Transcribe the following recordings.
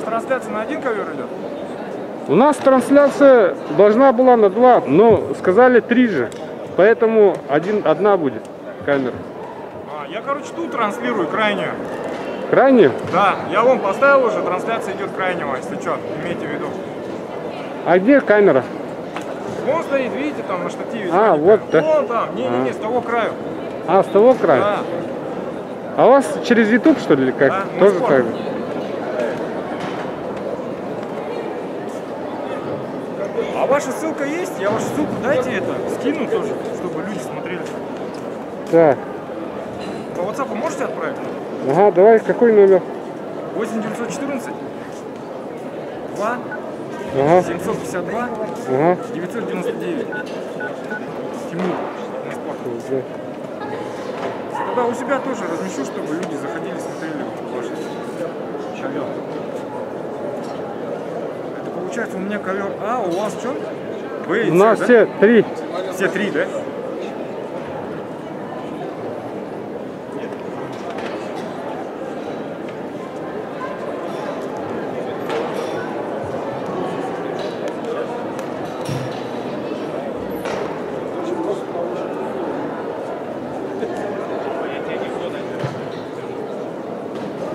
Трансляция на один ковер идет? У нас трансляция должна была на 2, но сказали 3 же. Поэтому одна будет камера. Я, короче, тут транслирую крайнюю. Крайнюю? Да, я вон поставил уже, трансляция идет крайнего, если что, имейте в виду. А где камера? Вон стоит, видите, там на штативе. А, вот, да? Вон там, не, с того краю. А, с того края? Да. А у вас через YouTube, что ли, как? Да, тоже так же? А ваша ссылка есть? Я вашу ссылку дайте это, скину тоже, чтобы люди смотрели. Так. По WhatsApp можете отправить? Ага, давай, какой номер? 8914 2 Ага. 752 Ага. 999. Тимур. Да. Тогда у себя тоже размещу, чтобы люди заходили, смотрели ваши ковер. Это получается у меня ковер А, у вас что? Б и С, У нас да? все 3. Все 3, да?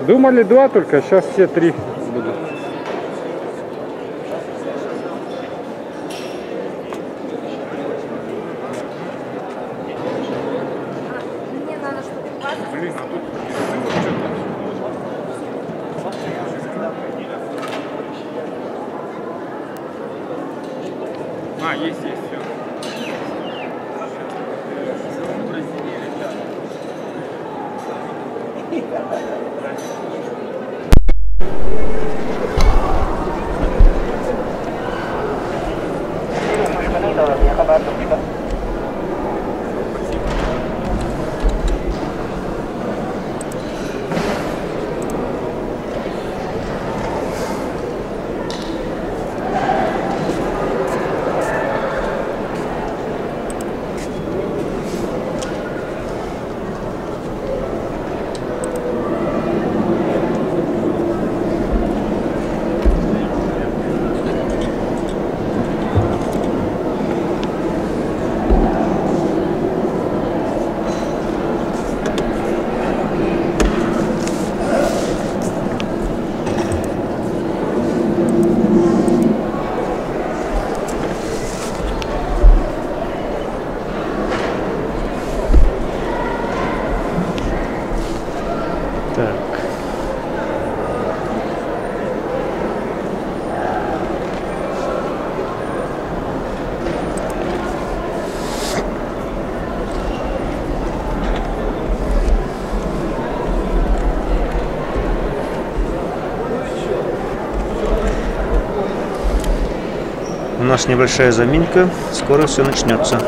Думали 2 только, сейчас все 3 будут. Мне надо, чтобы у вас... Блин, а тут ссылок что-то. А, есть, все. У нас небольшая заминка, скоро все начнется.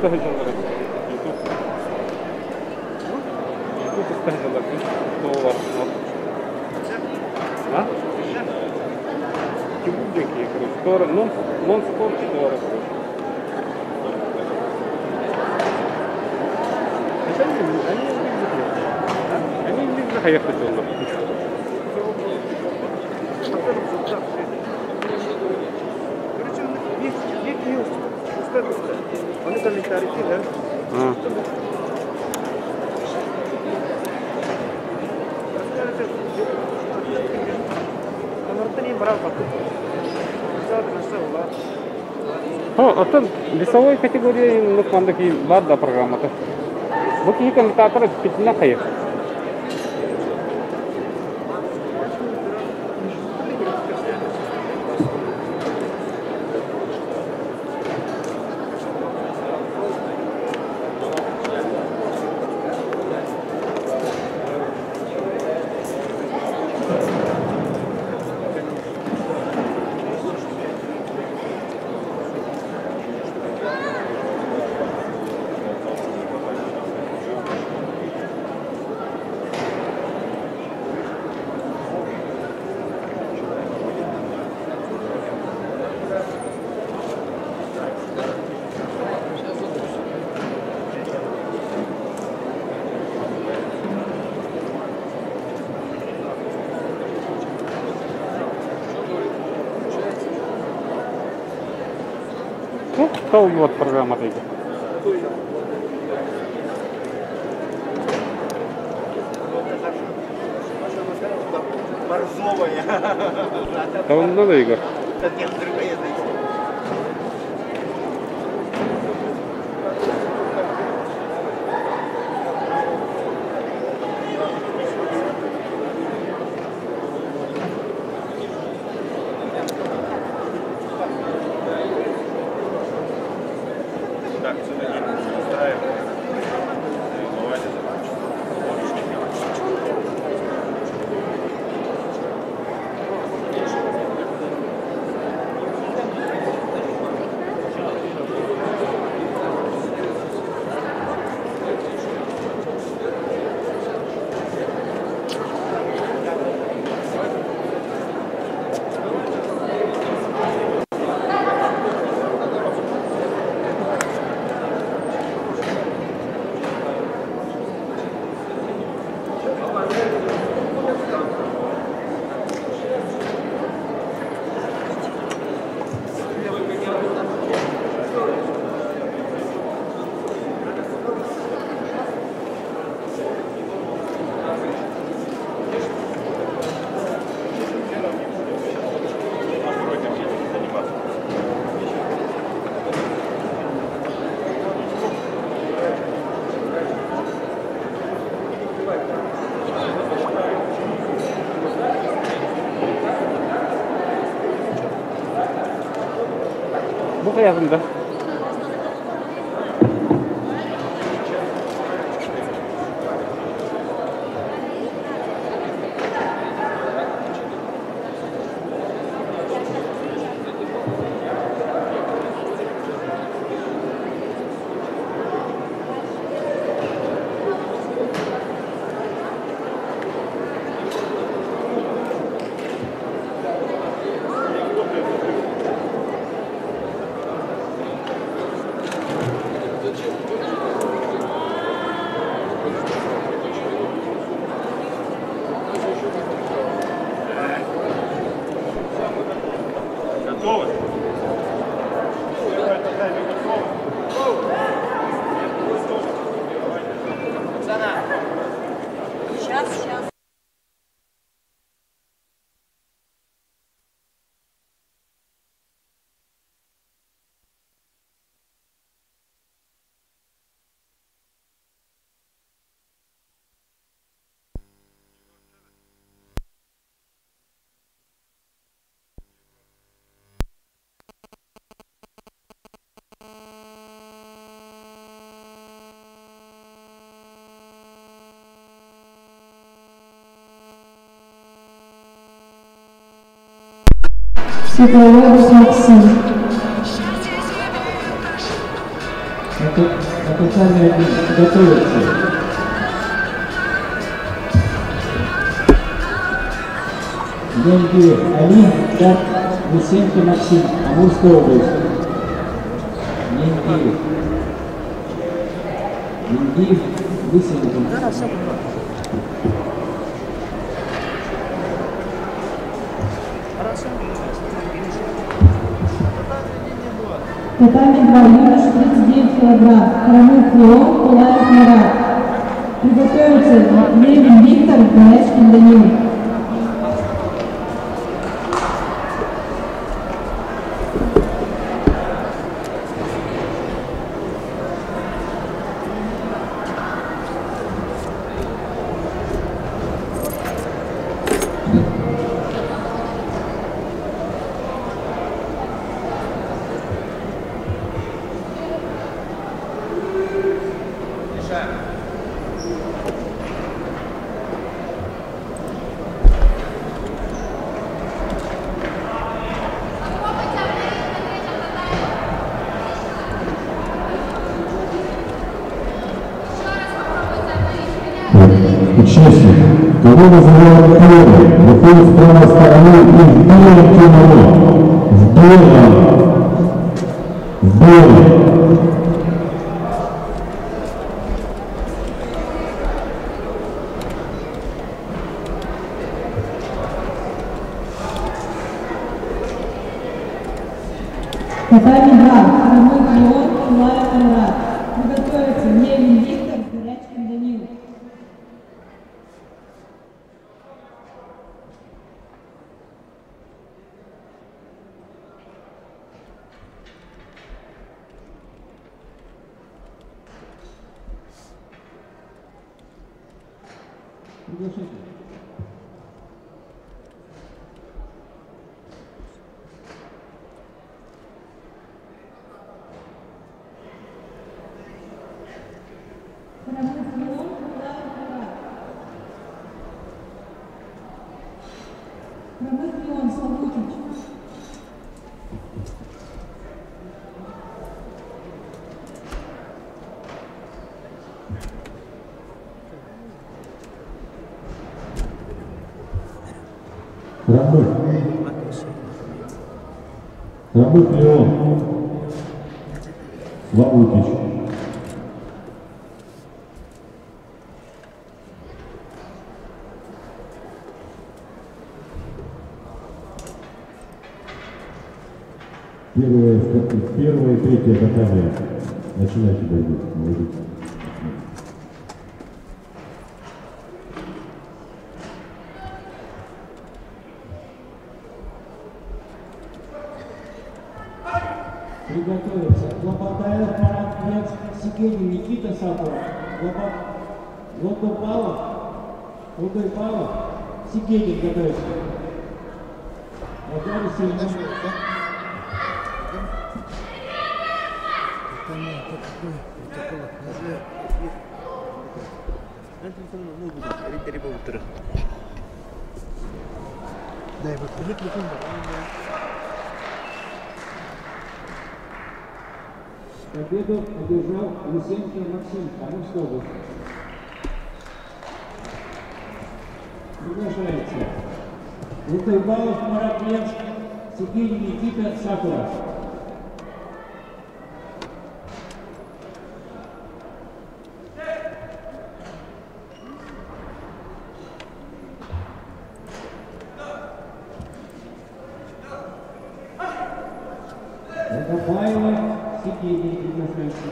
ұстайжалар. YouTube ұстайжалар. Доллар. А? Кибудеки, короче. Non-sport $4. Они не заехать доллар. Они комментарии, да? Отын весовой категория нукмандaki бар да программата. Бу ки комментаторы питина кайык. Ну, стал вот программа такая. Борзовая. Да он надо, Игорь. Нет, другая язык. Так, все-таки устраивает. Бывает Bu hayatımda. Готовы? Сейчас. Светловодов Максим. Официальный один готовится. Лентьев Алин, Шат, Лысенко Максим, Амурская область. Лентьев, Лысенко. Татами 2, юнош 39 килограмм, Хромых Леон, Кулаев Марат. Приготовиться Левин Виктор, Гаечкин Данил. Участник, кого называют первым, выходит с правой стороны и в белом кимоно. В белом. Татами 2, Хромых Леон, Кулаев Марат. Приготовиться Левин Виктор, Гаечкин Данил. Приглашайте. Хромых Леон, Кулаев Марат. Хромых Леон, Славутич. Хромых Леон. Славутич. Первое и третье катание. Начинайте борьбу. Приготовиться. Лободаев Марат Кнец, Сигелин Никита Сапоров, Лодойпалов, Сигелин готовится. Готовы сильно. Победу одержал Лысенко Максим, Амурская область. Приглашается. Лутойбалов Марат Кнец, Сигелин Никита Сапоров. Лодопаева, Сигелин приглашается.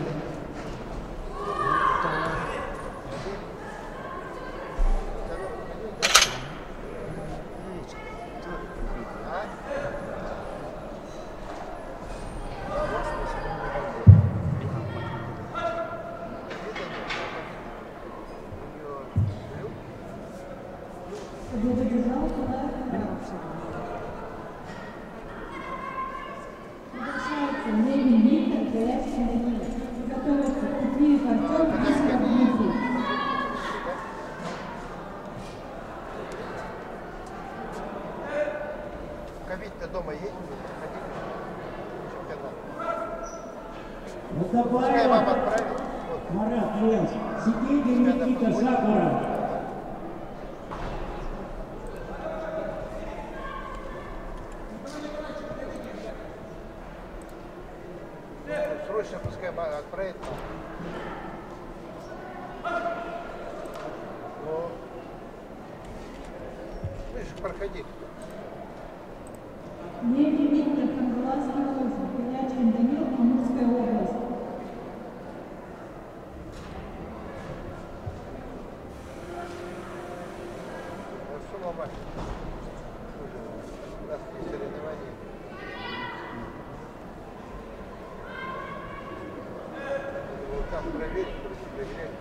Победу держал Кулаев Марат. Приглашается Левин Виктор, Гаечкин Данил. Приготовиться Купиев Артем, Висеров Дмитрий. Ковид-то дома есть? Атабаев Марат Ленс, Сикегин Никита Сакура. Срочно пускай отправит. Но... Слышь, проходи. Левий Виктор, Хангаласский Вольф, Пелячин Данил, Амурская область. У нас есть соревнования. Вот там проверить, проверять.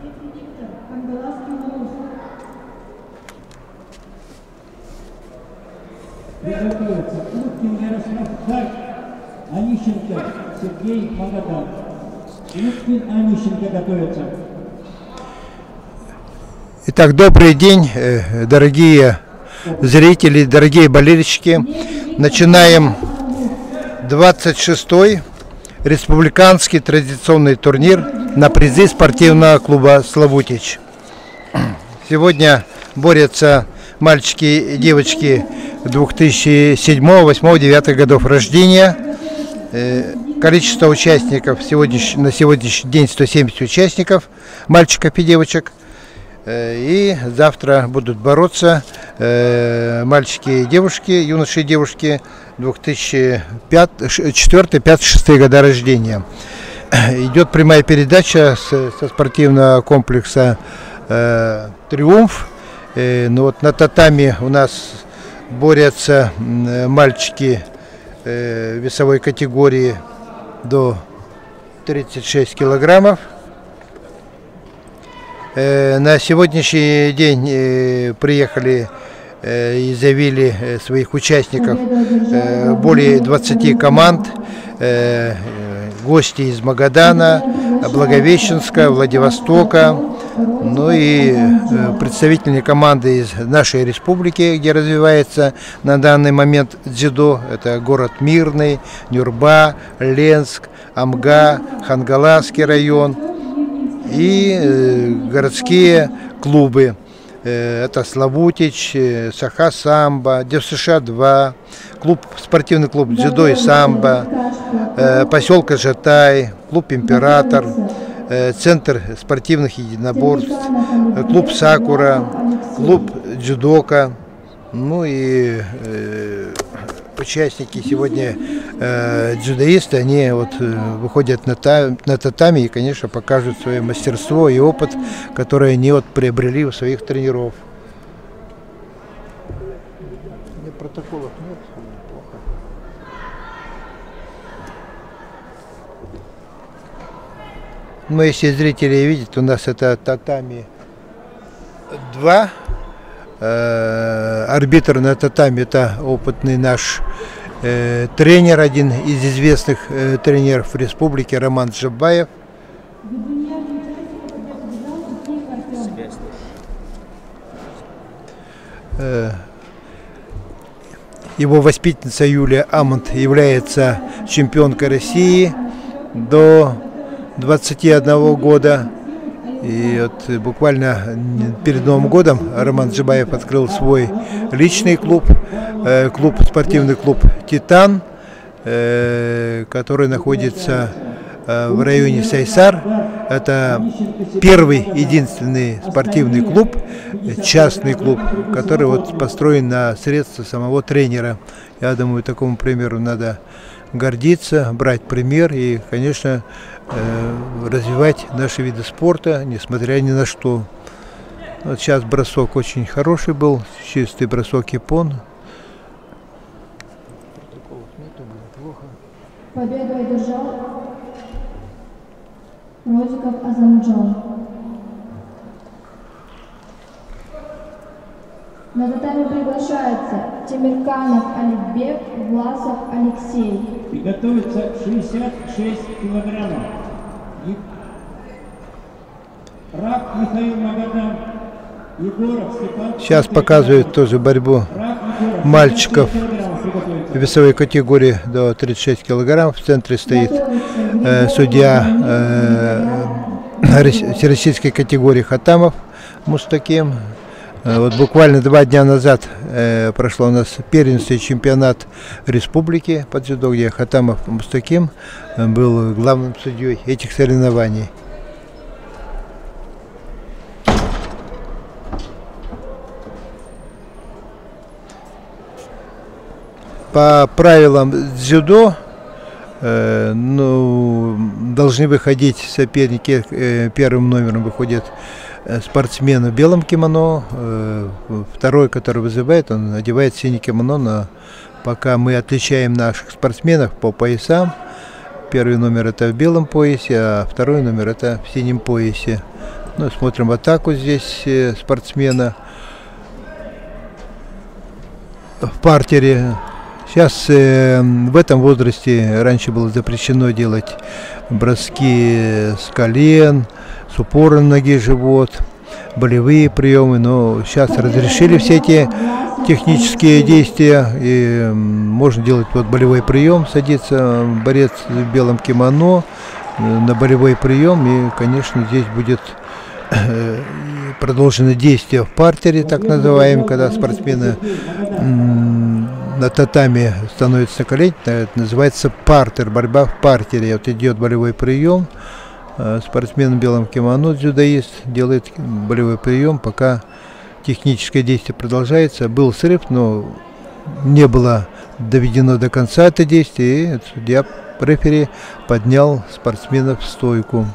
Левий Виктор, Хангаласский Вольф. Приготовится Уткин Ярослав Харь, Онищенко Сергей Магадан. Уткин, Онищенко готовится. Итак, добрый день, дорогие зрители, дорогие болельщики. Начинаем 26-й республиканский традиционный турнир на призы спортивного клуба «Славутич». Сегодня борются мальчики и девочки 2007, 8, 9 годов рождения. Количество участников на сегодняшний день 170 участников, мальчиков и девочек. И завтра будут бороться мальчики и девушки, юноши и девушки 2004, 5, 6 года рождения. Идет прямая передача со спортивного комплекса «Триумф». Ну вот на татами у нас борются мальчики весовой категории до 36 килограммов. На сегодняшний день приехали и заявили своих участников более 20 команд, гости из Магадана, Благовещенска, Владивостока, ну и представительные команды из нашей республики, где развивается на данный момент дзюдо. Это город Мирный, Нюрба, Ленск, Амга, Хангаласский район и городские клубы. Это Славутич, Саха-Самбо, ДЮСШ-2, спортивный клуб дзюдо и самбо, поселка Жатай, клуб Император, центр спортивных единоборств, клуб Сакура, клуб Дзюдока. Ну и участники сегодня, дзюдоисты, они вот выходят на татами и, конечно, покажут свое мастерство и опыт, который они вот приобрели у своих тренеров. Протоколов нет, плохо. Но если зрители видят, у нас это татами 2. Арбитр на татами — это опытный наш тренер, один из известных тренеров республики, Роман Джабаев. Его воспитанница Юлия Амонт является чемпионкой России до 21 года. И вот буквально перед Новым годом Роман Джабаев открыл свой личный клуб, спортивный клуб «Титан», который находится в районе Сайсар. Это первый, единственный спортивный клуб, частный клуб, который вот построен на средства самого тренера. Я думаю, такому примеру надо гордиться, брать пример и, конечно, развивать наши виды спорта, несмотря ни на что. Вот сейчас бросок очень хороший был, чистый бросок япон. Победу одержал Розиков Азамджон. На татами приглашается Темирканов Аликбек, Власов Алексей. Приготовится 66 килограммов. Рак Михаил Магадан, Егоров Степан. Сейчас показывают тоже борьбу мальчиков в весовой категории до 36 килограмм. В центре стоит судья всероссийской категории Хатамов Мустаким. Вот буквально 2 дня назад прошло у нас первенство и чемпионат республики по дзюдо, где Хатамов Мустаким был главным судьей этих соревнований. По правилам дзюдо должны выходить соперники, первым номером выходит спортсмен в белом кимоно, второй, который вызывает, он одевает синий кимоно, но пока мы отличаем наших спортсменов по поясам. Первый номер это в белом поясе, а второй номер это в синем поясе. Ну, смотрим атаку здесь спортсмена в партере. Сейчас в этом возрасте раньше было запрещено делать броски с колен, с упором ноги, живот, болевые приемы, но сейчас разрешили все эти технические действия, и можно делать вот болевой прием, садится борец в белом кимоно на болевой прием, и, конечно, здесь будет продолжено действие в партере, так называемое, когда спортсмены на татами становятся на колени, это называется партер, борьба в партере. Вот идет болевой прием, спортсмен в белом кимоно, дзюдоист, делает болевой прием, пока техническое действие продолжается. Был срыв, но не было доведено до конца это действие, и судья рефери поднял спортсменов в стойку.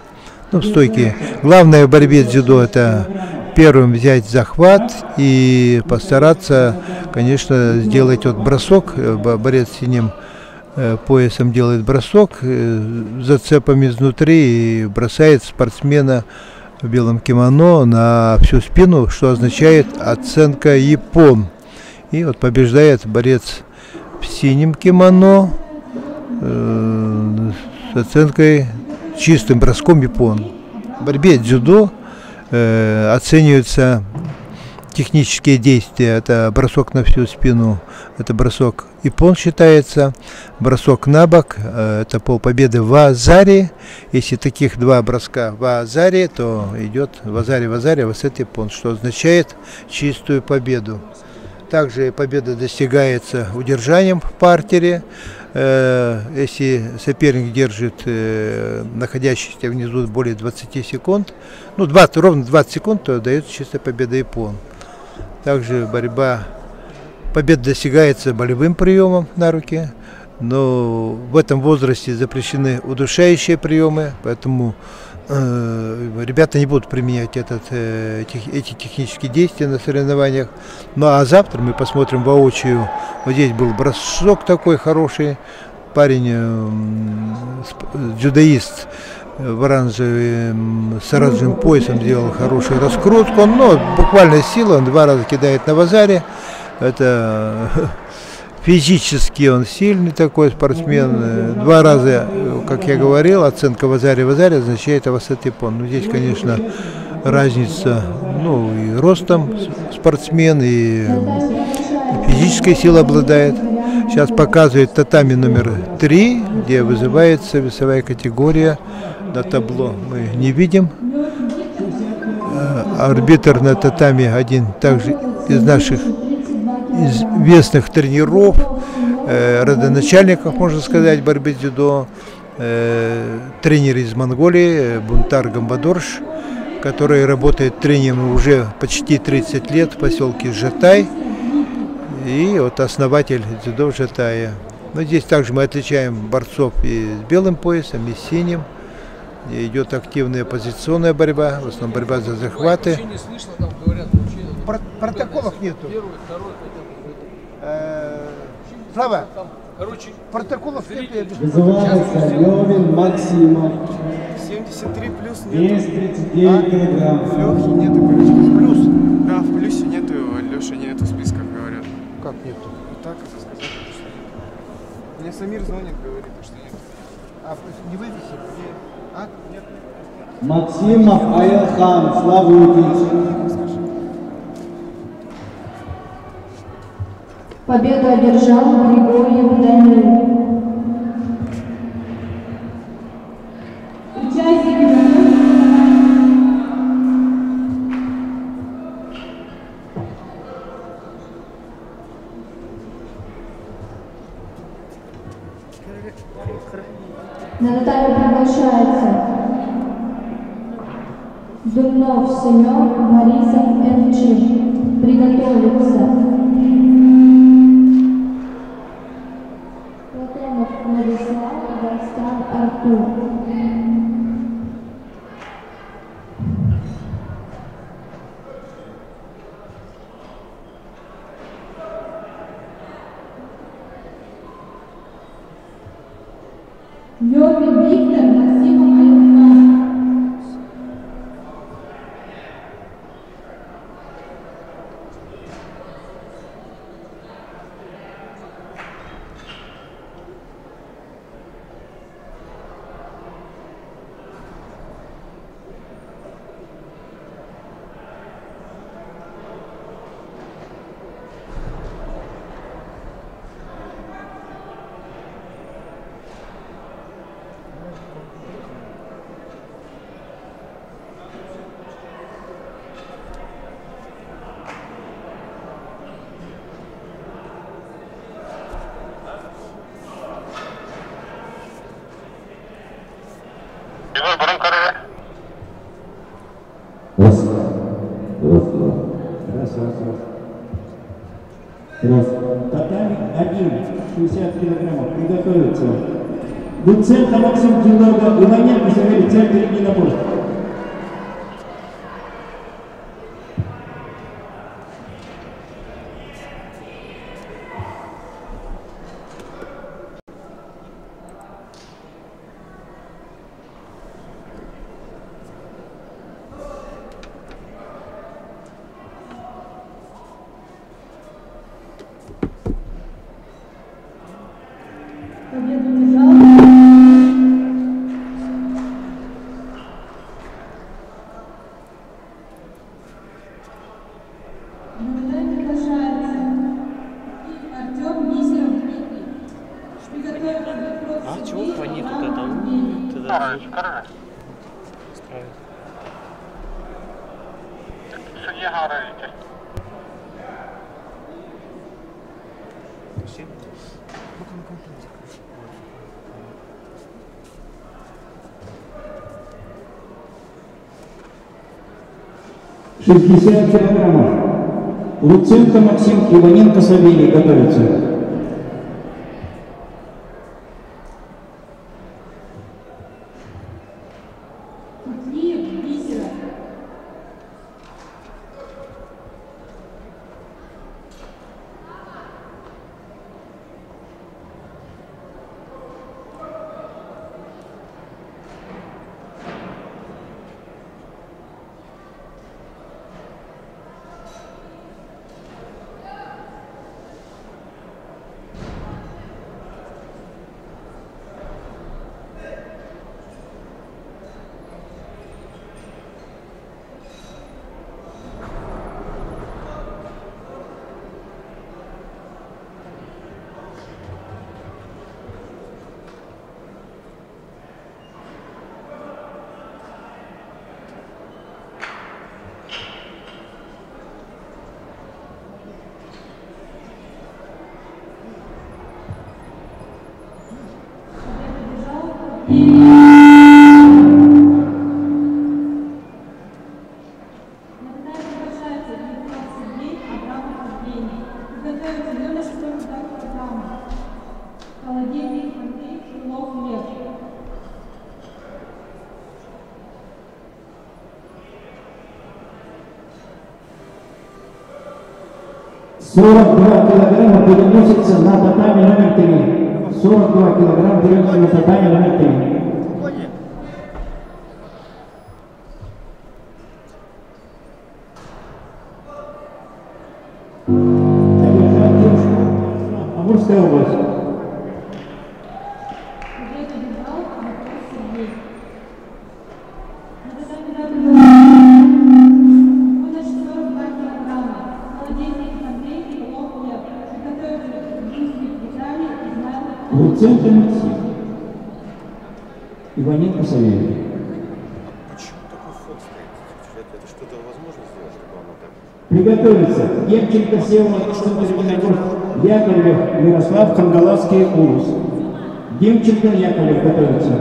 Ну, в стойке. Главное в борьбе с дзюдо это первым взять захват и постараться, конечно, сделать вот бросок. Борец с синим поясом делает бросок зацепами изнутри и бросает спортсмена в белом кимоно на всю спину, что означает оценка япон. И вот побеждает борец в синем кимоно с оценкой чистым броском япон. В борьбе дзюдо оцениваются технические действия. Это бросок на всю спину, это бросок япон считается, бросок на бок, это полпобеды в азаре. Если таких 2 броска в азаре, то идет в азаре, васет япон, что означает чистую победу. Также победа достигается удержанием в партере. Если соперник держит находящийся внизу более 20 секунд, ну ровно 20 секунд, то дается чистая победа япон. Также победа достигается болевым приемом на руки, но в этом возрасте запрещены удушающие приемы, поэтому ребята не будут применять эти технические действия на соревнованиях. Ну а завтра мы посмотрим воочию. Вот здесь был бросок такой хороший. Парень, дзюдоист в оранжевом с оранжевым поясом сделал хорошую раскрутку. Но буквально сила, он 2 раза кидает на вазаре. Это физически он сильный такой спортсмен. 2 раза, как я говорил, оценка в азаре означает васет япон. Ну, здесь, конечно, разница, ну, и ростом спортсмен, и физической силой обладает. Сейчас показывает татами номер 3, где вызывается весовая категория. На табло мы не видим. Арбитр на татами один также из наших известных тренеров, родоначальников, можно сказать, борьбы с дзюдо, тренер из Монголии Бунтар Гамбадорш, который работает тренером уже почти 30 лет в поселке Жатай, и вот основатель дзюдо в Жатае. Но здесь также мы отличаем борцов и с белым поясом, и с синим. И идет активная позиционная борьба, в основном борьба за захваты. Протоколов нету. Слава, протоколов нет. Вызывается Левин Максимов. 73 плюс Вес нету. 39 килограмм. Лехи нету, короче. Плюс? Да, в плюсе нету, Леша нету в списках, говорят. Как нету? Вот так это сказать, что нет. Мне Самир звонит, говорит, что нет. не вывесили? А? Максимов Аилхан, Славутич. Победу одержал Григорьев Данил. Участники на татами приглашается Думнов Семен, Борисов Энчин. Приготовиться. Платонов Владислав, Гастан Артур. Лёвин Виктор, Максимов Аилхан. Раз. Татами 60 килограммов. Приготовиться. Луценко Максим Дилога, Иваненко Савелий, центр единоборств. Победу одержал на татами приглашается Артем Мисеров Дмитрий. Приготовиться для кросс. А чего они тут это? Тогда Судья говорите. «60 килограммов. Луценко Максим, Иваненко Савелий готовятся. Кутлиев Мисеров. Холодильник, Андрей, Крылов, Лев. «42 килограмма переносится на татами номер 3. 42 килограмма переносится на татами номер 3. Амурская область. Победу одержал Луценко Максим. Иваненко Савелий. Приготовиться. Демченко Всеволод, центр единоборств. Яковлев Ярослав, Кангаласский Урус. Демченко Яковлев готовится.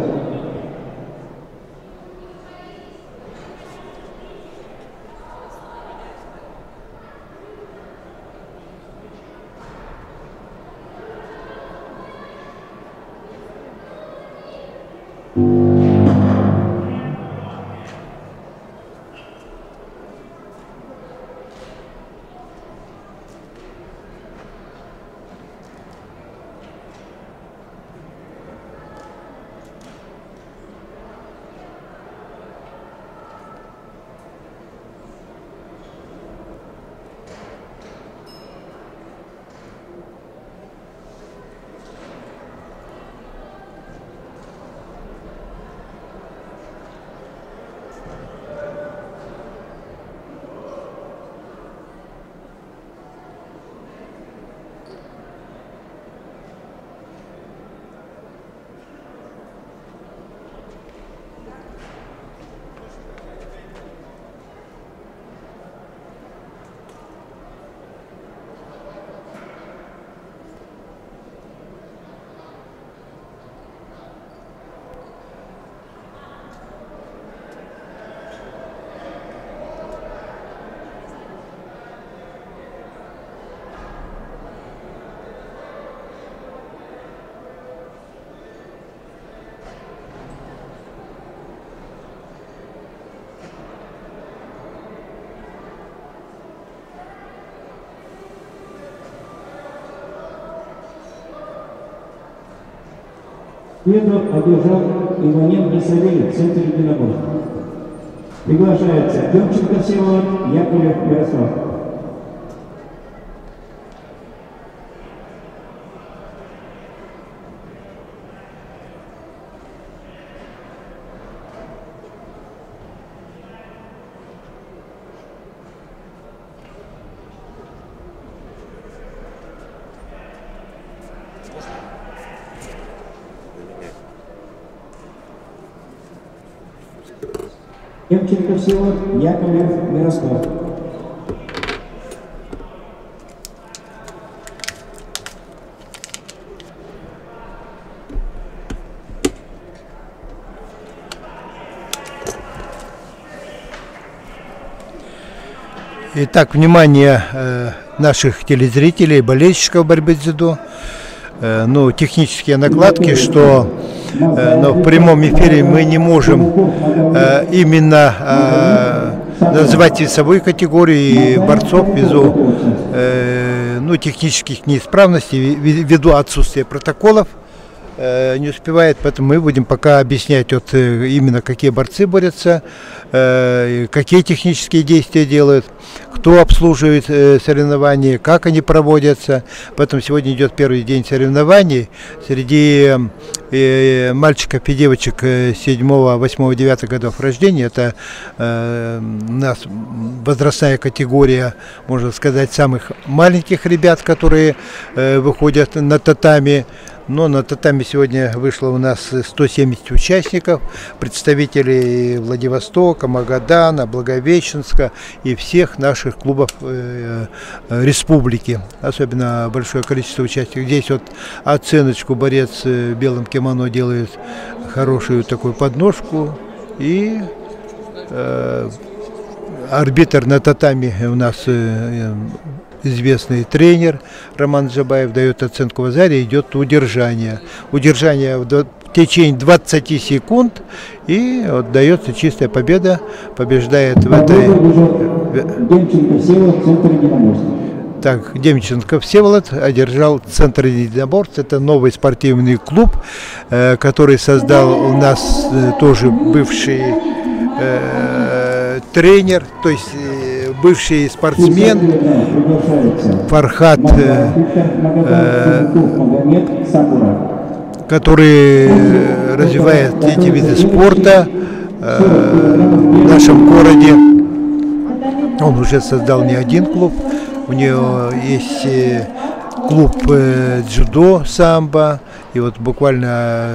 Победу одержал Иваненко Савелий, центр единоборств. Приглашается Демченко Всеволод, Яковлев Ярослав. Демченко Всеволод, Яковлев Ярослав. Итак, внимание наших телезрителей, болельщиков борьбы дзюдо. Ну, технические накладки, что но в прямом эфире мы не можем именно называть весовую категорию борцов ввиду ну, технических неисправностей, ввиду отсутствия протоколов. Не успевает, поэтому мы будем пока объяснять вот именно какие борцы борются, какие технические действия делают, кто обслуживает соревнования, как они проводятся. Поэтому сегодня идет первый день соревнований среди мальчиков и девочек 7, 8, 9 годов рождения. Это у нас возрастная категория, можно сказать, самых маленьких ребят, которые выходят на татами. Но на татами сегодня вышло у нас 170 участников, представителей Владивостока, Магадана, Благовещенска и всех наших клубов республики. Особенно большое количество участников. Здесь вот оценочку борец в белом кимоно делает хорошую такую подножку. И арбитр на татами у нас известный тренер Роман Джабаев дает оценку в азаре, идет удержание. Удержание в течение 20 секунд, и вот дается чистая победа, побеждает в этой... Демченко Всеволод, центр единоборств. Так, Демченко Всеволод одержал центр единоборств. Это новый спортивный клуб, который создал у нас тоже бывший тренер, то есть бывший спортсмен Фархат, который развивает эти виды спорта в нашем городе. Он уже создал не один клуб, у него есть клуб дзюдо, самбо. И вот буквально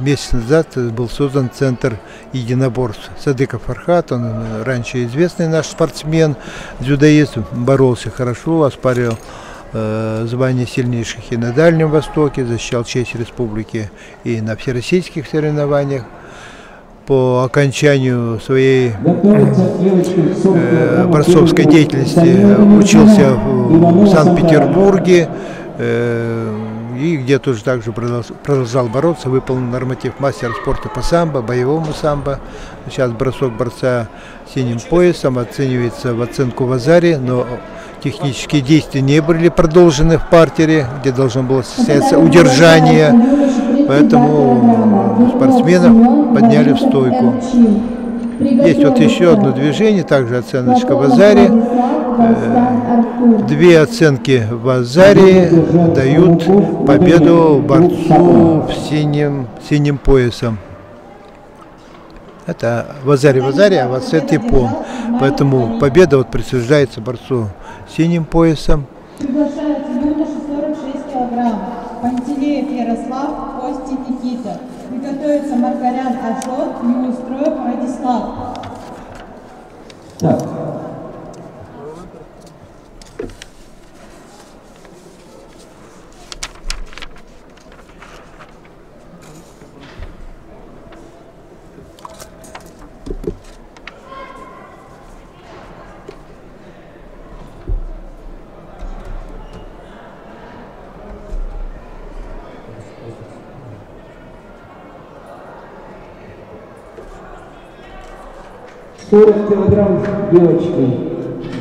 месяц назад был создан центр единоборств. Садыков Фархат, он раньше известный наш спортсмен, дзюдоист, боролся хорошо, оспаривал звание сильнейших и на Дальнем Востоке, защищал честь республики и на всероссийских соревнованиях. По окончанию своей борцовской деятельности учился в Санкт-Петербурге и где тоже также продолжал бороться, выполнил норматив мастера спорта по самбо, боевому самбо. Сейчас бросок борца синим поясом оценивается в оценку в Азаре, но технические действия не были продолжены в партере, где должно было состояться удержание, поэтому спортсменов подняли в стойку. Есть вот еще одно движение, также оценочка в Азаре. Две оценки в Азаре дают победу борцу с синим поясом. Это в Азаре, а в Аце Типон. Поэтому победа вот присуждается борцу с синим поясом. Приглашается юноша 46 килограмм. Пантелеев Ярослав, Кости Никита. Приготовится Маргарян Ашот, Неустроев Радислав. Так. Килограмм девочки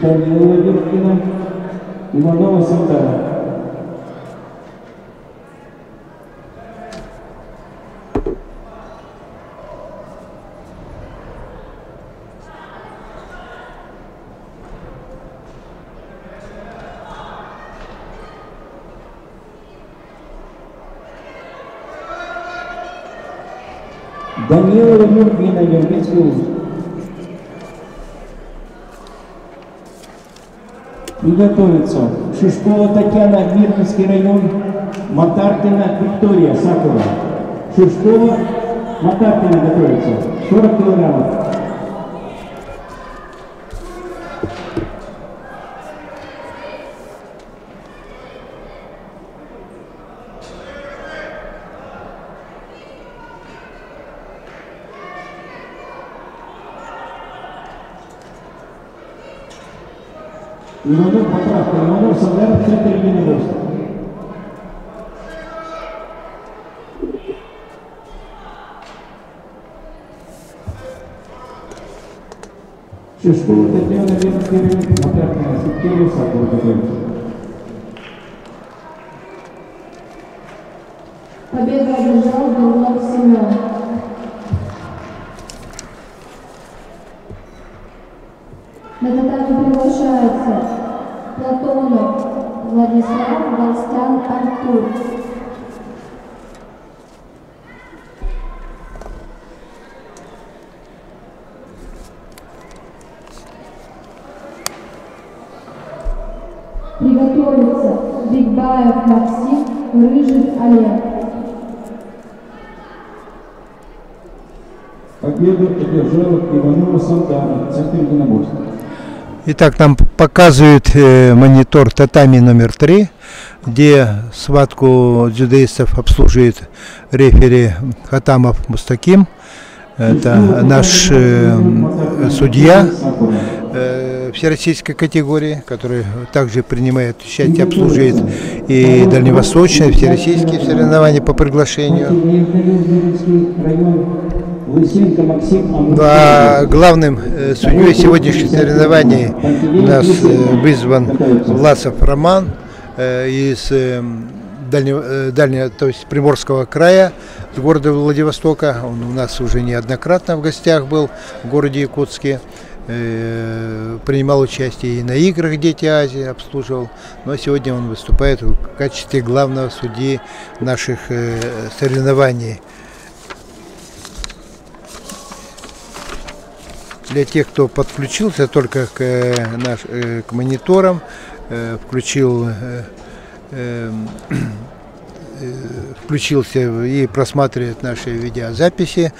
Данилова Юркина, Иванова Сандара. Данилова Юркина, Юркинский узел. Приготовиться. Шишкова Татьяна, Мирнинский район, Матаркина Виктория, Сакура. Шишкова, Матаркина готовится. 40 килограммов. Иванов поправка, Иванов Сандара в центре единоборства. Шишкова Татьяна, Мирнинский район, Матаркина Виктория, Сакура готовится. Победу одержал Горлов Семен. На татами приглашается Платонов Владислав, Галстян Артур. Приготовиться Бигбаев Максим, Рыжий Олег. Победу одержал Иванова Сандара, центр единоборства. Итак, нам показывает монитор татами номер 3, где схватку дзюдоистов обслуживает рефери Хатамов Мустаким. Это наш судья всероссийской категории, который также принимает участие, обслуживает и дальневосточные, всероссийские соревнования по приглашению. А главным судьей сегодняшних соревнований у нас вызван Власов Роман из дальнего, то есть Приморского края, с города Владивостока. Он у нас уже неоднократно в гостях был в городе Якутске. Принимал участие и на играх «Дети Азии», обслуживал. Но сегодня он выступает в качестве главного судьи наших соревнований. Для тех, кто подключился только к мониторам, включил включился и просматривает наши видеозаписи.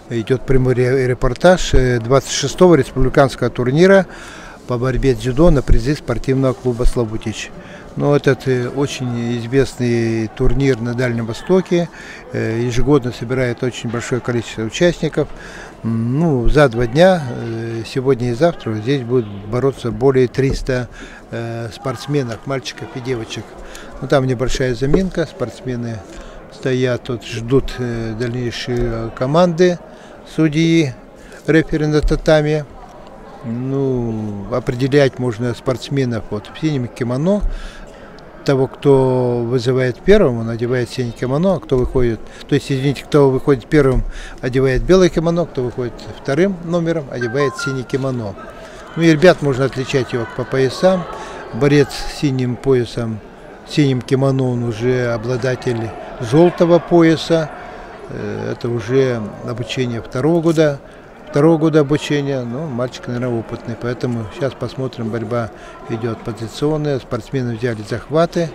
Идет прямой репортаж 26-го республиканского турнира по борьбе с дзюдо на призы спортивного клуба «Славутич». Но этот очень известный турнир на Дальнем Востоке ежегодно собирает очень большое количество участников. Ну, за 2 дня, сегодня и завтра, здесь будут бороться более 300 спортсменов, мальчиков и девочек. Ну, там небольшая заминка, спортсмены стоят, тут ждут дальнейшие команды, судьи, рефери на татами. Ну, определять можно спортсменов вот в синем кимоно. Того, кто вызывает первым, он одевает синее кимоно, а кто выходит, то есть, извините, кто выходит первым, одевает белое кимоно, кто выходит вторым номером, одевает синее кимоно. Ну и ребят можно отличать его по поясам. Борец с синим поясом, синим кимоно, он уже обладатель желтого пояса. Это уже обучение второго года обучения, но мальчик, наверное, опытный, поэтому сейчас посмотрим, борьба идет позиционная, спортсмены взяли захваты,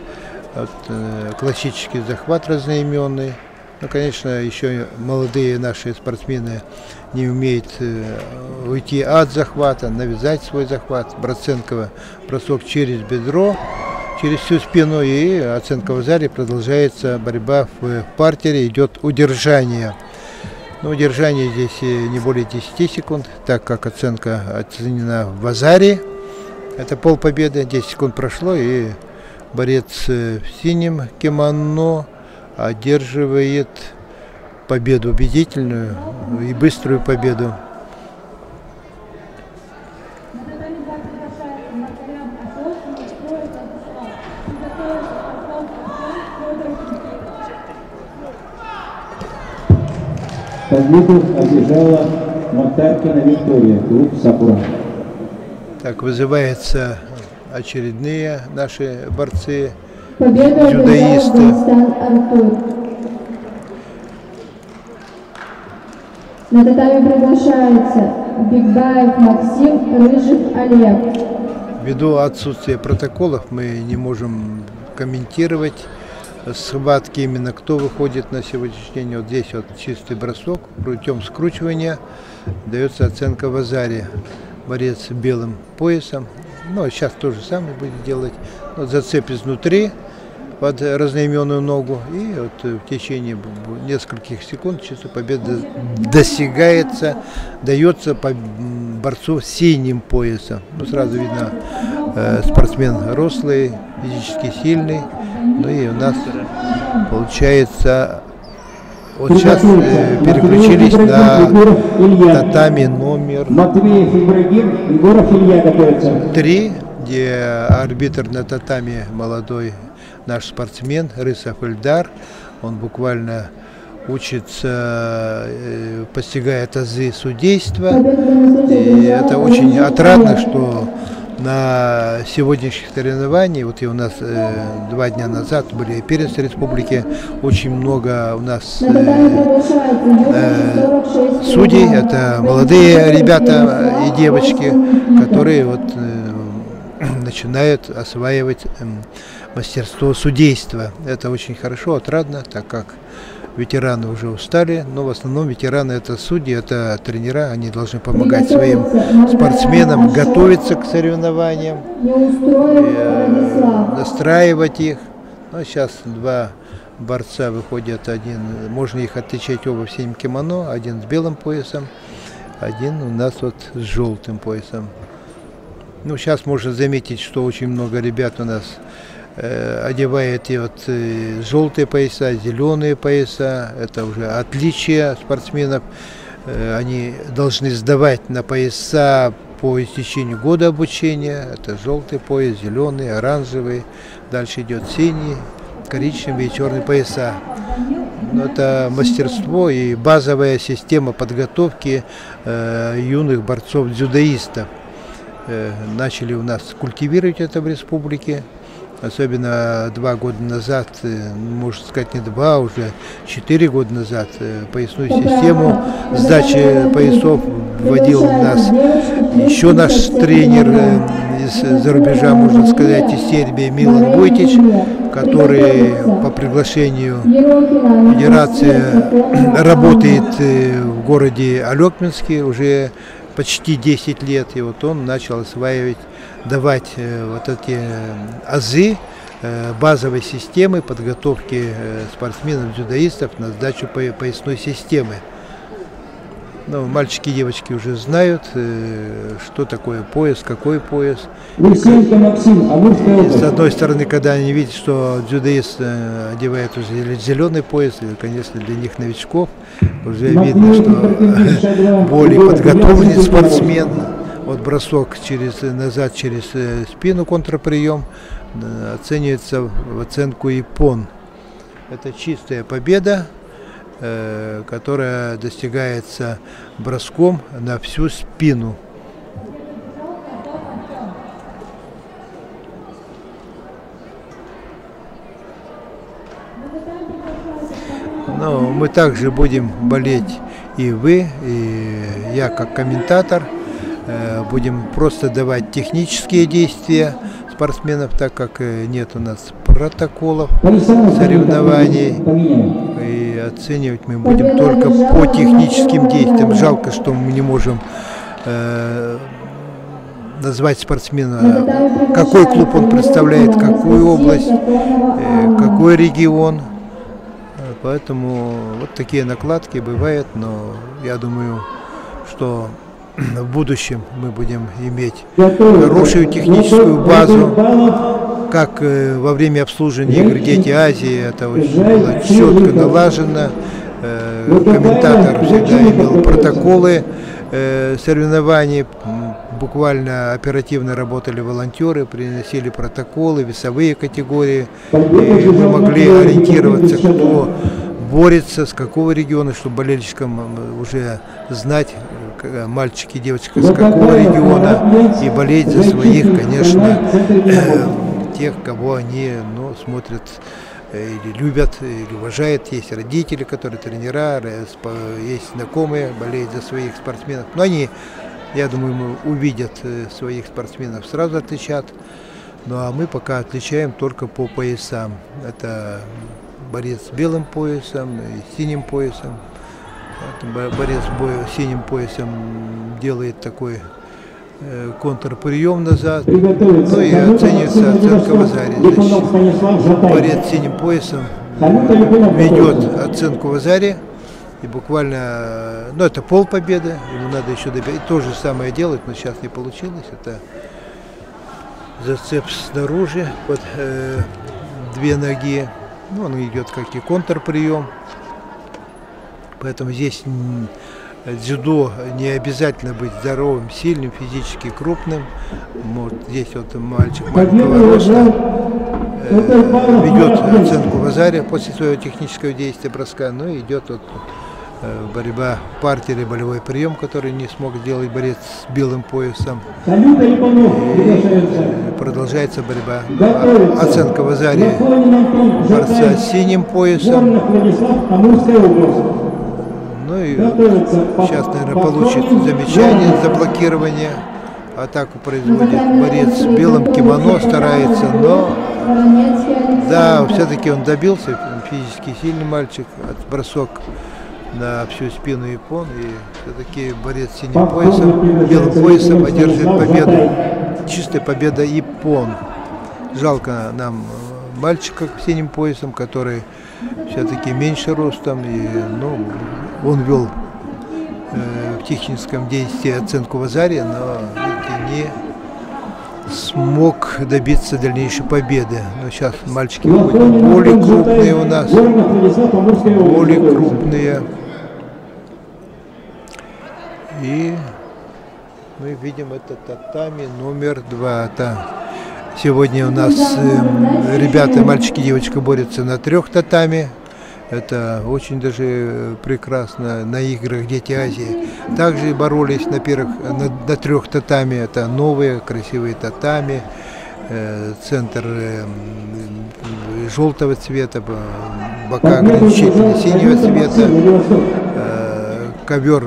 вот, классический захват разноименный, ну, конечно, еще молодые наши спортсмены не умеют уйти от захвата, навязать свой захват. Братценкова бросок через бедро, через всю спину, и оценка в зале, продолжается борьба в партере, идет удержание. Но удержание здесь не более 10 секунд, так как оценка оценена в Азаре. Это полпобеды, 10 секунд прошло, и борец в синем кимоно одерживает победу убедительную и быструю победу. Победу одержала Макаркина Виктория, клуб «Сапура». Так, вызываются очередные наши борцы, Победу дзюдоисты. Артур. На татами приглашаются Бигбаев Максим, Рыжик Олег. Ввиду отсутствия протоколов мы не можем комментировать схватки, именно кто выходит на сегодняшний день. Вот здесь вот чистый бросок, путем скручивания дается оценка в Азаре. Борец с белым поясом. Ну, сейчас то же самое будет делать. Вот зацеп изнутри под разноименную ногу. И вот в течение нескольких секунд чисто победа достигается, дается по борцу с синим поясом. Ну, сразу видно, спортсмен рослый, физически сильный. Ну и у нас получается, вот сейчас переключились на татами номер 3, где арбитр на татами молодой наш спортсмен Рысов Ильдар. Он буквально учится, постигает азы судейства. И это очень отрадно, что на сегодняшних соревнованиях, вот и у нас 2 дня назад были первенства республики, очень много у нас судей, это молодые ребята и девочки, которые вот начинают осваивать мастерство судейства. Это очень хорошо, отрадно, так как ветераны уже устали, но в основном ветераны это судьи, это тренера, они должны помогать своим спортсменам готовиться к соревнованиям, настраивать их. Но сейчас 2 борца выходят, один, можно их отличать оба в синем кимоно, один с белым поясом, один у нас вот с желтым поясом. Ну, сейчас можно заметить, что очень много ребят у нас одевает и вот желтые пояса, зеленые пояса. Это уже отличие спортсменов. Они должны сдавать на пояса по истечению года обучения. Это желтый пояс, зеленый, оранжевый. Дальше идет синий, коричневый и черный пояса. Но это мастерство и базовая система подготовки юных борцов-дзюдоистов. Начали у нас культивировать это в республике. Особенно 2 года назад, можно сказать не 2, уже 4 года назад, поясную систему сдачи поясов вводил у нас еще наш тренер из-за рубежа, можно сказать, из Сербии Милан Войтич, который по приглашению федерации работает в городе Алекминске уже почти 10 лет. И вот он начал осваивать, давать вот эти азы базовой системы подготовки спортсменов-дзюдоистов на сдачу поясной системы. Ну, мальчики и девочки уже знают, что такое пояс, какой пояс. С одной стороны, когда они видят, что дзюдоист одевает уже зеленый пояс, конечно, для них новичков, уже видно, что более подготовленный спортсмен. Вот бросок назад через спину, контрприем, оценивается в оценку иппон. Это чистая победа, которая достигается броском на всю спину. Но мы также будем болеть, и вы, и я как комментатор. Будем просто давать технические действия спортсменов, так как нет у нас протоколов соревнований. И оценивать мы будем только по техническим действиям. Жалко, что мы не можем назвать спортсмена, какой клуб он представляет, какую область, какой регион. Поэтому вот такие накладки бывают, но я думаю, что в будущем мы будем иметь хорошую техническую базу, как во время обслуживания игр «Дети Азии», это очень было четко налажено. Комментатор всегда имел протоколы соревнований, буквально оперативно работали волонтеры, приносили протоколы, весовые категории, и мы могли ориентироваться, кто борется, с какого региона, чтобы болельщикам уже знать, мальчики и девочки, с какого региона, и болеть за своих, конечно, тех, кого они смотрят или любят, или уважают. Есть родители, которые тренера, есть знакомые, болеют за своих спортсменов. Но они, я думаю, увидят своих спортсменов, сразу отличат. Ну а мы пока отличаем только по поясам. Это борец с белым поясом и синим поясом. Борец с синим поясом делает такой контрприем назад, ну и оценивается оценка в азаре. Значит, борец с синим поясом ведет оценку в азаре, и буквально, это полпобеды, ему надо еще добить. То же самое делать, но сейчас не получилось. Это зацеп снаружи под две ноги. Он идет как и контрприем. Поэтому здесь дзюдо не обязательно быть здоровым, сильным, физически крупным. Здесь вот мальчик маленького роста ведет оценку в азаре после своего технического действия броска. Ну и идет вот борьба в партере, болевой прием, который не смог сделать борец с белым поясом. И продолжается борьба. Оценка в азаре борца с синим поясом. Ну и сейчас, наверное, получит замечание за блокирование. Атаку производит борец с белым кимоно, старается, но да, все-таки он добился. Физически сильный мальчик, бросок на всю спину иппон, и все-таки борец с синим поясом, белым поясом одержит победу. Чистая победа иппон. Жалко нам мальчика с синим поясом, который все-таки меньше ростом, и он вел в техническом действии оценку в азаре, но не смог добиться дальнейшей победы. Но сейчас мальчики более крупные у нас, более крупные. И мы видим это татами номер 2. Сегодня у нас ребята, мальчики и девочка борются на 3 татами. Это очень даже прекрасно на играх «Дети Азии». Также боролись на 3 татами. Это новые красивые татами. Центр желтого цвета, бока ограничительно синего цвета. Ковер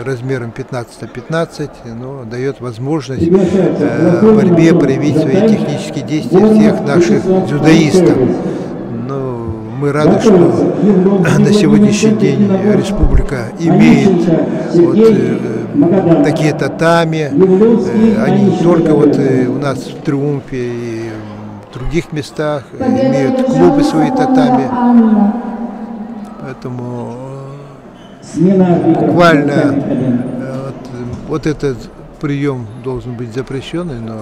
размером 15 на 15, но дает возможность в борьбе проявить свои технические действия всех наших дзюдоистов. Но мы рады, что на сегодняшний день республика имеет такие татами. Они не только у нас в Триумфе и в других местах имеют клубы свои татами. Поэтому буквально вот этот прием должен быть запрещенный, но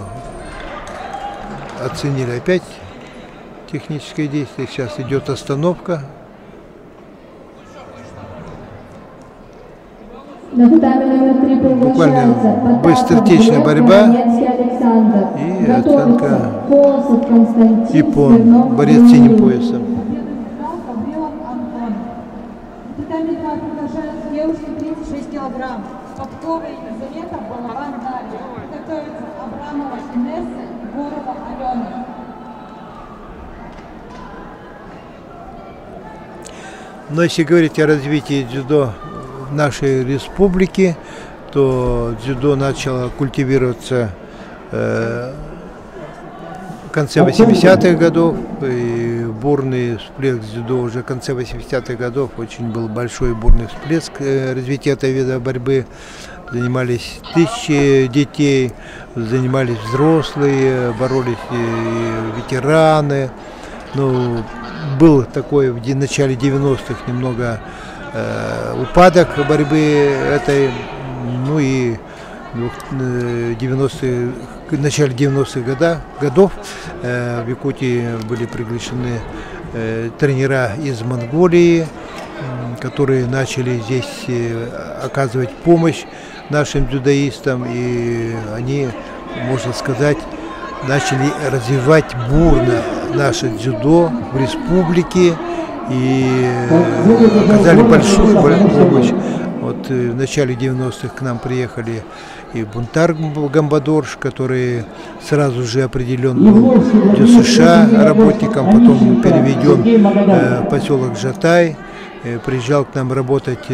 оценили опять техническое действие. Сейчас идет остановка. Буквально быстротечная борьба и оценка Ипон, борец с синим поясом. Девушки 36 килограмм. Попковый Елизавета, Балабан Дарья. Готовится Абрамова Инесса, Егорова Алена. Но если говорить о развитии дзюдо в нашей республике, то дзюдо начало культивироваться в конце 80-х годов, и бурный всплеск дзюдо уже в конце 80-х годов, очень был большой бурный всплеск развития этого вида борьбы. Занимались тысячи детей, занимались взрослые, боролись и ветераны. Ну, был такой в начале 90-х немного упадок борьбы этой, ну и в начале 90-х годов в Якутии были приглашены тренера из Монголии, которые начали здесь оказывать помощь нашим дзюдоистам, и они, можно сказать, начали развивать бурно наше дзюдо в республике и оказали большую помощь. Вот в начале 90-х к нам приехали и Бунтар Гамбадорш, который сразу же определен был в США работником, потом переведен в поселок Жатай. Приезжал к нам работать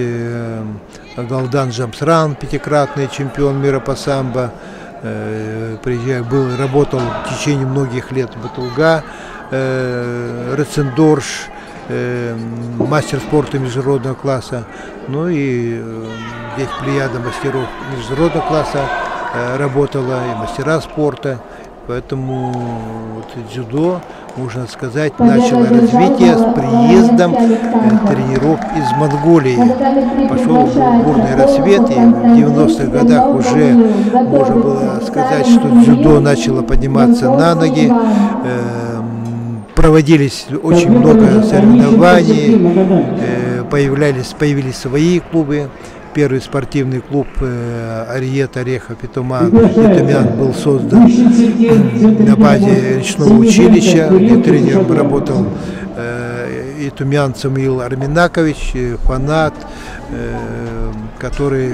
Галдан Джамсран, пятикратный чемпион мира по самбо. Работал в течение многих лет Батулга, Рецендорш, мастер спорта международного класса. Ну и здесь плеяда мастеров международного класса работала, и мастера спорта. Поэтому дзюдо, можно сказать, начало развитие с приездом тренеров из Монголии. Пошел бурный рассвет, и в 90-х годах уже можно было сказать, что дзюдо начало подниматься на ноги. Проводились очень много соревнований, появились свои клубы. Первый спортивный клуб Ариет, Орехов и Тумян был создан на базе речного училища, где тренером работал и Тумян Самуил Арминакович, фанат, который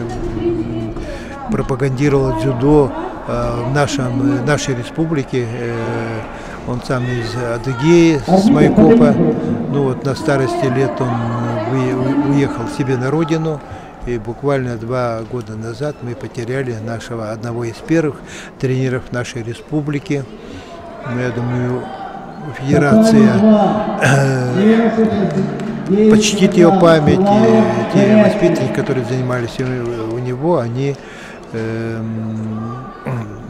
пропагандировал дзюдо в нашей республике. Он сам из Адыгеи, с Майкопа. Ну вот на старости лет он уехал себе на родину. И буквально 2 года назад мы потеряли одного из первых тренеров нашей республики. Я думаю, федерация почтит ее память. И те воспитанники, которые занимались у него, они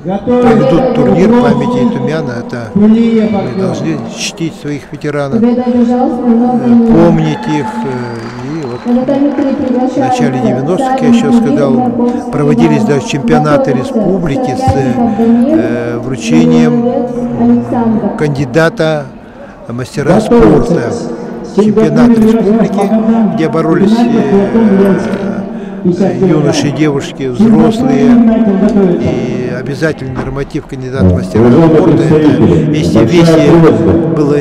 проведут турнир памяти Тумяна. Это мы должны чтить своих ветеранов, помнить их. И вот в начале 90-х, я еще сказал, проводились даже чемпионаты республики с вручением кандидата в мастера спорта. Чемпионат республики, где боролись юноши и девушки, взрослые, и обязательный норматив кандидата в мастера спорта. Если весе было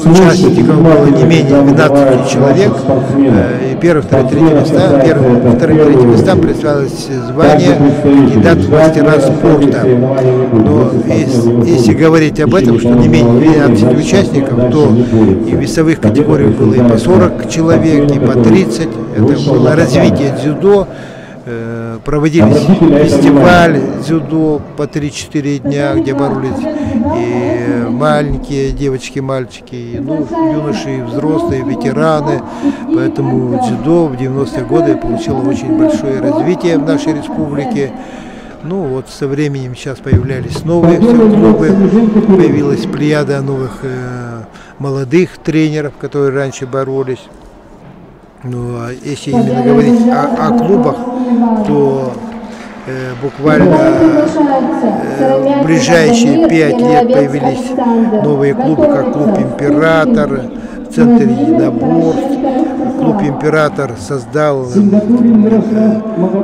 участников было не менее 12 человек, и первые, вторые, третьи места представилось звание кандидат в мастера спорта. Но если говорить об этом, что не менее 12 участников, то и в весовых категориях было и по 40 человек, и по 30. Это было развитие дзюдо проводились фестиваль дзюдо по 3-4 дня, где боролись и маленькие девочки, мальчики, и, юноши, и взрослые, ветераны. Поэтому дзюдо в 90-е годы получило очень большое развитие в нашей республике. Вот со временем сейчас появлялись новые клубы, появилась плеяда новых молодых тренеров, которые раньше боролись. А если именно говорить о клубах, то буквально в ближайшие 5 лет появились новые клубы, как клуб «Император», в центре единоборств. Клуб «Император» создал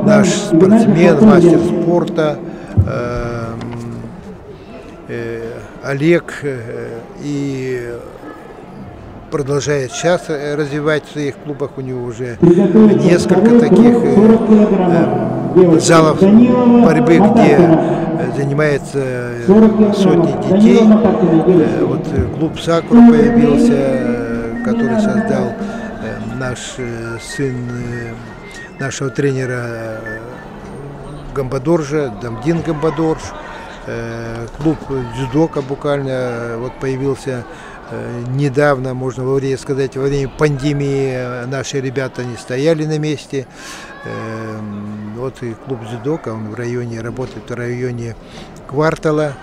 наш спортсмен, мастер спорта Олег, и продолжает сейчас развивать в своих клубах. У него уже несколько таких залов борьбы, где занимается сотни детей. Вот клуб «Сакура» появился, который создал наш сын нашего тренера Гамбадоржа, Дамдин Гамбадорж. Клуб «Дзюдока» буквально появился недавно, можно во время пандемии. Наши ребята не стояли на месте. И клуб «Дзюдока», он в районе, работает в районе Квартала.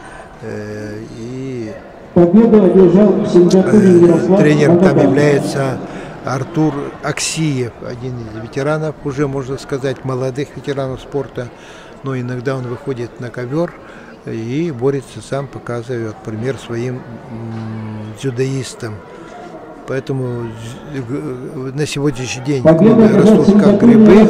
И тренером там является Артур Аксиев, один из ветеранов, уже можно сказать, молодых ветеранов спорта. Но иногда он выходит на ковер и борется сам, показывает пример своим дзюдоистам. Поэтому на сегодняшний день клубы растут как грибы.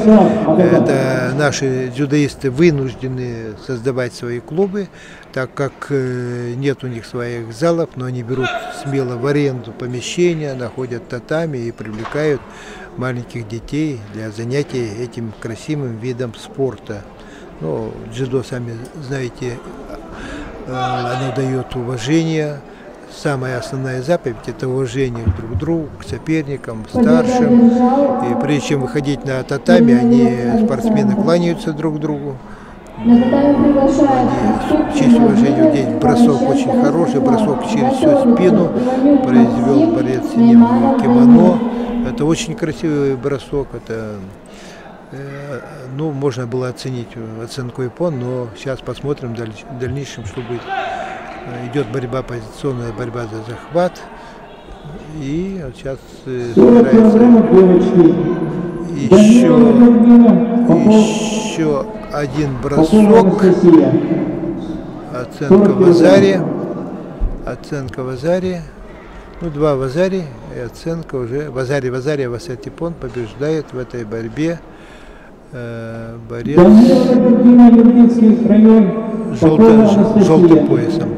Это наши дзюдоисты вынуждены создавать свои клубы, так как нет у них своих залов, но они берут смело в аренду помещения, находят татами и привлекают маленьких детей для занятий этим красивым видом спорта. Дзюдо, сами знаете, оно дает уважение. Самая основная заповедь – это уважение друг к другу, к соперникам, старшим. И прежде чем выходить на татами, спортсмены кланяются друг другу. Они в честь уважения. Здесь бросок очень хороший, бросок через всю спину произвел борец в синем кимоно. Это очень красивый бросок. Это, можно было оценить оценку япон, но сейчас посмотрим в дальнейшем, что будет. Идет борьба, позиционная борьба за захват. И сейчас собирается еще один бросок. Оценка в азаре. Оценка в азаре. Два в азаре. И оценка уже в азаре. Васатипон побеждает в этой борьбе. Борец с желтым поясом.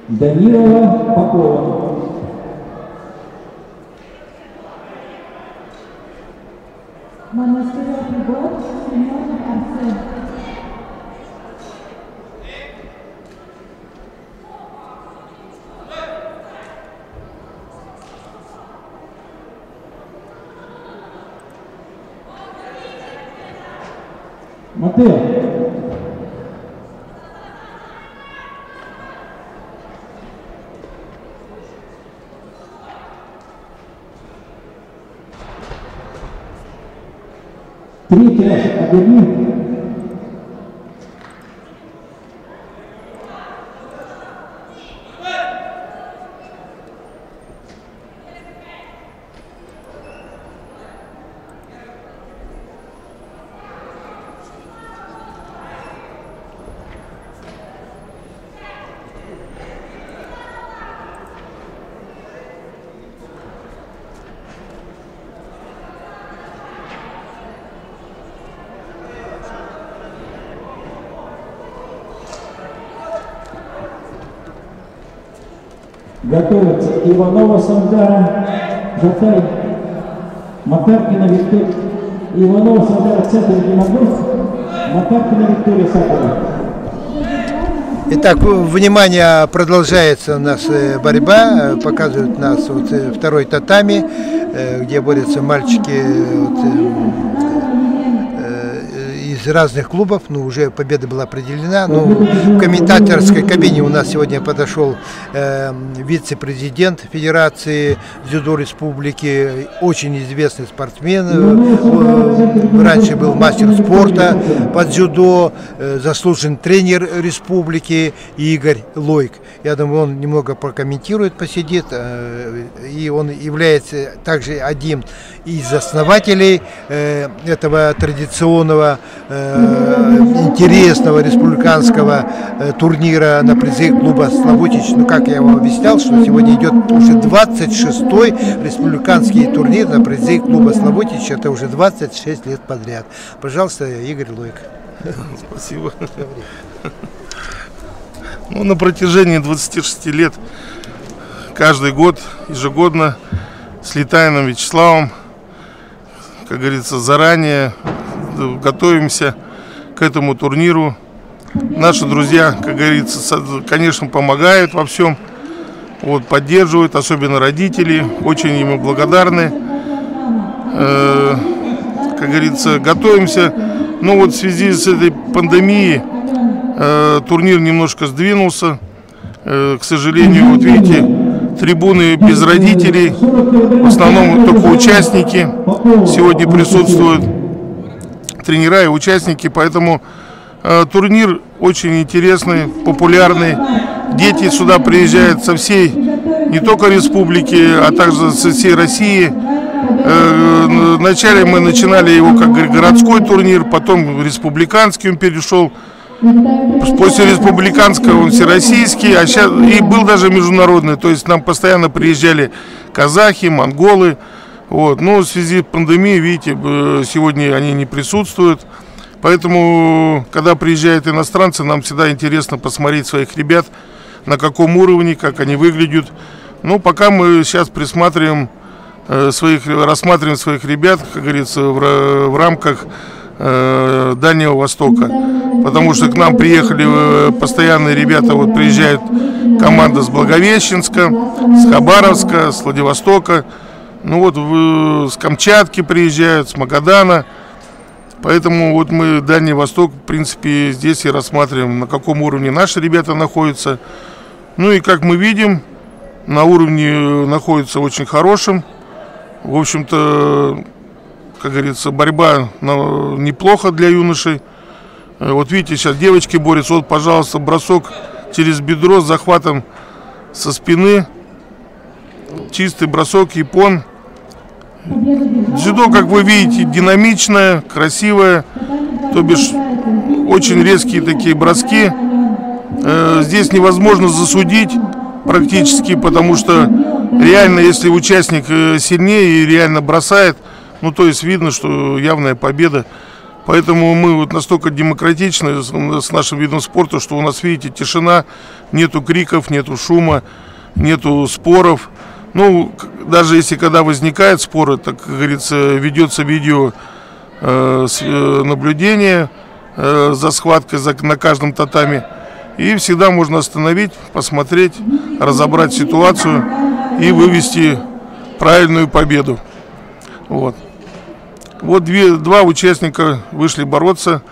Данилова Попова. Монастырев Егор, Семенов Арсен. Матео. Третий раз оберни. Готовится Иванова Сандара, Затай, Макаркина Виктория. Иванова Сандара, центр Димагов, Макаркина Виктория Сакова. Итак, внимание, продолжается у нас борьба, показывают нас вот второй татами, где борются мальчики из разных клубов, ну уже победа была определена. Ну, в комментаторской кабине у нас сегодня подошел вице-президент Федерации дзюдо республики, очень известный спортсмен, раньше был мастер спорта по дзюдо, заслуженный тренер республики Игорь Лойк. Я думаю, он немного прокомментирует, посидит, и он является также одним из основателей этого традиционного интересного республиканского турнира на призы клуба Славутич. Ну, как я вам объяснял, что сегодня идет уже 26-й республиканский турнир на призы клуба Славутич. Это уже 26 лет подряд. Пожалуйста, Игорь Лойк. Спасибо. Ну, на протяжении 26 лет каждый год, ежегодно с Литайным Вячеславом, как говорится, заранее готовимся к этому турниру. Наши друзья, как говорится, конечно, помогают во всем, вот, поддерживают, особенно родители, очень им благодарны. Как говорится, готовимся. Но вот в связи с этой пандемией турнир немножко сдвинулся. К сожалению, вот видите, трибуны без родителей, в основном только участники сегодня присутствуют, тренера и участники, поэтому турнир очень интересный, популярный. Дети сюда приезжают со всей, не только республики, а также со всей России. Вначале мы начинали его как городской турнир, потом республиканский он перешел. После республиканского он всероссийский, а сейчас и был даже международный. То есть нам постоянно приезжали казахи, монголы. Вот. Но в связи с пандемией, видите, сегодня они не присутствуют. Поэтому, когда приезжают иностранцы, нам всегда интересно посмотреть своих ребят, на каком уровне, как они выглядят. Но пока мы сейчас рассматриваем своих ребят, как говорится, в рамках Дальнего Востока. Потому что к нам приехали постоянные ребята, вот приезжает команда с Благовещенска, с Хабаровска, с Владивостока, ну вот с Камчатки приезжают, с Магадана. Поэтому вот мы Дальний Восток, в принципе, здесь и рассматриваем, на каком уровне наши ребята находятся. Ну и как мы видим, на уровне находится очень хорошим. В общем-то, как говорится, борьба неплохо для юношей. Вот видите, сейчас девочки борются. Вот, пожалуйста, бросок через бедро с захватом со спины. Чистый бросок, япон. Дзюдо, как вы видите, динамичное, красивое. То бишь, очень резкие такие броски. Здесь невозможно засудить практически, потому что реально, если участник сильнее и реально бросает, ну, то есть видно, что явная победа. Поэтому мы вот настолько демократичны с нашим видом спорта, что у нас, видите, тишина, нету криков, нету шума, нету споров. Ну, даже если когда возникают споры, так, как говорится, ведется видео наблюдение за схваткой на каждом татами. И всегда можно остановить, посмотреть, разобрать ситуацию и вывести правильную победу. Вот. Вот два участника вышли бороться.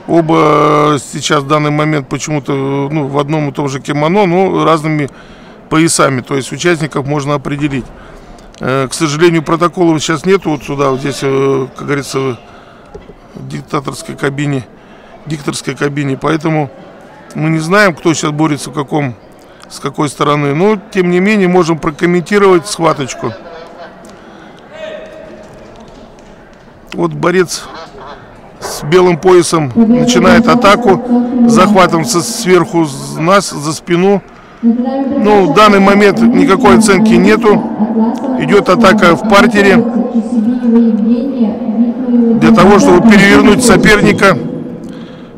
Оба сейчас в данный момент почему-то в одном и том же кимоно, но разными поясами. То есть участников можно определить. К сожалению, протоколов сейчас нету. Вот сюда, вот здесь, как говорится, в дикторской кабине. Поэтому мы не знаем, кто сейчас борется с какой стороны. Но, тем не менее, можем прокомментировать схваточку. Вот борец с белым поясом начинает атаку, захватом сверху нас, за спину. Ну, в данный момент никакой оценки нету. Идет атака в партере для того, чтобы перевернуть соперника.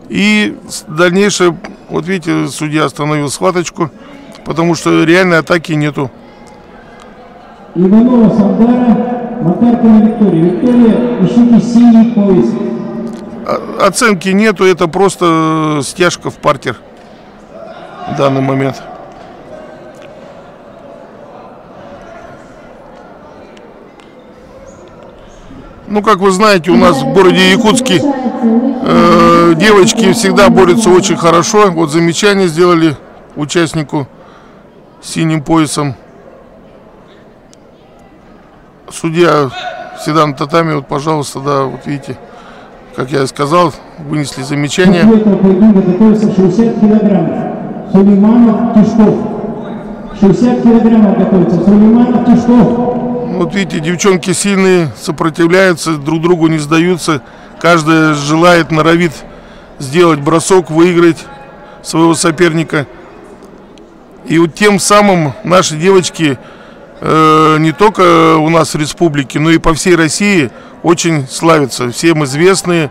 И дальнейшее, вот видите, судья остановил схваточку. потому что реальной атаки нету. Иванова Сандара, Макаркина Виктория. Виктория, ищите синий пояс. Оценки нету, это просто стяжка в партер в данный момент. Ну, как вы знаете, у нас в городе Якутске девочки всегда борются очень хорошо. Вот замечание сделали участнику с синим поясом. Судья всегда на татами, вот, пожалуйста, да, вот видите, как я и сказал, вынесли замечание. Этого поединка готовится 60 килограммов. Сулейманов, Тишков. 60 килограммов готовится. Сулейманов, Тишков. Вот видите, девчонки сильные, сопротивляются, друг другу не сдаются. Каждая желает, норовит сделать бросок, выиграть своего соперника. И вот тем самым наши девочки не только у нас в республике, но и по всей России очень славятся. Всем известные.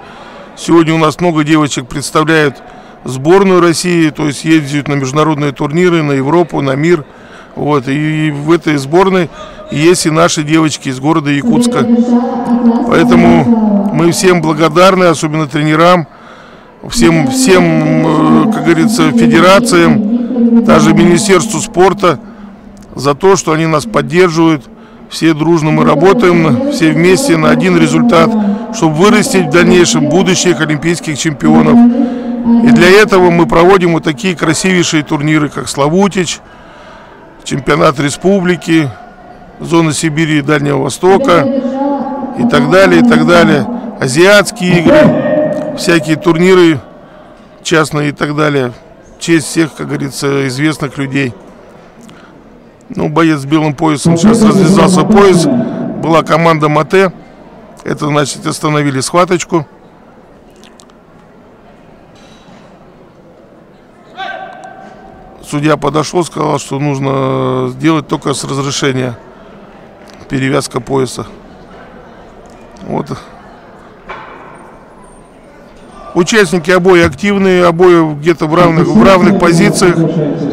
Сегодня у нас много девочек представляют сборную России, то есть ездят на международные турниры, на Европу, на мир. Вот. И в этой сборной есть и наши девочки из города Якутска. Поэтому мы всем благодарны, особенно тренерам, всем, как говорится, федерациям, даже Министерству спорта, за то, что они нас поддерживают. Все дружно мы работаем, все вместе на один результат, чтобы вырастить в дальнейшем будущих олимпийских чемпионов. И для этого мы проводим вот такие красивейшие турниры, как Славутич, чемпионат республики, зона Сибири и Дальнего Востока и так далее, и так далее. Азиатские игры, всякие турниры частные и так далее. В честь всех, как говорится, известных людей. Ну, боец с белым поясом, сейчас развязался пояс. Была команда Мате. Это значит, остановили схваточку. Судья подошел, сказал, что нужно сделать только с разрешения. Перевязка пояса. Вот. Участники обои активные, обои где-то в равных позициях,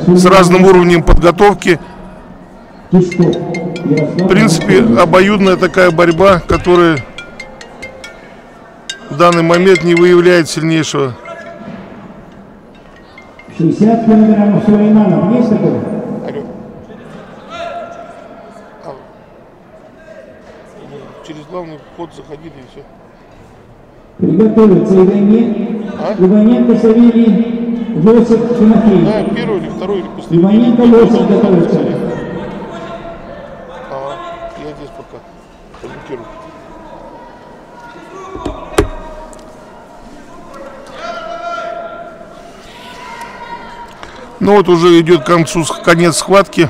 с разным уровнем подготовки. В принципе, обоюдная такая борьба, которая в данный момент не выявляет сильнейшего. 60 килограммов Сулейманов. Есть такое? Через главный вход заходили и все. Приготовиться Иваненко, Савелий, Йосиф, Тимофей. Да, первый или второй, или после. Иваненко, Йосиф готовится. Я здесь пока комментирую. Ну вот уже идет к концу конец схватки.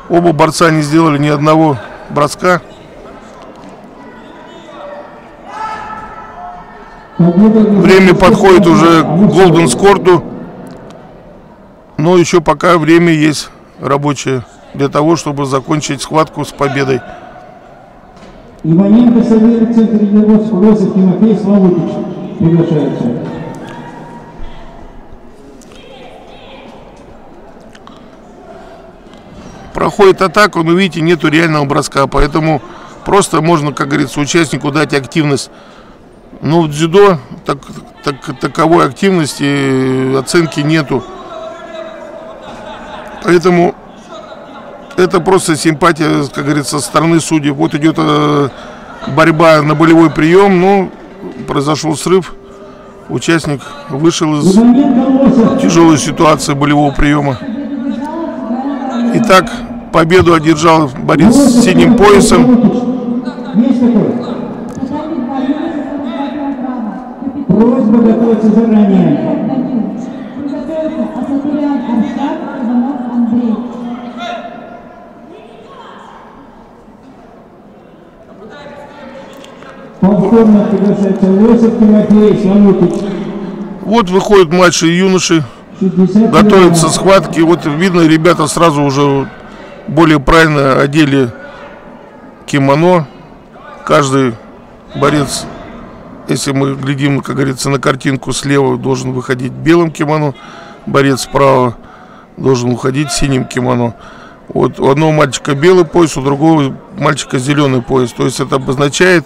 Оба борца не сделали ни одного броска. Время подходит уже к Голден Скорту. Но еще пока время есть рабочее для того, чтобы закончить схватку с победой. Иваненко, Савелий, центр Йосиф, Тимофей, Славутич приглашаются. Проходит атака, но видите, нету реального броска, поэтому просто можно, как говорится, участнику дать активность. Но в дзюдо таковой активности, оценки нету. Поэтому это просто симпатия, как говорится, со стороны судей. Вот идет борьба на болевой прием, но произошел срыв. Участник вышел из тяжелой ситуации болевого приема. Итак, победу одержал борец с синим поясом. Просьба готовиться заранее. Повторно приглашается Йосиф, Тимофей, Славутич. Вот выходят младшие юноши, готовятся к схватке. Вот видно, ребята сразу уже более правильно одели кимоно. Каждый борец, если мы глядим, как говорится, на картинку слева, должен выходить в белом кимоно. Борец справа должен уходить в синем кимоно. Вот у одного мальчика белый пояс, у другого мальчика зеленый пояс. То есть это обозначает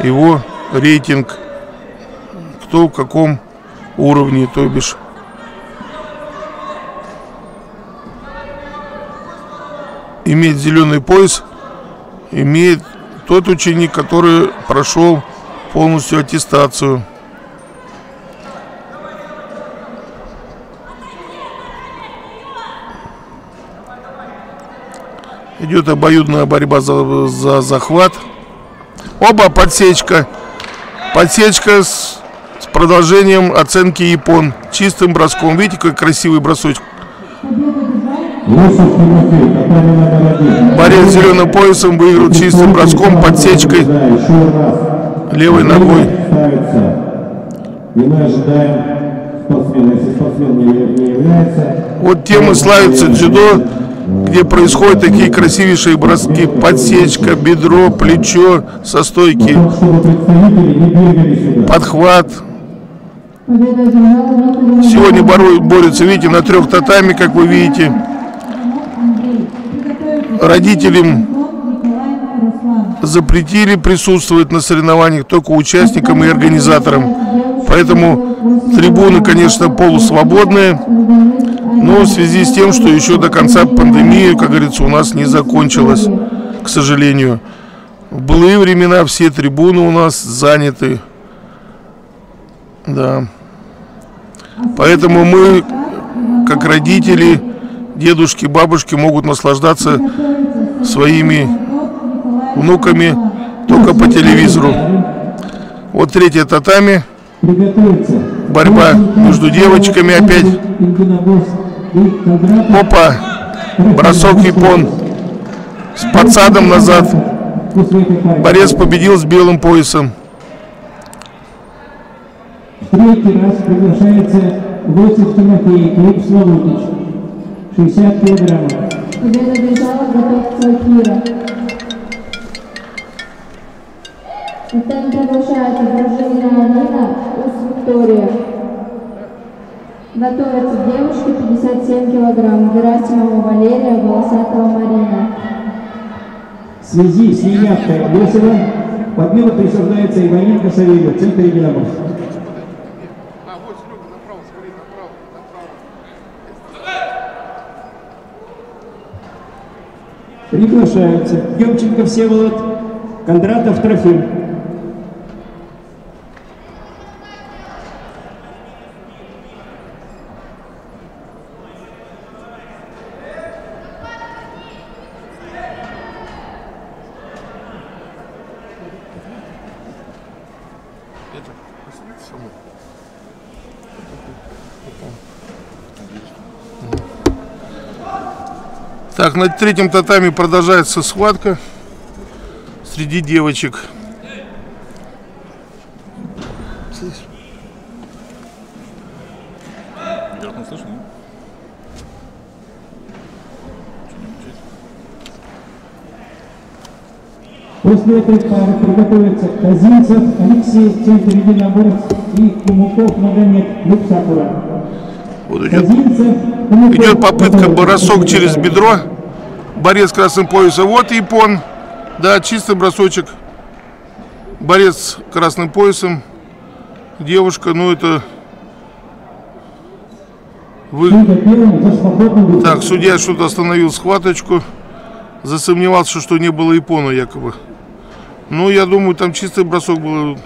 его рейтинг, кто в каком уровне, то бишь. Имеет зеленый пояс, имеет тот ученик, который прошел полностью аттестацию. Идет обоюдная борьба за захват. Оба, подсечка. Подсечка с продолжением оценки япон. Чистым броском. Видите, какой красивый бросочек. Борец с зеленым поясом выиграл чистым броском, подсечкой, левой ногой. Вот тем и славится дзюдо, где происходят такие красивейшие броски. Подсечка, бедро, плечо со стойки, подхват. Сегодня борются, видите, на 3 татами, как вы видите. Родителям запретили присутствовать на соревнованиях, только участникам и организаторам. Поэтому трибуны, конечно, полусвободные, но в связи с тем, что еще до конца пандемии, как говорится, у нас не закончилась, к сожалению. В былые времена все трибуны у нас заняты. Да. Поэтому мы, как родители, дедушки, бабушки, могут наслаждаться своими внуками только по телевизору. Вот 3 татами. Борьба между девочками опять. Опа. Бросок япон. С подсадом назад. Борец победил с белым поясом. В 3-й раз приглашается Лосев Тимофей, клуб Славутич. 60 килограммов. Победа бежала, готовится Акира. Затем приглашается дружина Алина, Ус Виктория. Готовятся девушки 57 килограмм. Герасимова Валерия, Волосатова Марина. В связи с неявкой Лосева победа присуждается Иваненко Савелью в центре единоборств. Приглашаются Демченко Всеволод, Кондратов Трофим. Так, на 3-м татами продолжается схватка среди девочек. После этой пары приготовятся Казинцев Алексей, центр единоборств, и Кумуков Магомед, клуб Сакура. Вот идет попытка бросок через бедро. Борец с красным поясом. Вот япон. Да, чистый бросочек. Борец с красным поясом. Девушка, ну это... Так, судья что-то остановил схваточку. Засомневался, что не было япона якобы. Ну, я думаю, там чистый бросок был,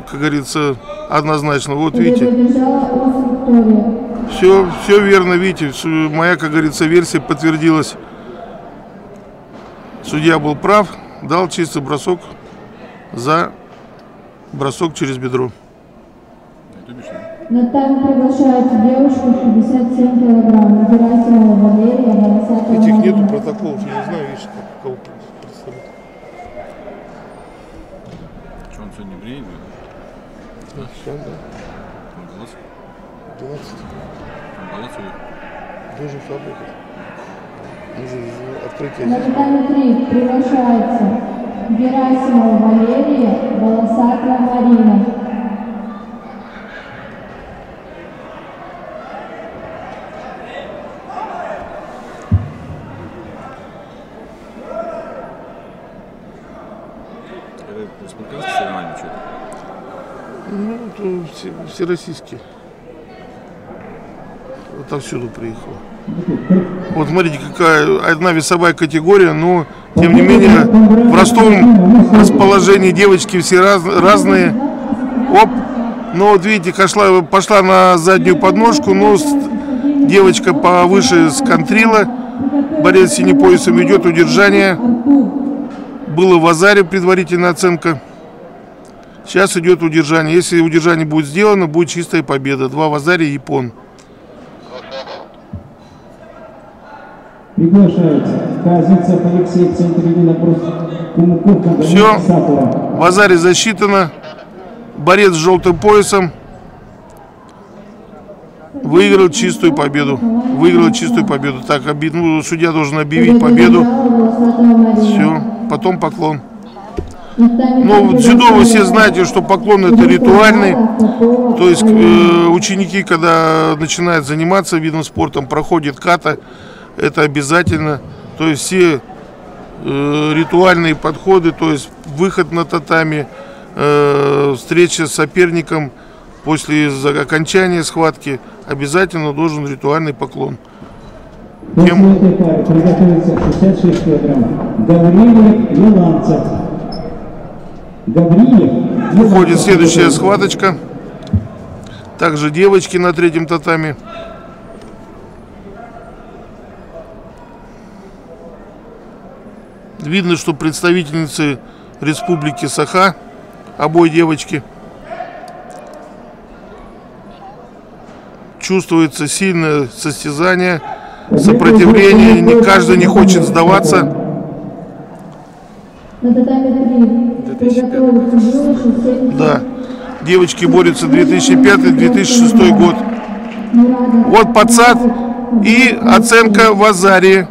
как говорится, однозначно. Вот видите. Все верно, видите. Моя, как говорится, версия подтвердилась. Судья был прав, дал чистый бросок за бросок через бедро. На тайм приглашаются девушку 57 килограмм. Герасимова Валерия, Волосатова Марина. Этих нету протоколов, я не знаю, видишь, кого представляет. Что, он сегодня бреет? Да, все, да. 12. Должен фабрика. Открытие. На тайм 3 приглашается Герасимова Валерия, Волосатова Марина. Ну, это всероссийские. Отовсюду приехала. Вот смотрите, какая одна весовая категория, но тем не менее в ростовом расположении девочки все разные. Оп, но вот видите, пошла на заднюю подножку, но девочка повыше сконтрила. Борец с синим поясом идет удержание. Было в Азаре предварительная оценка. Сейчас идет удержание. Если удержание будет сделано, будет чистая победа. 2 в Азаре и Япон. Приглашается Казинцев Алексей, в центре вопрос Кумуков. Все, в Азаре засчитано. Борец с желтым поясом выиграл чистую победу. Выиграл чистую победу. Так, судья должен объявить победу. Все, потом поклон. Ну, в дзюдо вы все знаете, что поклон это ритуальный. То есть ученики, когда начинают заниматься видом спортом, проходят ката. Это обязательно. То есть все ритуальные подходы, то есть выход на татами, встреча с соперником после окончания схватки, обязательно должен ритуальный поклон. Приготовится 66 килограммов. Гавриев Еланцев. Уходит следующая схваточка. Также девочки на 3-м татами. Видно, что представительницы Республики Саха, обои девочки. Чувствуется сильное состязание, сопротивление, не каждый не хочет сдаваться. Да, девочки борются 2005-2006 год. Вот подсад и оценка в Азаре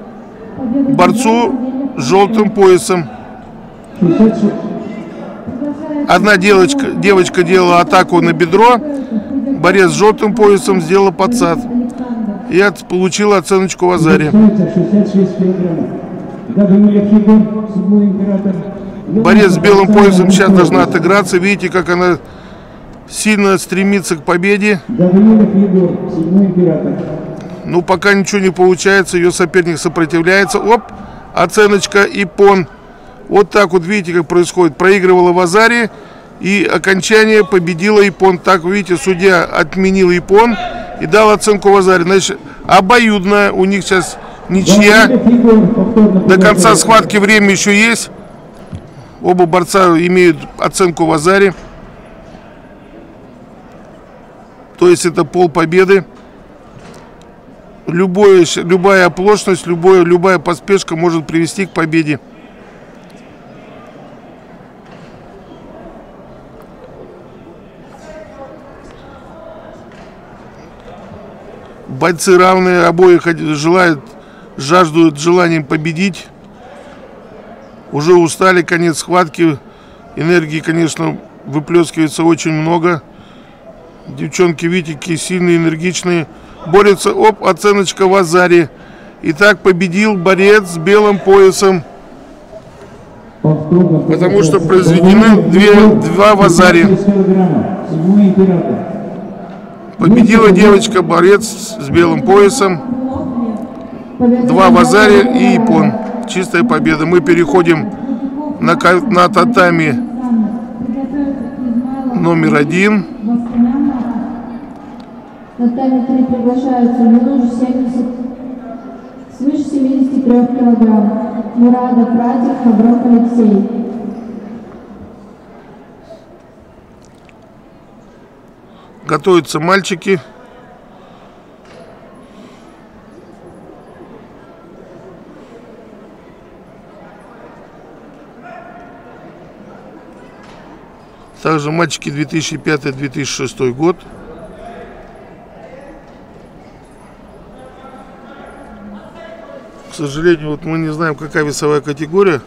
борцу с желтым поясом. Одна девочка делала атаку на бедро, борец с желтым поясом сделал подсад. И получила оценочку в Азаре. Борец с белым поясом сейчас должна отыграться. Видите, как она сильно стремится к победе. Ну, пока ничего не получается, ее соперник сопротивляется. Оп, оценочка Япон. Вот так вот, видите, как происходит. Проигрывала в Азаре, и окончание победила Япон. Так, видите, судья отменил Япон и дал оценку в Азаре. Значит, обоюдно. У них сейчас ничья. До конца схватки время еще есть. Оба борца имеют оценку в Азаре. То есть это полпобеды. Любая оплошность, любая поспешка может привести к победе. Бойцы равные, обоих жаждут желанием победить. Уже устали, конец схватки. Энергии, конечно, выплескивается очень много. Девчонки, видите, какие сильные, энергичные. Борются, оп, оценочка в Азаре. Итак, победил борец с белым поясом. Потому что произведены два в Азаре. Победила девочка, борец с белым поясом. 2 в Азаре и Япон. Чистая победа. Мы переходим на татами номер 1. Татами 3 приглашаются свыше 73 килограмм. Мурадов Радик, Хабров Алексей. Готовятся мальчики. Также мальчики 2005-2006 год. К сожалению, вот мы не знаем, какая весовая категория.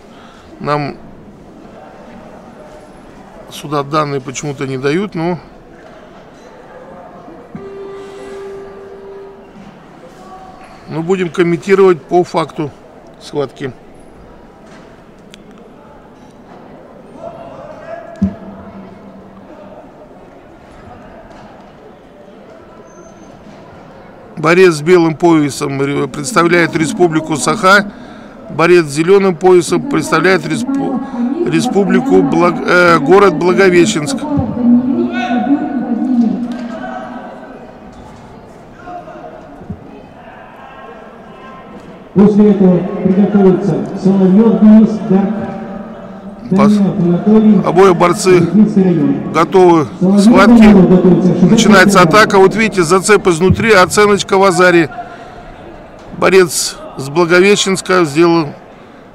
Нам сюда данные почему-то не дают, но мы будем комментировать по факту схватки. Борец с белым поясом представляет Республику Саха. Борец с зеленым поясом представляет республику город Благовещенск. После этого приготовится Соловьев Денис, Обои борцы готовы к схватке. Начинается атака. Вот видите, зацеп изнутри, оценочка в азаре. Борец с Благовещенска сделал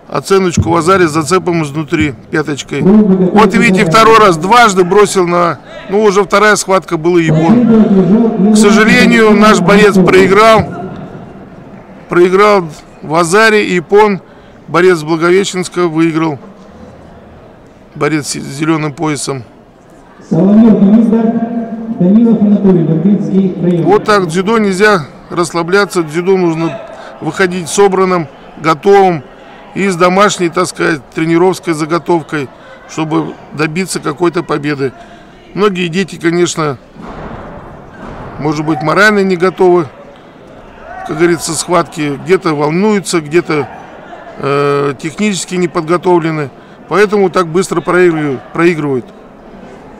оценочку в азаре с зацепом изнутри, пяточкой. Вот видите, второй раз дважды бросил на... Ну, уже вторая схватка была Япон. К сожалению, наш борец проиграл. Проиграл в азаре, и Япон, борец с Благовещенска, выиграл. Борец с зеленым поясом. Вот так, в дзюдо нельзя расслабляться, в дзюдо нужно выходить собранным, готовым и с домашней, так сказать, тренировской заготовкой, чтобы добиться какой-то победы. Многие дети, конечно, может быть, морально не готовы, как говорится, схватки, где-то волнуются, где-то технически не подготовлены. Поэтому так быстро проигрывают.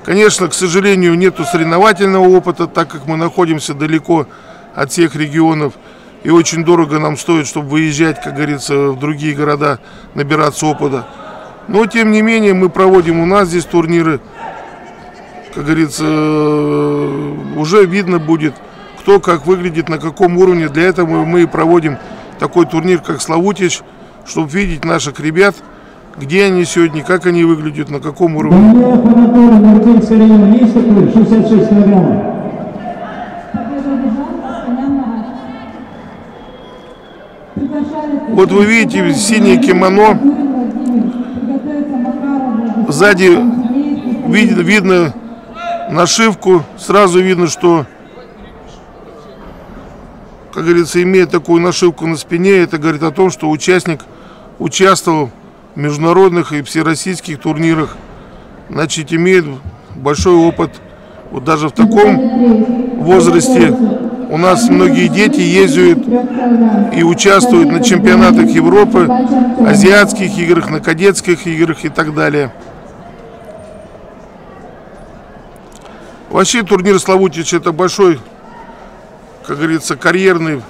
Конечно, к сожалению, нету соревновательного опыта, так как мы находимся далеко от всех регионов. И очень дорого нам стоит, чтобы выезжать, как говорится, в другие города, набираться опыта. Но, тем не менее, мы проводим у нас здесь турниры. Как говорится, уже видно будет, кто как выглядит, на каком уровне. Для этого мы и проводим такой турнир, как Славутич, чтобы видеть наших ребят, где они сегодня, как они выглядят, на каком уровне. Вот вы видите синее кимоно. Сзади видно нашивку. Сразу видно, что, как говорится, имея такую нашивку на спине, это говорит о том, что участник участвовал в международных и всероссийских турнирах, значит, имеет большой опыт. Вот даже в таком возрасте у нас многие дети ездят и участвуют на чемпионатах Европы, азиатских играх, на кадетских играх и так далее. Вообще турнир Славутич — это большой, как говорится, карьерный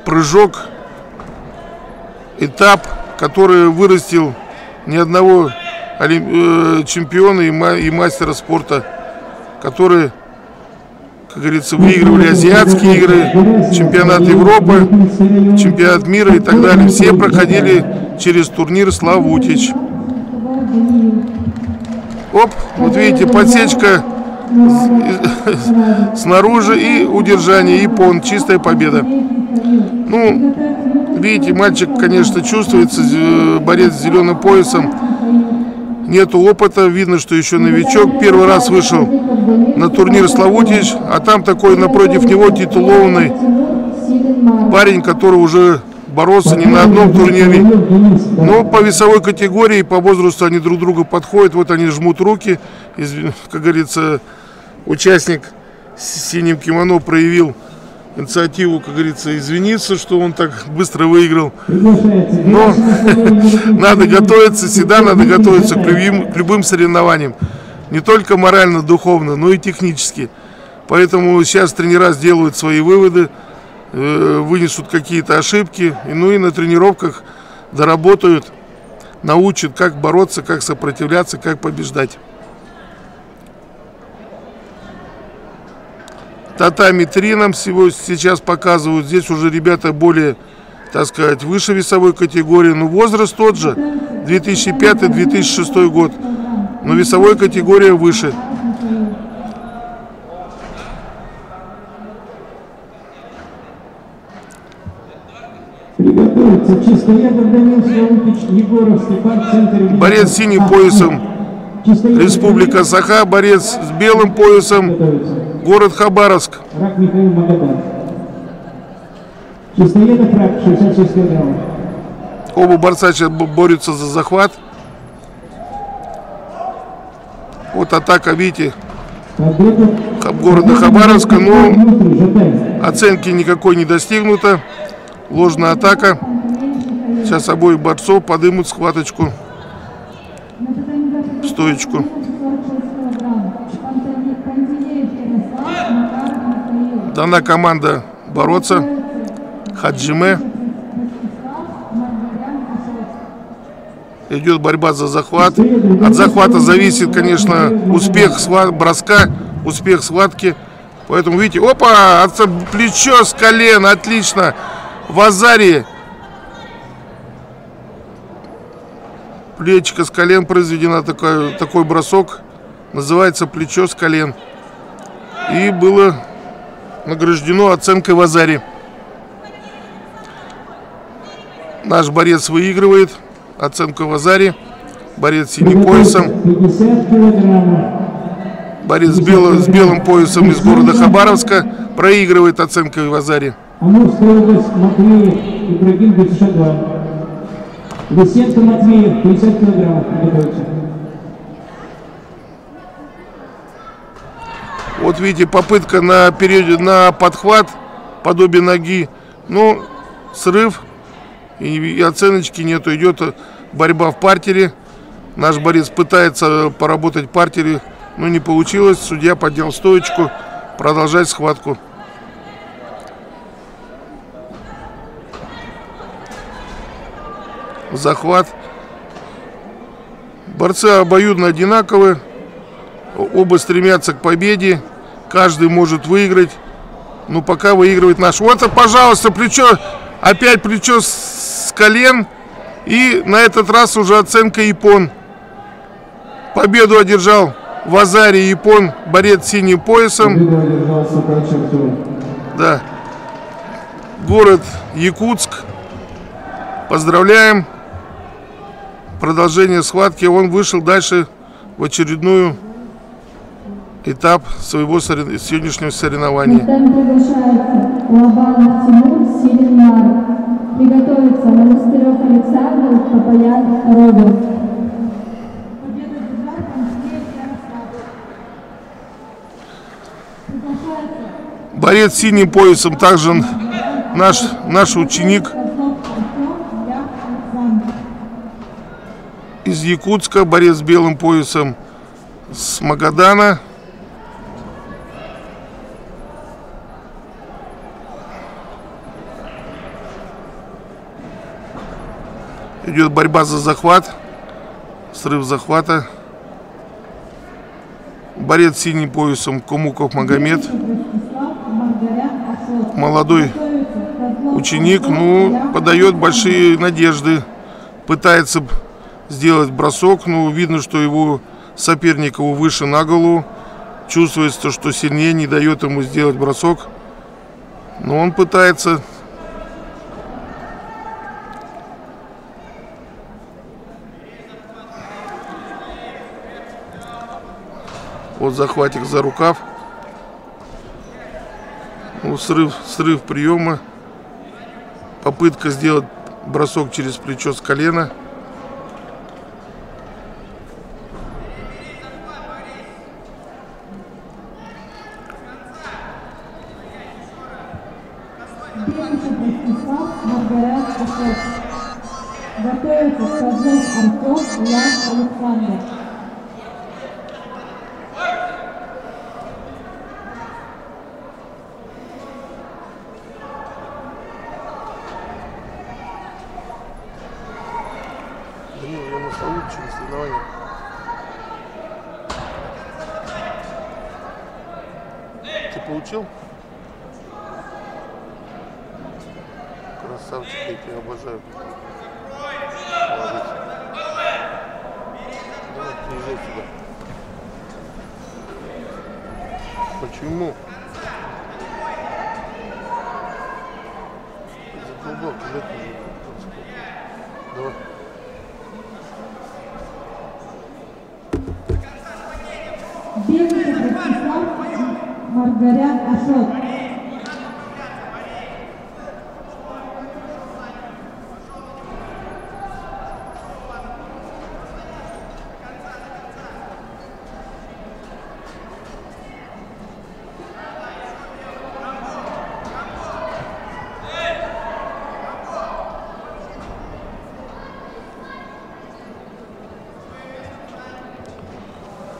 прыжок, этап, который вырастил ни одного чемпиона и мастера спорта, которые, как говорится, выигрывали азиатские игры, чемпионат Европы, чемпионат мира и так далее. Все проходили через турнир Славутич. Оп, вот видите, подсечка снаружи и удержание. Япон, чистая победа. Ну, видите, мальчик, конечно, чувствуется, борец с зеленым поясом. Нету опыта, видно, что еще новичок. Первый раз вышел на турнир Славутич, а там такой напротив него титулованный парень, который уже боролся не на одном турнире. Но по весовой категории, по возрасту они друг другу подходят. Вот они жмут руки. Как говорится, участник с синим кимоно проявил инициативу, как говорится, извиниться, что он так быстро выиграл. Но надо готовиться, всегда надо готовиться к любым соревнованиям. Не только морально, духовно, но и технически. Поэтому сейчас тренера сделают свои выводы, вынесут какие-то ошибки, ну и на тренировках доработают, научат, как бороться, как сопротивляться, как побеждать. Татами 3 нам сейчас показывают. Здесь уже ребята более, так сказать, выше весовой категории. Но возраст тот же, 2005-2006 год. Но весовой категория выше. Борец с синим поясом Республика Саха, борец с белым поясом город Хабаровск. Оба борца сейчас борются за захват. Вот атака, видите, города Хабаровска, но оценки никакой не достигнуто. Ложная атака. Сейчас обоих борцов подымут схваточку, стоечку. Дана команда бороться. Хаджиме. Идет борьба за захват. От захвата зависит, конечно, успех броска, успех схватки. Поэтому, видите, опа, плечо с колен, отлично. Вазари. Плечико с колен произведено, такой бросок. Называется плечо с колен. И было награждено оценкой Вазари. Наш борец выигрывает оценку Вазари. Борец с синим поясом. Борец с белым поясом из города Хабаровска проигрывает оценкой Вазари. Амурская область, Матвеев, Ибрагим, 52. Лысенко Матвеев, 50 килограммов, приготовится. Вот видите, попытка на подхват, подобие ноги. Ну, срыв. И оценочки нету. Идет борьба в партере. Наш борец пытается поработать в партере, но не получилось. Судья поднял стоечку. Продолжать схватку. Захват. Борцы обоюдно одинаковы. Оба стремятся к победе. Каждый может выиграть. Но пока выигрывает наш. Вот, пожалуйста, плечо. Опять плечо с колен. И на этот раз уже оценка япон. Победу одержал Вазари япон. Борец с синим поясом. Да. Город Якутск. Поздравляем. Продолжение схватки. Он вышел дальше в очередную этап своего сегодняшнего соревнования. Приглашается Лобанов Тимур, Силин Марк. Приготовиться Монастырев Александр, Папаян Роберт. Борец с синим поясом также наш ученик из Якутска. Борец с белым поясом с Магадана. Идет борьба за захват. Срыв захвата. Борец с синим поясом Кумуков Магомед. Молодой ученик, ну, подает большие надежды. Пытается сделать бросок, но видно, что его соперник его выше на голову. Чувствуется, что сильнее, не дает ему сделать бросок. Но он пытается. Вот захватик за рукав. Ну, срыв приема. Попытка сделать бросок через плечо с колена. Готовится Козлов Артем, Ян Александр. Я на столу через соревнования. Ты получил? Красавчик, я тебя обожаю. Молодец. Давай, приезжай сюда. Почему? Задолбал, блядь, уже. Давай. Белый Ростислав, Маргарян Ашот.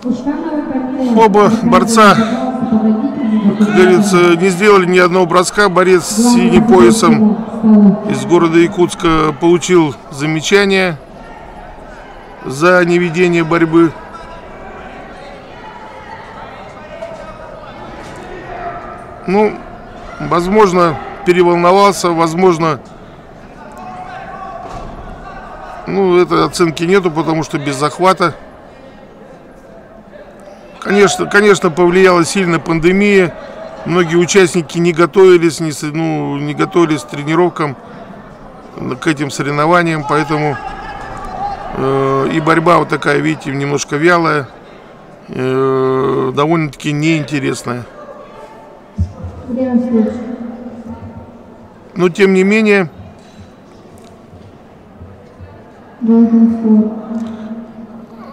Оба борца, как говорится, не сделали ни одного броска. Борец с синим поясом из города Якутска получил замечание за неведение борьбы. Ну, возможно, переволновался, возможно, ну, этой оценки нету, потому что без захвата. Конечно, повлияла сильно пандемия. Многие участники не готовились, не готовились к тренировкам, к этим соревнованиям, поэтому и борьба вот такая, видите, немножко вялая, довольно-таки неинтересная. Но тем не менее,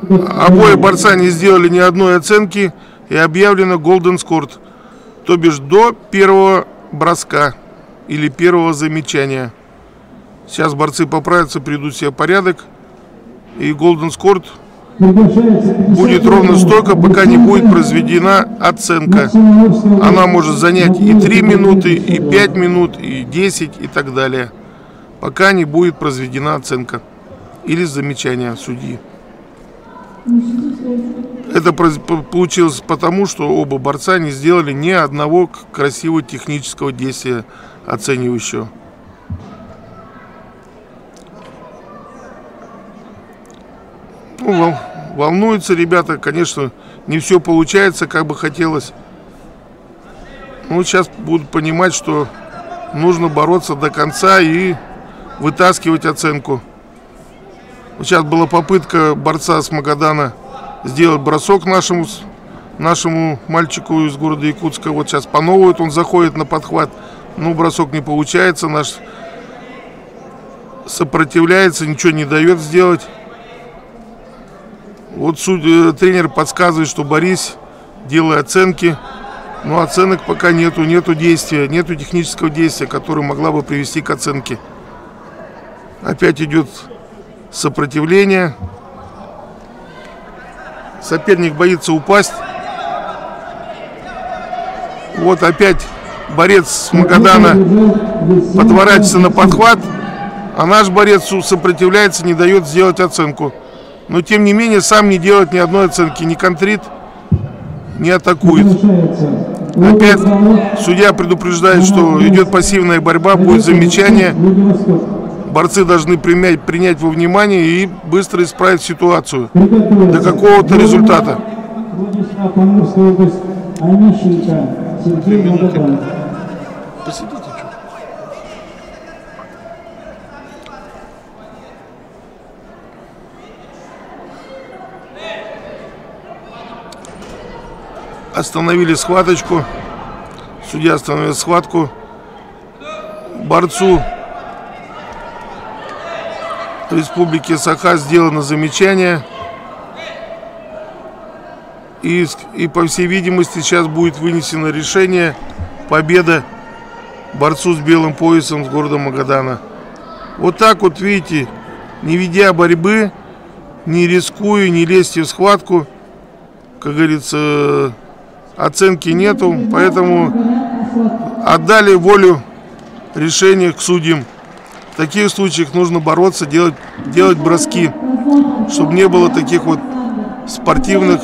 обои борца не сделали ни одной оценки и объявлено Golden Scored, то бишь до первого броска или первого замечания. Сейчас борцы поправятся, придут себе в порядок, и Golden Scored будет ровно столько, пока не будет произведена оценка. Она может занять и 3 минуты, и 5 минут, и 10 и так далее, пока не будет произведена оценка или замечание судьи. Это получилось потому, что оба борца не сделали ни одного красивого технического действия оценивающего. Ну, волнуются ребята, конечно, не все получается, как бы хотелось. Ну, сейчас будут понимать, что нужно бороться до конца и вытаскивать оценку. Сейчас была попытка борца с Магадана сделать бросок нашему мальчику из города Якутска. Вот сейчас по новой он заходит на подхват, но бросок не получается. Наш сопротивляется, ничего не дает сделать. Вот тренер подсказывает, что Борис, делай оценки, но оценок пока нету действия, нету технического действия, которое могла бы привести к оценке. Опять идет сопротивление. Соперник боится упасть. Вот опять борец с Магадана подворачивается на подхват, а наш борец сопротивляется, не дает сделать оценку. Но тем не менее сам не делает ни одной оценки, не контрит, не атакует. Опять судья предупреждает, что идет пассивная борьба, будет замечание. Борцы должны принять во внимание и быстро исправить ситуацию до какого-то результата. Посидите, что? Остановили схваточку. Судья остановил схватку. Борцу Республики Саха сделано замечание. И по всей видимости сейчас будет вынесено решение. Победа борцу с белым поясом с города Магадана. Вот так вот, видите, не ведя борьбы, не рискуя, не лезьте в схватку, как говорится, оценки нету, поэтому отдали волю решения к судьям. В таких случаях нужно бороться, делать броски, чтобы не было таких вот спортивных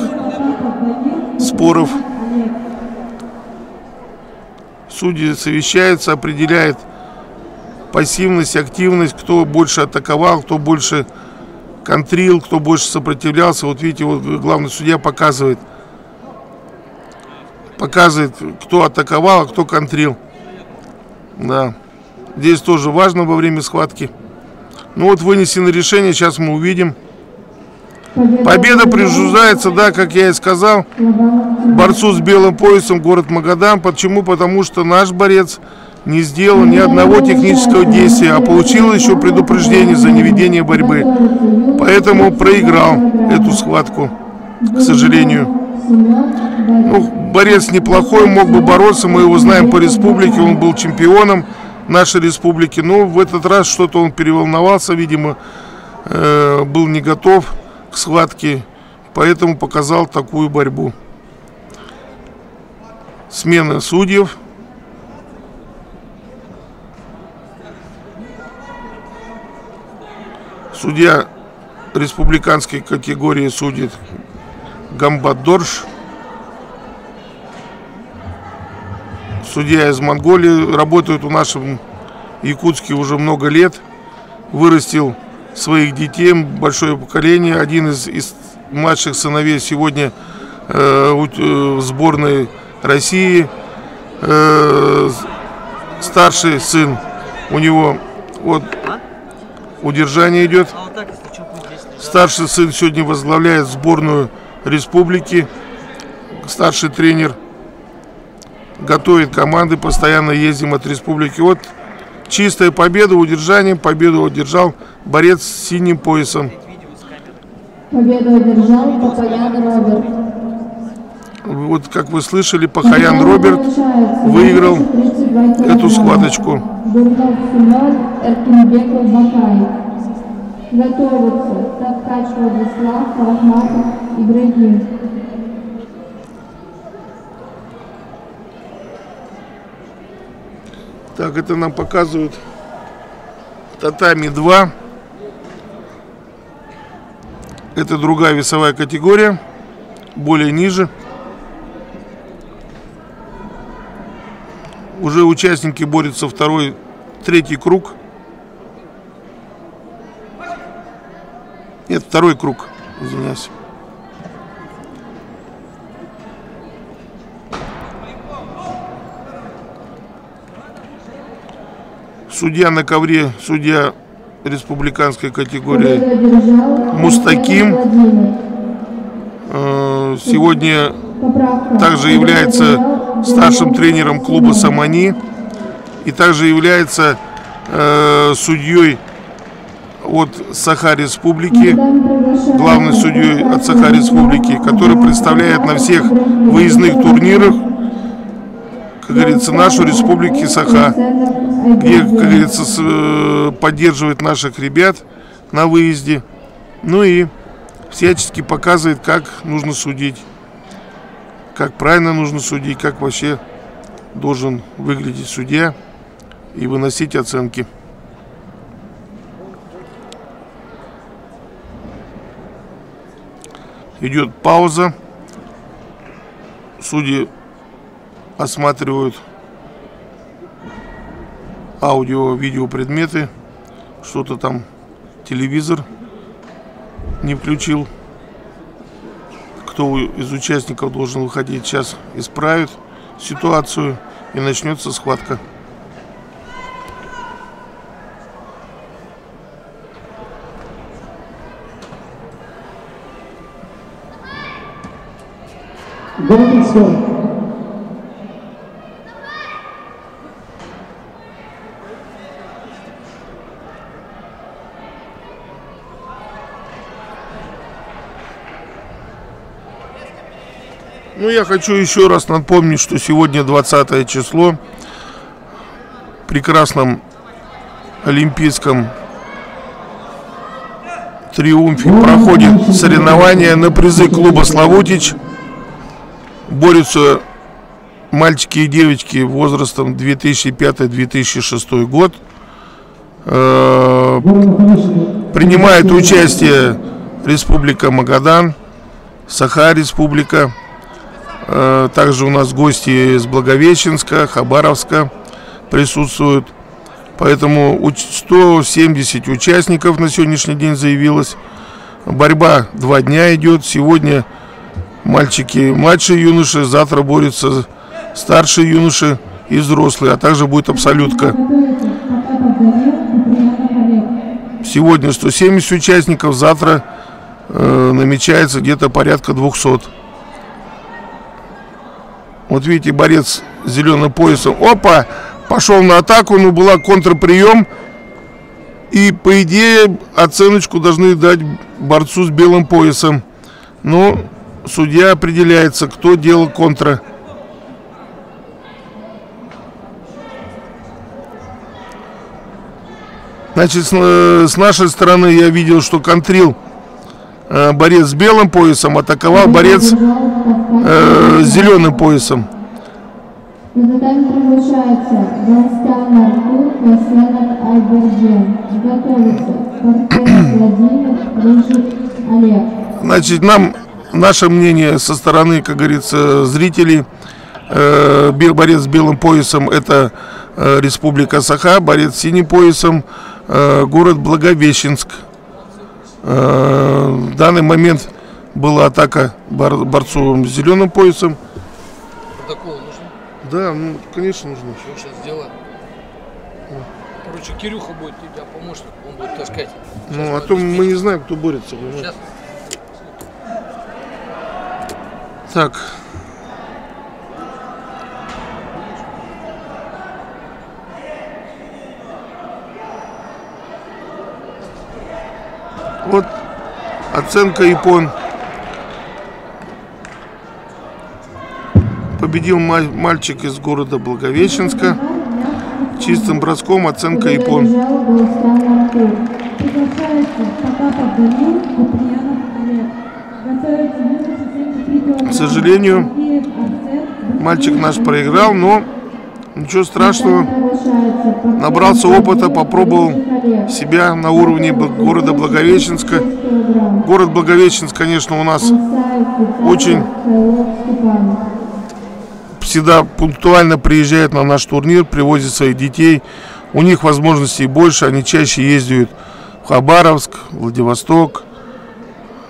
споров. Судьи совещаются, определяют пассивность, активность, кто больше атаковал, кто больше контрил, кто больше сопротивлялся. Вот видите, вот главный судья показывает, кто атаковал, а кто контрил. Да. Здесь тоже важно во время схватки. Ну вот вынесено решение, сейчас мы увидим. Победа присуждается, да, как я и сказал, борцу с белым поясом город Магадан. Почему? Потому что наш борец не сделал ни одного технического действия, а получил еще предупреждение за неведение борьбы. Поэтому проиграл эту схватку, к сожалению. Ну, борец неплохой, мог бы бороться, мы его знаем по республике, он был чемпионом нашей республики. Но в этот раз что-то он переволновался, видимо, был не готов к схватке. поэтому показал такую борьбу. Смена судьев. Судья республиканской категории судит Гамбат-Дорж. Судья из Монголии, работает в нашем Якутске уже много лет. Вырастил своих детей, большое поколение. Один из младших сыновей сегодня в сборной России. Старший сын, у него вот удержание идет. Старший сын сегодня возглавляет сборную республики. Старший тренер готовит команды, постоянно ездим от республики. Вот чистая победа, удержание. Победу одержал борец с синим поясом. Победу одержал Пахаян Роберт. Вот как вы слышали, Пахаян Роберт выиграл эту схваточку. Готовятся Тавкач Владислав, Рахматов, Ибрагим. Так, это нам показывают татами 2. Это другая весовая категория, более ниже. Уже участники борются третий круг. Нет, второй круг, извиняюсь. Судья на ковре, судья республиканской категории Мустаким. Сегодня также является старшим тренером клуба Самани. И также является судьей от Саха-Республики, главный судьей от Саха-Республики, который представляет на всех выездных турнирах, как говорится, нашу республику Саха, где, как говорится, поддерживает наших ребят на выезде, ну и всячески показывает, как нужно судить, как правильно нужно судить, как вообще должен выглядеть судья и выносить оценки. Идет пауза. Судьи осматривают аудио-видео предметы. Что-то там телевизор не включил. Кто из участников должен выходить, сейчас исправит ситуацию и начнется схватка. Ну, я хочу еще раз напомнить, что сегодня 20 число. В прекрасном олимпийском триумфе проходит соревнование на призы клуба «Славутич». Борются мальчики и девочки возрастом 2005-2006 год. Принимает участие Республика Магадан, Саха-Республика. Также у нас гости из Благовещенска, Хабаровска присутствуют. Поэтому 170 участников на сегодняшний день заявилось. Борьба 2 дня идет. Сегодня мальчики, младшие юноши, завтра борются старшие юноши и взрослые, а также будет абсолютка. Сегодня 170 участников, завтра намечается где-то порядка 200. Вот видите, борец с зеленым поясом, опа, пошел на атаку, но была контрприем. И по идее оценочку должны дать борцу с белым поясом. Но судья определяется, кто делал контра. Значит, с нашей стороны я видел, что контрил борец с белым поясом атаковал борец с зеленым поясом. Затем приглашается Ганстян Артур, Касенок Айберген. Готовится Портер Владимир, Рыжик Олег. Значит, наше мнение со стороны, как говорится, зрителей, борец с белым поясом — это Республика Саха, борец с синим поясом — город Благовещенск. В данный момент была атака борцу с зеленым поясом. Протокол нужно? Да, ну, конечно, нужно. Все, сейчас сделаем. Короче, Кирюха будет у тебя помощник, он будет таскать. Ну, а то мы не знаем, кто борется. Сейчас. Так. Вот оценка япон. Победил мальчик из города Благовещенска. Чистым броском оценка япон. К сожалению, мальчик наш проиграл, но ничего страшного. Набрался опыта, попробовал себя на уровне города Благовещенска. Город Благовещенск, конечно, у нас очень всегда пунктуально приезжает на наш турнир, привозит своих детей. У них возможностей больше, они чаще ездят в Хабаровск, Владивосток,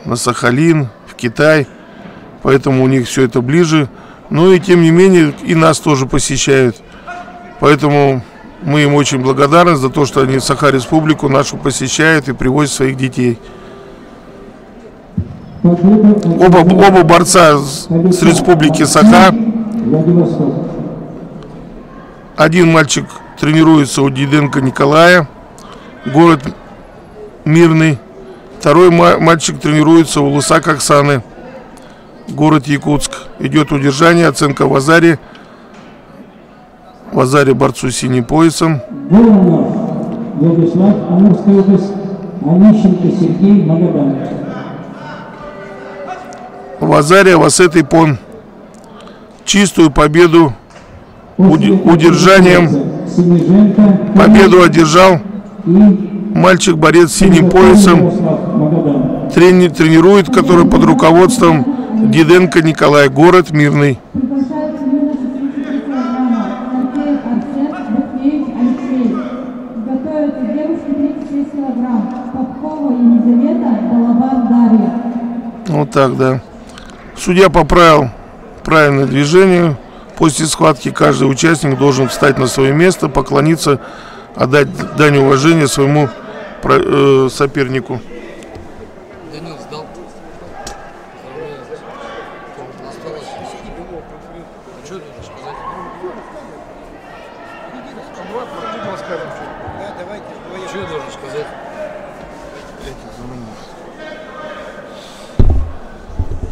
на Сахалин, в Китай. Поэтому у них все это ближе. Но и тем не менее и нас тоже посещают. Поэтому мы им очень благодарны за то, что они Саха-республику нашу посещают и привозят своих детей. Оба борца с республики Саха. Один мальчик тренируется у Диденко Николая, город Мирный. Второй мальчик тренируется у Лысак Оксаны, город Якутск. Идет удержание, оценка в Азаре. В Азаре борцу с синим поясом. Владислав, Амурская область, Онищенко Сергей, Магадан. В Азаре Васет Ипон. Чистую победу удержанием. Победу одержал мальчик-борец с синим поясом. Тренирует, который под руководством Диденко Николай, город Мирный. Вот так, да. Судья поправил правильное движение. После схватки каждый участник должен встать на свое место, поклониться, отдать дань уважения своему сопернику. Данил сдал. Что ты хочешь сказать? Что я должен сказать?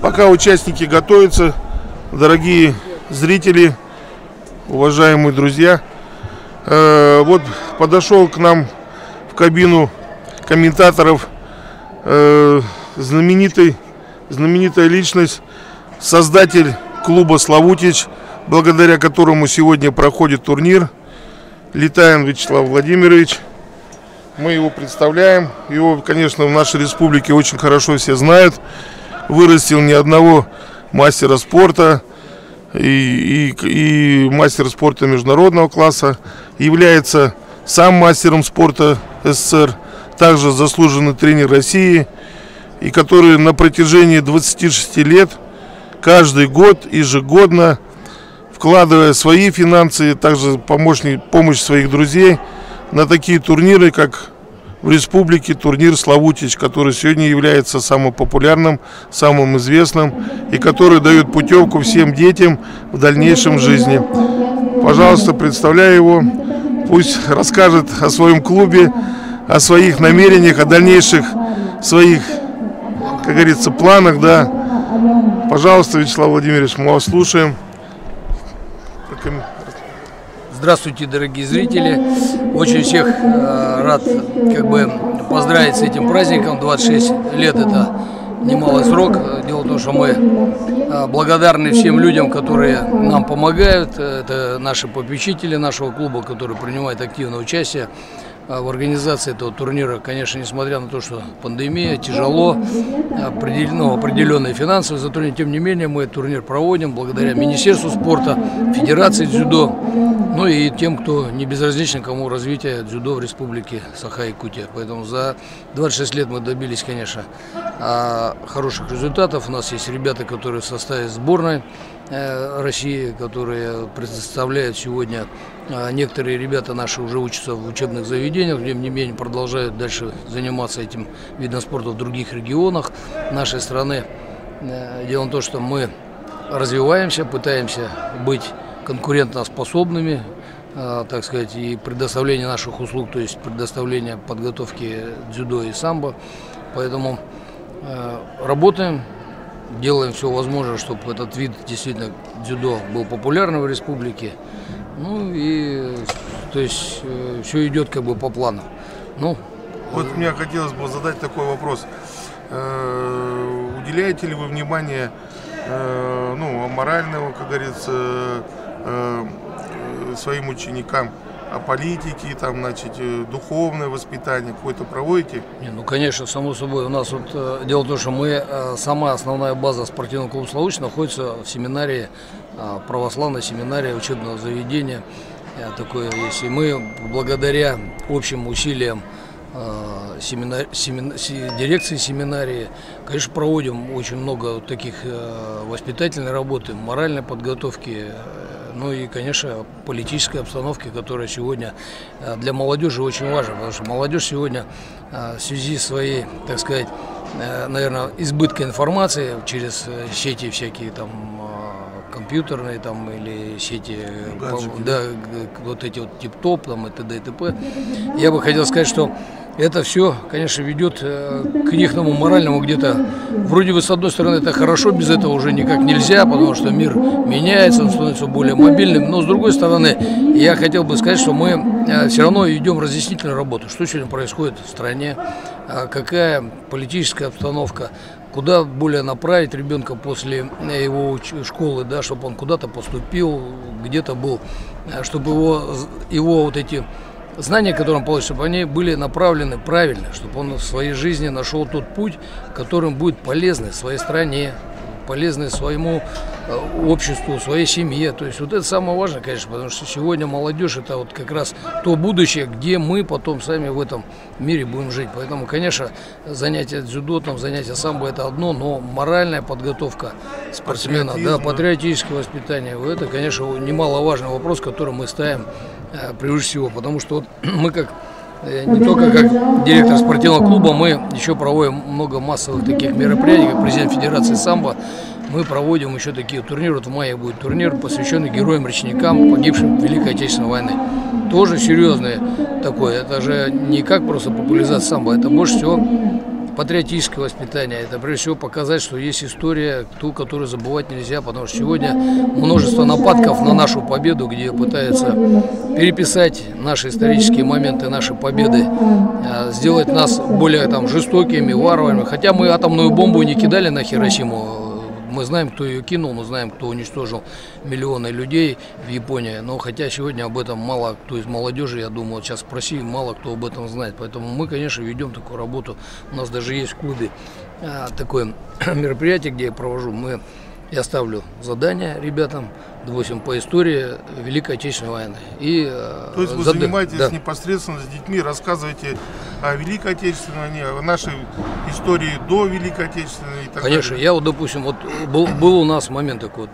Пока участники готовятся, дорогие зрители, уважаемые друзья, вот подошел к нам в кабину комментаторов знаменитая личность, создатель клуба «Славутич», благодаря которому сегодня проходит турнир, Летаин Вячеслав Владимирович. Мы его представляем. Его, конечно, в нашей республике очень хорошо все знают. Вырастил ни одного мастера спорта и мастера спорта международного класса. Является сам мастером спорта СССР. Также заслуженный тренер России. И который на протяжении 26 лет каждый год ежегодно, вкладывая свои финансы, также помощь своих друзей на такие турниры, как в республике турнир «Славутич», который сегодня является самым популярным, самым известным и который дает путевку всем детям в дальнейшем жизни. Пожалуйста, представляю его. Пусть расскажет о своем клубе, о своих намерениях, о дальнейших своих, как говорится, планах, да. Пожалуйста, Вячеслав Владимирович, мы вас слушаем. Здравствуйте, дорогие зрители. Очень всех рад поздравить с этим праздником. 26 лет — это немалый срок. Дело в том, что мы благодарны всем людям, которые нам помогают. Это наши попечители нашего клуба, которые принимают активное участие в организации этого турнира. Конечно, несмотря на то, что пандемия, тяжело, определенные финансовые затруднения, тем не менее мы турнир проводим благодаря Министерству спорта, Федерации дзюдо, ну и тем, кто не безразличен, кому развитие дзюдо в республике Саха-Якутия. Поэтому за 26 лет мы добились, конечно, хороших результатов. У нас есть ребята, которые в составе сборной России, которые представляют сегодня. Некоторые ребята наши уже учатся в учебных заведениях, тем не менее продолжают дальше заниматься этим видом спорта в других регионах нашей страны. Дело в том, что мы развиваемся, пытаемся быть конкурентоспособными, так сказать, и предоставление наших услуг, то есть предоставление подготовки дзюдо и самбо. Поэтому работаем, делаем все возможное, чтобы этот вид действительно дзюдо был популярным в республике. Ну и то есть все идет как бы по плану. Ну, вот мне хотелось бы задать такой вопрос. Уделяете ли вы внимание морального, как говорится, своим ученикам, о политике, там, значит, духовное воспитание какое-то проводите? Не, ну, конечно, само собой. У нас вот дело в том, что мы, сама основная база спортивного клуба «Славутич» находится в семинарии, православной семинарии учебного заведения. Такое есть. И мы благодаря общим усилиям дирекции семинарии, конечно, проводим очень много таких воспитательной работы, моральной подготовки, ну и, конечно, политической обстановки, которая сегодня для молодежи очень важна, потому что молодежь сегодня в связи с своей, так сказать, наверное, избытком информации через сети всякие там компьютерные там или сети, да, вот эти вот тип-топ там и т.д. и т.п. Я бы хотел сказать, что это все, конечно, ведет к ихнему моральному где-то. Вроде бы, с одной стороны, это хорошо, без этого уже никак нельзя, потому что мир меняется, он становится более мобильным. Но, с другой стороны, я хотел бы сказать, что мы все равно идем разъяснительную работу. Что сегодня происходит в стране, какая политическая обстановка, куда более направить ребенка после его школы, да, чтобы он куда-то поступил, где-то был, чтобы его вот эти знания, которые он получит, чтобы они были направлены правильно, чтобы он в своей жизни нашел тот путь, которым будет полезный своей стране, полезный своему обществу, своей семье. То есть вот это самое важное, конечно, потому что сегодня молодежь — это вот как раз то будущее, где мы потом сами в этом мире будем жить. Поэтому, конечно, занятия дзюдо, там, занятия самбо — это одно, но моральная подготовка спортсмена, да, патриотическое воспитание — это, конечно, немаловажный вопрос, который мы ставим прежде всего, потому что вот мы не только как директор спортивного клуба, мы еще проводим много массовых таких мероприятий, как президент Федерации самбо. Мы проводим еще такие турниры. Вот в мае будет турнир, посвященный героям-речникам, погибшим в Великой Отечественной войны. Тоже серьезное такое. Это же не как просто популяризация самбо, это больше всего патриотическое воспитание. Это прежде всего показать, что есть история, ту, которую забывать нельзя, потому что сегодня множество нападков на нашу победу, где пытаются переписать наши исторические моменты, наши победы, сделать нас более там жестокими, варварами. Хотя мы атомную бомбу не кидали на Хиросиму. Мы знаем, кто ее кинул, мы знаем, кто уничтожил миллионы людей в Японии. Но хотя сегодня об этом мало кто из молодежи, я думаю, вот сейчас в России мало кто об этом знает. Поэтому мы, конечно, ведем такую работу. У нас даже есть в клубе такое мероприятие, где я провожу. Я ставлю задания ребятам, допустим, по истории Великой Отечественной войны. То есть вы занимаетесь непосредственно с детьми, рассказываете о Великой Отечественной войне, о нашей истории до Великой Отечественной и так Конечно, далее. я вот, допустим, вот был у нас момент такой,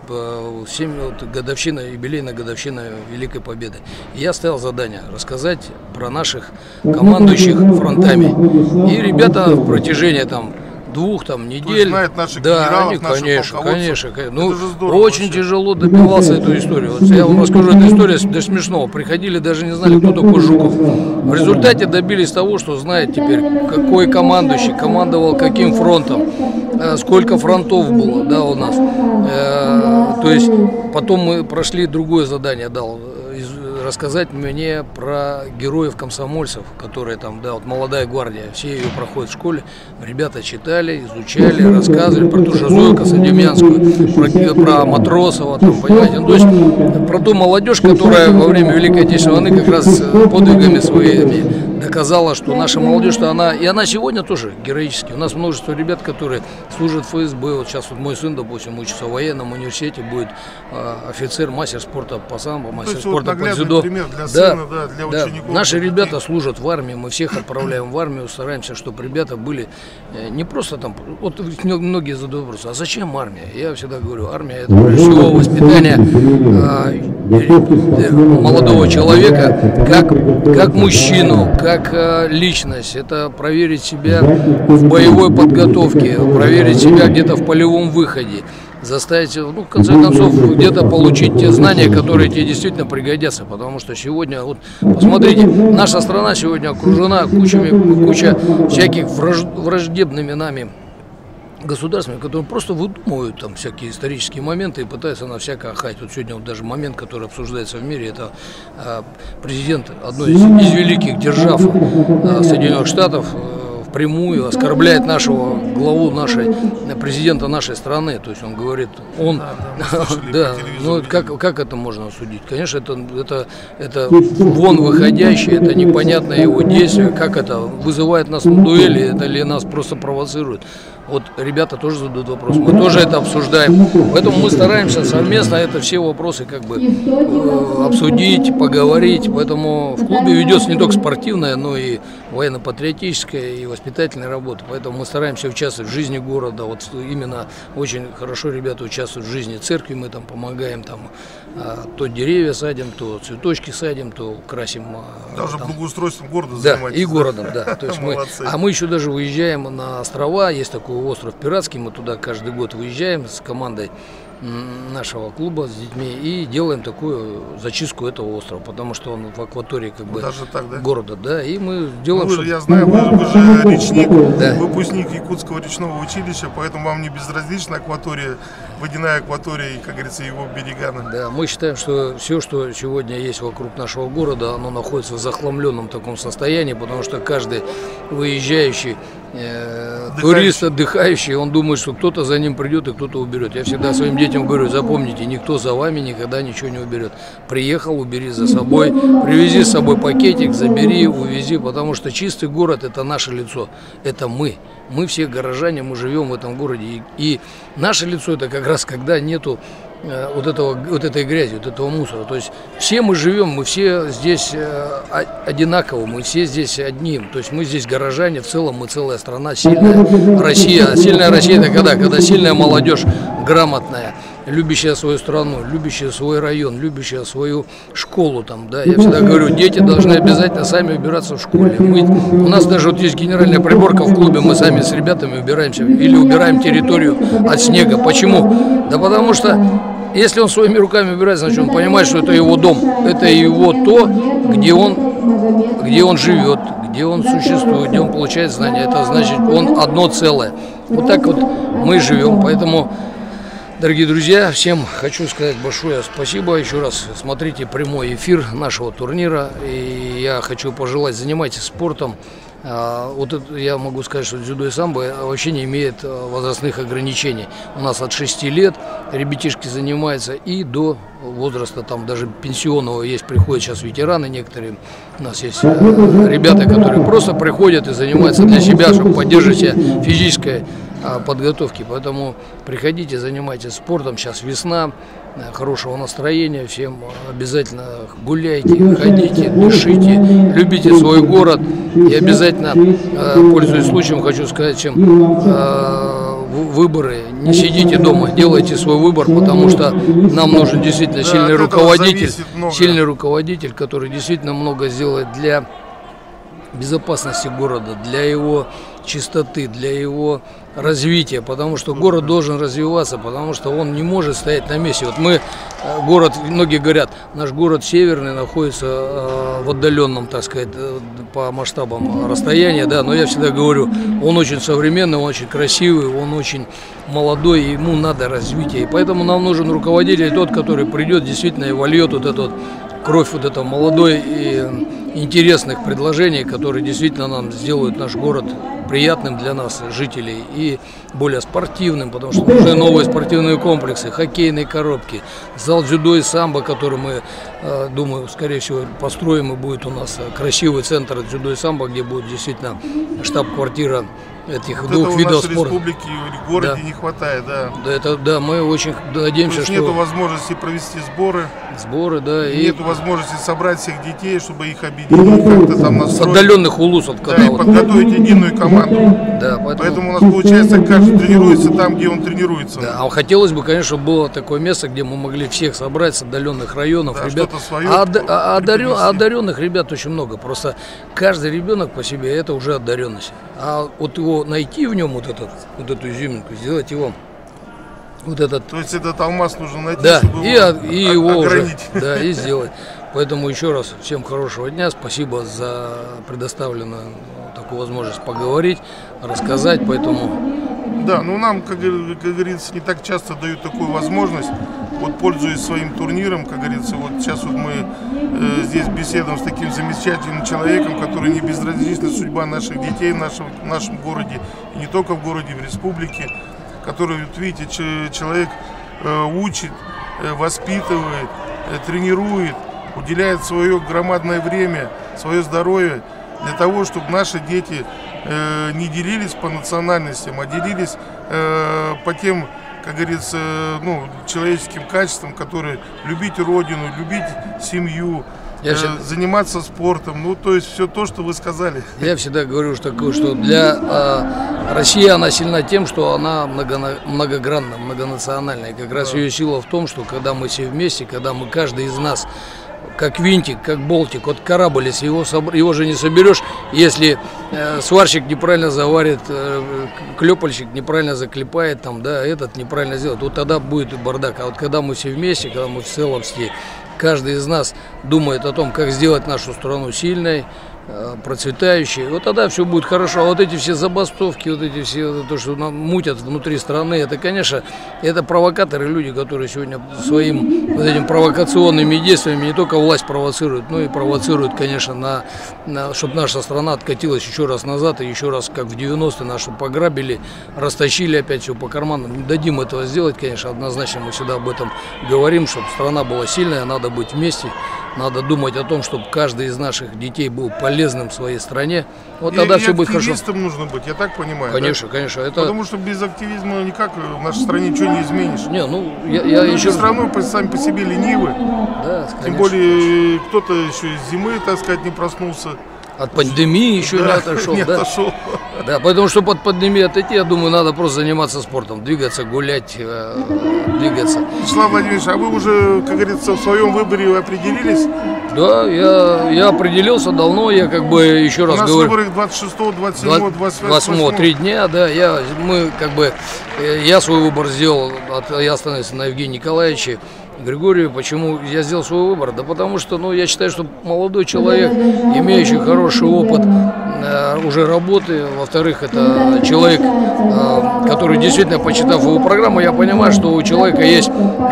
годовщина, юбилейная годовщина Великой Победы. И я ставил задание рассказать про наших командующих фронтами. И ребята в протяжении там 2 недель. Знают наших да, генералов, они, наших конечно. Ну, здорово, очень вообще. Тяжело добивался эту историю. Вот я вам расскажу эту историю до смешного. Приходили, даже не знали, кто такой Жуков. В результате добились того, что знает теперь, какой командующий командовал каким фронтом, сколько фронтов было, да, у нас. То есть потом мы прошли другое задание, дал рассказать мне про героев-комсомольцев, которые там, да, вот молодая гвардия, все ее проходят в школе. Ребята читали, изучали, рассказывали про ту же Зою Косодемьянскую, про Матросова, там, понимаете, ну, то есть про ту молодежь, которая во время Великой Отечественной войны как раз подвигами своими доказала, что наша молодежь, что она сегодня тоже героически. У нас множество ребят, которые служат в ФСБ. Вот сейчас вот мой сын, допустим, учится в военном университете, будет офицер, мастер спорта по самбо, мастер спорта по дзюдо. Для сына, для учеников. Наши ребята служат в армии, мы всех отправляем в армию, стараемся, чтобы ребята были не просто там, вот многие задают вопрос, а зачем армия? Я всегда говорю, армия — это прежде всего воспитание молодого человека как мужчину, как личность. Это проверить себя в боевой подготовке, проверить себя где-то в полевом выходе, заставить, ну, в конце концов, где-то получить те знания, которые тебе действительно пригодятся. Потому что сегодня, вот, посмотрите, наша страна сегодня окружена куча всяких враждебными нами государствами, которые просто выдумывают там всякие исторические моменты и пытаются на всякое ахать. Вот сегодня вот даже момент, который обсуждается в мире, это президент одной из великих держав Соединенных Штатов впрямую оскорбляет нашего главу президента нашей страны. То есть он говорит, да, ну как это можно осудить? Конечно, это вон выходящее, это непонятное его действие, как это вызывает нас на дуэли, это ли нас просто провоцирует. Вот ребята тоже задают вопрос, мы тоже это обсуждаем, поэтому мы стараемся совместно это все вопросы как бы обсудить, поговорить, поэтому в клубе ведется не только спортивная, но и военно-патриотическая и воспитательная работа, поэтому мы стараемся участвовать в жизни города, вот именно очень хорошо ребята участвуют в жизни церкви, мы там помогаем, там то деревья садим, то цветочки садим, то красим. Даже там благоустройством города занимаетесь. Да, и городом, да. То есть мы еще даже выезжаем на острова, есть такой остров Пиратский, мы туда каждый год выезжаем с командой нашего клуба с детьми и делаем такую зачистку этого острова, потому что он в акватории как бы даже так, да? Города, да, и мы делаем. Ну, я знаю, вы же речник, да, выпускник Якутского речного училища, поэтому вам не безразлична акватория, водяная акватория и, как говорится, его берега. Да, мы считаем, что все, что сегодня есть вокруг нашего города, оно находится в захламленном таком состоянии, потому что каждый выезжающий турист, отдыхающий, он думает, что кто-то за ним придет и кто-то уберет. Я всегда своим детям говорю, запомните, никто за вами никогда ничего не уберет. Приехал, убери за собой, привези с собой пакетик, забери, увези, потому что чистый город — это наше лицо, это мы. Мы все горожане, мы живем в этом городе. И наше лицо — это как раз когда нету вот этой грязи, вот этого мусора. То есть все мы живем, мы все здесь одинаково, мы все здесь одни. То есть мы здесь горожане, в целом мы целая страна, сильная Россия. Сильная Россия — это когда сильная молодежь, грамотная, любящая свою страну, любящая свой район, любящая свою школу там, да. Я всегда говорю, дети должны обязательно сами убираться в школе. У нас даже вот есть генеральная приборка в клубе, мы сами с ребятами убираемся или убираем территорию от снега. Почему? Да потому что если он своими руками убирает, значит он понимает, что это его дом, это его то, где он живет, где он существует, где он получает знания. Это значит, он одно целое. Вот так вот мы живем, поэтому, дорогие друзья, всем хочу сказать большое спасибо. Еще раз смотрите прямой эфир нашего турнира. И я хочу пожелать, занимайтесь спортом. Вот это я могу сказать, что дзюдо и самбо вообще не имеет возрастных ограничений. У нас от 6 лет ребятишки занимаются и до возраста там даже пенсионного есть, приходят сейчас ветераны некоторые. У нас есть ребята, которые просто приходят и занимаются для себя, чтобы поддерживать себя физической подготовки. Поэтому приходите, занимайтесь спортом. Сейчас весна, хорошего настроения. Всем обязательно гуляйте, ходите, дышите, любите свой город. И обязательно, пользуясь случаем, хочу сказать всем, выборы, не сидите дома, делайте свой выбор, потому что нам нужен действительно сильный руководитель, который действительно много сделает для безопасности города, для его чистоты, для его развития, потому что город должен развиваться, потому что он не может стоять на месте. Вот мы, город, многие говорят, наш город северный находится в отдаленном, так сказать, по масштабам расстояния, да, но я всегда говорю, он очень современный, он очень красивый, он очень молодой, ему надо развития, и поэтому нам нужен руководитель, тот, который придет действительно и вольет вот эту кровь вот этого молодой и интересных предложений, которые действительно нам сделают наш город приятным для нас, жителей, и более спортивным, потому что уже новые спортивные комплексы, хоккейные коробки, зал дзюдо и самбо, который мы, думаю, скорее всего, построим, и будет у нас красивый центр дзюдо и самбо, где будет действительно штаб-квартира этих вот двух видов спорта. Спорта. Республики в городе не хватает, да. Да, мы очень надеемся, что... Нету возможности провести сборы. Да. И нету возможности собрать всех детей, чтобы их объединить, как-то там настроить. С отдаленных улусов. Да, и подготовить единую команду. Да, поэтому у нас получается, каждый тренируется там, где он тренируется. Да, а хотелось бы, конечно, чтобы было такое место, где мы могли всех собрать с отдаленных районов. Да, ребят. свое Одаренных ребят очень много. Просто каждый ребенок по себе это уже одаренность. А вот его найти в нем вот эту изюминку, сделать его вот этот. То есть этот алмаз нужно найти, да, чтобы и его огранить. Уже, да, и сделать. Поэтому еще раз всем хорошего дня. Спасибо за предоставленную такую возможность поговорить, рассказать. Поэтому. Да, ну нам, как говорится, не так часто дают такую возможность. Вот, пользуясь своим турниром, как говорится, вот сейчас вот мы здесь беседуем с таким замечательным человеком, который не безразлична судьба наших детей в нашем городе, и не только в городе, в республике, который, вот видите, человек учит, воспитывает, тренирует, уделяет свое громадное время, свое здоровье для того, чтобы наши дети не делились по национальностям, а делились по тем, как говорится, ну, человеческим качествам, которые любить родину, любить семью, заниматься спортом, ну, то есть все то, что вы сказали. Я всегда говорю, что для России она сильна тем, что она многогранна, многонациональная. И как раз ее сила в том, что когда мы все вместе, когда мы, каждый из нас, как винтик, как болтик, вот корабль, если его же не соберешь, если сварщик неправильно заварит, клепальщик неправильно заклепает, там, да, этот неправильно сделает, вот тогда будет и бардак. А вот когда мы все вместе, когда мы в целости, каждый из нас думает о том, как сделать нашу страну сильной, процветающей, вот тогда все будет хорошо. А вот эти все забастовки, вот эти все, то, что нам мутят внутри страны, это, конечно, это провокаторы, люди, которые сегодня своим вот этим провокационными действиями не только власть провоцируют, но и провоцируют, конечно, чтобы наша страна откатилась еще раз назад, и еще раз, как в 90-е, нашу пограбили, растащили опять все по карманам. Не дадим этого сделать, конечно, однозначно мы всегда об этом говорим, чтобы страна была сильная, надо быть вместе, надо думать о том, чтобы каждый из наших детей был полезным в своей стране. Вот тогда все будет хорошо. Активистом нужно быть, я так понимаю. Конечно, да? конечно. Это... Потому что без активизма никак в нашей стране ничего не изменишь. Не, ну, я еще... Все равно сами по себе ленивы. Да, тем более кто-то еще из зимы, так сказать, не проснулся. От пандемии еще не отошел. Не отошел. Да, поэтому, чтобы от пандемии отойти, я думаю, надо просто заниматься спортом, двигаться, гулять, двигаться. Вячеслав Владимирович, а вы уже, как говорится, в своем выборе определились? Да, я определился давно, я как бы еще раз говорю. У нас выборы 26, 27, 28, 3 дня, да, я свой выбор сделал, я остановился на Евгении Николаевиче Григорию. Почему я сделал свой выбор? Да потому что, ну, я считаю, что молодой человек, имеющий хороший опыт уже работы, во-вторых, это человек, который действительно, почитав его программу, я понимаю, что у человека есть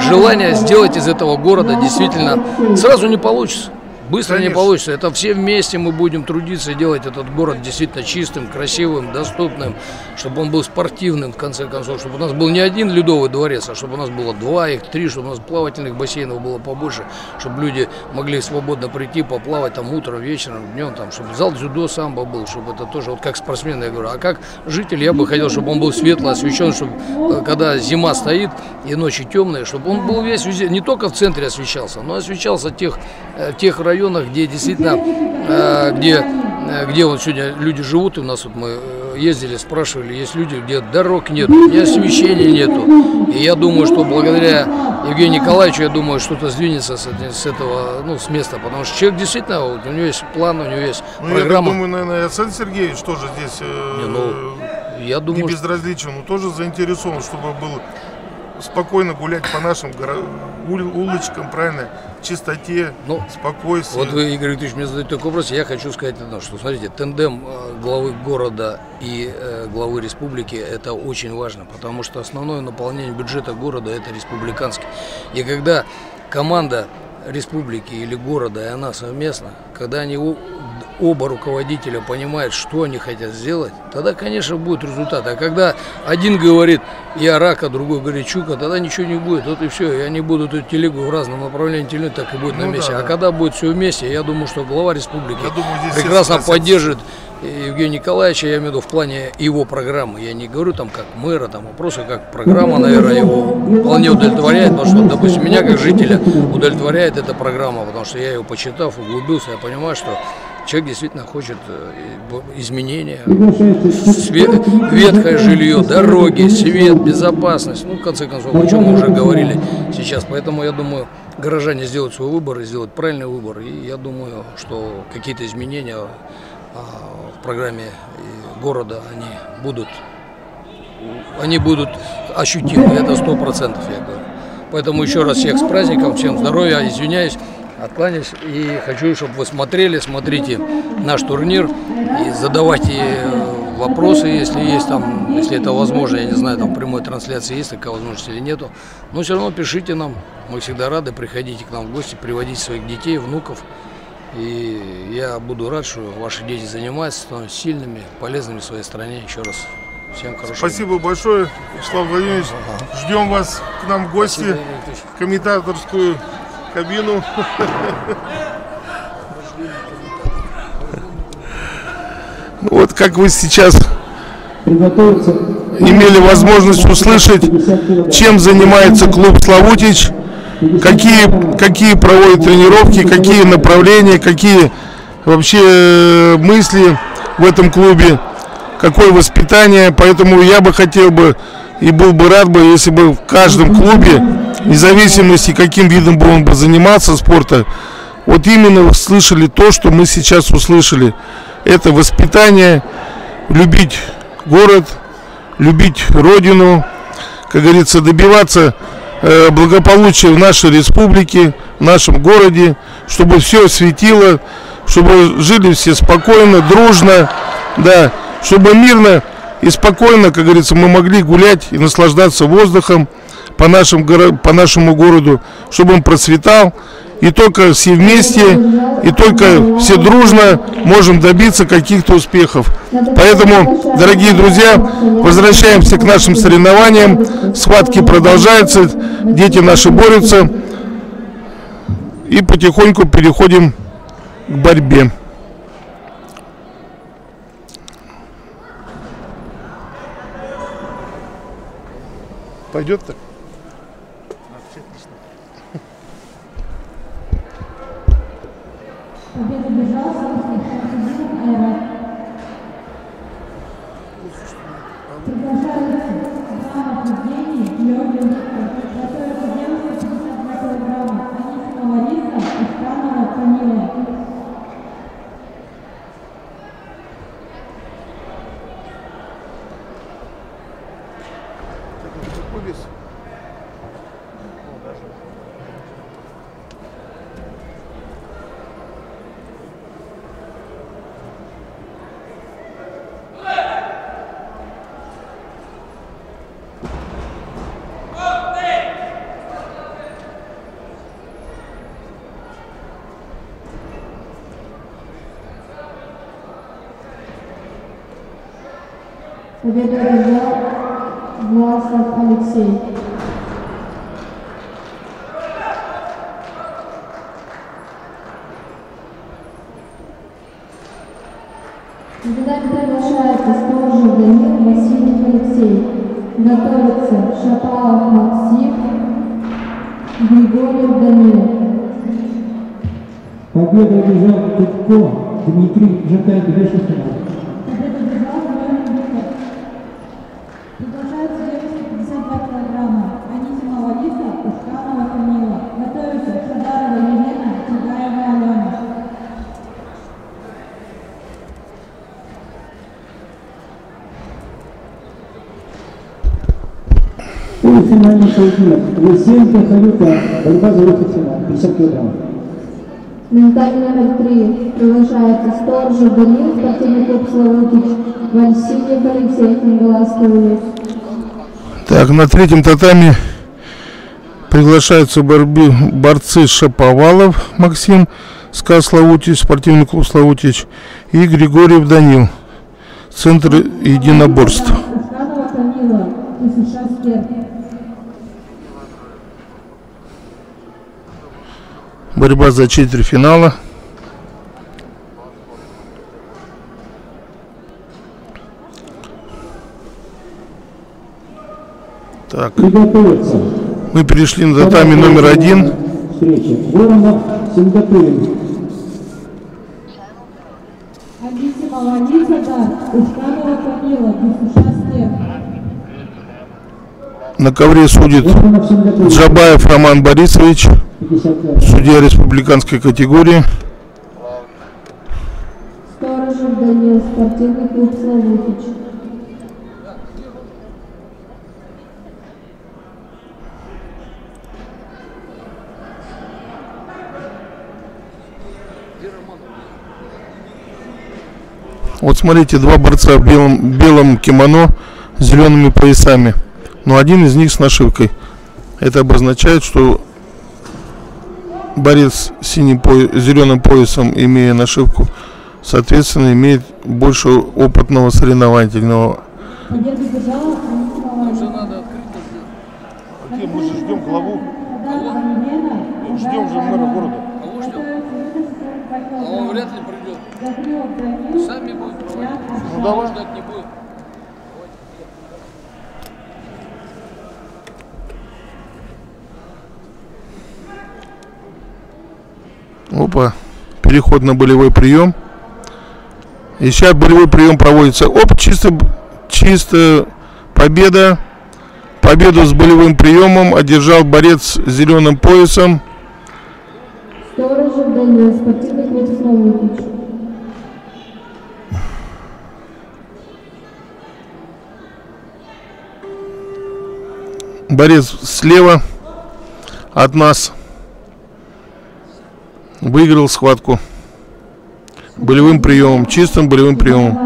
желание сделать из этого города действительно, сразу не получится. Быстро Конечно. Не получится. Это все вместе мы будем трудиться и делать этот город действительно чистым, красивым, доступным, чтобы он был спортивным, в конце концов, чтобы у нас был не один ледовый дворец, а чтобы у нас было 2, их 3, чтобы у нас плавательных бассейнов было побольше, чтобы люди могли свободно прийти, поплавать там утром, вечером, днем, там, чтобы зал дзюдо самбо был, чтобы это тоже, вот как спортсмен, я говорю, а как житель, я бы хотел, чтобы он был светло освещен, чтобы когда зима стоит и ночи темные, чтобы он был весь, не только в центре освещался, но освещался тех районах, где действительно, где вот сегодня люди живут, и у нас вот мы ездили, спрашивали, есть люди, где дорог нет, ни освещения нету. И я думаю, что благодаря Евгению Николаевичу, я думаю, что-то сдвинется с этого, ну, с места, потому что человек действительно, вот, у него есть план, у него есть программа. Я думаю, наверное, Александр Сергеевич тоже здесь не безразличен, он тоже заинтересован, чтобы был спокойно гулять по нашим улочкам, правильно, в чистоте, спокойствии. Вот вы, Игорь Викторович, мне задаете такой вопрос, я хочу сказать одно, что, смотрите, тандем главы города и главы республики – это очень важно, потому что основное наполнение бюджета города – это республиканский. И когда команда республики или города, и она совместна, когда они оба руководителя понимают, что они хотят сделать, тогда, конечно, будет результат. А когда один говорит «я рак», а другой говорит «чука», тогда ничего не будет. Вот и все. И они будут эту телегу в разном направлении тянуть, так и будет на месте. А когда будет все вместе, я думаю, что глава республики прекрасно поддержит Евгения Николаевича, я имею в виду в плане его программы. Я не говорю там как мэра, там, а просто как программа, наверное, его вполне удовлетворяет. Потому что, допустим, меня как жителя удовлетворяет эта программа, потому что я ее почитав, углубился, я понимаю, что человек действительно хочет изменения, ветхое жилье, дороги, свет, безопасность. Ну, в конце концов, о чем мы уже говорили сейчас. Поэтому, я думаю, горожане сделают свой выбор и сделают правильный выбор. И я думаю, что какие-то изменения в программе города, они будут ощутимы. Это 100%, я говорю. Поэтому еще раз всех с праздником, всем здоровья, извиняюсь. Откланяюсь и хочу, чтобы вы смотрите наш турнир и задавайте вопросы, если есть там, если это возможно, я не знаю, там в прямой трансляции есть такая возможность или нету, но все равно пишите нам, мы всегда рады, приходите к нам в гости, приводите своих детей, внуков, и я буду рад, что ваши дети занимаются, становятся сильными, полезными в своей стране. Еще раз всем хорошего. Спасибо большое, Вячеслав Владимирович, ждем вас к нам в гости, в комментаторскую кабину. Вот как вы сейчас имели возможность услышать, чем занимается клуб «Славутич», какие проводят тренировки, какие направления, какие вообще мысли в этом клубе, какое воспитание. Поэтому я бы хотел бы и был бы рад бы, если бы в каждом клубе, вне зависимости, каким видом бы он бы занимался спорта, вот именно вы слышали то, что мы сейчас услышали. Это воспитание, любить город, любить родину, как говорится, добиваться благополучия в нашей республике, в нашем городе, чтобы все светило, чтобы жили все спокойно, дружно, да, чтобы мирно и спокойно, как говорится, мы могли гулять и наслаждаться воздухом по нашему городу, чтобы он процветал. И только все вместе, и только все дружно можем добиться каких-то успехов. Поэтому, дорогие друзья, возвращаемся к нашим соревнованиям. Схватки продолжаются, дети наши борются. И потихоньку переходим к борьбе. Пойдет так? Победу бежал Айрат. Приглашается Драма Евгений, Лёгин Виктор. Готовится девушка 52 килограмма. Анисимова Лариса, Исканова Камила. Победу одержал Власов Алексей. Кандидат приглашается Сторожев Данил, Васильев Алексей. Готовится Шапалов Максим, Григорьев Данил. Победу одержал Тутко Дмитрий, Жатай 2 Приглашается девушка 52 килограмма. Анисимова Лариса, Исканова Камила. Готовится Шадарова Елена, Тюгаева Алена. Полуфинальный поединок. Лысенко, Халюка, борьба за выход в финал. 50 килограммов. Ментальный номер 3. Приглашается Сторожев Данил, спортивный клуб «Славутич». Васильев Алексей, Хингаласский улиц. Так, на третьем татами Приглашаются борцы Шаповалов Максим, СКА Славутич, спортивный клуб Славутич, и Григорьев Данил, Центр единоборств. Борьба за четвертьфинала. Так. Мы перешли на татами номер 1. Воронов, Сингапурин. На ковре судит Джабаев Роман Борисович, судья республиканской категории. Сторожев Данил, спортивный клуб Славутич. Вот смотрите, два борца в белом кимоно с зелеными поясами. Но один из них с нашивкой. Это обозначает, что борец с зеленым поясом, имея нашивку, соответственно, имеет больше опытного соревновательного. Мы же ждем главу. Ждем же мэра города. А он вряд ли придет. Сами будут проводить. Ну давай. Ждать не будем. Опа, переход на болевой прием. И сейчас болевой прием проводится. Оп, чисто победа. Победу с болевым приемом одержал борец с зеленым поясом. Сторожев Данил, спортивный клуб Славутич. Борец слева от нас выиграл схватку болевым приемом, чистым болевым приемом.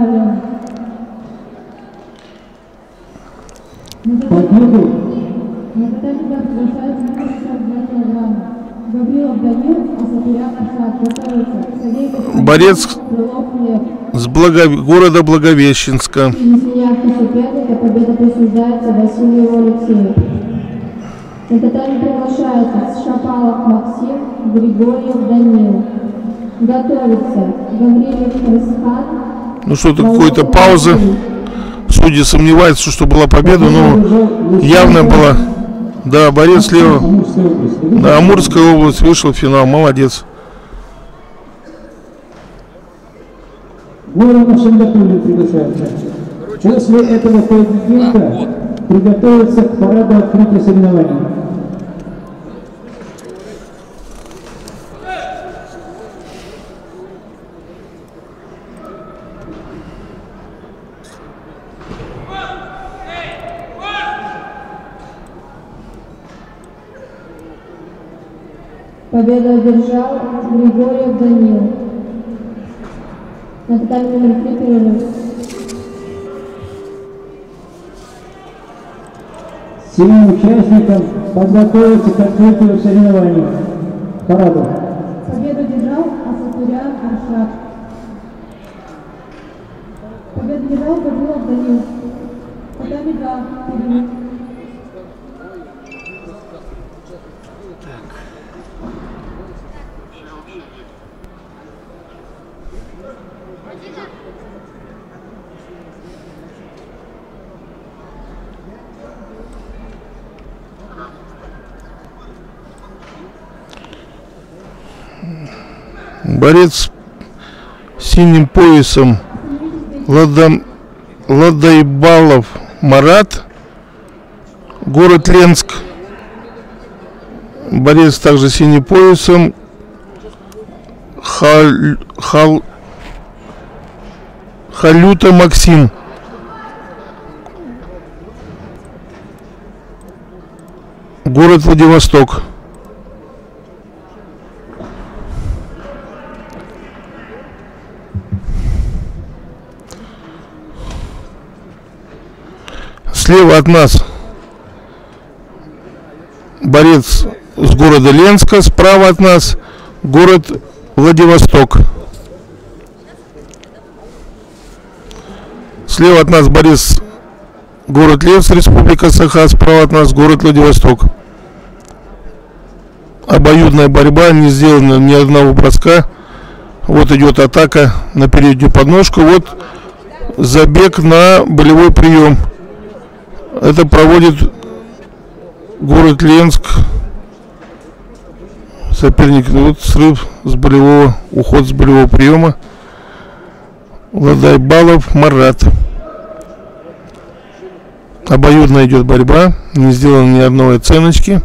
Борец с города Благовещенска. Победа присуждается Васильеву Алексею. На татами приглашается Шаповалов Максим, Григорьев Данил. Готовится Гавриев Исхан. Ну что-то какой-то пауза. Судьи сомневаются, что была победа, но явно была. Да, борец слева. Да, Амурская область вышел в финал. Молодец. Воронов, Сингапурин приглашается. После этого поединка приготовиться к параду открытия соревнований. Победу одержал Григорьев Данил. На татами номер 3 перерыв. Всем участникам подготовиться к открытию соревнований. Параду. Победу одержал Асатурян Аршак. Победу одержал Гаврилов Данил. Татами 2 перерыв. Борец с синим поясом Ладайбалов Марат, город Ленск. Борец также с синим поясом Халюта Максим, город Владивосток. Слева от нас борец с города Ленска, справа от нас город Владивосток. Слева от нас борец город Левс, Республика Саха, справа от нас город Владивосток. Обоюдная борьба, не сделано ни одного броска. Вот идет атака на переднюю подножку. Вот забег на болевой прием. Это проводит город Ленск. Соперник, вот срыв с болевого, уход с болевого приема. Ладайбалов Марат. Обоюдно идет борьба. Не сделано ни одной оценочки.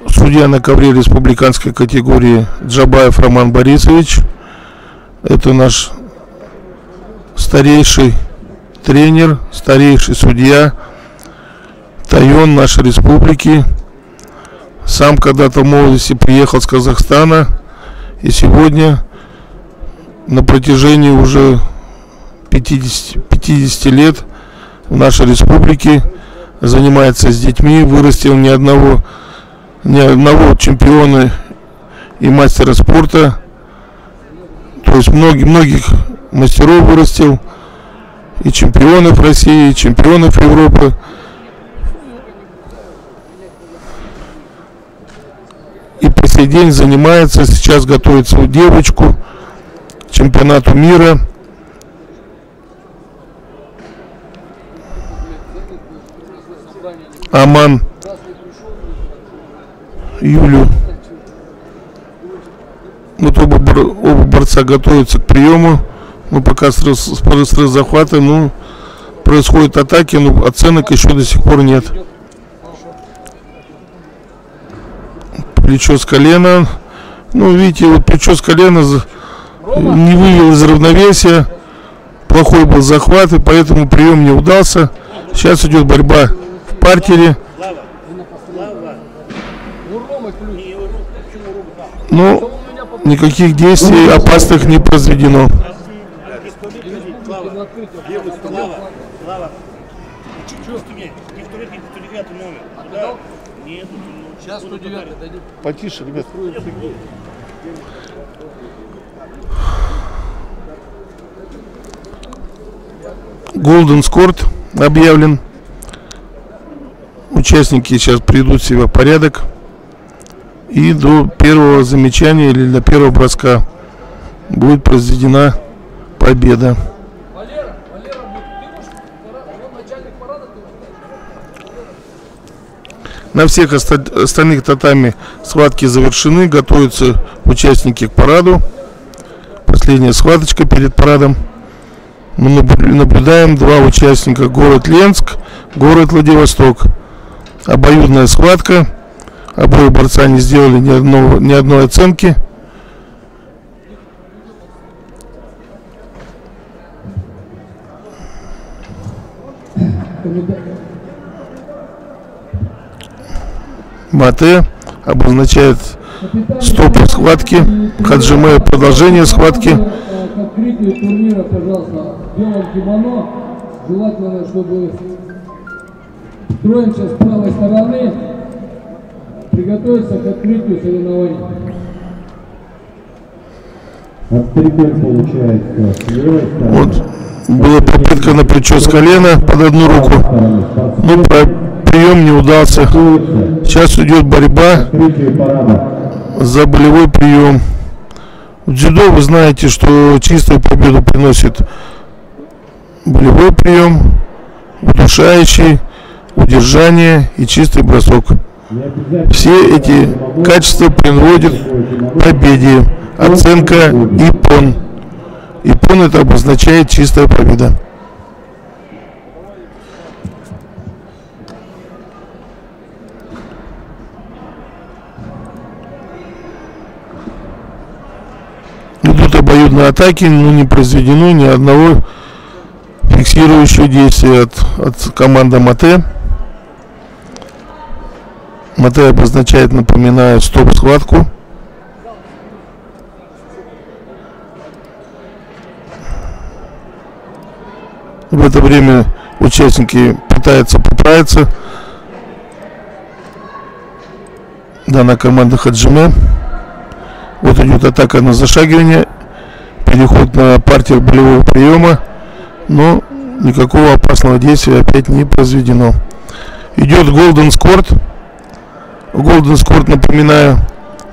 Судья на ковре республиканской категории Джабаев Роман Борисович. Это наш старейший тренер, старейший судья Тайон нашей республики. Сам когда-то в молодости приехал с Казахстана. И сегодня на протяжении уже 50 лет в нашей республике занимается с детьми. Вырастил ни одного чемпиона и мастера спорта. То есть многих мастеров вырастил. И чемпионов России, и чемпионов Европы. И по сей день занимается, сейчас готовит свою девочку к чемпионату мира. Аман Юлю. Вот оба борца готовятся к приему. Ну, пока стресс захвата, ну, происходят атаки, но оценок еще до сих пор нет. Плечо с колена. Ну, видите, вот плечо с колена не вывел из равновесия. Плохой был захват, и поэтому прием не удался. Сейчас идет борьба в партере. Ну, никаких действий опасных не произведено. Потише, ребят. Golden Скорт объявлен. Участники сейчас приведут себя в порядок. И до первого замечания или до первого броска будет произведена победа. На всех остальных татами схватки завершены. Готовятся участники к параду. Последняя схваточка перед парадом. Мы наблюдаем два участника. Город Ленск, город Владивосток. Обоюдная схватка. Обои борца не сделали ни одной оценки. Мате обозначает стоп схватки. Хаджиме продолжение схватки. К открытию турнира, пожалуйста, в белом кимоно. Желательно, чтобы строимся с правой стороны. Приготовиться к открытию соревнований. Вот была попытка на плечо с колена под одну руку. Но прием не удался. Сейчас идет борьба за болевой прием. В дзюдо вы знаете, что чистую победу приносит болевой прием, удушающий, удержание и чистый бросок. Все эти качества приводят к победе. Оценка ИПОН. ИПОН — это обозначает чистая победа. Идут обоюдные атаки, но не произведено ни одного фиксирующего действия от команды Мате. Мате обозначает, напоминаю, стоп-схватку. В это время участники пытаются поправиться данная команда Хаджиме. Вот идет атака на зашагивание, переход на партер болевого приема, но никакого опасного действия опять не произведено. Идет Golden Scored. Golden Scored, напоминаю,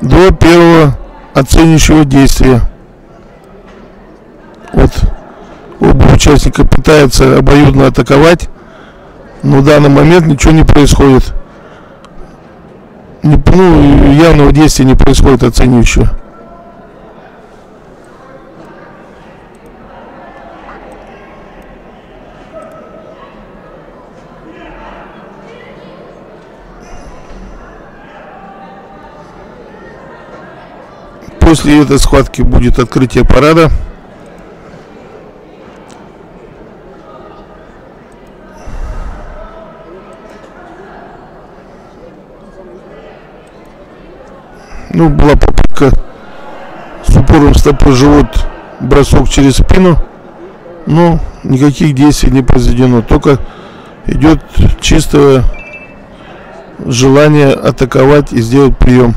до первого оценивающего действия. Вот оба участника пытаются обоюдно атаковать, но в данный момент ничего не происходит. Явного действия не происходит оценивающего. После этой схватки будет открытие парада. Была попытка с упором стопы в живот, бросок через спину, но никаких действий не произведено. Только идет чистое желание атаковать и сделать прием.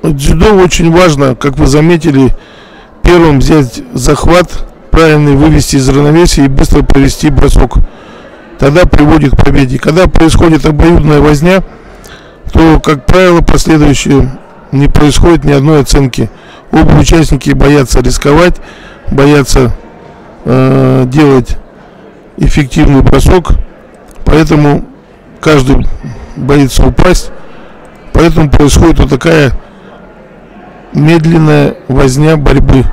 В дзюдо очень важно, как вы заметили, первым взять захват, правильно вывести из равновесия и быстро провести бросок. Тогда приводит к победе. Когда происходит обоюдная возня, то, как правило, последующие не происходит ни одной оценки. Оба участники боятся рисковать, боятся делать эффективный бросок, поэтому каждый боится упасть. Поэтому происходит вот такая медленная возня борьбы.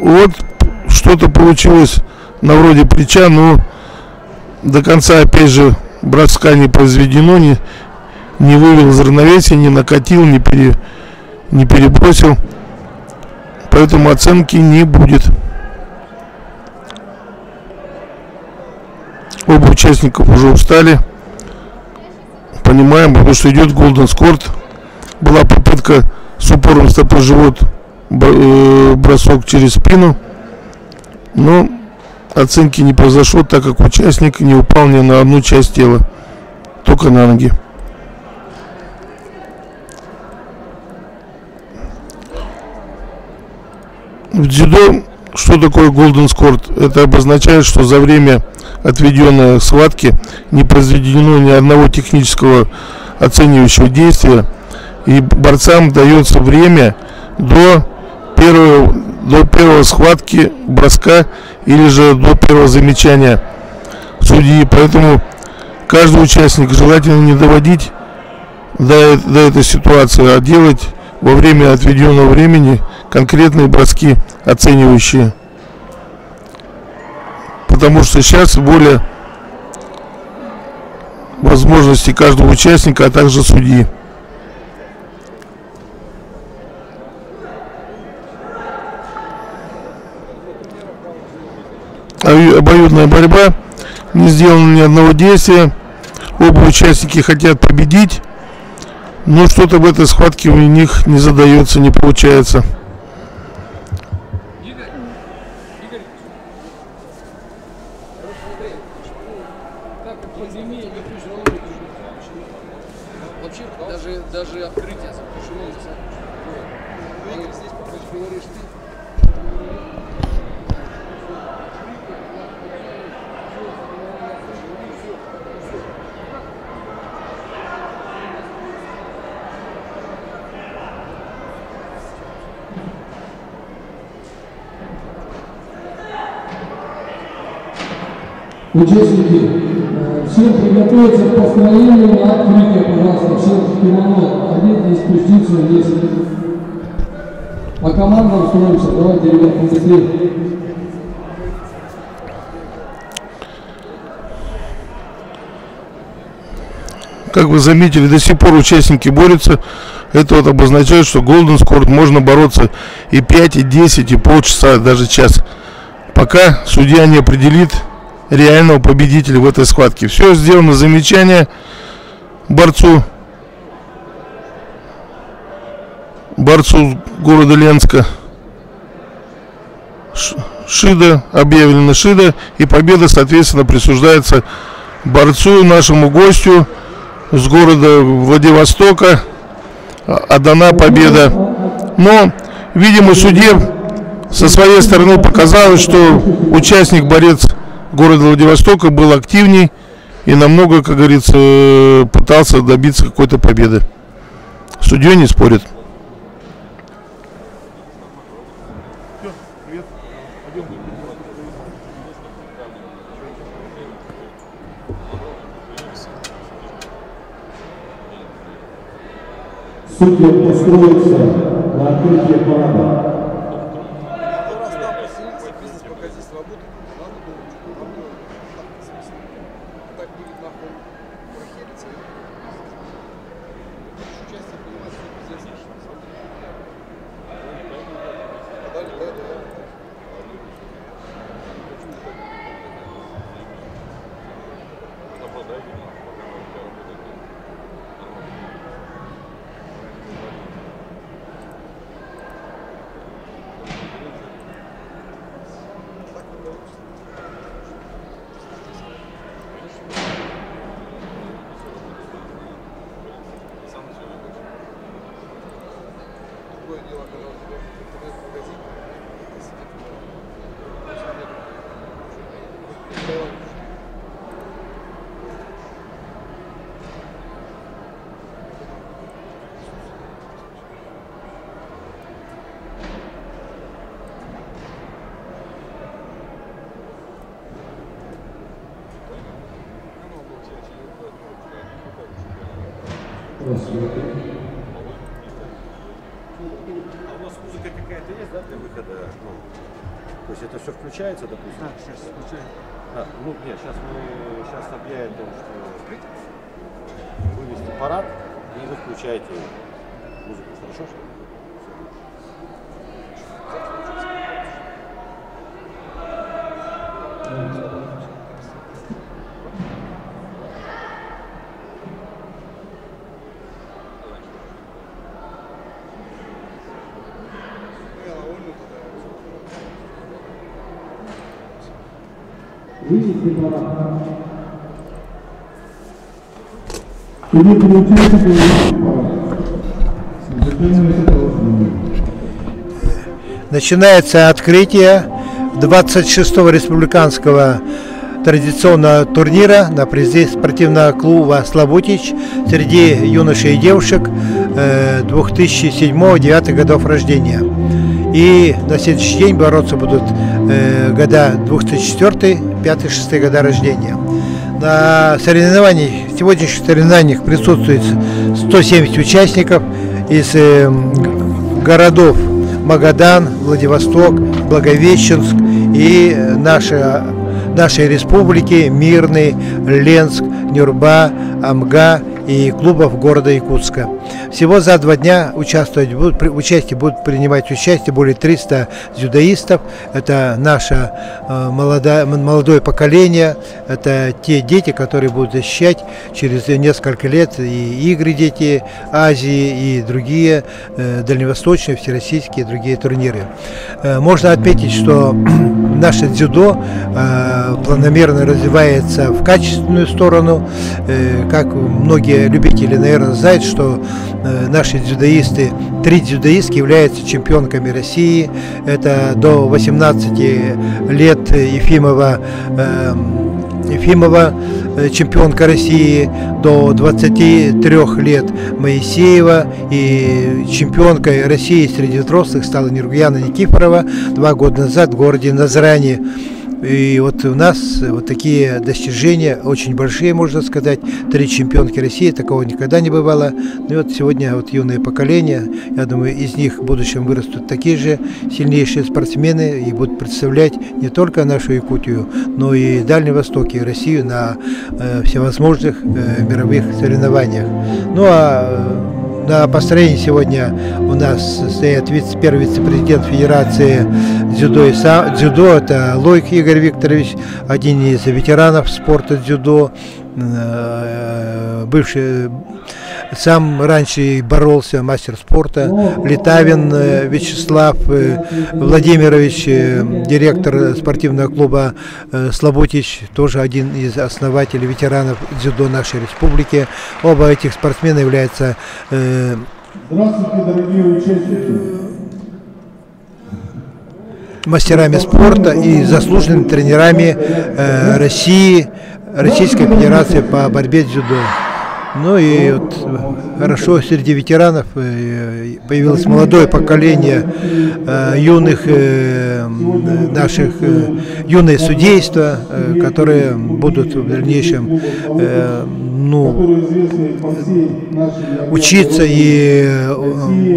Вот что-то получилось на вроде плеча, но до конца опять же броска не произведено, не вывел из равновесия, не накатил, не перебросил. Поэтому оценки не будет. Оба участников уже устали. Понимаем, потому что идет Golden Scored. Была попытка с упором стопы в живот, бросок через спину, но оценки не произошло, так как участник не упал ни на одну часть тела, только на ноги. В дзюдо что такое Golden Scored? Это обозначает, что за время отведенной схватки не произведено ни одного технического оценивающего действия, и борцам дается время до первой схватки, броска или же до первого замечания судьи. Поэтому каждый участник желательно не доводить до этой ситуации, а делать во время отведенного времени конкретные броски оценивающие. Потому что сейчас более возможности каждого участника, а также судьи. Обоюдная борьба, не сделано ни одного действия. Оба участники хотят победить, но что-то в этой схватке у них не задается, не получается. Вообще даже открытие запрещено. Здесь говоришь ты. Участники, всем приготовиться к построению на открытие, пожалуйста, всем кимоно, одеть и спуститься вниз. По командам строимся, давайте, ребят, побыстрее. Как вы заметили, до сих пор участники борются. Это вот обозначает, что Golden Scored можно бороться и 5, и 10, и полчаса, даже час. Пока судья не определит реального победителя в этой схватке. Все сделано, замечание борцу города Ленска. Шида, объявлена Шида, и победа, соответственно, присуждается борцу, нашему гостю с города Владивостока. Отдана победа. Но, видимо, судье со своей стороны показалось, что участник, борец города Владивостока был активней и намного, как говорится, пытался добиться какой-то победы. Судья не спорит. Судья устроится на открытие парада. А у вас музыка какая-то есть, да, для выхода? Ну, то есть это все включается, допустим? Да, сейчас включаем. Ну, нет, сейчас мы объявим, что вывести парад, и вы включаете музыку, хорошо? Начинается открытие 26-го республиканского традиционного турнира на призе спортивного клуба «Славутич» среди юношей и девушек 2007-2009 годов рождения. И на следующий день бороться будут года 2004, 5, 6 года рождения. На сегодняшних соревнованиях присутствует 170 участников из городов Магадан, Владивосток, Благовещенск и нашей республики Мирный, Ленск, Нюрба, Амга и клубов города Якутска. Всего за 2 дня будут принимать участие более 300 дзюдоистов. Это наше молодое поколение, это те дети, которые будут защищать через несколько лет и игры дети Азии, и другие дальневосточные, всероссийские, другие турниры. Можно отметить, что наше дзюдо планомерно развивается в качественную сторону. Как многие любители, наверное, знают, что наши дзюдоисты, 3 дзюдоистки являются чемпионками России. Это до 18 лет Ефимова, чемпионка России, до 23 лет Моисеева, и чемпионкой России среди взрослых стала Нургияна Никифорова 2 года назад в городе Назрани. И вот у нас вот такие достижения, очень большие, можно сказать. 3 чемпионки России, такого никогда не бывало. Ну и вот сегодня вот юное поколение, я думаю, из них в будущем вырастут такие же сильнейшие спортсмены и будут представлять не только нашу Якутию, но и Дальний Восток, и Россию на всевозможных мировых соревнованиях. Ну а на построении сегодня у нас стоит первый вице-президент Федерации дзюдо и дзюдо, это Лойк Игорь Викторович, один из ветеранов спорта дзюдо, бывший, сам раньше боролся, мастер спорта, Литавин Вячеслав Владимирович, директор спортивного клуба Слабутич, тоже один из основателей, ветеранов дзюдо нашей республики. Оба этих спортсмена являются Здравствуйте, дорогие участники! мастерами спорта и заслуженными тренерами России, Российской Федерации по борьбе с дзюдо. Ну и вот хорошо среди ветеранов появилось молодое поколение юных наших юное судейство, которые будут в дальнейшем учиться и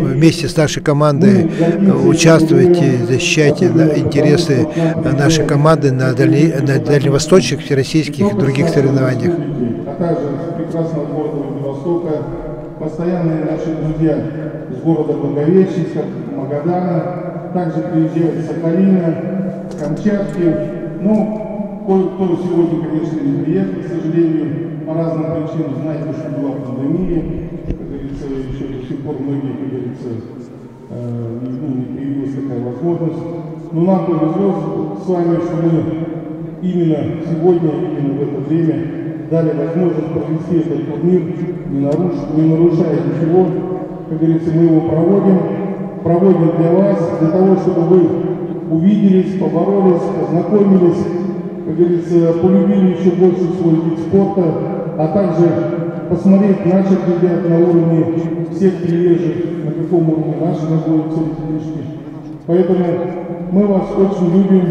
вместе с нашей командой участвовать и защищать интересы нашей команды на дальневосточных, всероссийских и других соревнованиях. Прекрасного города Владивостока, постоянные наши друзья из города Благовещенска, Магадана, также приезжают с Сахалина, Камчатки. Ну, кое-кто сегодня, конечно, не приехал, к сожалению, по разным причинам. Знаете, что была пандемия, как говорится, еще до сих пор многие, как говорится, не появилась такая возможность. Но нам повезло с вами, что мы именно сегодня, именно в это время дали возможность провести этот турнир, не нарушая ничего. Как говорится, мы его проводим для вас, для того, чтобы вы увиделись, поборолись, познакомились, как говорится, полюбили еще больше свой вид спорта, а также посмотреть наших ребят на уровне всех приезжих, на каком уровне наши находятся ребятишки. Поэтому мы вас очень любим,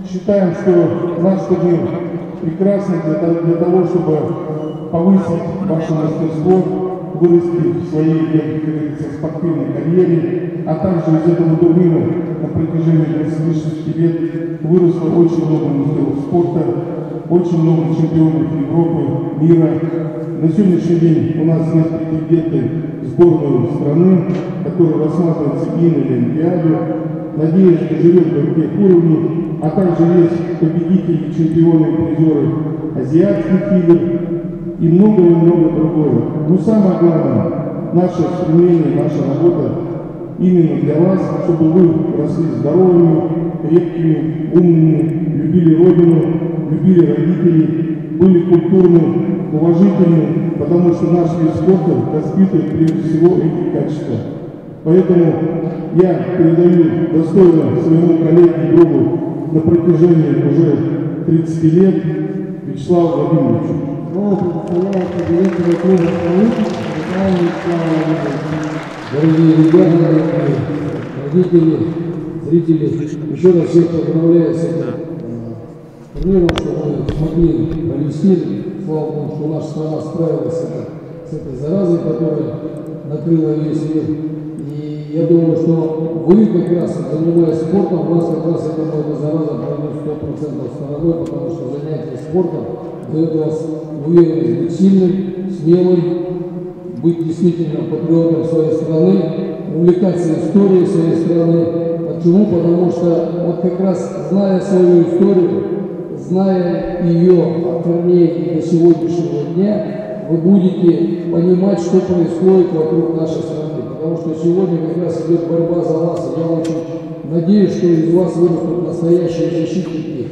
считаем, что наш турнир прекрасно для того, чтобы повысить ваше мастерство, вырасти в своей, как говорится, спортивной карьере, а также из этого турнира на протяжении 20 лет выросло очень много мастеров спорта, очень много чемпионов Европы, мира. На сегодняшний день у нас есть претенденты в сборную страны, которые рассматриваются и на Олимпиаду. Надеюсь, что живет до тех уровней, а также есть победители, чемпионы и призеры азиатских игр и много другое. Но самое главное, наше стремление, наша работа именно для вас, чтобы вы росли здоровыми, крепкими, умными, любили Родину, любили родителей, были культурны, уважительны, потому что наш вид спорта воспитывает прежде всего эти качества. Поэтому я передаю достойно своему коллеге и другу на протяжении уже 30 лет Вячеславу Владимировичу. Слово предоставляется директору клуба Дорогие ребята, родители, зрители, еще раз всех поздравляю с этим турниром, что мы смогли провести. Слава Богу, что наша страна справилась с этой заразой, которая накрыла весь мир. И я думаю, что вы как раз, занимаясь спортом, у вас как раз, я думаю, эта зараза пройдет 100% стороной, потому что занятие спортом дает вас уверенность быть сильным, смелым, быть действительно патриотом своей страны, увлекаться историей своей страны. Почему? Потому что вот как раз зная свою историю, зная ее от корней и до сегодняшнего дня, вы будете понимать, что происходит вокруг нашей страны. Потому что сегодня как раз идет борьба за вас. Я очень надеюсь, что из вас вырастут настоящие защитники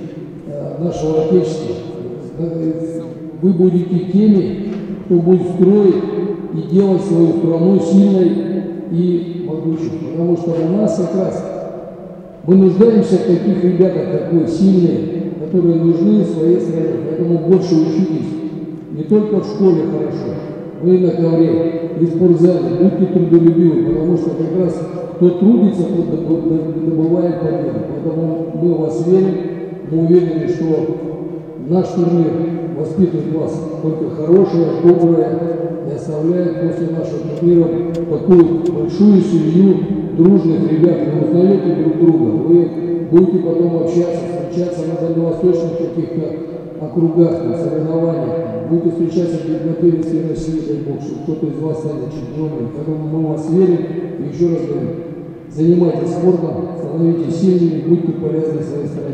нашего Отечества. Вы будете теми, кто будет строить и делать свою страну сильной и могучей. Потому что у нас как раз мы нуждаемся в таких ребятах, как вы, сильные, которые нужны своей стране. Поэтому больше учитесь. Не только в школе хорошо, но и на ковре, и в спортзале. Будьте трудолюбивы, потому что как раз кто трудится, тот добывает победу. Поэтому мы в вас верим, мы уверены, что наш турнир воспитывает вас только хорошее, доброе, и оставляет после нашего турнира такую большую семью дружных ребят. Вы узнаете друг друга, вы будете потом общаться, встречаться на дальневосточных каких-то округах, на соревнованиях, будете встречаться на первенстве России, дай Бог, что кто-то из вас станет чемпионом. Поэтому мы вас верим и еще раз говорю, занимайтесь спортом, становитесь сильными, будьте полезны своей стране.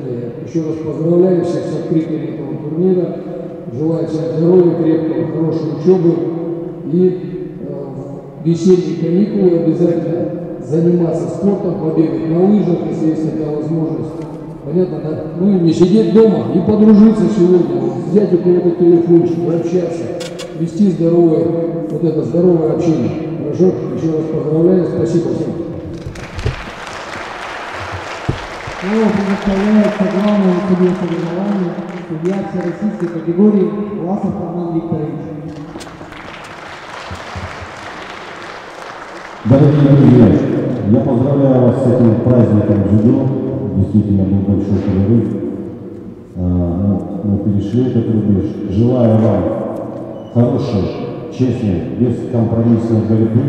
Еще раз поздравляю всех с открытием этого турнира, желаю всем здоровья, крепкого, хорошей учебы и весенние каникулы обязательно заниматься спортом, побегать на лыжах, если есть такая возможность. Понятно, да? Ну и не сидеть дома и подружиться сегодня, взять у кого-то телефончик и общаться, вести здоровое, вот это здоровое общение. Хорошо? Еще раз поздравляю, спасибо всем. Слово предоставляется главному судье соревнований, судья всероссийской категории Власов Роман Викторович. Дорогие друзья, я поздравляю вас с этим праздником дзюдо. Действительно был большой перерыв. Мы перешли этот рубеж. Желаю вам хорошей, честной, бескомпромиссной борьбы,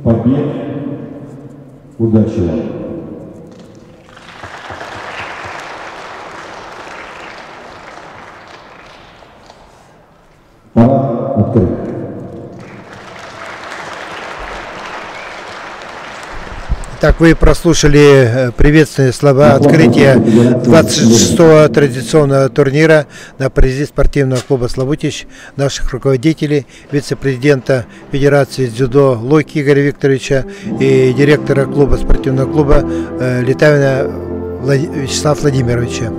побед. Удачи вам! Пора открыть. Так, вы прослушали приветственные слова открытия 26-го традиционного турнира на призе спортивного клуба «Славутич» наших руководителей, вице-президента Федерации дзюдо Лойки Игоря Викторовича и директора клуба спортивного клуба Литавина Вячеслава Владимировича.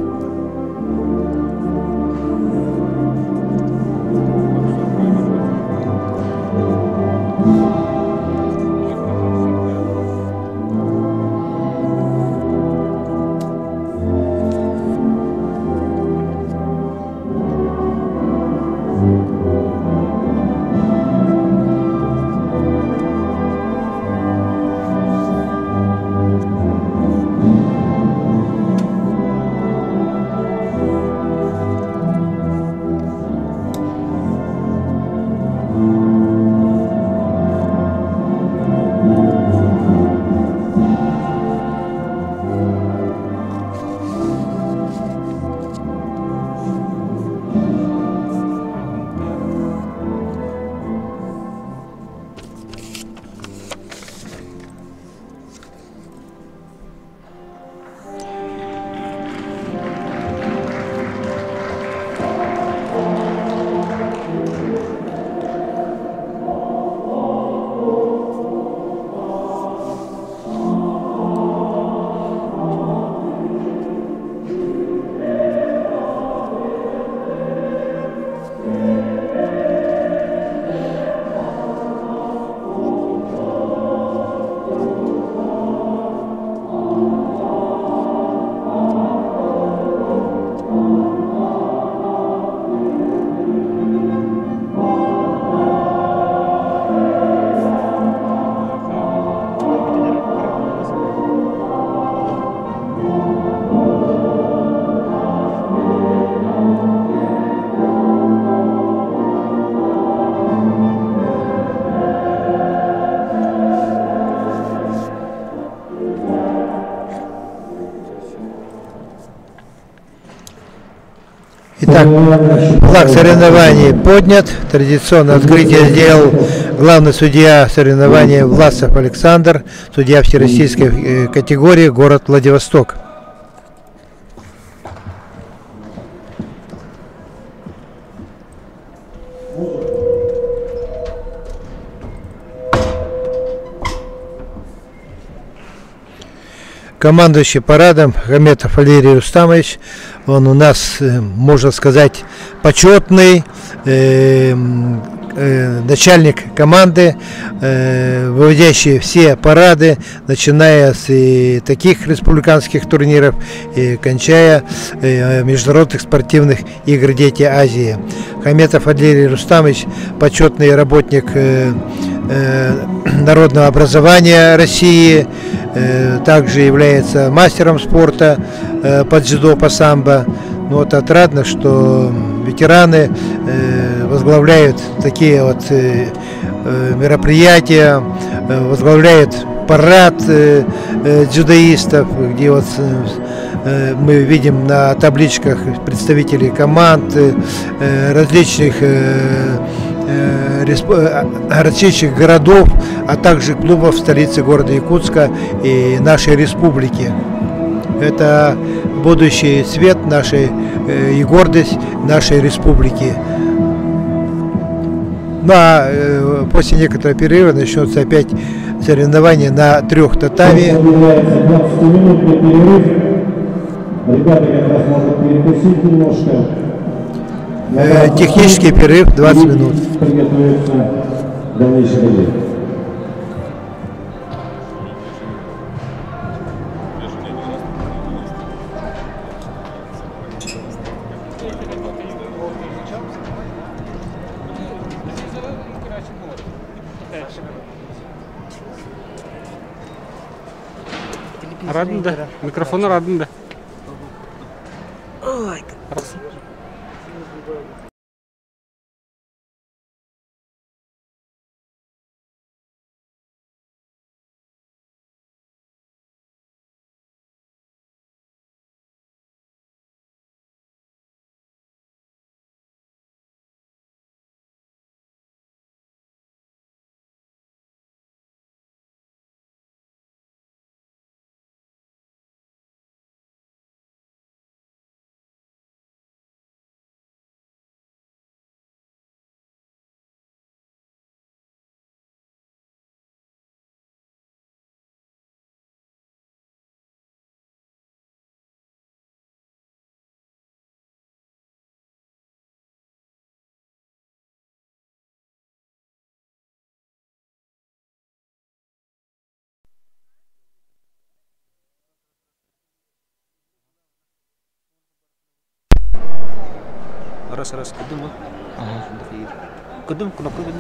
Итак, флаг соревнований поднят. Традиционно открытие сделал главный судья соревнований Власов Александр, судья всероссийской категории, город Владивосток. Командующий парадом Хаметов Валерий Рустамович, он у нас, можно сказать, почетный начальник команды, выводящий все парады, начиная с таких республиканских турниров и кончая международных спортивных игр «Дети Азии». Хаметов Валерий Рустамович, почетный работник народного образования России, также является мастером спорта по дзюдо, по самбо. Ну, вот отрадно, что ветераны возглавляют такие вот мероприятия, возглавляют парад дзюдоистов, где вот Мы видим на табличках представителей команд различных городов, а также клубов столицы города Якутска и нашей республики. Это будущий цвет нашей и гордость нашей республики. Ну а после некоторого перерыва начнется опять соревнование на 3 татами. Ребята как раз могут перекусить немножко. Технический перерыв 20 минут. Приготовиться к дальнейшей борьбе. Радында, микрофоны радында. Раз, кудым, кудым, куда кудым,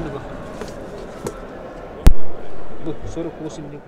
48 дней.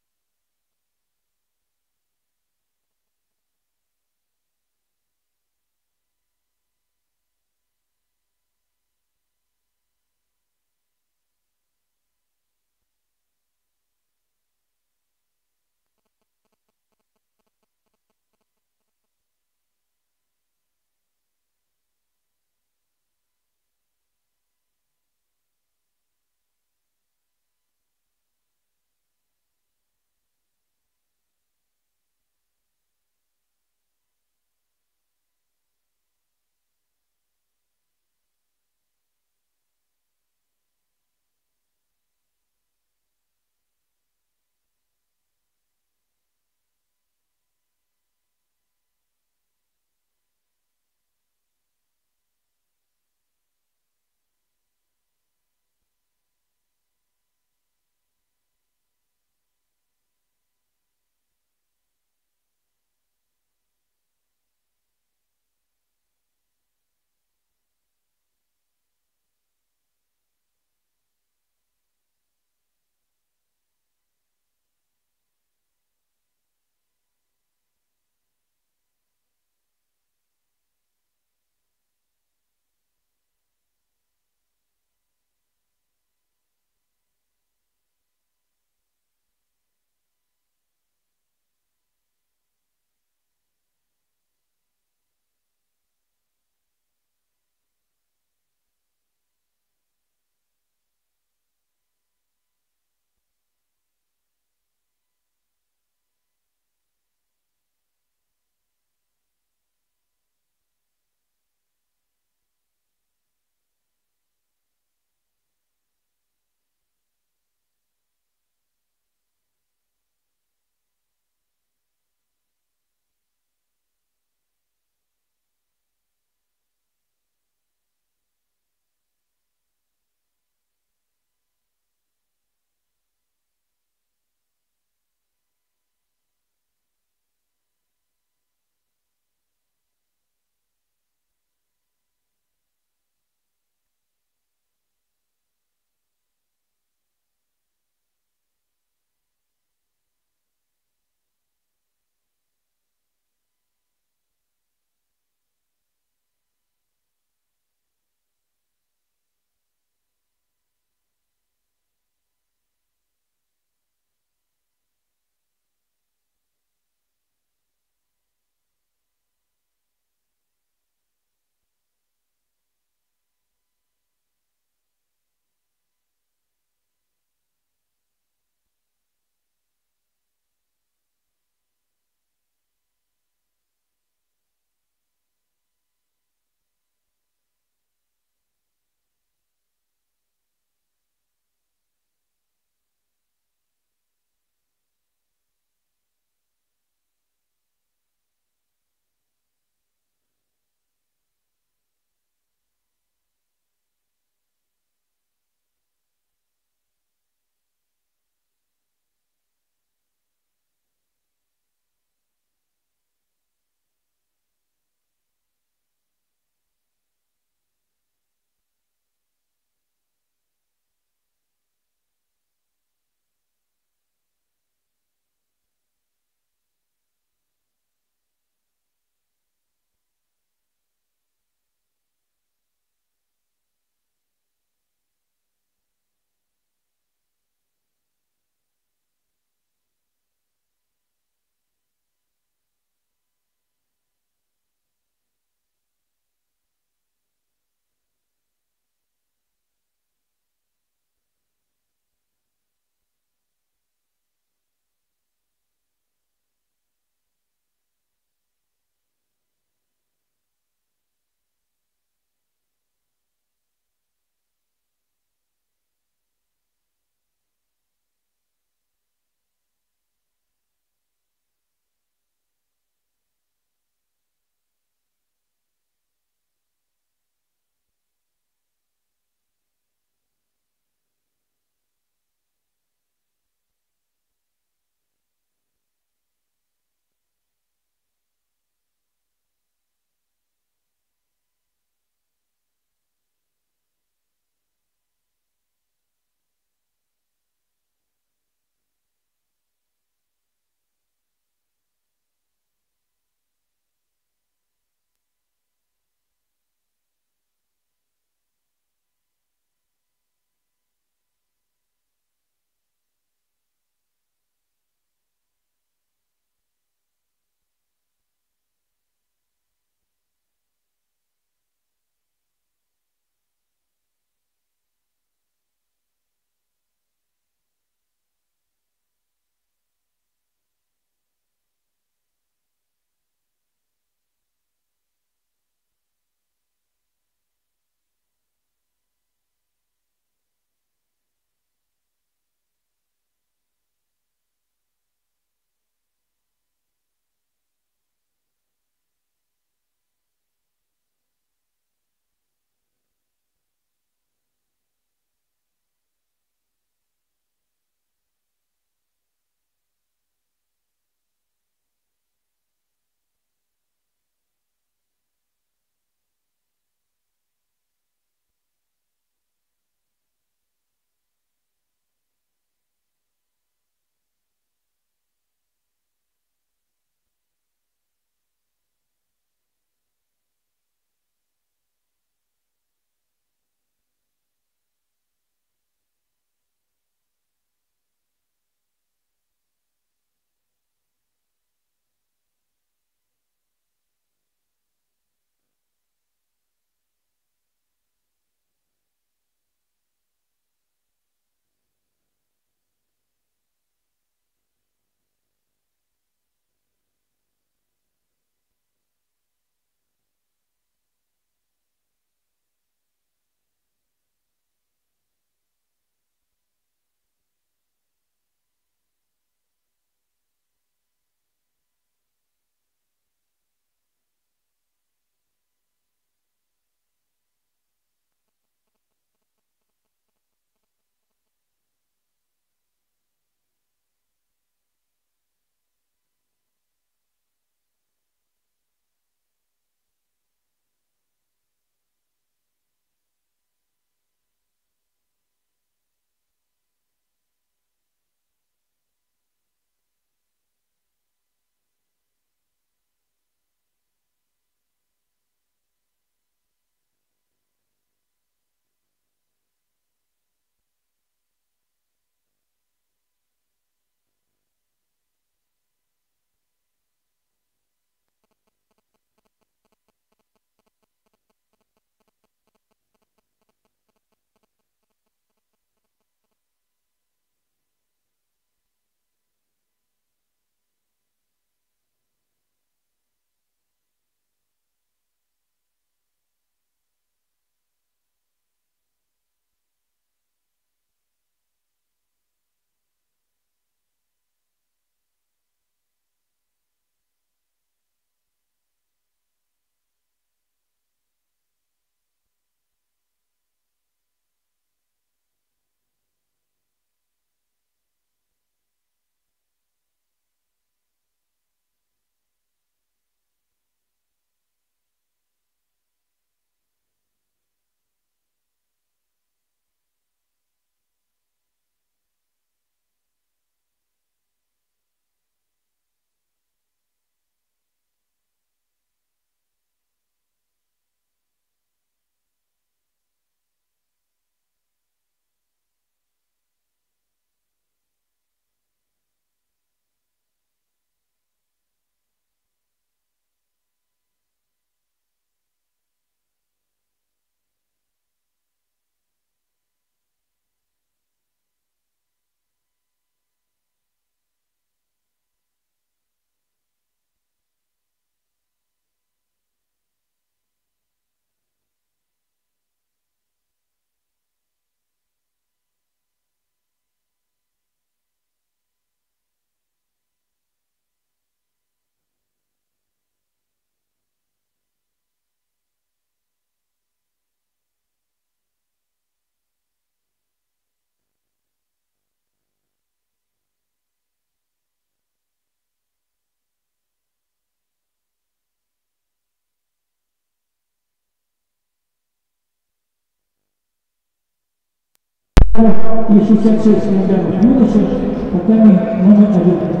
и 66 килограммов юноши, татами номер 1.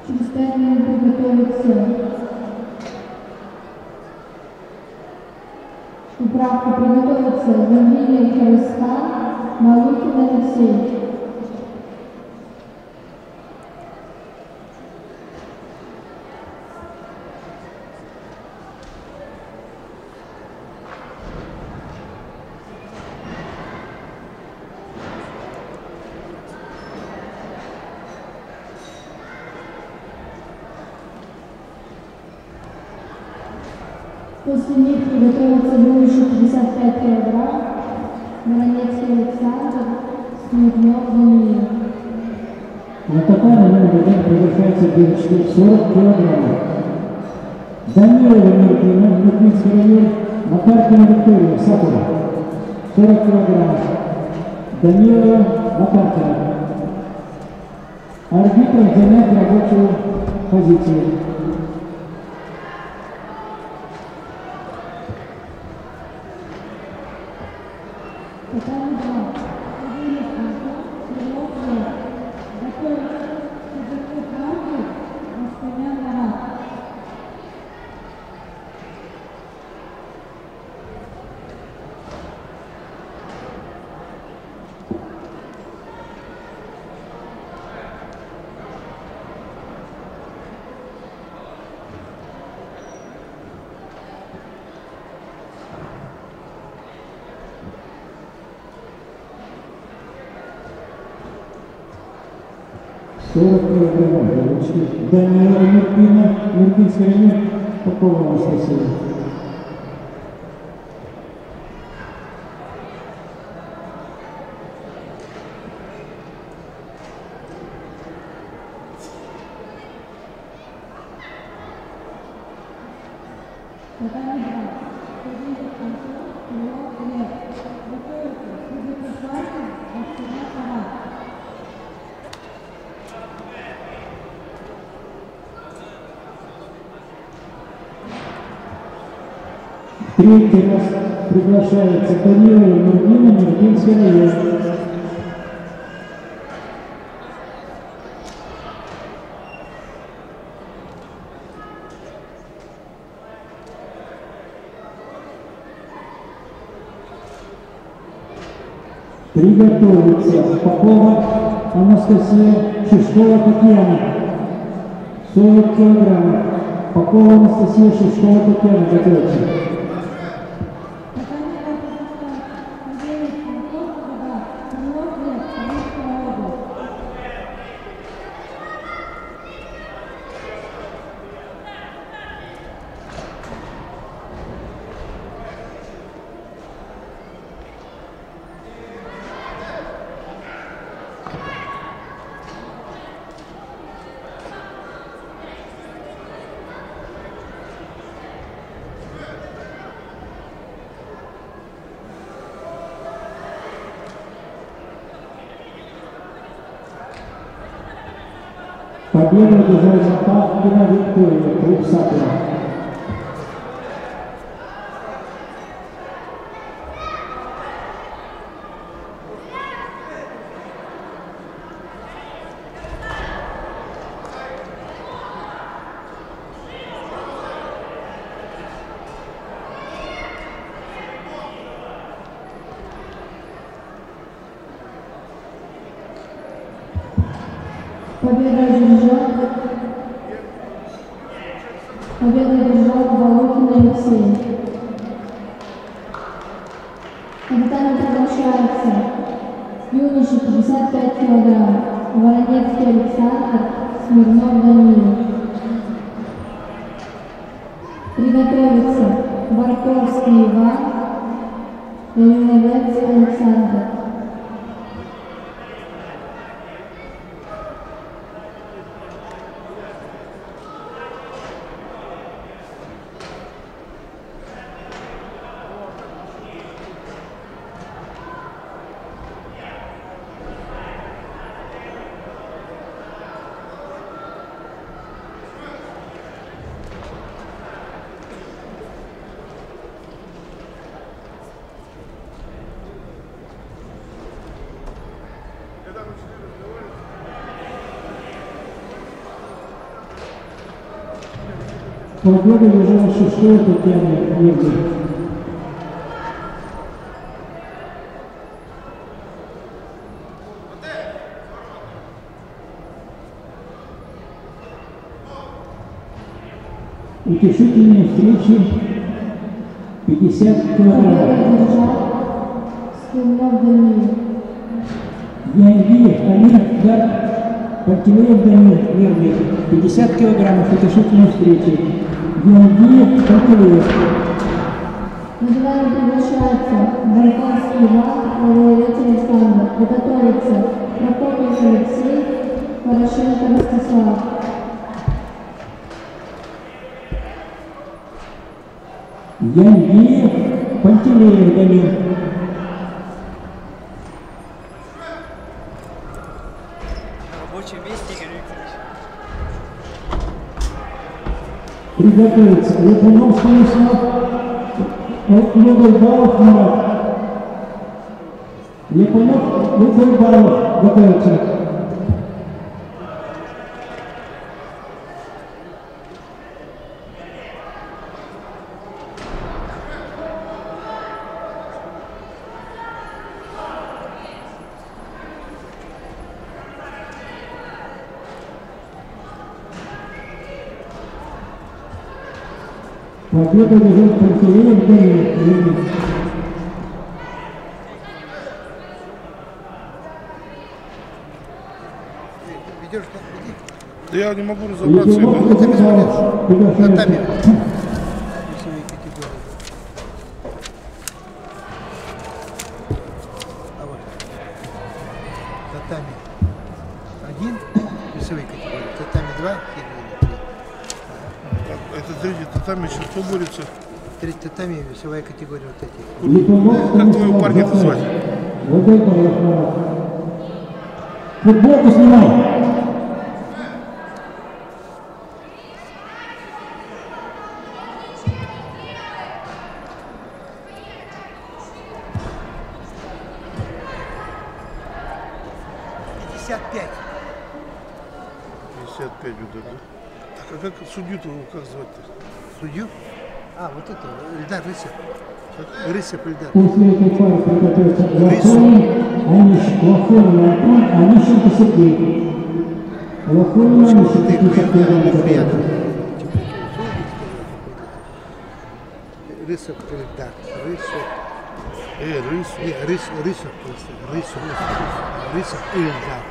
Через 5 минут приготовиться управка, приготовиться Вавилия Харисхан, Малухин Алексей. После них приготовится юноша 55 килограмм, Воронецкий Александр, Смирнов Даниил. На татами номер 1 приглашается девочка 40 килограммов. Данилова Миркина, Миркинский район, Макаркина Виктория, Сакура, 40 килограммов. Данилова Макаркина. Арбитром занять рабочую позицию. Даниила Миркина, Миркинский район, Попова Анастасия. Третий раз приглашается Даниила Миркина, Миркинский район. Приготовиться Попова Анастасия, Шишкова Татьяна, 40 килограммов. Попова Анастасия, Шишкова Татьяна, готовится. Победу одержала Макаркина Виктория, клуб Сакура. Победу одержал Волохин Алексей. Капитаном приглашается юноша 55 килограмм, Воронецкий Александр, Смирнов Даниил. Приготовиться Барковский Иван, Левиновец Александр. Победу одержала Шишкова Татьяна Миркина. Утешительные встречи 50 килограммов. Янгиев Амир Гар, Пантелеев Данил, Мирный, 50 килограммов, утешительные встречи. Георгий Пантелеев. На диване приглашается Байкальский Иван, Половец Александр. Приготовиться Прокопьев Алексей, Порошенко Ростислав. Янгиев Пантелеев Дамир. Рабочее место, Игорь Викторович. Приготовиться Липунов Станислав, Лугайбалов Марат. Липунов, Лугайбалов готовится. Победу держит Пантелеев Дамир. Я не могу разобраться. Татами. Татами 1 весовые категории, татами 2 и 3. Это третий татами, еще кто борется? Третий татами, весовая категория вот эти. Как твоего парня-то звать? Футболку снимай. Вот это. Так, а как судью-то его как звать-то? Судью? А, вот это, Эльдар Рысев. Рысев Эльдар. После этой пары приготовится Лохонин Антон, Онищенко Сергей. Лохонин Онищенко 50 килограммов. Рысев Эльдар. Рысев. Рысев. Не, Рысев просто. Рысев Эльдар.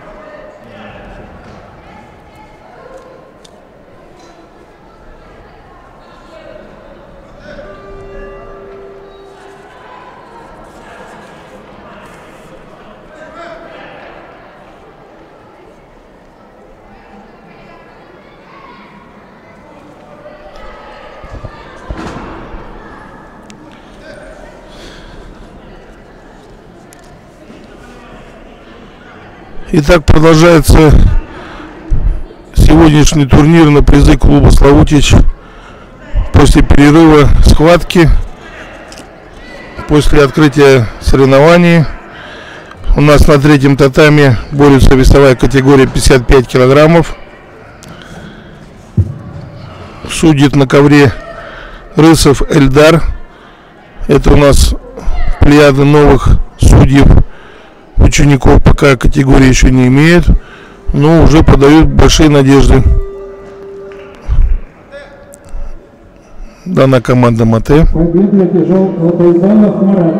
Итак, продолжается сегодняшний турнир на призы клуба Славутич. После перерыва схватки, после открытия соревнований, у нас на третьем татаме борется весовая категория 55 килограммов. Судит на ковре Рысев Эльдар. Это у нас плеяда новых судьев. Учеников пока категории еще не имеют, но уже подают большие надежды. Дана команда Мате. Победу одержал Лобайбанов Марат.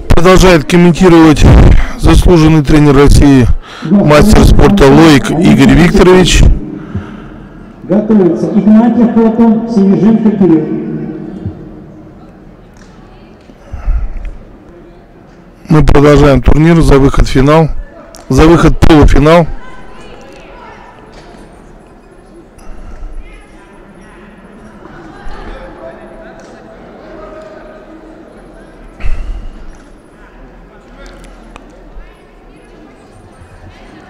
Продолжает комментировать заслуженный тренер России, мастер спорта Лоик Игорь Викторович. Готовится Игнатьев Платон, Севеженко Кирилл. Мы продолжаем турнир за выход в финал, за выход в полуфинал.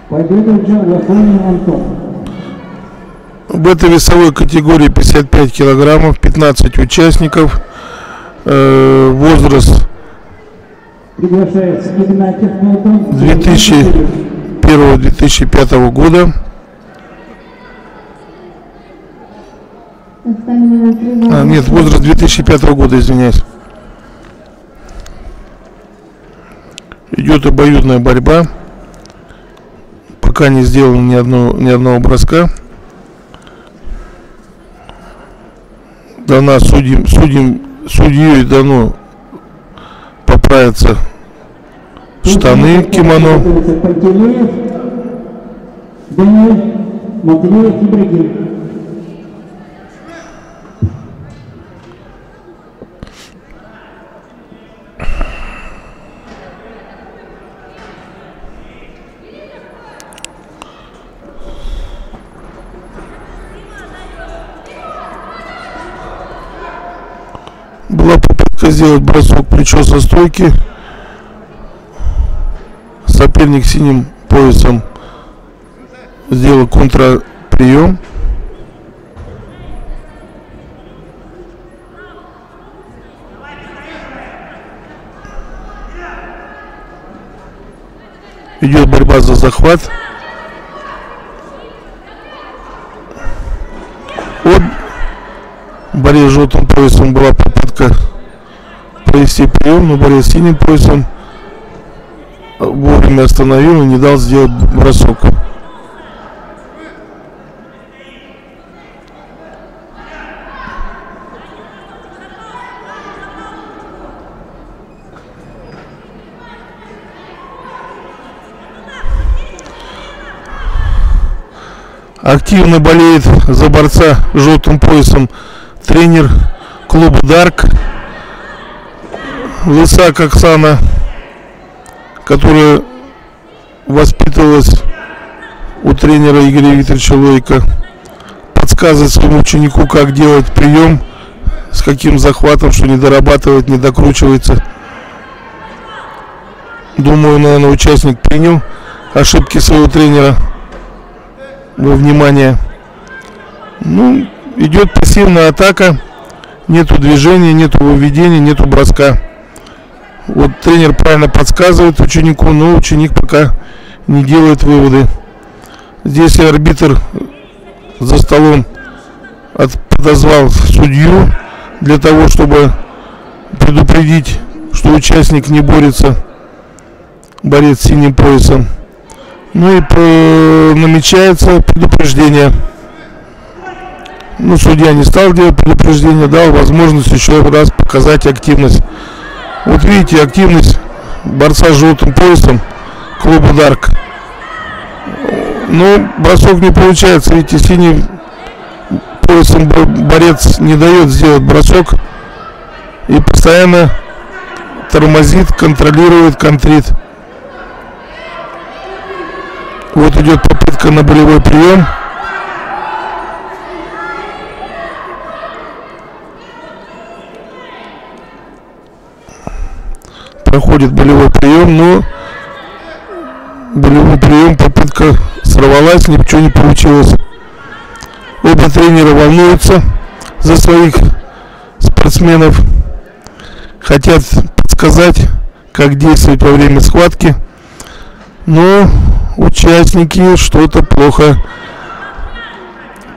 Победу взял Лохонин Антон. В этой весовой категории 55 килограммов, 15 участников, возраст Приглашается Игнатьев Платон. 2001-2005 года. Нет, возраст 2005 года, извиняюсь. Идет обоюдная борьба. Пока не сделано ни одного броска. Дана судьей дано по Собираются штаны, кимоно. Пантелеев, Даниил, Матвеев, Ибрагим. Была попытка сделать бросок плечо со стойки. Соперник синим поясом сделал контрприем. Идет борьба за захват. От борец с желтым поясом была попытка провести прием, но борец с синим поясом вовремя остановил и не дал сделать бросок. Активно болеет за борца с желтым поясом тренер клуба «Дарк» Лысак Оксана, которая воспитывалась у тренера Игоря Викторовича Лойко. Подсказывает своему ученику, как делать прием, с каким захватом, что не дорабатывает, не докручивается. Думаю, наверное, участник принял ошибки своего тренера во внимание. Ну, идет пассивная атака, нету движения, нету выведения, нету броска. Вот тренер правильно подсказывает ученику, но ученик пока не делает выводы. Здесь арбитр за столом подозвал судью для того, чтобы предупредить, что участник не борется, борец с синим поясом. Ну и намечается предупреждение. Ну, судья не стал делать предупреждение, дал возможность еще раз показать активность. Вот видите, активность борца с желтым поясом клуба «Дарк». Но бросок не получается. Видите, синим поясом борец не дает сделать бросок и постоянно тормозит, контролирует, контрит. Вот идет попытка на болевой прием. Проходит болевой прием, но болевой прием, попытка сорвалась, ничего не получилось. Оба тренера волнуются за своих спортсменов, хотят подсказать, как действовать во время схватки, но участники что-то плохо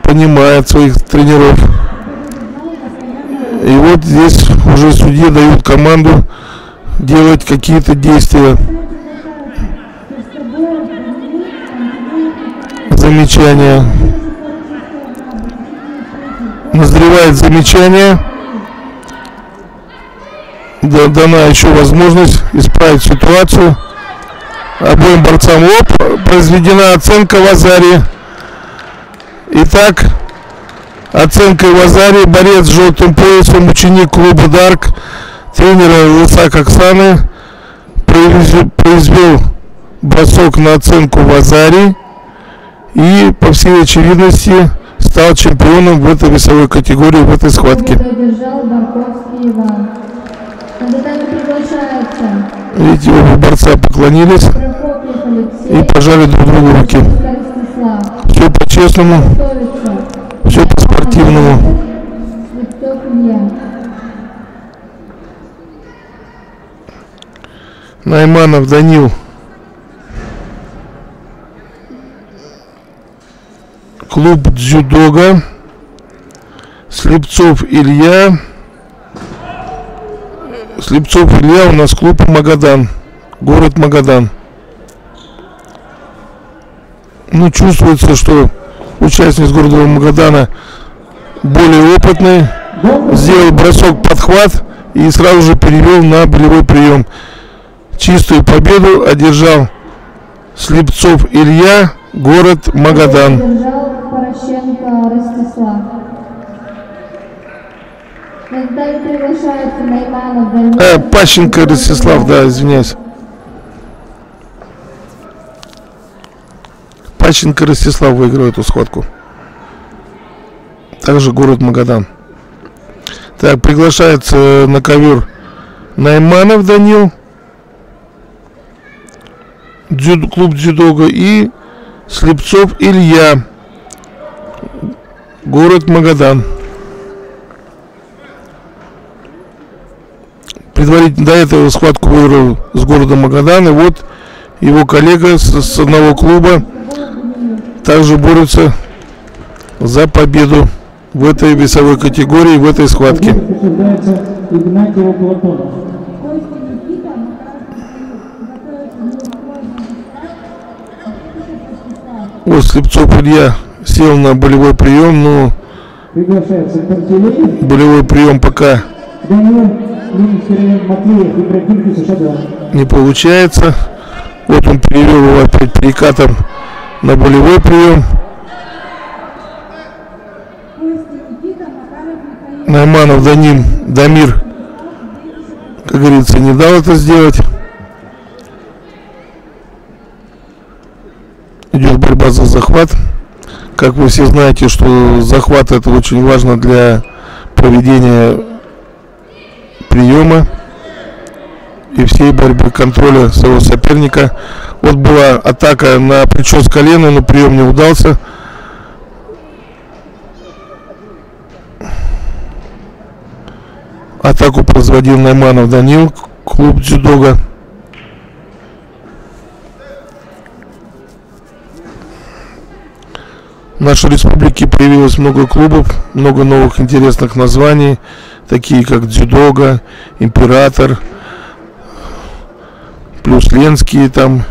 понимают своих тренеров. И вот здесь уже судьи дают команду делать какие-то действия. Замечание. Назревает замечание. Дана еще возможность исправить ситуацию. Обоим борцам произведена оценка в азаре. Итак, оценкой в азаре борец с желтым поясом, ученик клуба «Дарк», тренера Лысак Оксаны, произвел бросок на оценку в азаре и, по всей очевидности, стал чемпионом в этой весовой категории, в этой схватке. Видите, оба борца поклонились и пожали друг другу руки. Все по-честному, все по-спортивному. Найманов Данил, клуб дзюдога. Слепцов Илья. Слепцов Илья у нас клуб Магадан, город Магадан. Ну, чувствуется, что участник с города Магадана более опытный. Сделал бросок, подхват, и сразу же перевел на болевой прием. Чистую победу одержал Слепцов Илья, город Магадан. Порошенко Ростислав. Приглашается Найманов. Пащенко Ростислав, да, извиняюсь. Пащенко Ростислав выиграл эту схватку. Также город Магадан. Так, приглашается на ковер Найманов Данил, клуб дзюдо, и Слепцов Илья, город Магадан. Предварительно до этого схватку выиграл с города Магадан, и вот его коллега с одного клуба также борются за победу в этой весовой категории, в этой схватке. Вот Слепцов Илья сел на болевой прием, но болевой прием пока не получается. Вот он перевел его опять перекатом на болевой прием. Найманов Дамир, как говорится, не дал это сделать. Идет борьба за захват. Как вы все знаете, что захват — это очень важно для проведения приема и всей борьбы, контроля своего соперника. Вот была атака на плечо с колена, но прием не удался. Атаку производил Найманов Данил, клуб дзюдо. В нашей республике появилось много клубов, много новых интересных названий, такие как Дзюдога, Император, плюс Ленские там.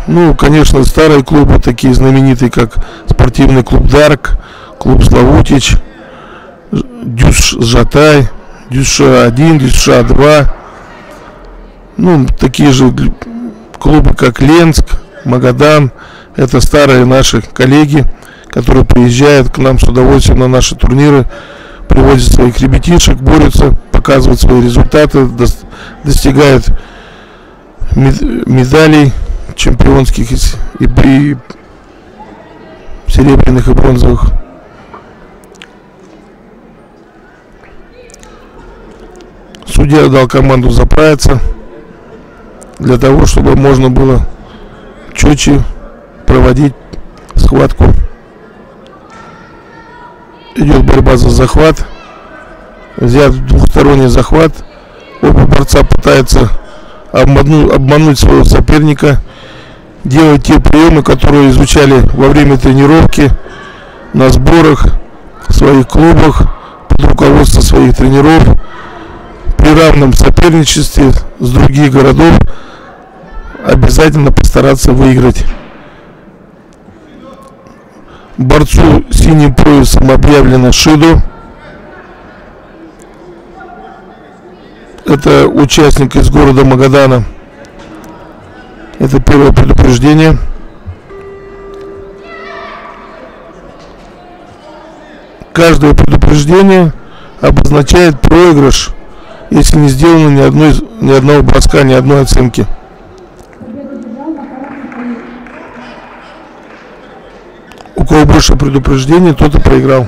Ну, конечно, старые клубы, такие знаменитые, как спортивный клуб Дарк, клуб Славутич, Дюш Жатай, Дюша-1, Дюша-2. Ну, такие же клубы, как Ленск, Магадан. Это старые наши коллеги, которые приезжают к нам с удовольствием на наши турниры, привозят своих ребятишек, борются, показывают свои результаты, достигают медалей чемпионских и серебряных и бронзовых. Судья дал команду заправиться для того, чтобы можно было четче проводить схватку. Идет борьба за захват. Взят двухсторонний захват. Оба борца пытаются обмануть своего соперника, делать те приемы, которые изучали во время тренировки, на сборах, в своих клубах, под руководством своих тренеров, при равном соперничестве с других городов обязательно постараться выиграть. Борцу синим поясом объявлено Шидо. Это участник из города Магадана. Это первое предупреждение. Каждое предупреждение обозначает проигрыш, если не сделано ни одного броска, ни одной оценки. У кого больше предупреждений, тот и проиграл.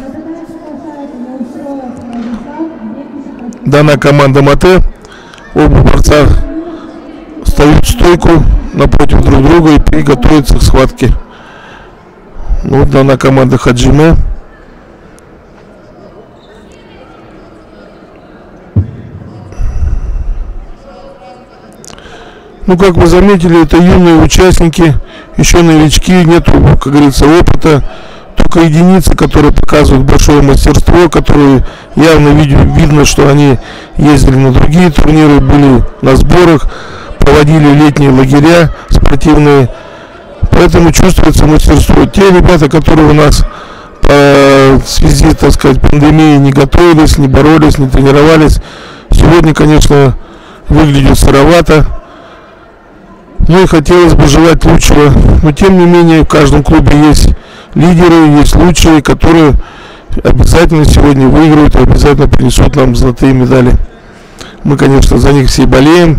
Дана команда Мате. Оба борца встают в стойку напротив друг друга и приготовятся к схватке. Вот дана команда Хаджиме. Ну, как вы заметили, это юные участники, еще новички, нету, как говорится, опыта. Только единицы, которые показывают большое мастерство, которые явно видно, что они ездили на другие турниры, были на сборах, проводили летние лагеря спортивные. Поэтому чувствуется мастерство. Те ребята, которые у нас в связи, так сказать, пандемией не готовились, не боролись, не тренировались, Сегодня, конечно, выглядит сыровато. Ну и хотелось бы желать лучшего. Но тем не менее в каждом клубе есть лидеры, есть лучшие, которые обязательно сегодня выиграют и обязательно принесут нам золотые медали. Мы, конечно, за них все болеем.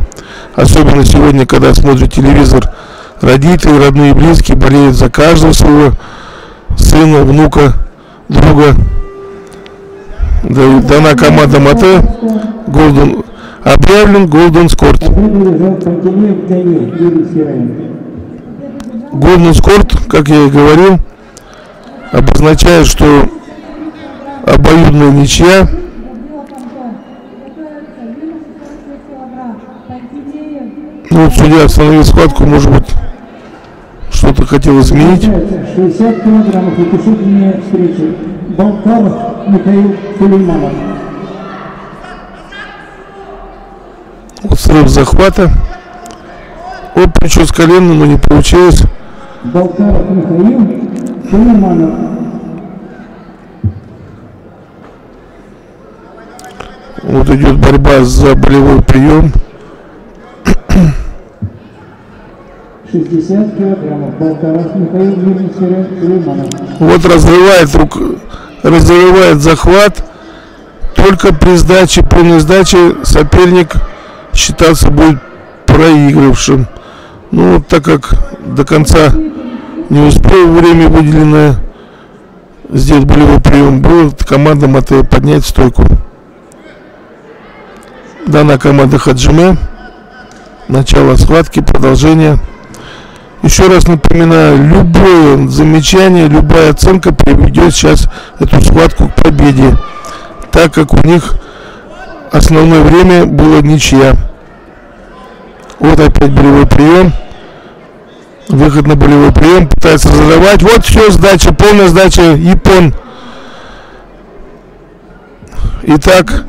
Особенно сегодня, когда смотрят телевизор, родители, родные и близкие болеют за каждого своего сына, внука, друга. Дана команда МАТЭ. Объявлен Golden Скорт. Golden Скорт, как я и говорил, обозначает, что обоюдная ничья. Ну вот судья остановил схватку, может быть, что-то хотел изменить. 60 килограммов утешительные встречи. Балкаров Михаил Сулейманов. Вот срыв захвата. Вот причем с колена, но не получилось. Балкаров Михаил Сулейманов. Вот идет борьба за болевой прием. 60 килограммов. Балкаров Михаил Сулейманов. Вот разрывает захват. Только при сдаче, полной сдаче соперник считаться будет проигравшим. Ну, вот так как до конца не успел время выделенное сделать болевой прием, будет команда МАТЭ поднять стойку. Дана команда Хаджиме. Начало схватки, продолжение. Еще раз напоминаю, любое замечание, любая оценка приведет сейчас эту схватку к победе, так как у них основное время было ничья. Вот опять болевой прием. Выход на болевой прием. Пытается разрывать. Вот все, сдача, полная сдача. Япон. Итак,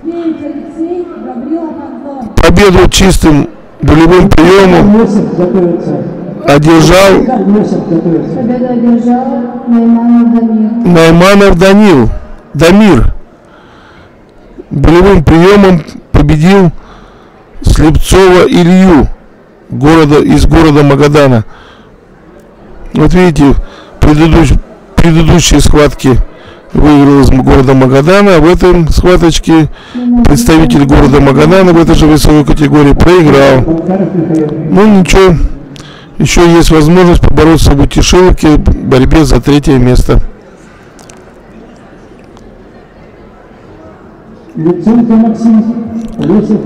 победу чистым болевым приемом одержал Победу одержал Найманов Дамир. Болевым приемом победил Слепцова Илью из города Магадана. Вот видите, предыдущие схватки выиграл из города Магадана, а в этой схваточке представитель города Магадана в этой же весовой категории проиграл. Ну ничего, еще есть возможность побороться в Утешиловке в борьбе за 3-е место.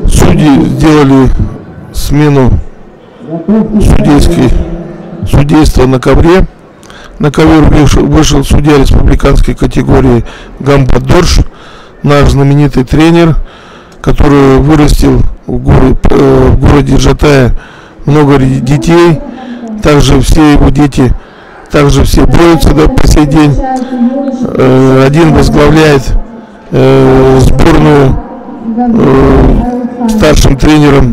Судьи сделали смену судейства на ковре. На ковер вышел судья республиканской категории Гамбадорш, наш знаменитый тренер, который вырастил в городе Джатая много детей. Также все его дети, также все борются по сей день. Один возглавляет сборную старшим тренером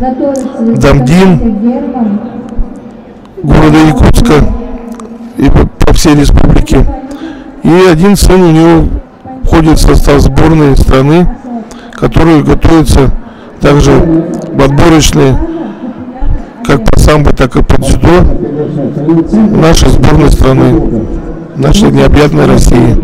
Дамдин города Якутска и по всей республике. И один сын у него входит в состав сборной страны, который готовится также в отборочные, как по самбо, так и по дзюдо нашей сборной страны, нашей необъятной России.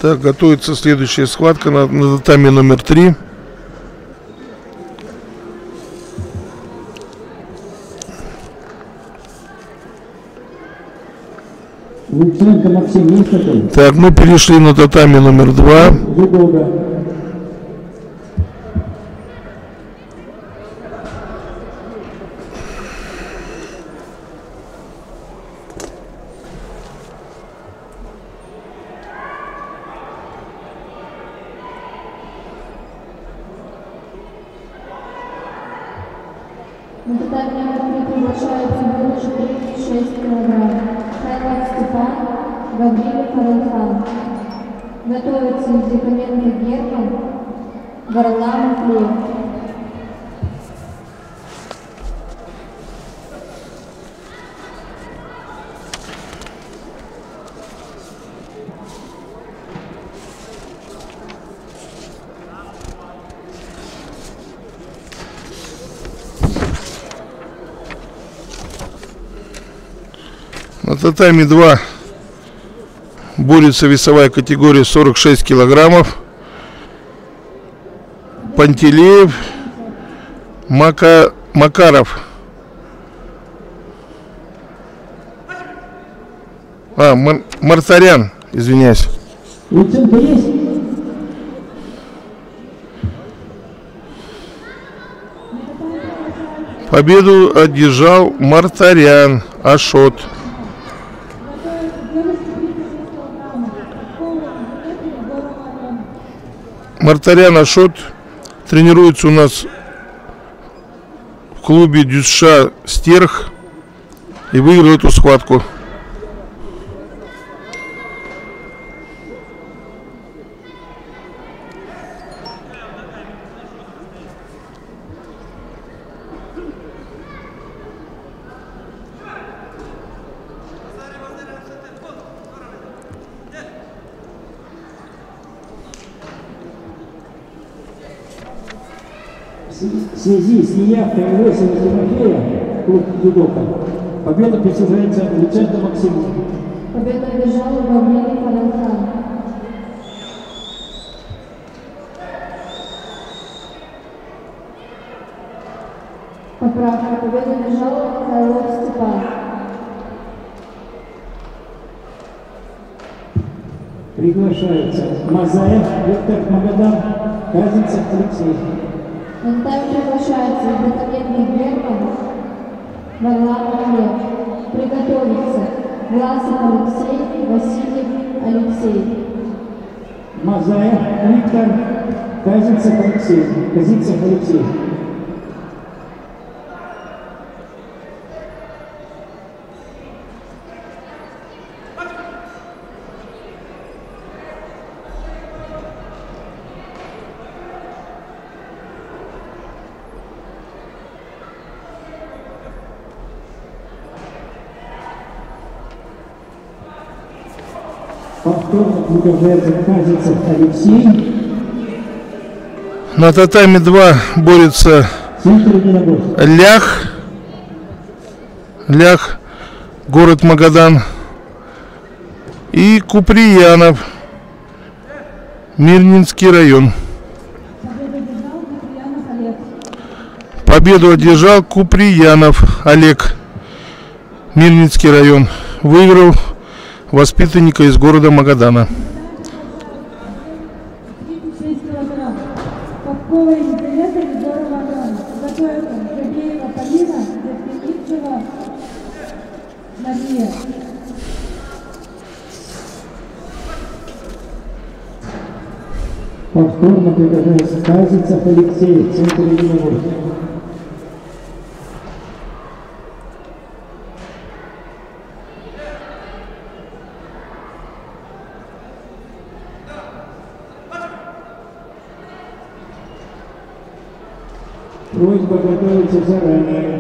Так, готовится следующая схватка на татами номер 3. Так, мы перешли на татами номер 2. На татами номер 3 приглашается юноша 36 килограмм. Хайлак Степан, Гаврилов Харалхан. Готовится Дикоменко Герман, Варламов Лев. На татами 2 борется весовая категория 46 килограммов. Пантелеев, Макаров. Мартарян, извиняюсь. Победу одержал Мартарян Ашот. Мартарян Ашот тренируется у нас в клубе Дюша Стерх и выиграл эту схватку. В связи с неявкой Лосева Тимофея, клуб «Юдока», победа присуждается Луценко Максиму. Победа одержала Гаврилий Фаралхан. Поправка. Победа одержала Михайлов Степан. Приглашается Мазаев Виктор Магадан, Казинцев Алексей. На тайм приглашается изготовление Герман Варламов Лев. Приготовиться Власов Алексей, Васильев Алексей. Мазаев Виктор, Казинцев Алексей. Казинцев Алексей. Повторно удерживается Казинцев Алексей. На татами 2 борется Лях, город Магадан, и Куприянов, Мирнинский район. Победу одержал Куприянов Олег, Мирнинский район. Выиграл воспитанника из города Магадана. Повторно приглашается Казинцев Алексей, центр единоборства. Просьба готовиться заранее.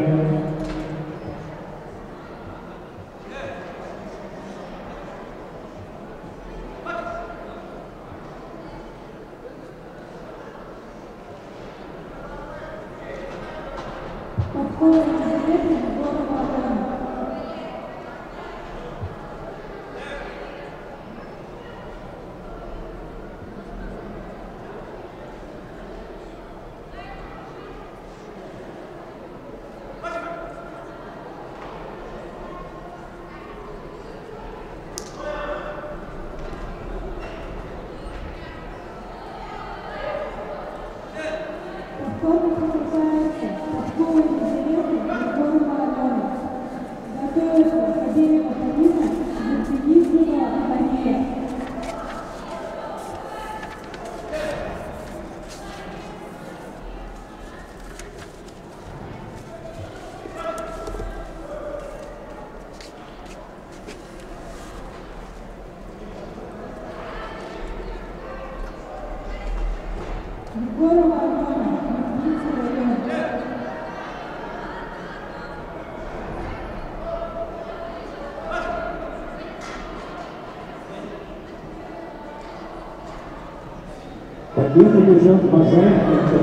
Победу держал Мазаев Виктор.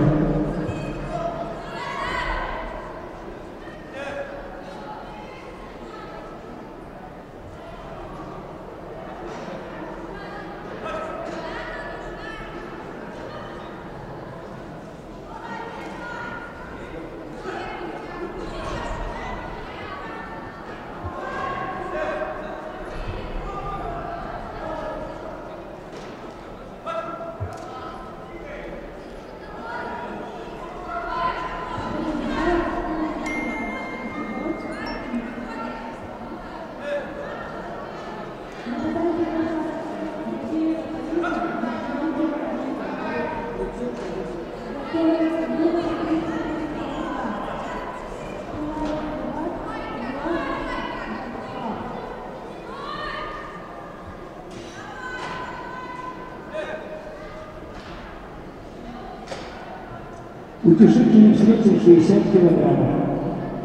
Утешительный встрече 60 килограммов.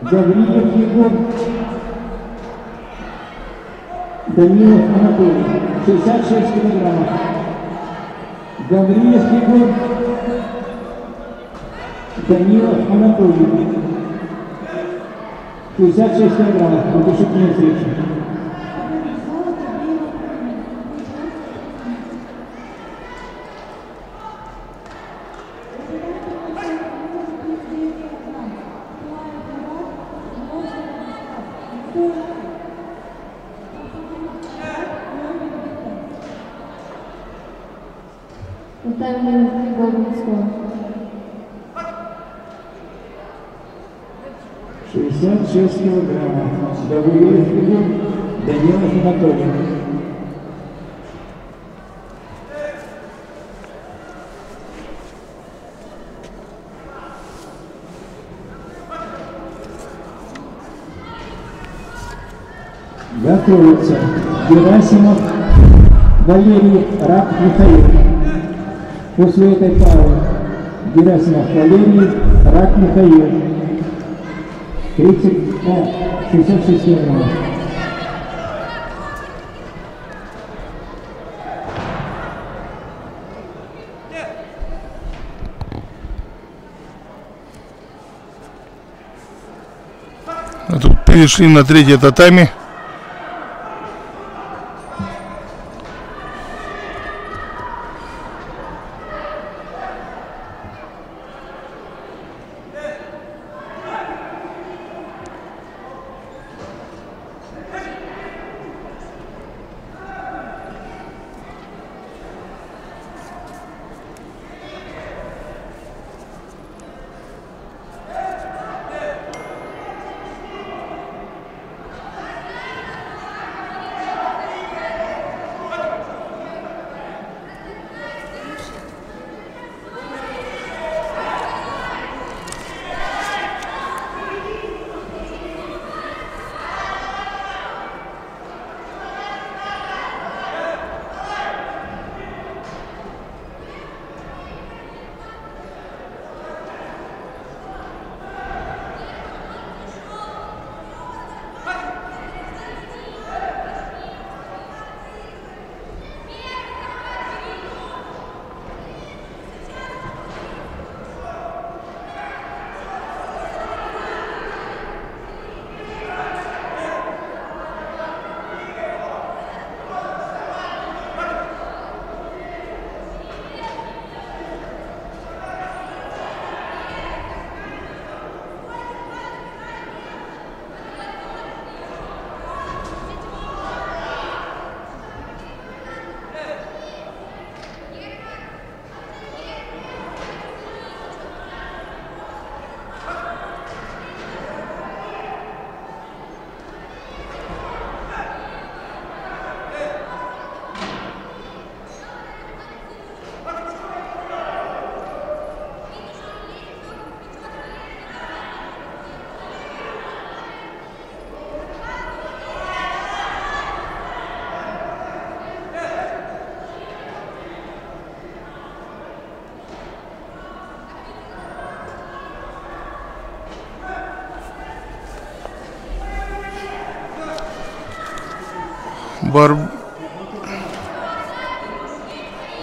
Гавриев Егор, Данилов Анатолий, 66 килограммов. Гавриев Егор, Данилов Анатолий, 66 килограммов. Утешительная встреча. Виталий Голубцов. 66 килограммов. Гавриев Егор, Данилов Анатолий. Готовится Герасимов Валерий, Рак Михаил. После этой пары Герасимов Валерий, Рак Михаил. 66 килограммов. Тут перешли на третье татами.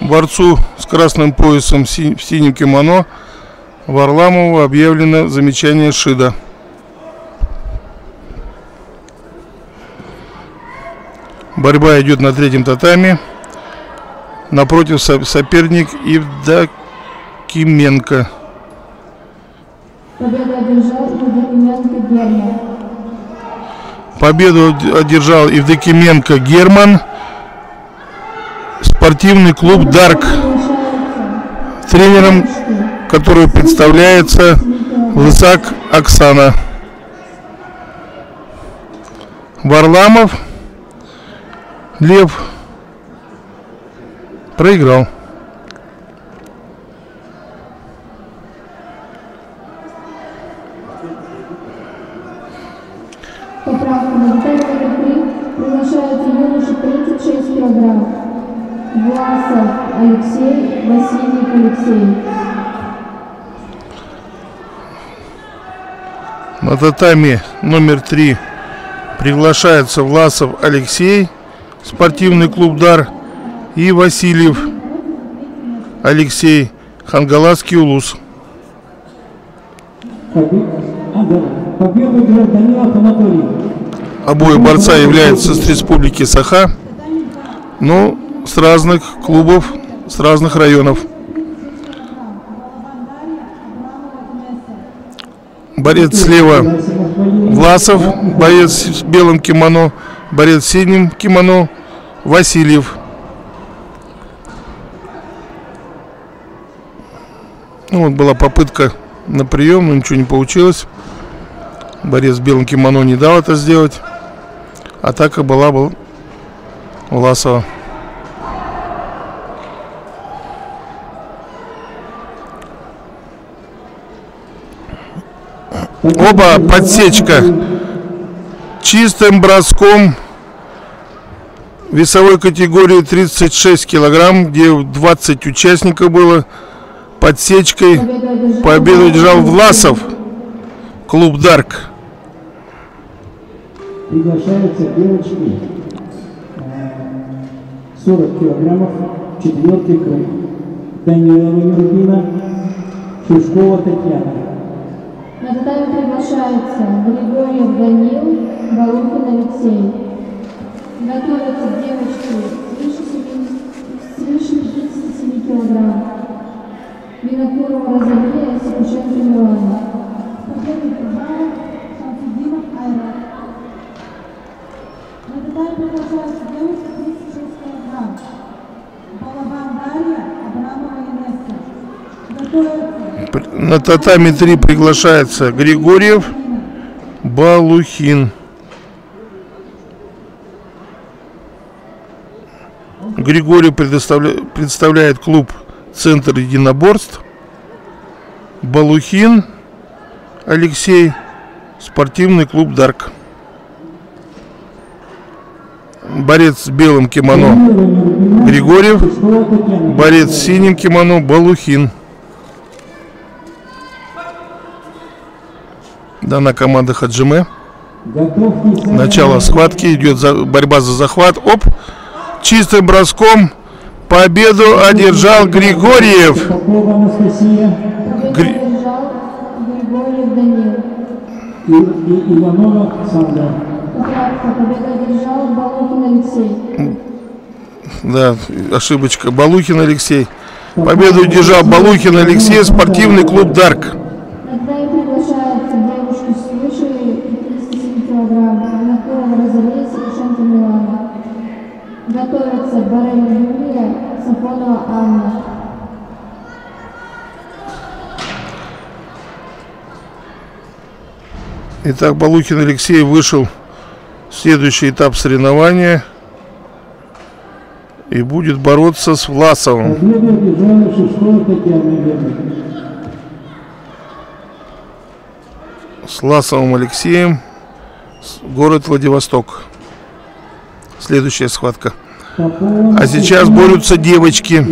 Борцу с красным поясом в синем кимоно Варламову объявлено замечание ШИДа. Борьба идет на третьем татами. Напротив соперник Евдокименко. Победу одержал Евдокименко Герман. Спортивный клуб «Дарк», тренером который представляется Лысак Оксана. Варламов Лев проиграл. Поправка на деталь номер 3. Приглашается юноша 36 килограмм. Власов Алексей, Васильев Алексей. На татами номер 3 приглашается Власов Алексей, спортивный клуб «Дар», и Васильев Алексей, Хангаласский улус. Обои борца являются с республики Саха, но с разных клубов, с разных районов. Борец слева Власов, борец с белым кимоно, борец с синим кимоно Васильев. Ну, вот была попытка на прием, но ничего не получилось. Борец с белым кимоно не дал это сделать. Атака была у Власова. Оба подсечка чистым броском весовой категории 36 килограмм, где 20 участников было. Подсечкой победу держал Власов, клуб «Дарк». Приглашаются девочки 40 килограммов, 4-й круг. Данилова Нюрбина, Шушкова Татьяна. На татами приглашается Григорьев Данил, Балухин Алексей. Готовятся девочки свыше 37 килограмм. Винокурова Розалия, Сапушенко Милана. Победу держала Шамсудинов Айрат. На татами приглашаются девочки 36 килограмм. Балабан Дарья, Абрамова Инесса. Готовятся. На татами 3 приглашается Григорьев, Балухин. Григорий представляет клуб «Центр единоборств». Балухин Алексей, спортивный клуб «Дарк». Борец с белым кимоно Григорьев, борец с синим кимоно Балухин. Дана команда Хаджиме. Начало схватки, идет борьба за захват. Оп! Чистым броском победу одержал Григорьев. Григорьев Данил. Иванова Сандра. Победу одержал Балухин Алексей. Да, ошибочка. Балухин Алексей. Победу одержал Балухин Алексей, спортивный клуб «Дарк». Тогда и приглашаются девушки свыше 57 килограмм. Винокурова Розалия, Сапушенко Милана. Готовятся Барель Юлия, Сафонова Анна. Итак, Балухин Алексей вышел в следующий этап соревнования и будет бороться с Власовым. С Власовым Алексеем, город Владивосток. Следующая схватка. А сейчас борются девочки.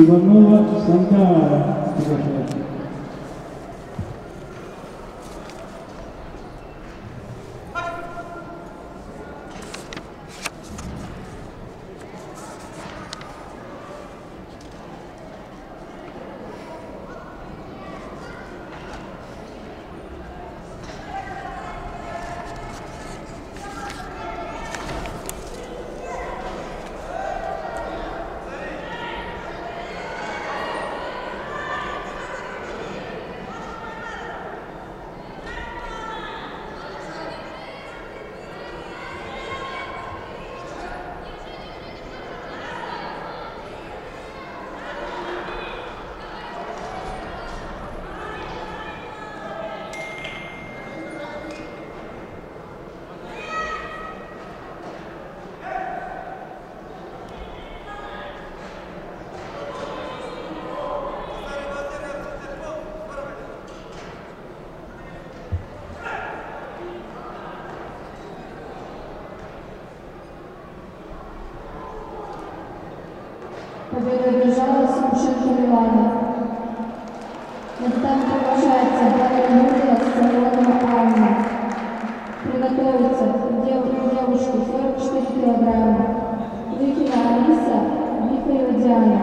Победу одержала Симушенко Милана. На татами продолжается Барина Юлия Саронова Анна. Приготовиться девушки 44 килограмма. Лыкина Алиса, Вихарева Диана.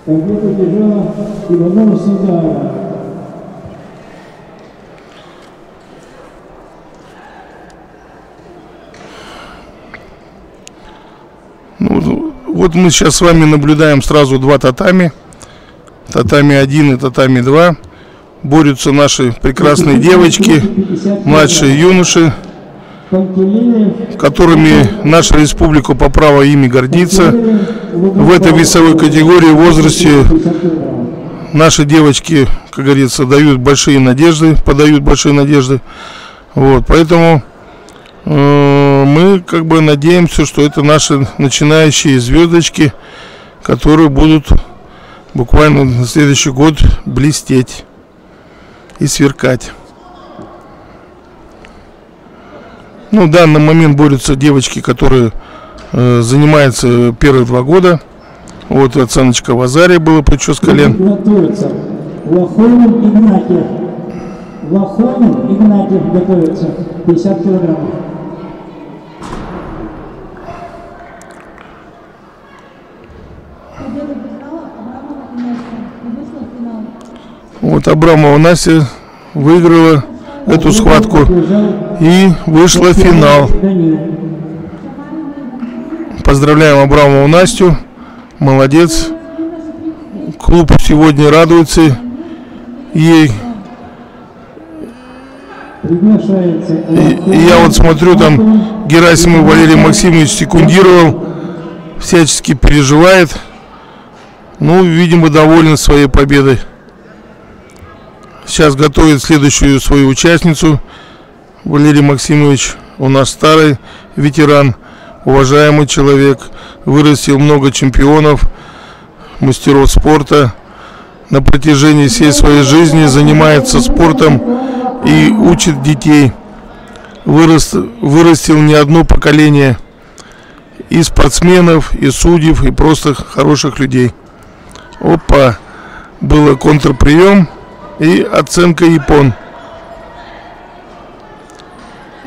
Победу одержала Иванова Сандара. Ну, вот мы сейчас с вами наблюдаем сразу два татами. Татами 1 и татами 2. Борются наши прекрасные девочки, младшие юноши, которыми наша республика по праву ими гордится. В этой весовой категории в возрасте наши девочки, как говорится, дают большие надежды, подают большие надежды. Вот, поэтому мы как бы надеемся, что это наши начинающие звездочки, которые будут буквально на следующий год блестеть и сверкать. Ну, в данный момент борются девочки, которые занимаются первые 2 года. Вот оценочка в Азаре была, плечо с колен. Готовится. Лохонин Игнатьев. Лохонин Игнатьев готовится. 50 килограммов. Вот Абрамова Настя выиграла эту схватку и вышла в финал. Поздравляем Абрамову Настю, молодец. Клуб сегодня радуется ей. И я вот смотрю, там Герасимов Валерий Максимович секундировал, всячески переживает. Ну, видимо, доволен своей победой. Сейчас готовит следующую свою участницу. Валерий Максимович у нас старый ветеран, уважаемый человек, вырастил много чемпионов, мастеров спорта. На протяжении всей своей жизни занимается спортом и учит детей. Вырастил не одно поколение и спортсменов, и судей, и просто хороших людей. Опа, был контрприем и оценка япон.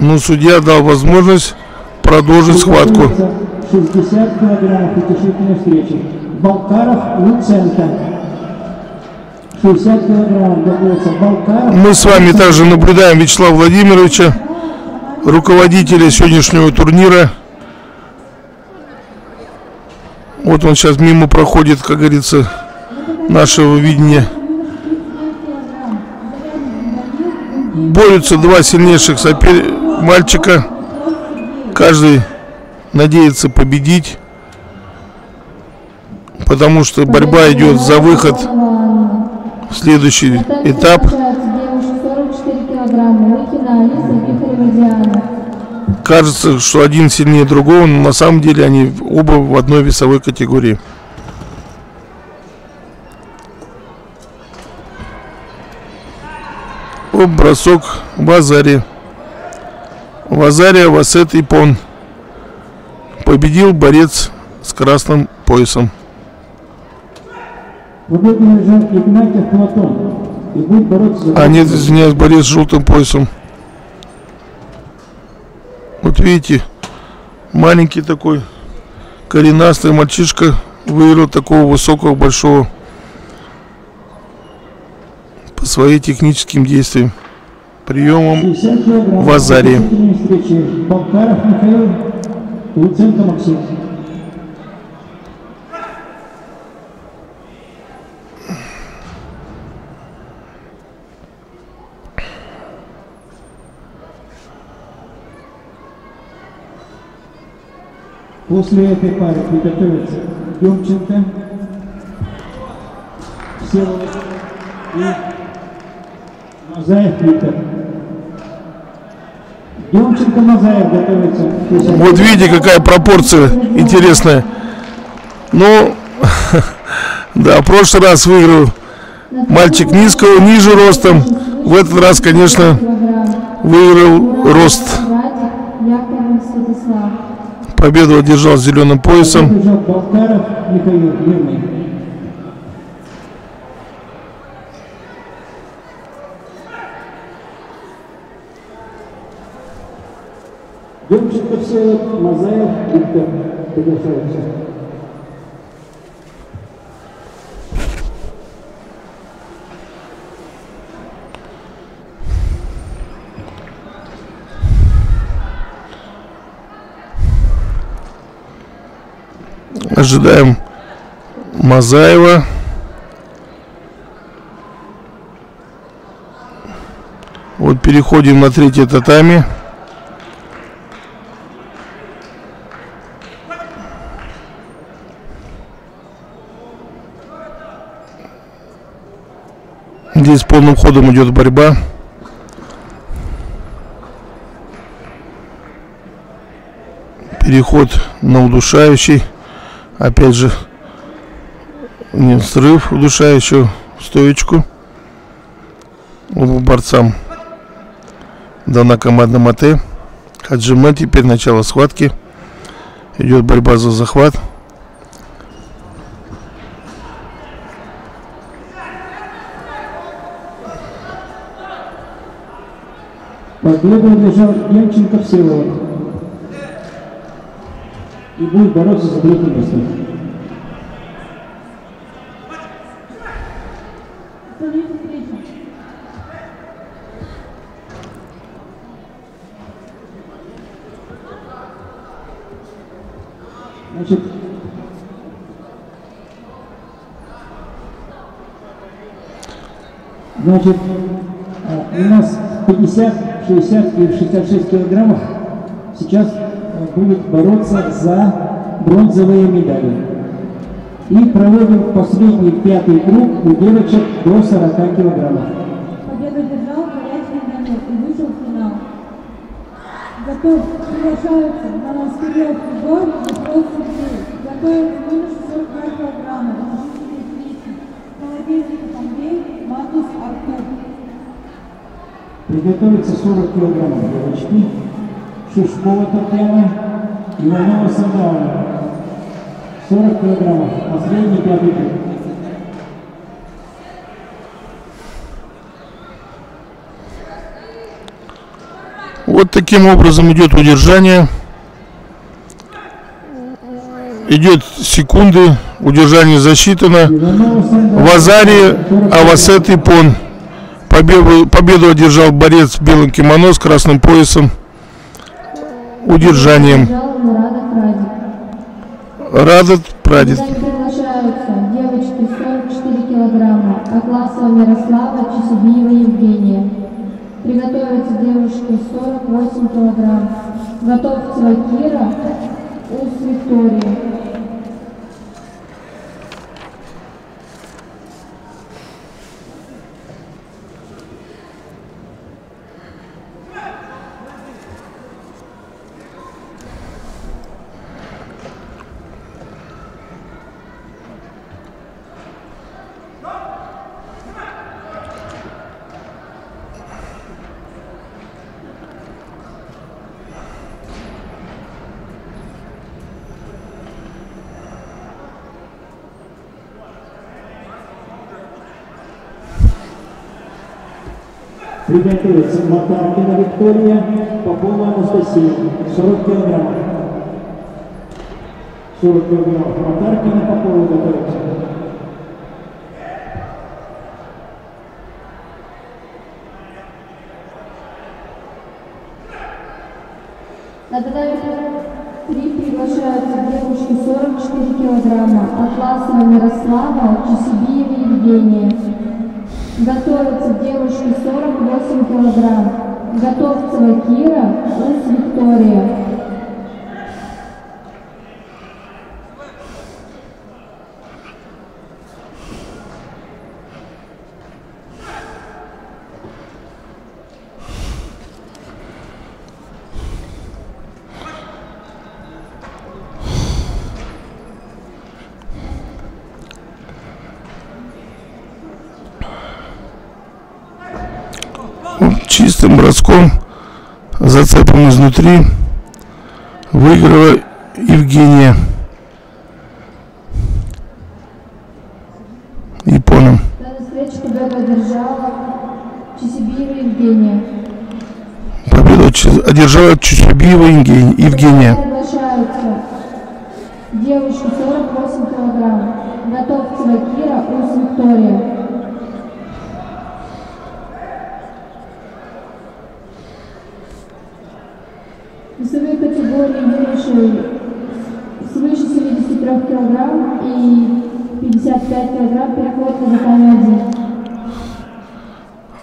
Но судья дал возможность продолжить схватку. 60 килограммов утешительной встречи. Балкаров, Луценко. 60 килограммов готовится Балкаров. Мы с вами также наблюдаем Вячеслава Владимировича, руководителя сегодняшнего турнира. Вот он сейчас мимо проходит, как говорится, нашего видения. Борются 2 сильнейших мальчика. Каждый надеется победить, потому что борьба идет за выход в следующий этап. Кажется, что один сильнее другого, но на самом деле они оба в одной весовой категории. Бросок в Азаре. В Азаре Васет Ипон. Победил борец с красным поясом. Игнатьев Платон. И будет бороться за... А нет, извиняюсь, борец с желтым поясом. Вот видите, маленький такой коренастый мальчишка выиграл такого высокого, большого по своим техническим действиям, приемам в Азаре. Балкаров Михаил, Луценко Максим. После этой пары приготовятся Демченко, Всеволод и Мазаев Виктор. Демченко, Мазаев готовится. Вот видите, какая пропорция интересная. Ну, да, в прошлый раз выиграл мальчик низкого, ниже ростом. В этот раз, конечно, выиграл рост. Победу одержал с зеленым поясом. Балкаров Михаил Юрий. Демченко, Всеволод, Мазаев Виктор приглашаются. Ожидаем Мазаева. Вот переходим на третье татами. Здесь полным ходом идет борьба. Переход на удушающий. Опять же, не срыв удушающего, стоечку. Обум борцам дана команда Мате. Хаджимен, теперь начало схватки. Идет борьба за захват. Победу одержал Демченко, Всеволод. И будет бороться за третье место. Значит, у нас 50, 60 и 66 килограммов сейчас будет бороться за бронзовые медали. И проводим последний пятый круг у девочек до 40 килограммов. Победу держал горячий момент и вышел в финал. Готов, приглашаются на нас вперед прибор и вопрос судьи. Готовим юношу 42 килограмма, жителей Третьей. Молодежник Андрей, Матус Артур. Приготовится 40 килограммов девочки. Шишкова Татьяна, Иванова Сандауна. 40 килограммов. Последний пятый круг. Вот таким образом идет удержание. Идет секунды, удержание засчитано. Вазари Авасет Ипон. Победу одержал борец в белом кимоно с красным поясом. Удержанием. Радат Прадед. Приглашаются девочки 44 килограмма, Акласова Мирослава, Чесубиева Евгения. Приготовятся девушки 48 килограмм. Готовцева Кира, Ус Виктория. Приготовится Макаркина Виктория, Попова Анастасия, 40 килограммов. 40 килограммов. Макаркина, Попова готовится. На татами 3 приглашаются девушки 44 килограмма, Атласова Мирослава, Чесубиева Евгения. Готовятся девушки 48 килограмм. Готовцева Кира, Ус Виктория. чистым броском, зацепом изнутри, выиграла Евгения Японом. Данную встречу победу одержала Чесибиева Евгения. Победу одержала Чесибиева Евгения. Приглашаются девушки 48 килограмм. Готовцева Кира, Ус Виктория. Весовые категории юношей свыше 73 килограмм и 55 килограмм переходят на закон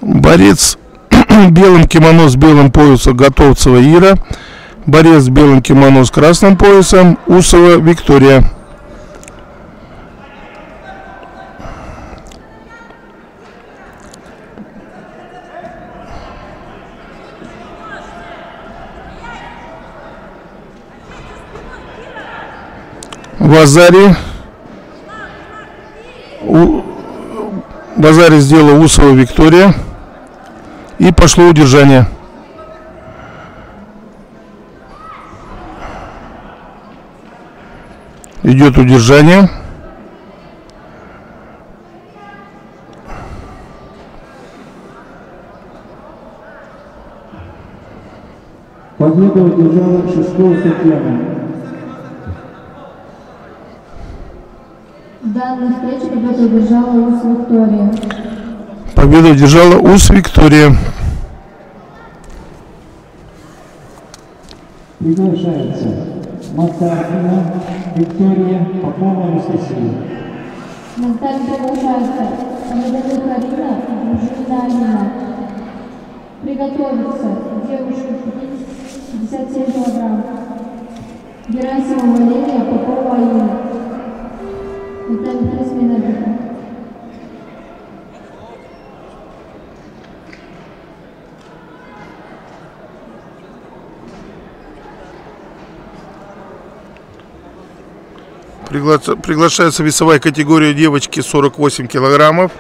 1. Борец в белом кимоно с белым поясом Готовцева Ира. Борец в белом кимоно с красным поясом Усова Виктория. В Азаре сделала Усова Виктория. И пошло удержание. Идет удержание. Победу одержала Шишкова Татьяна. В данной встрече победу одержала Ус Виктория. Победу одержала Ус Виктория. Приглашается Матаркина Виктория, Попова Анастасия. На старт приглашается Медовых Арина, Дружина Алина. Приготовиться девушка 57 килограмм. Герасимова Валерия, Попова Алина. Это 3 смены. Приглашается весовая категория девочки 48 килограммов.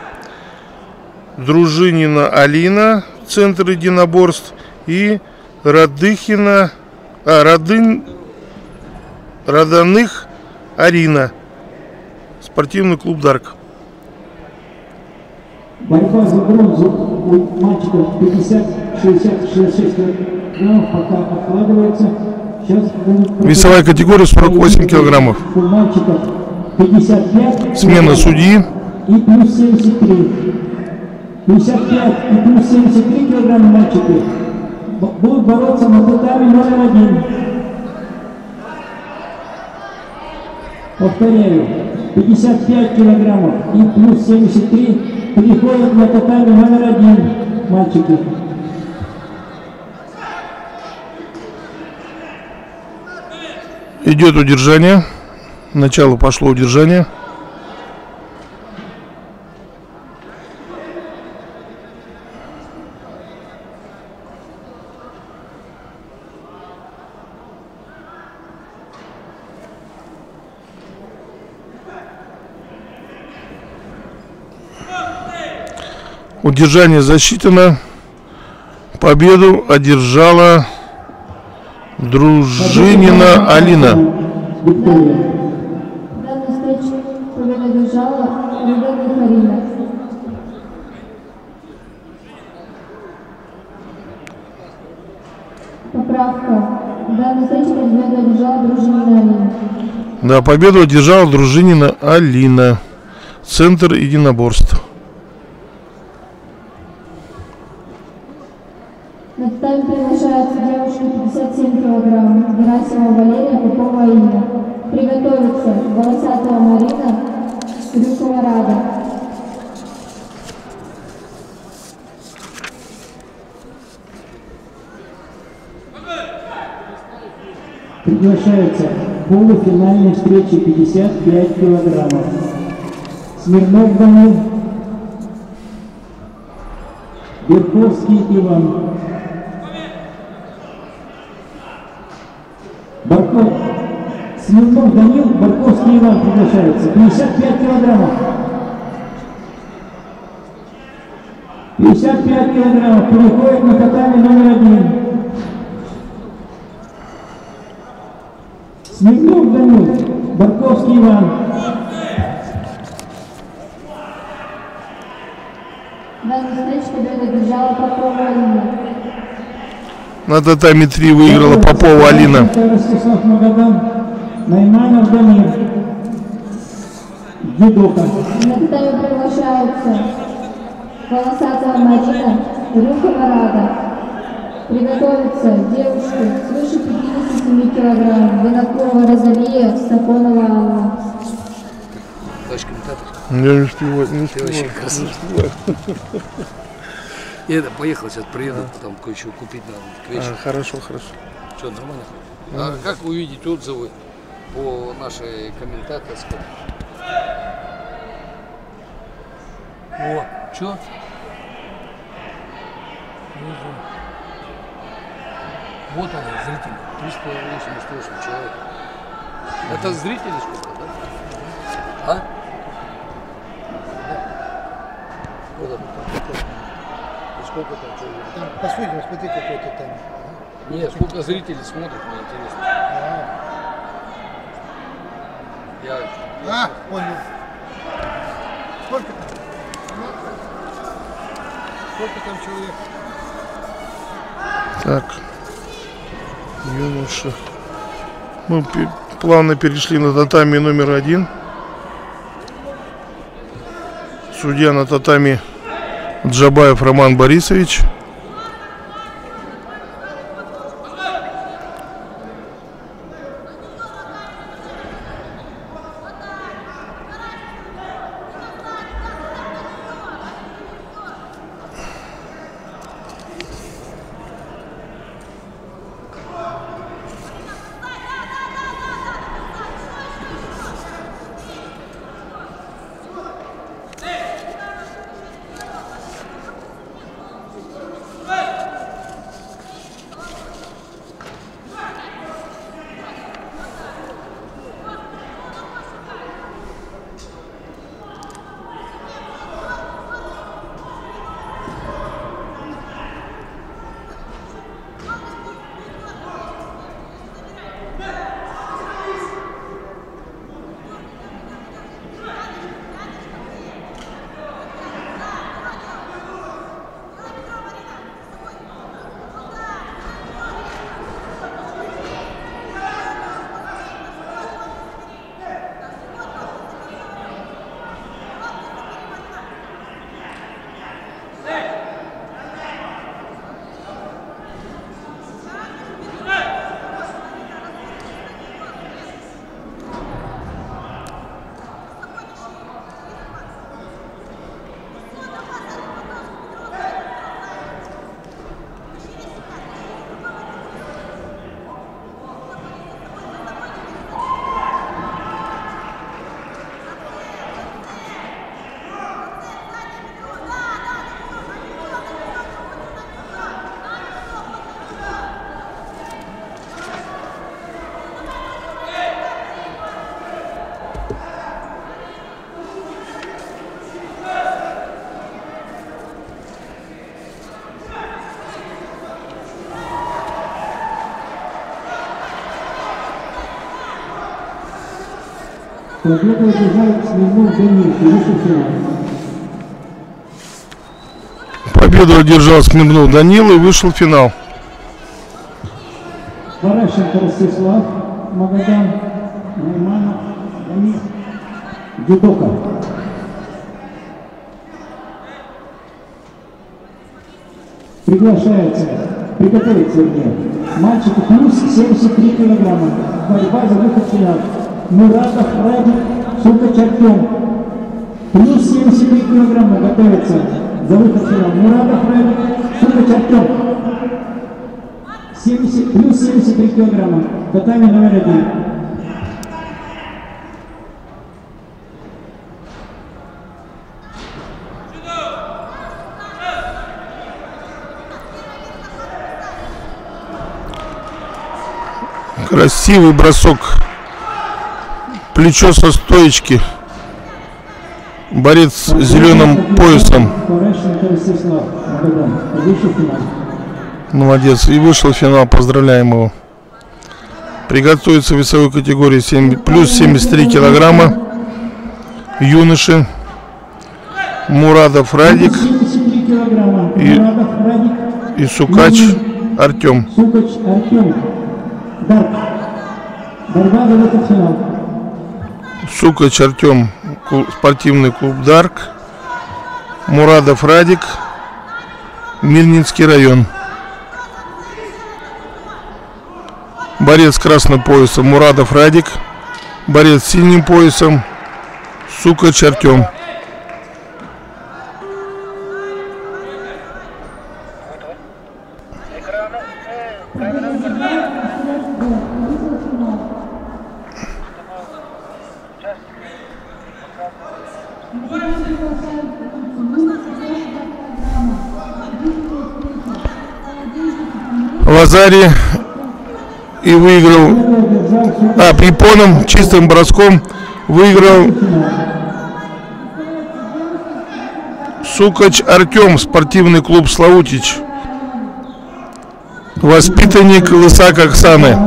Дружинина Алина, центр единоборств, и Радыхина, Раданых Арина, спортивный клуб «Дарк». Борьба за бронзу у мальчиков 50, 60, 66 килограммов пока откладывается. Весовая категория 48 килограммов. У мальчиков 55. Смена судьи. И плюс 73. 55 и плюс 73 килограмма мальчики будут бороться на татами номер 1. Повторяю, 55 килограммов и плюс 73 переходят на татами номер 1 мальчики. Идет удержание. Начало пошло удержание. Удержание засчитано. Победу одержала Дружинина Алина. В данной встрече победу одержала Медовых Арина. Поправка. В данной встрече победу одержала Дружинина Алина. Да, победу одержала Дружинина Алина, центр единоборств. На татами приглашаются девушки 57 килограмм. Герасимова Валерия, Попова Инна. Приготовиться Волосатова Марина, Рюкова Рада. Приглашается в полуфинальной встрече 55 килограммов. Смирнов Данил, Берковский Иван. Смирнов Данил, Барковский Иван приглашается. 55 килограммов. 55 килограммов переходит на татами номер 1. Смирнов Данил, Барковский Иван. Данную встречу победу держала Попова Алина. На татами 3 выиграла Попова Алина. Ростислав Магадан, Найманов Дамир. Юдока. На татами приглашаются Волосатая Марина, Рюкова Рада. Приготовиться девушки свыше 57 килограмм. Винокурова Розалия, Сафонова Анна. Я не успеваю, не успеваю. Ты очень красивый. Я поехал, сейчас приеду, потом кое-что купить надо. Хорошо, хорошо. Что, нормально? А как увидеть отзывы по нашей комментаторской? О, что? Вот они, зрители. 388 человек. Это зрители сколько, да? А? Вот это. И сколько там человек? Там, посмотрим, смотри, какой-то там. Нет, сколько зрителей смотрят, мне интересно. Я... понял. Сколько там? Сколько там человек? Так, юноша. Мы плавно перешли на татами номер 1. Судья на татами Джабаев Роман Борисович. Победу одержал Смирнов Данил, вышел в финал. Победу одержал Смирнов Данил и вышел в финал. Баращенко Ростислав, Магадан, Найманов, Дамир, Юдока. Приглашается, приготовиться мне. Мальчику плюс 73 килограмма. Борьба за выход в финал. Муратов Радик Сукач Артем. Плюс 73 килограмма готовится за выход в финал. Муратов Радик Сукач Артем. 70, плюс 73 килограмма. Татами номер 1. Красивый бросок. Плечо со стоечки. борец с зеленым поясом. Молодец. И вышел в финал. Поздравляем его. Приготовиться в весовой категории 7, плюс 73 килограмма. Юноши. Мурадов Радик и Сукач Артем. Сукач Артем, спортивный клуб Дарк. Мурадов Радик, Мирнинский район. Борец с красным поясом Мурадов Радик. Борец с синим поясом Сукач Артем. Лазари и выиграл, препоном, чистым броском выиграл Сукач Артем, спортивный клуб Славутич. Воспитанник Лысак Оксаны,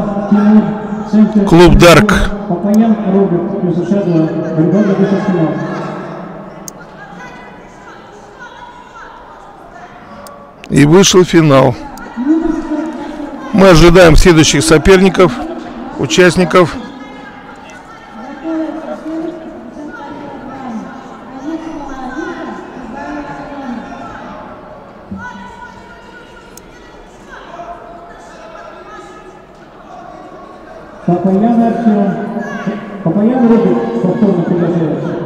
клуб Дарк. И вышел в финал. Мы ожидаем следующих соперников, участников. Папаян Роберт повторно приглашается.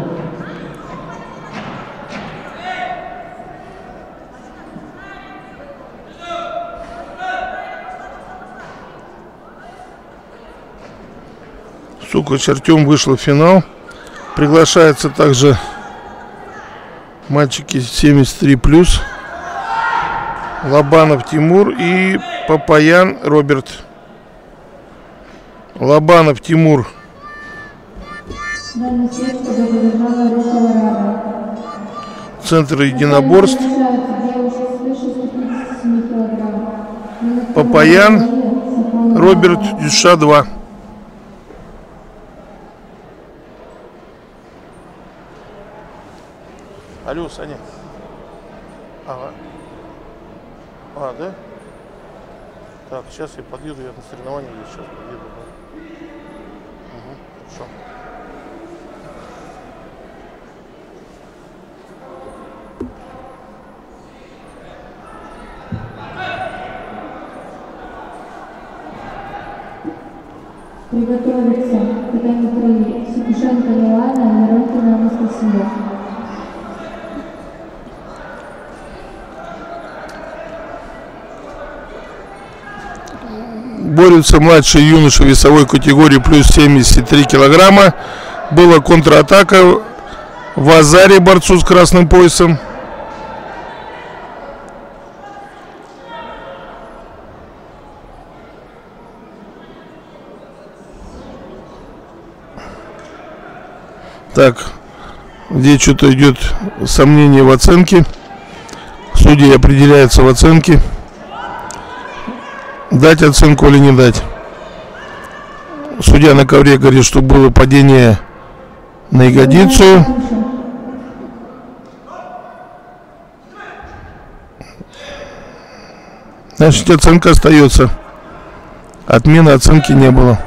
Сукач Артем вышел в финал. Приглашаются также мальчики 73+. Лобанов Тимур и Папаян Роберт. Лобанов Тимур. Центр единоборств. Папаян Роберт, Дюша 2. Алло, Саня. Ага. Да? Так, сейчас я подъеду, я на соревнования сейчас подъеду. Угу, хорошо. Приготовиться к этому крови Сукушенко Милана и Рокина Анастасия. Борются младшие юноши весовой категории плюс 73 килограмма. Была контратака в Азаре, борцу с красным поясом. Так, здесь что-то идет сомнение в оценке. Судьи определяются в оценке. Дать оценку или не дать. Судья на ковре говорит, что было падение на ягодицу. Значит, оценка остается. Отмены оценки не было.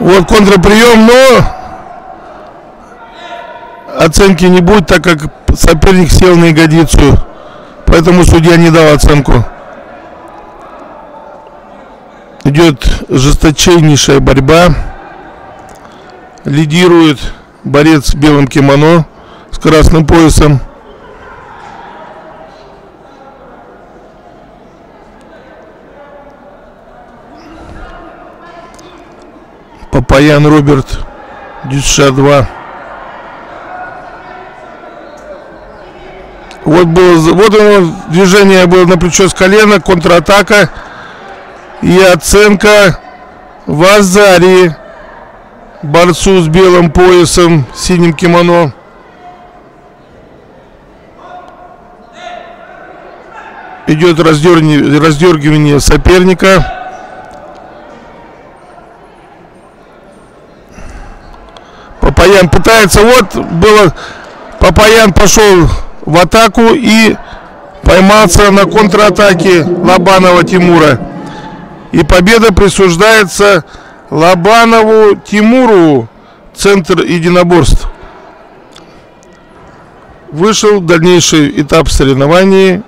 Вот контрприем, но оценки не будет, так как соперник сел на ягодицу. Поэтому судья не дал оценку. Идет жесточайшая борьба. Лидирует борец в белом кимоно с красным поясом. Папаян Роберт, Дюша 2. Вот оно, движение было на плечо с колена, контратака и оценка Вазари, борцу с белым поясом, синим кимоно. Идет раздергивание соперника. Папаян пытается, Папаян пошел в атаку и поймался на контратаке Лобанова Тимура. И победа присуждается Лобанову Тимуру, центр единоборств. Вышел дальнейший этап соревнований.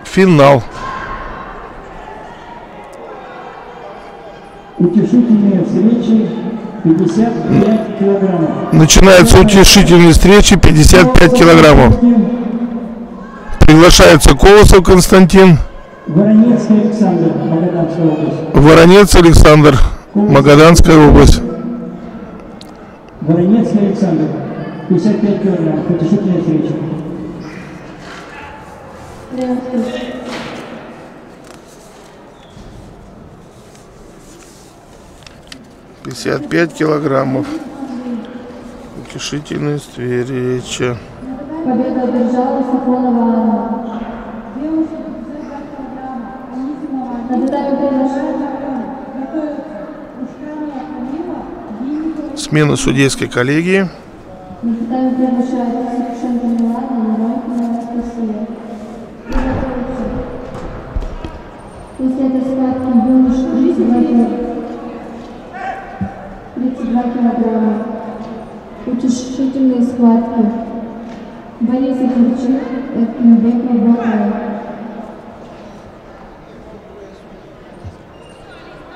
Финал. Утешительные встречи 55 килограммов. Начинаются утешительные встречи 55 килограммов. Приглашается Колосов Константин. Воронецкий Александр, Магаданская область. Воронец Александр, Магаданская область. Воронецкий Александр, 55 килограммов. Утешительная встреча. 55 килограммов. Утешительная встреча. Победа одержала Сафонова Анна. На татами приглашают Смена судейской коллегии. На татами приглашают Сушенко Милана и Ройкина Анастасия. Приготовиться. После этой схватки юнош 32 килограмма. Утешительные схватки. Борис Игорчик, Эркинбеков, Бакай.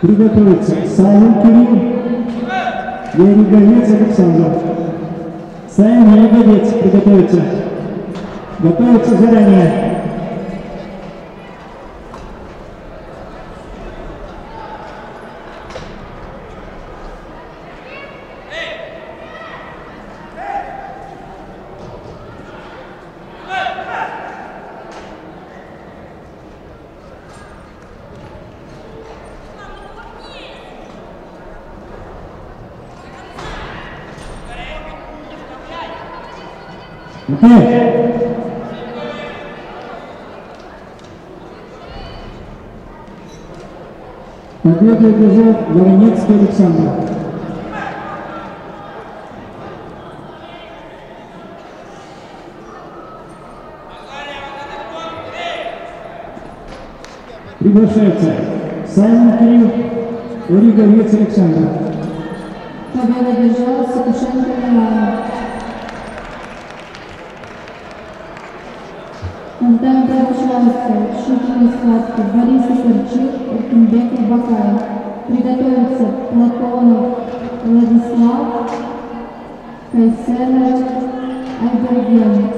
Приготовиться. Саин Кирилл, Яриговец Александр. Саин Яриговец, приготовиться. Готовиться заранее. Победу одержал Воронецкий Александр. Приглашается Саймон Кирилл, Яриговец Александр. Победа одержала Сокушенко Милана. На татами приглашаются утешительные схватки Борис Игорчик, Эркинбеков, Бакай. Приготовиться Платонов Владислав, Кайсера, Айберген.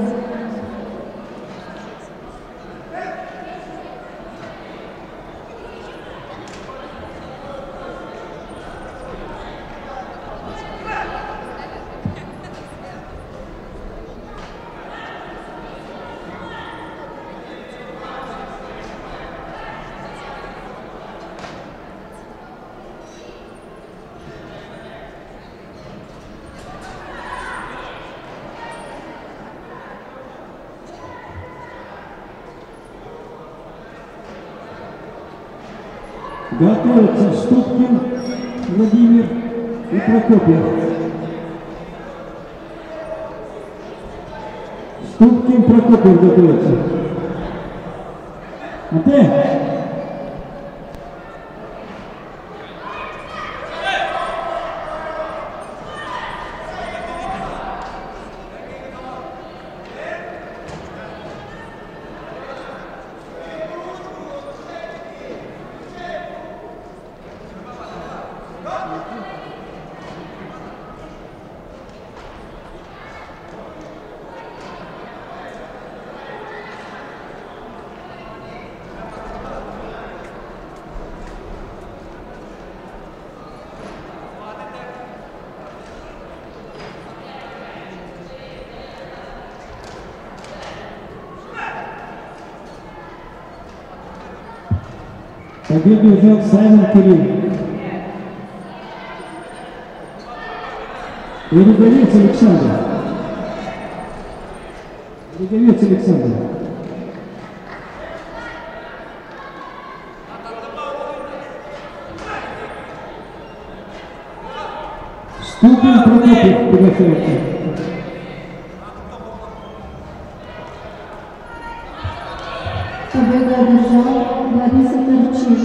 Готовятся Ступкин, Владимир и Прокопьев. Ступкин, Прокопьев готовятся. Победу взял Саймон Кирилл. Луговец Александр. Луговец Александр. Ступин Прокопьев приглашается. Победу одержал Лариса Торчин.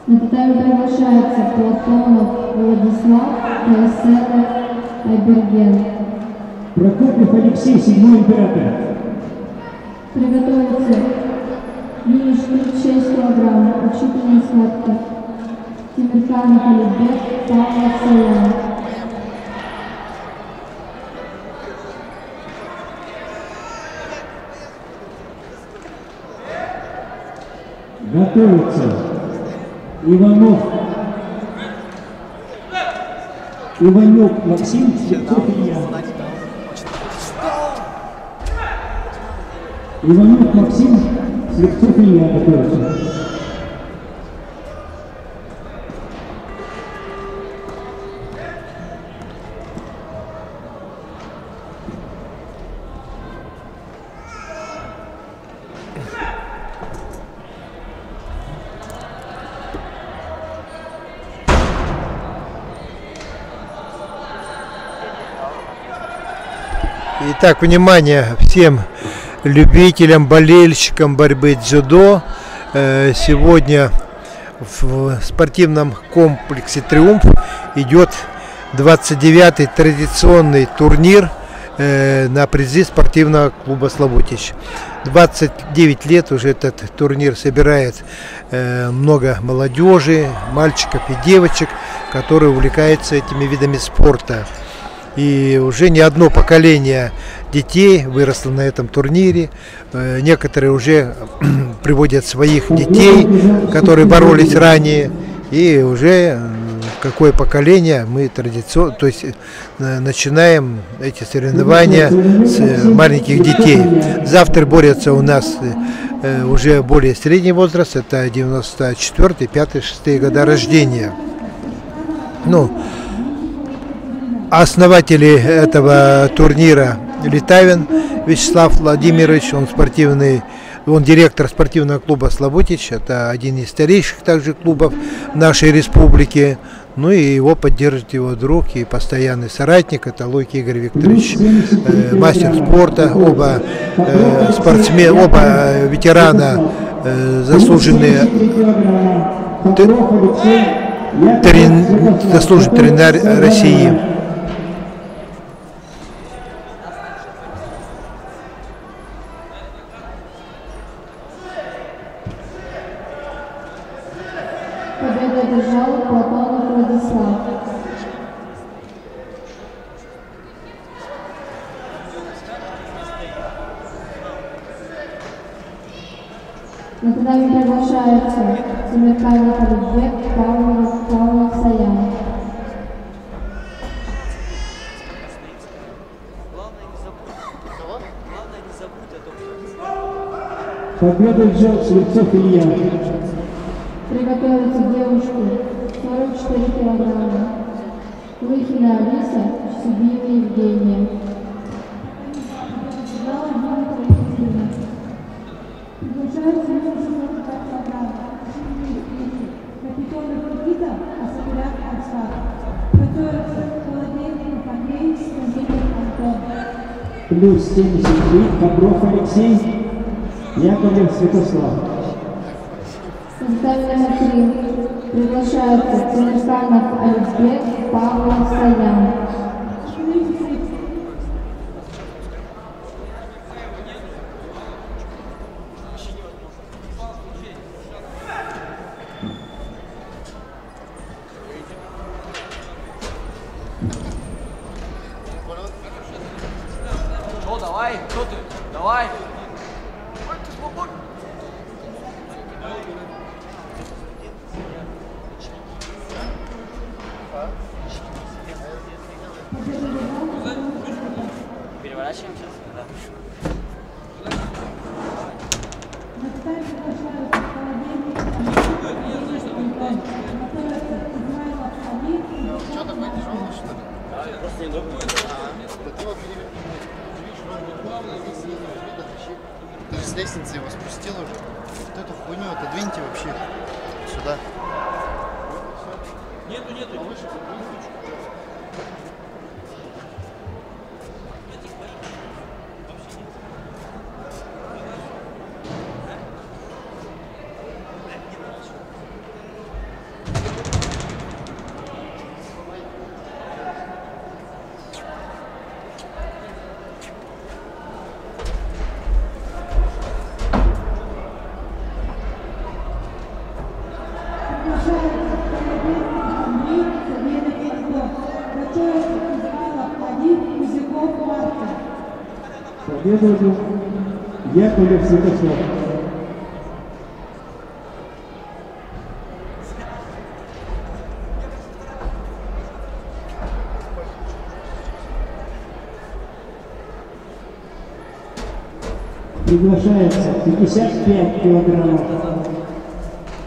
На татами приглашается Платонов Владислав, Кайсера Айберген. Прокопьев Алексей, 7-й император. Приготовиться. Юнош 36 килограмм, учительная схватка. Тимирканов Алибек, Павлов Саян. Готовится Иванов. Иванюк Максим, Слепцов Илья. Иванюк Максим, Слепцов Илья готовится. Итак, внимание всем любителям, болельщикам борьбы дзюдо. Сегодня в спортивном комплексе «Триумф» идет 29-й традиционный турнир на призы спортивного клуба «Славутич». 29 лет уже этот турнир собирает много молодежи, мальчиков и девочек, которые увлекаются этими видами спорта. И уже не одно поколение детей выросло на этом турнире. Некоторые уже приводят своих детей, которые боролись ранее. И уже какое поколение мы традиционно, то есть начинаем эти соревнования с маленьких детей. Завтра борются у нас уже более средний возраст, это 94, 5, 6 года рождения. Ну, основатели этого турнира Литавин Вячеслав Владимирович, он директор спортивного клуба «Славутич», это один из старейших также клубов нашей республики. Ну и его поддержит его друг и постоянный соратник, это Лойки Игорь Викторович, мастер спорта, оба спортсмены, оба ветерана, заслуженные заслуженный тренер России. Победу одержал Платонов Владислав. На татами приглашаются Тимирканов Алибек, Павлов Саян. Победу взял Слепцов Илья. Приготовиться девушку 44 килограмма. Лыхина Алиса, Сибиева Евгения. Приглашаются юноши 45 килограмм. Капитонов Никита, Асапиряк Арсак. Готовятся Холодненький Матвей, Станкин Антон. Плюс 73, Бобров Алексей, Яковлев Святослав. Составили на 3. Приглашаются Тимирканов Алибек, Павлов Саян. Что, давай, кто ты? Давай. Ты свободен. Переворачиваем сейчас? Да. с лестницы его спустил уже. Вот эту хуйню отодвиньте вообще сюда. Нету. Повыше, Победу Яковлев Святослав. Приглашается 55 килограммов.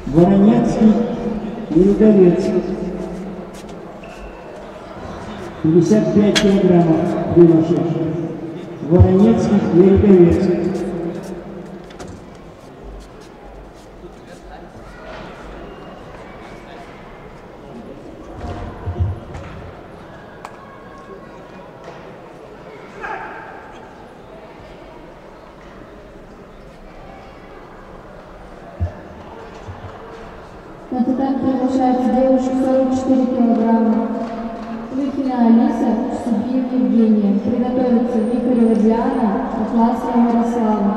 Воронецкий и Луговец. 55 килограммов приглашающий. Воронецкий и Луговец. На татами приглашается девушка 44 килограмма. Лыкина Алиса, Субиев Евгения. Приготовится Викарева Диана, Атласова Ярослава.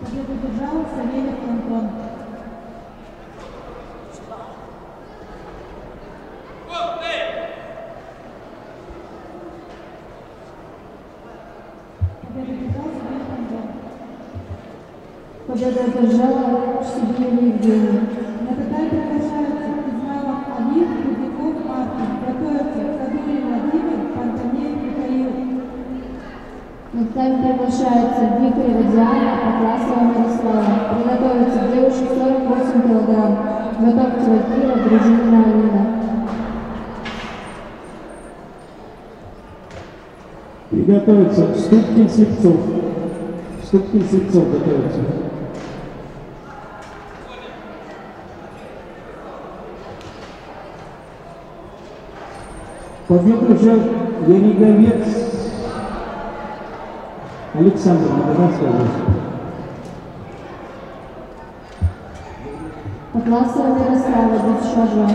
Победу держал Савельев Антон. Победу одержала Сибирь Евгения. На татами приглашаются Измайлов Амир, Рудников Маркин. Готовятся Кадурин Владимир, Пантанеев Михаил. На татами приглашается Викарева Диана, Атласова Ярослава. Приготовится девушка 48 килограмм. Готовится Валькирия, Дружинина Алина. Приготовится Ступкин Слепцов. Ступкин Слепцов готовится. Победу уже Яриговец Александр, Магаданская область. Атласова Ярослава, без шажа.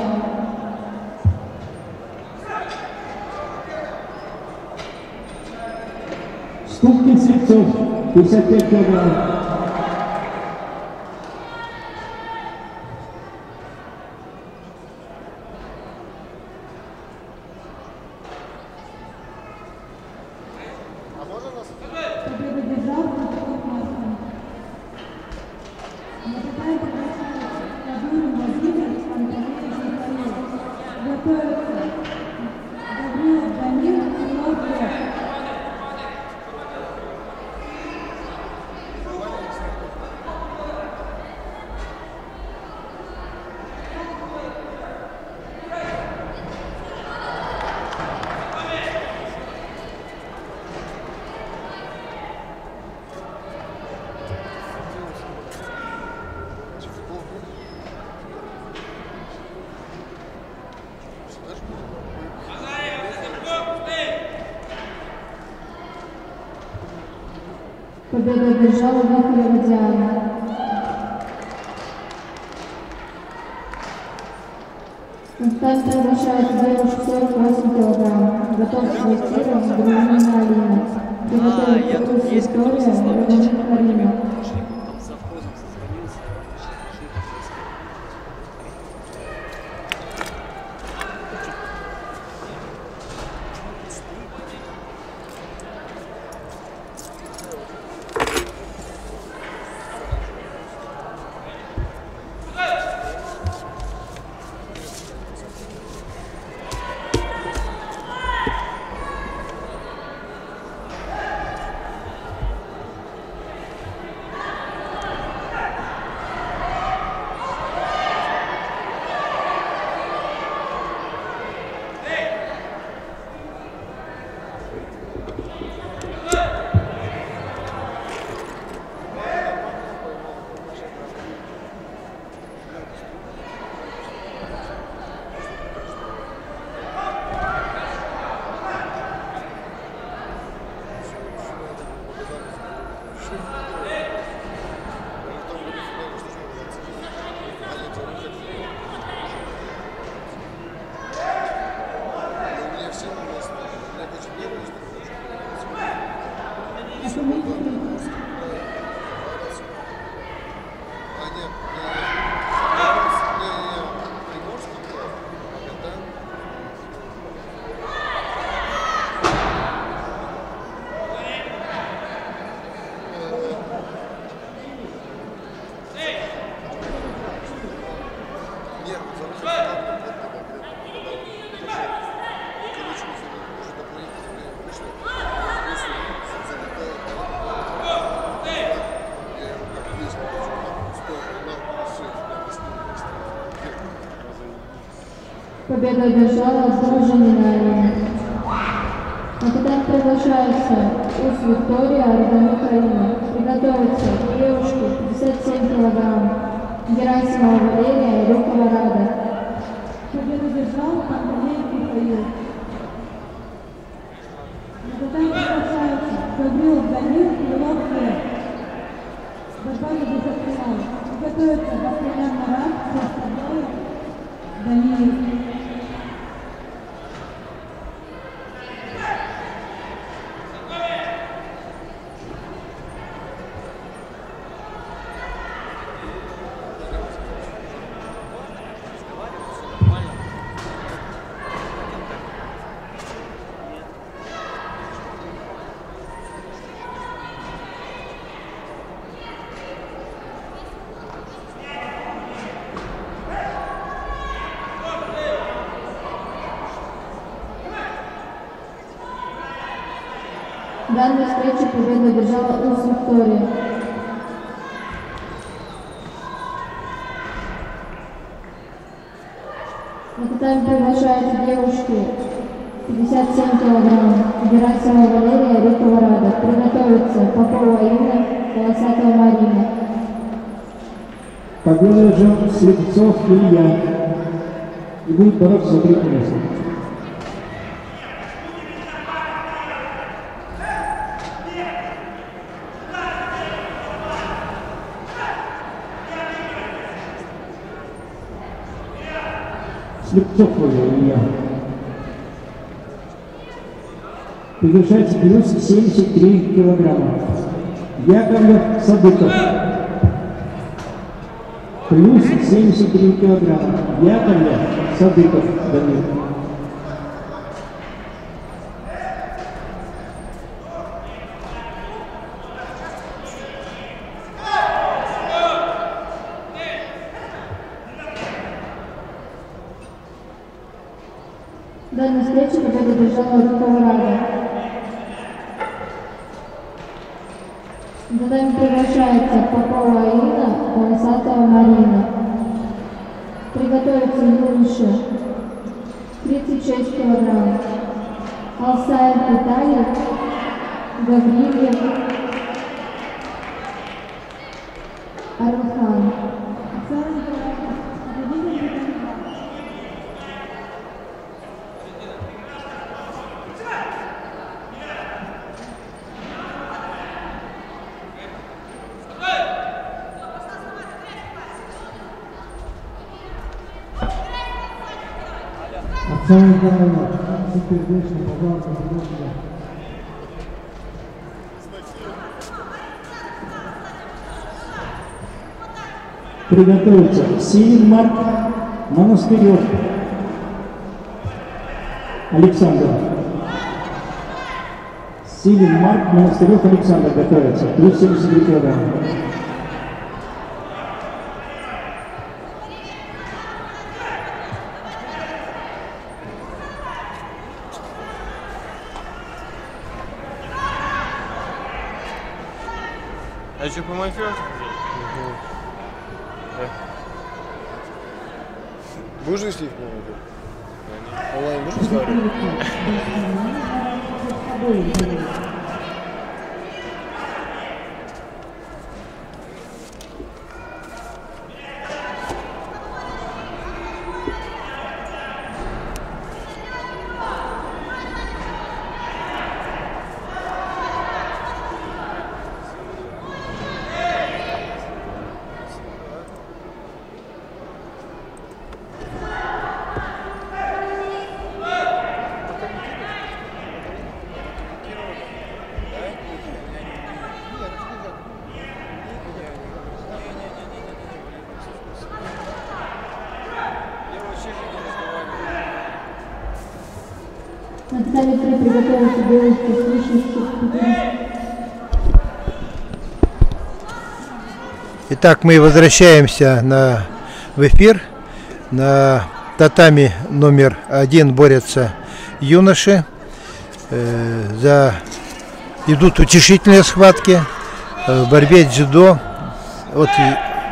Ступкин Слепцов, 55 килограмм. Победу держал Рудников Маркин. На татами приглашаются Кадурин Владимир, Пантанеев Михаил. Готовятся Гаврилов Дамир, Крылов Лев. Победу одержала Викарева Диана. На татами приглашается девушка 48 килограмм. Готовится Валькирия, Дружинина Алина. Приготовится Русь Виктория, Дружинина Карина. Победу одержала Дружинина Алина. На татами приглашается УС Виктория, родом Украины. Приготовиться девушки 57 килограмм. Герасимова Валерия, Рюкова Рада. Победу одержал Андреев Михаил. На татами приглашается Гаврилов Данил, Крылов Глеб. Борьба за финал. Приготовиться Бастрян Марат, Сострадоев, Даниил. В данной встрече победу одержала УС Виктория. На татами приглашаются девушки 57 килограмм. Герасимова Валерия, Рюкова Рада. Приготовиться Попова Инна, Колосатова Марина. Победу одержал Слепцов Илья. И будет бороться за третье место. Слепцов Илья. Приглашается плюс 73 килограмма. Яковлев Садыков. Плюс 73 килограмма. Яковлев Садыков Данил. В данной встрече победу одержала Рюкова Рада. За нами приглашается Попова Инна, Колосатова Марина. Приготовиться юноши 36 килограмм. Алсаев Виталий, Гаврилев, Архан. Самое главное, супердешно, пожалуйста, пожалуйста. Приготовиться. Силин Марк Монастырев. Александр. Силин Марк Монастырев Александр готовится. Плюс 73 килограмма. А что, по Майнкрафту? Да. Будешь ли сливки онлайн будешь разговаривать? На татами 3 приготовиться девушки с личностью. Итак, мы возвращаемся в эфир. На татами номер 1 борются юноши. Идут утешительные схватки. В борьбе дзюдо вот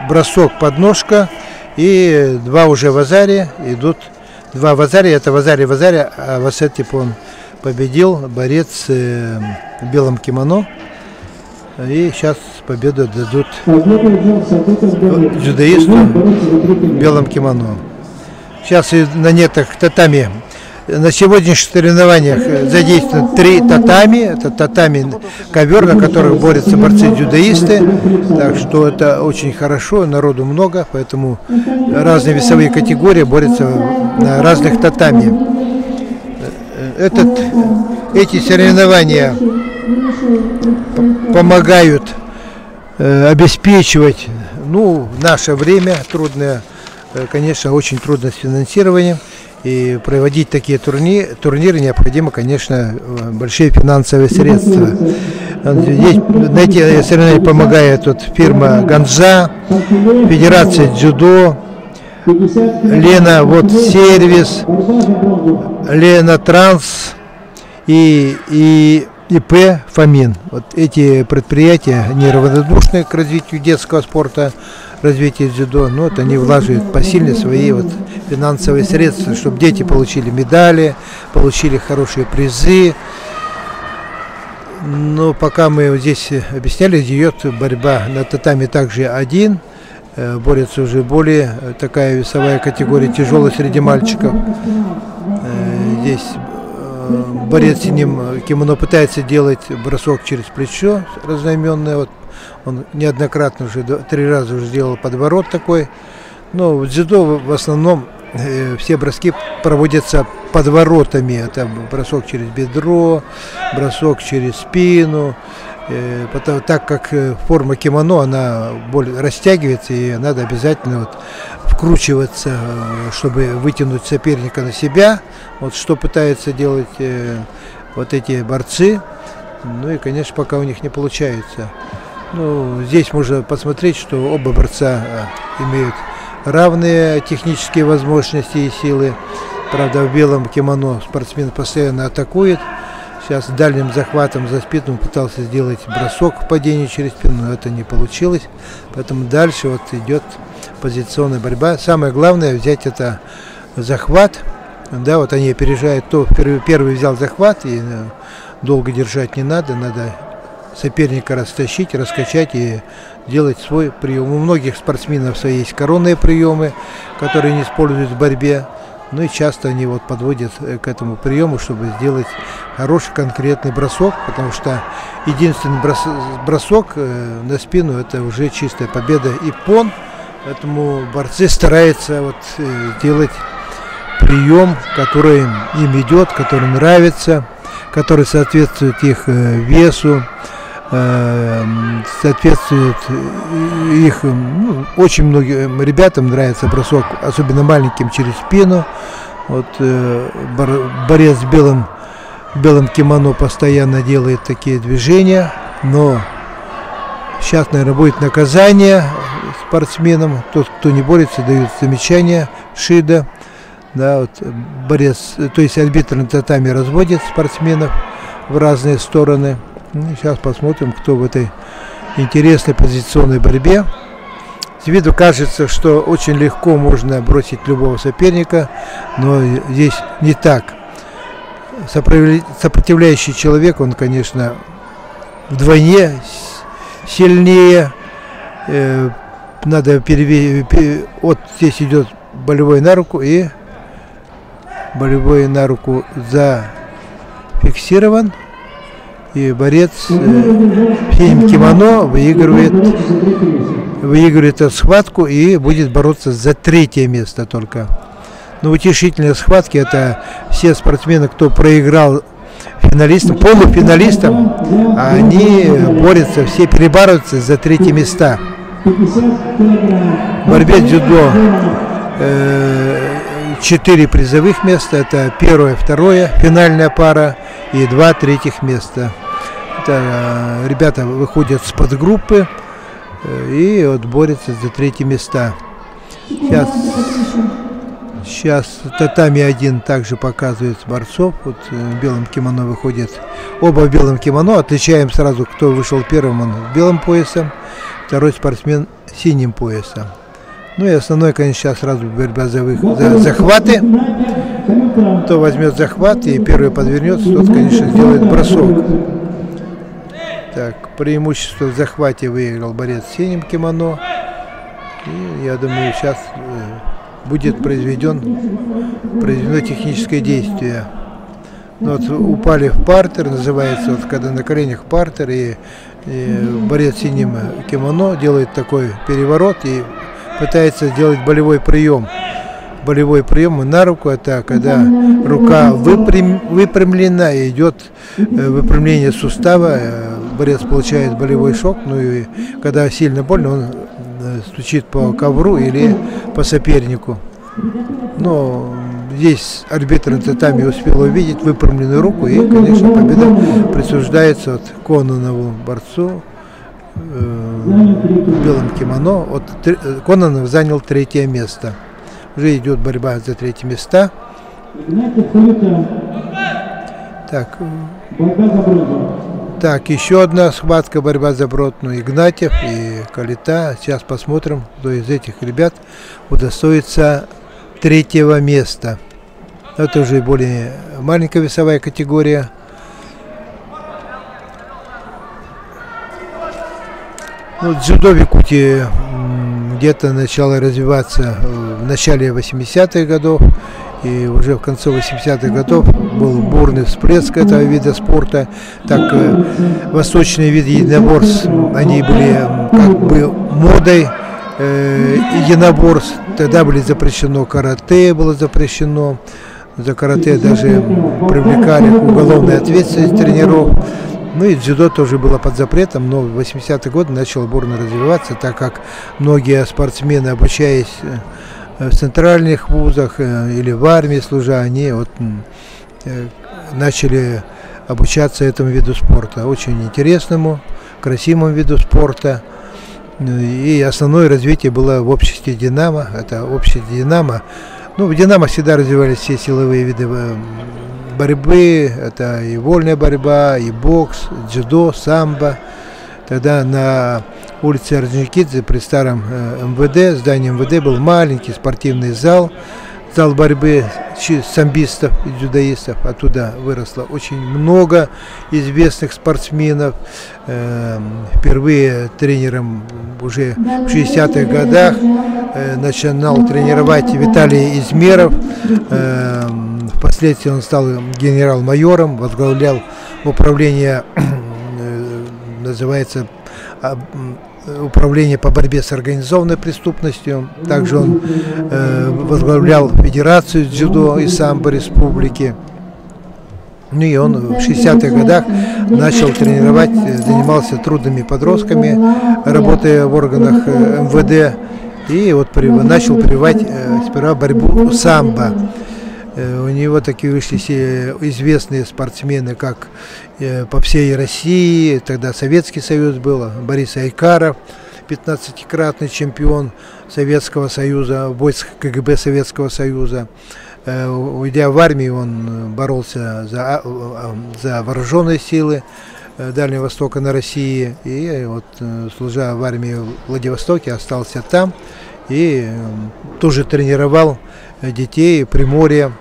бросок, подножка и 2 уже в азаре. Идут 2 в азаре. Это в азаре, а Васетип он победил, борец в белом кимоно. И сейчас победу дадут дзюдоисту в белом кимоно. Сейчас на нетах татами. На сегодняшних соревнованиях задействовано 3 татами. Это татами ковер, на которых борются борцы-дзюдоисты. Так что это очень хорошо, народу много, поэтому разные весовые категории борются на разных татами. Эти соревнования помогают обеспечивать, в наше время трудное, конечно, очень трудно с финансированием. И проводить такие турниры необходимо, конечно, большие финансовые средства. Здесь на эти соревнования помогает фирма Ганза, Федерация дзюдо, Лена сервис, Лена Транс и ИП Фомин. Вот эти предприятия неравнодушны к развитию детского спорта, развитию дзюдо, но они влаживают посильно свои финансовые средства, чтобы дети получили медали, получили хорошие призы. Но пока мы здесь объясняли, идет борьба на татами также 1. Борется уже более такая весовая категория, тяжелая среди мальчиков. Здесь борец синим кимоно пытается делать бросок через плечо разноименное. Он неоднократно уже 3 раза уже сделал подворот такой. Но в дзюдо в основном все броски проводятся подворотами. Это бросок через бедро, бросок через спину. Так как форма кимоно, она более растягивается, и надо обязательно вкручиваться, чтобы вытянуть соперника на себя. Что пытаются делать эти борцы. Ну и, конечно, пока у них не получается. Здесь можно посмотреть, что оба борца имеют равные технические возможности и силы. Правда, в белом кимоно спортсмен постоянно атакует. Сейчас дальним захватом за спину он пытался сделать бросок в падении через спину, но это не получилось. Поэтому дальше идет позиционная борьба. Самое главное взять это захват. Да, они опережают первый взял захват, и долго держать не надо, надо соперника растащить, раскачать и делать свой прием. У многих спортсменов свои есть коронные приемы, которые не используют в борьбе. Ну и часто они подводят к этому приему, чтобы сделать хороший конкретный бросок, потому что единственный бросок на спину — это уже чистая победа и пон. Поэтому борцы стараются делать прием, который им идет, который нравится, который соответствует их весу, соответствует их, очень многим ребятам нравится бросок, особенно маленьким, через спину. Борец в белом кимоно постоянно делает такие движения, но сейчас, наверное, будет наказание спортсменам. Тот, кто не борется, дают замечание Шида. Да, борец, то есть арбитр на татами разводит спортсменов в разные стороны. Сейчас посмотрим, кто в этой интересной позиционной борьбе. С виду кажется, что очень легко можно бросить любого соперника, но здесь не так. Сопротивляющий человек, он, конечно, вдвойне сильнее. Надо здесь идет болевой на руку, и болевой на руку зафиксирован. И борец в синем кимоно выигрывает эту схватку и будет бороться за 3-е место только. Но утешительные схватки — это все спортсмены, кто проиграл финалистам, полуфиналистам, они борются, все перебарываются за 3-е места. В борьбе дзюдо 4 призовых места, это 1-е, 2-е, финальная пара и 2 третьих места. Это ребята выходят с подгруппы и борются за 3-е места. Сейчас Сейчас татами один также показывает борцов. Вот в белом кимоно выходит. Оба в белом кимоно. Отличаем сразу, кто вышел первым. Он в белом поясом. Второй спортсмен синим поясом. Ну и основной, конечно, сейчас сразу борьба за захваты. Кто возьмет захват и первый подвернется, тот, конечно, сделает бросок. Так, преимущество в захвате выиграл борец в синем кимоно. И я думаю, сейчас будет произведено техническое действие. Вот упали в партер, называется, вот когда на коленях партер, и борец в синем кимоно делает такой переворот и пытается сделать болевой прием. Болевой прием на руку — это когда рука выпрямлена, и идет выпрямление сустава, борец получает болевой шок, ну и когда сильно больно, он стучит по ковру или по сопернику. Но здесь арбитр на татами успел увидеть выпрямленную руку, и, конечно, победа присуждается от Кононову борцу в белом кимоно. Кононов занял 3-е место. Уже идет борьба за 3-е места. Так, еще одна схватка, борьба за бронзу. Игнатьев и Калита. Сейчас посмотрим, кто из этих ребят удостоится 3-го места. Это уже более маленькая весовая категория. Ну, дзюдо в Якутии где-то начало развиваться в начале 80-х годов, и уже в конце 80-х годов был бурный всплеск этого вида спорта. Так, восточные виды единоборств, они были как бы модой единоборств. Тогда были запрещено карате, было запрещено. За карате даже привлекали к уголовной ответственности тренеров. Ну и дзюдо тоже было под запретом, но в 80-е годы начало бурно развиваться, так как многие спортсмены, обучаясь в центральных вузах или в армии служа, они вот начали обучаться этому виду спорта, очень интересному, красивому виду спорта. И основное развитие было в обществе «Динамо». Это общество «Динамо». Ну, в «Динамо» всегда развивались все силовые виды борьбы. Это и вольная борьба, и бокс, дзюдо, самбо. Тогда на улице Орджоникидзе при старом МВД, здании МВД, был маленький спортивный зал борьбы самбистов и дзюдоистов. Оттуда выросло очень много известных спортсменов. Впервые тренером уже в 60-х годах начинал тренировать Виталий Измеров. Впоследствии он стал генерал-майором, возглавлял управление, называется, управление по борьбе с организованной преступностью. Также он возглавлял Федерацию дзюдо и самбо республики. Ну и он в 60-х годах начал тренировать, занимался трудными подростками, работая в органах МВД. И вот начал прививать сперва борьбу самбо. У него такие вышли все известные спортсмены, как по всей России, тогда Советский Союз был, Борис Айкаров, 15-кратный чемпион Советского Союза, войск КГБ Советского Союза. Уйдя в армию, он боролся за вооруженные силы Дальнего Востока на России. И вот, служа в армии в Владивостоке, остался там и тоже тренировал детей Приморья.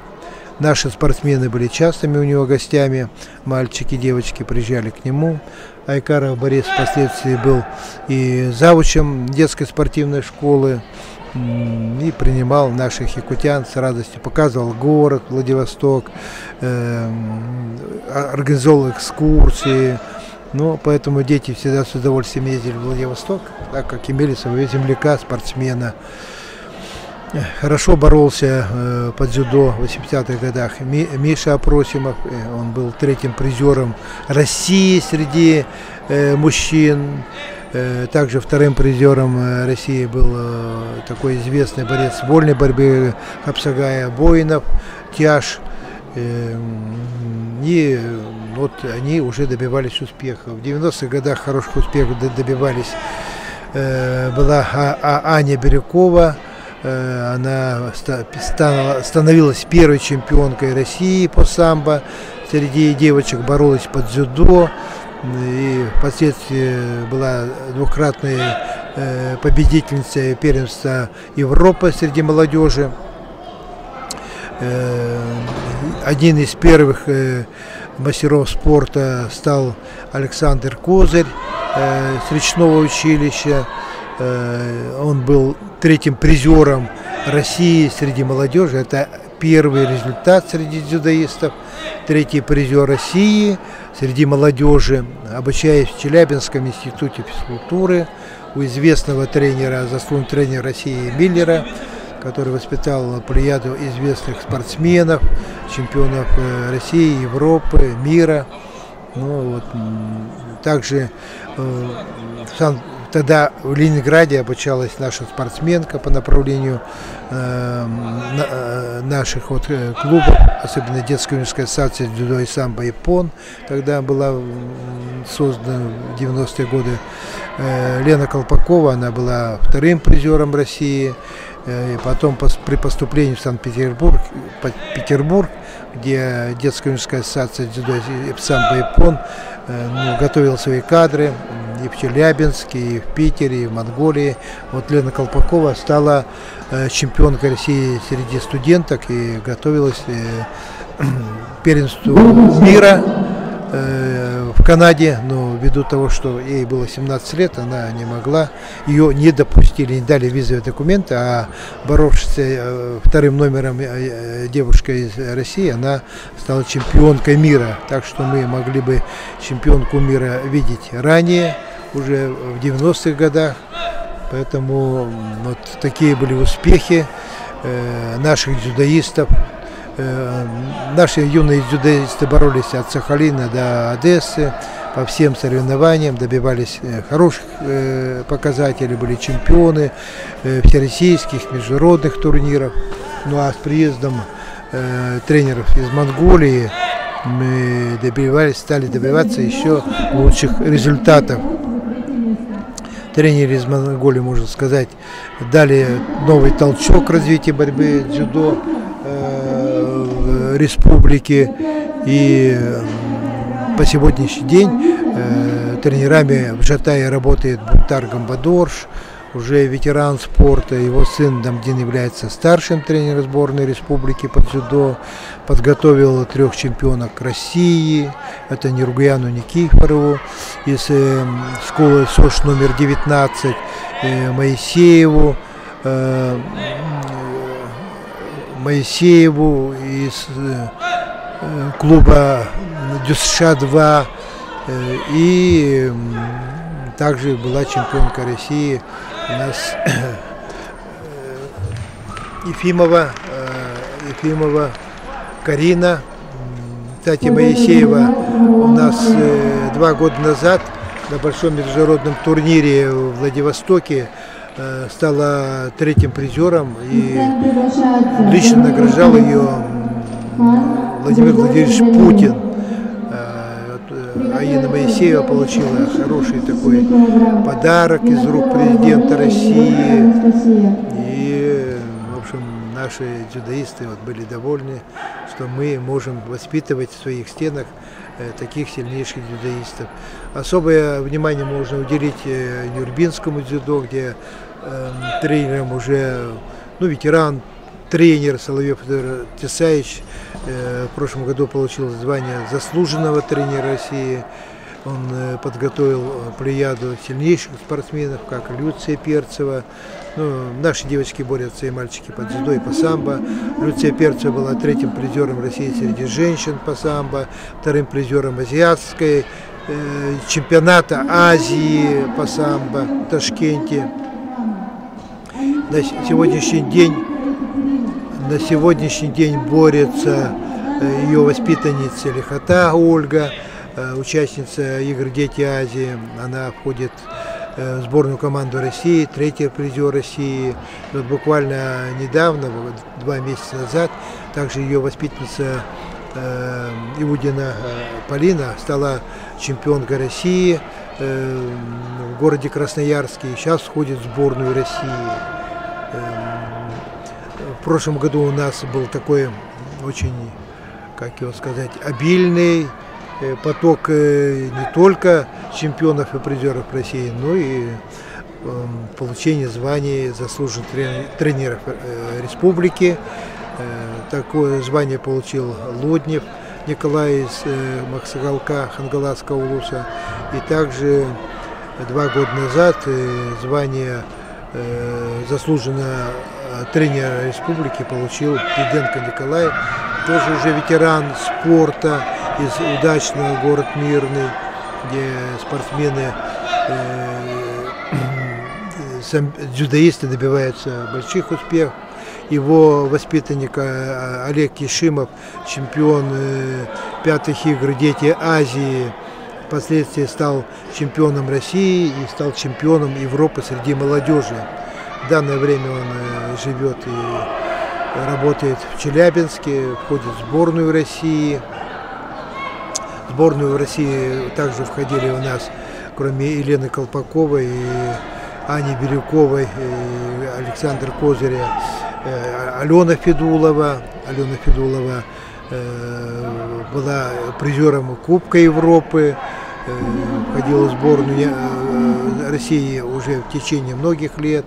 Наши спортсмены были частыми у него гостями, мальчики, девочки приезжали к нему. Айкаров Борис впоследствии был и завучем детской спортивной школы, и принимал наших якутян с радостью, показывал город Владивосток, организовал экскурсии. Ну, поэтому дети всегда с удовольствием ездили в Владивосток, так как имели своего земляка, спортсмена. Хорошо боролся по дзюдо в 80-х годах Миша Апросимов. Он был 3-м призером России среди мужчин. Также 2-м призером России был такой известный борец вольной борьбы Хапсагая Боинов, Тяж. И вот они уже добивались успеха. В 90-х годах хороших успехов добивались. Была Аня Бирюкова, Она становилась первой чемпионкой России по самбо. Среди девочек боролась под дзюдо. И впоследствии была двукратной победительницей первенства Европы среди молодежи. Один из первых мастеров спорта стал Александр Козырь с речного училища. Он был третьим призером России среди молодежи. Это первый результат среди дзюдоистов. Третий призер России среди молодежи. Обучаясь в Челябинском институте физкультуры у известного тренера, заслуженного тренера России Миллера, который воспитал плеяду известных спортсменов, чемпионов России, Европы, мира. Ну, вот, также тогда в Ленинграде обучалась наша спортсменка по направлению наших вот клубов, особенно детская университетская ассоциация дзюдо и самбо Япон. Тогда была создана в 90-е годы Лена Колпакова, она была вторым призером России. И потом при поступлении в Санкт-Петербург, где детская университетская ассоциация дзюдо и самбо Япон готовила свои кадры и в Челябинске, и в Питере, и в Монголии. Вот Лена Колпакова стала чемпионкой России среди студенток и готовилась к первенству мира в Канаде, но ввиду того, что ей было 17 лет, она не могла, ее не допустили, не дали визовые документы, а боровшись вторым номером девушка из России, она стала чемпионкой мира, так что мы могли бы чемпионку мира видеть ранее, уже в 90-х годах, поэтому вот такие были успехи наших дзюдоистов. Наши юные дзюдоисты боролись от Сахалина до Одессы по всем соревнованиям, добивались хороших показателей, были чемпионы всероссийских, международных турниров. Ну а с приездом тренеров из Монголии мы стали добиваться еще лучших результатов. Тренеры из Монголии, можно сказать, дали новый толчок развитию борьбы дзюдо республики, и по сегодняшний день тренерами в Жатае работает Бунтар Гамбадорж, уже ветеран спорта. Его сын Дамдин является старшим тренером сборной республики по дзюдо, подготовил 3 чемпионок России, это Нургуяну Никифорову из школы СОШ номер 19, Моисееву из клуба ДЮСШ-2, и также была чемпионка России у нас Ефимова Карина. Кстати, Моисеева у нас 2 года назад на большом международном турнире в Владивостоке стала 3-м призером, и лично награждал ее Владимир Владимирович Путин. Аина Моисеева получила хороший такой подарок из рук президента России. И, в общем, наши дзюдоисты были довольны, что мы можем воспитывать в своих стенах таких сильнейших дзюдоистов. Особое внимание можно уделить нюрнбергскому дзюдо, где тренером уже ветеран, тренер Соловьев Федор Тесаевич в прошлом году получил звание заслуженного тренера России. Он подготовил плеяду сильнейших спортсменов, как Люция Перцева. Наши девочки борются и мальчики по дзюдо и по самбо. Люция Перцева была 3-м призером России среди женщин по самбо, 2-м призером азиатской чемпионата Азии по самбо в Ташкенте. На сегодняшний день борется ее воспитанница Лихота Ольга, участница игр «Дети Азии». Она входит в сборную команду России, 3-й призер России. Вот буквально недавно, 2 месяца назад, также ее воспитанница Иудина Полина стала чемпионкой России в городе Красноярске. Сейчас входит в сборную России. прошлом году у нас был такой очень, как его сказать, обильный поток не только чемпионов и призеров России, но и получение званий заслуженных тренеров республики. Такое звание получил Луднев Николай из Максагалка Хангаласского улуса. И также 2 года назад звание заслуженного тренера республики получил Диденко Николай, тоже уже ветеран спорта из удачного город Мирный, где спортсмены, дзюдоисты добиваются больших успехов. Его воспитанник Олег Ешимов, чемпион 5-х игр «Дети Азии», впоследствии стал чемпионом России и стал чемпионом Европы среди молодежи. В данное время он живет и работает в Челябинске, входит в сборную России. В сборную России также входили у нас, кроме Елены Колпаковой и Ани Бирюковой, и Александра Козыря, Алена Федулова. Алена Федулова была призером Кубка Европы, входила в сборную России уже в течение многих лет.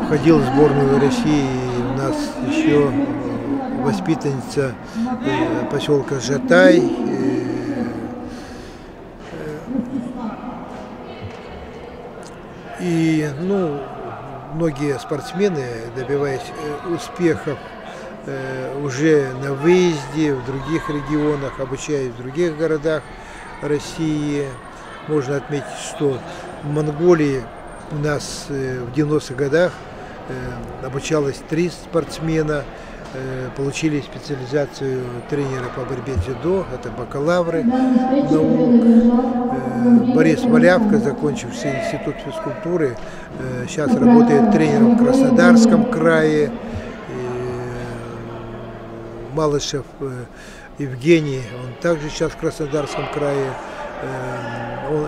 Входила в сборную России у нас еще воспитанница поселка Жатай. И многие спортсмены, добиваясь успехов уже на выезде в других регионах, обучаясь в других городах России. Можно отметить, что в Монголии у нас в 90-х годах обучалось 3 спортсмена, получили специализацию тренера по борьбе дзюдо, это бакалавры наук. Борис Малявка, закончивший институт физкультуры, сейчас работает тренером в Краснодарском крае. Малышев Евгений, он также сейчас в Краснодарском крае,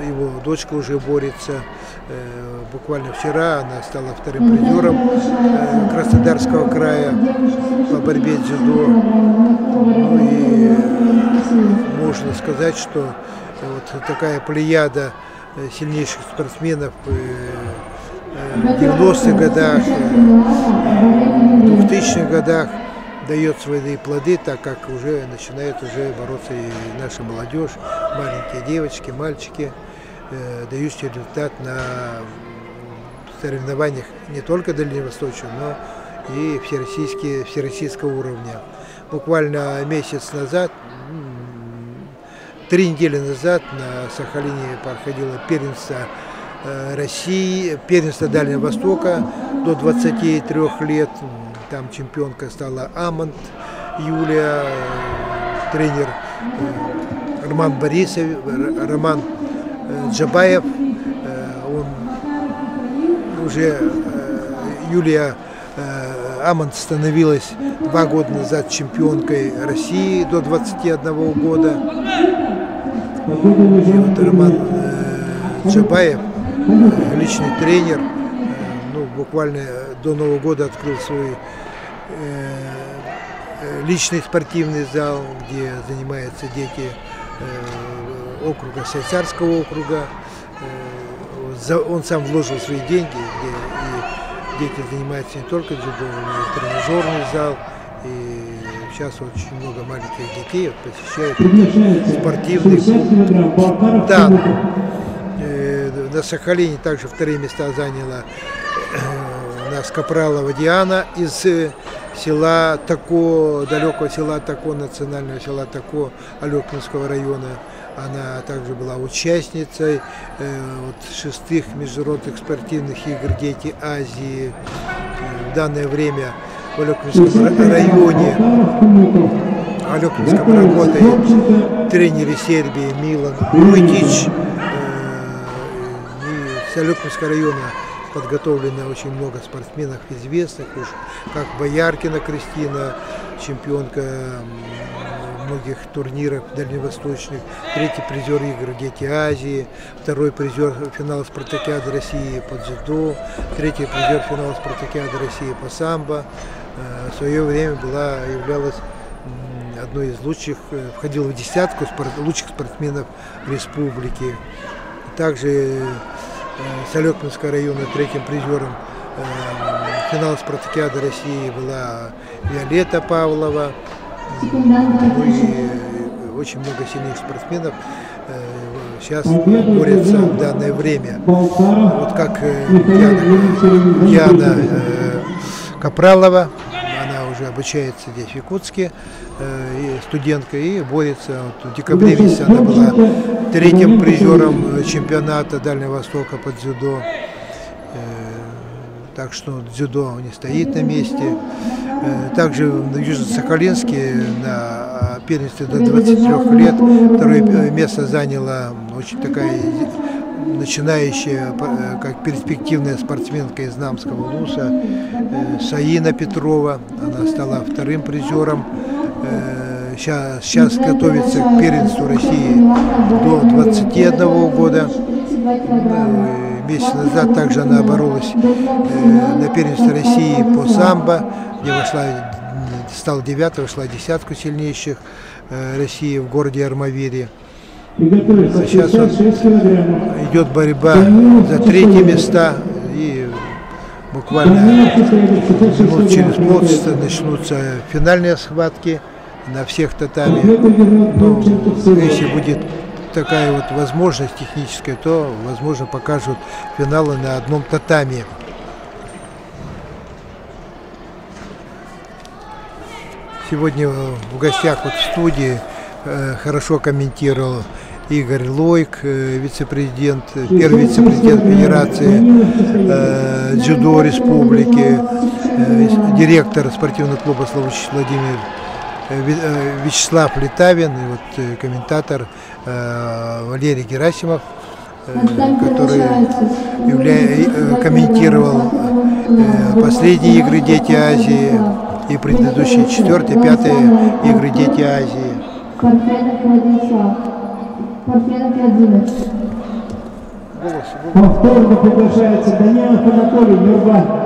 его дочка уже борется. Буквально вчера она стала 2-м призером Краснодарского края по борьбе дзюдо. И можно сказать, что вот такая плеяда сильнейших спортсменов в 90-х годах, в 2000-х годах дает свои плоды, так как уже начинает бороться и наша молодежь, маленькие девочки, мальчики, дающие результат на соревнованиях не только дальневосточного, но и всероссийского уровня. Буквально месяц назад, 3 недели назад на Сахалине проходило первенство России, первенство Дальнего Востока до 23 лет. Там чемпионка стала Амонт Юлия, тренер Роман Борисов, Роман Джабаев. Он уже, Юлия Амонт становилась 2 года назад чемпионкой России до 21 года. И вот Роман Джабаев, личный тренер, буквально до Нового года открыл свой личный спортивный зал, где занимаются дети округа, Сайцарского округа. Он сам вложил свои деньги, где дети занимаются не только дзюдо, но и тренажерный зал. И сейчас очень много маленьких детей посещают спортивный клуб. Да, на Сахалине также 2-е места заняла у нас Капралова Диана из села Тако, далекого села Тако, национального села Тако, Алекминского района. Она также была участницей 6-х международных спортивных игр «Дети Азии». В данное время в Алекминском районе работает тренер из Сербии Милан Уйтич. С Алекминского района подготовлено очень много спортсменов известных, уж как Бояркина Кристина, чемпионка многих турнирах дальневосточных, 3-й призер игр «Дети Азии», 2-й призер финала спартакиады России по дзюдо, 3-й призер финала спартакиады России по самбо. В свое время являлась одной из лучших, входила в десятку лучших спортсменов республики. Также Солёкинского района 3-м призером финала спартакиады России была Виолетта Павлова. Ну и очень много сильных спортсменов сейчас борются в данное время. Вот как Диана Капралова, она уже обучается здесь в Якутске, студентка, и борется. Вот в декабре месяце она была 3-м призером чемпионата Дальнего Востока по дзюдо. Так что дзюдо не стоит на месте. Также в Южно-Сахалинске на первенстве до 23 лет 2-е место заняла очень такая начинающая, как перспективная спортсменка из Намского ЛУСа Саина Петрова. Она стала 2-м призером. Сейчас готовится к первенству России до 21 года. Месяц назад также она боролась на первенстве России по самбо, где стала 9-й, вошла в десятку сильнейших России в городе Армавире. Сейчас идет борьба за 3-е места, и буквально минут через полчаса начнутся финальные схватки на всех татами. Но если будет такая вот возможность техническая, то, возможно, покажут финалы на одном татами. Сегодня в гостях вот в студии хорошо комментировал Игорь Лойк, вице-президент, первый вице-президент Федерации дзюдо республики, директор спортивного клуба Славутич Владимир Вячеслав Литавин, и вот комментатор Валерий Герасимов, который комментировал последние игры «Дети Азии» и предыдущие 4-е, 5-е игры «Дети Азии». Повторно приглашается Данилов Анатолий Нюрба.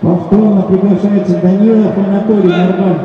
Повторно приглашается Данилов Анатолий Нурбан.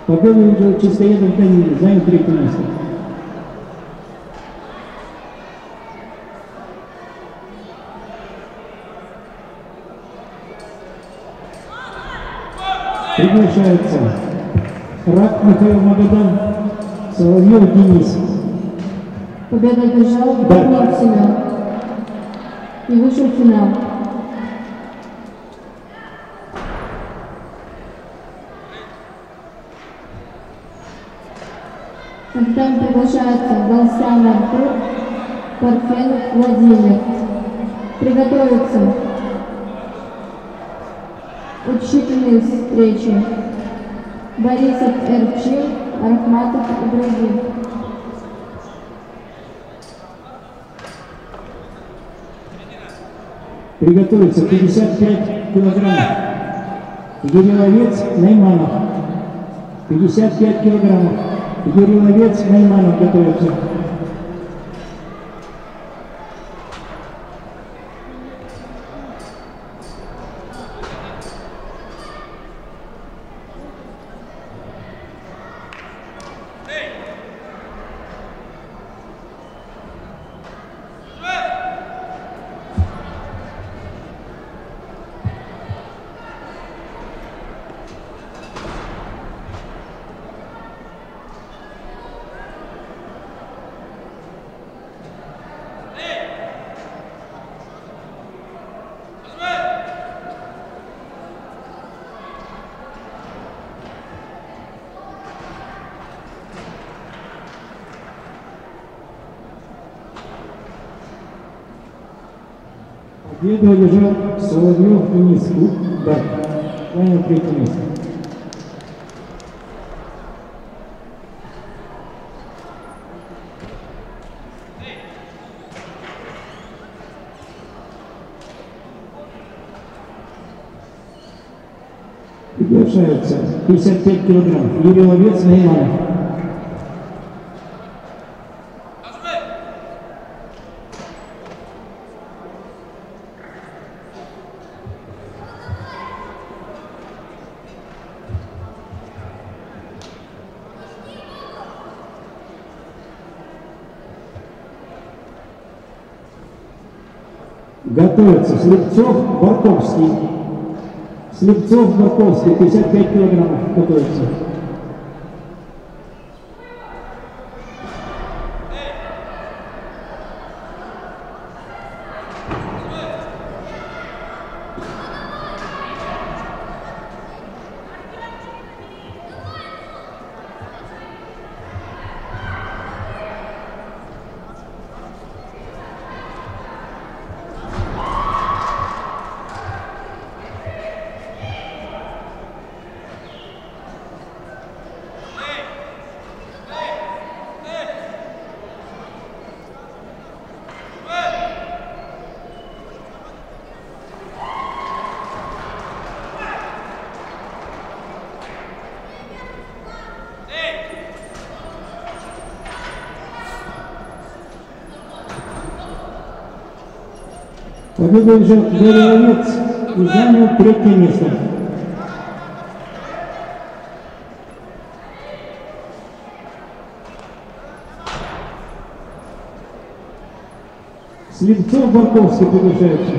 Победу уже Чистоедов Данилов, занял 3-е место. Приглашается Рак Михаил Магадан, Соловьев Денис. Победу одержал Барнов Семен и вышел в финал. Капитан приглашается Галстян Артур, Парфенов Владимир. Приготовиться. Учительные встречи. Борисов Эрчин, Рахматов Ибрагим. Приготовиться 55 килограммов. Юрий Ловец, Найманов. 55 килограммов. Юрий Ловец, Найманов готовится. Первый лежал Соловьев Денис, да, занял третье место. Приглашаются 55 килограмм. Юрий Ловец, Нейманов. Готовятся Слепцов, Барковский. Слепцов, Барковский, 55 килограммов готовится. Победу взял Юрий Ловец и занял третье место. Слепцов, Барковский приглашаются.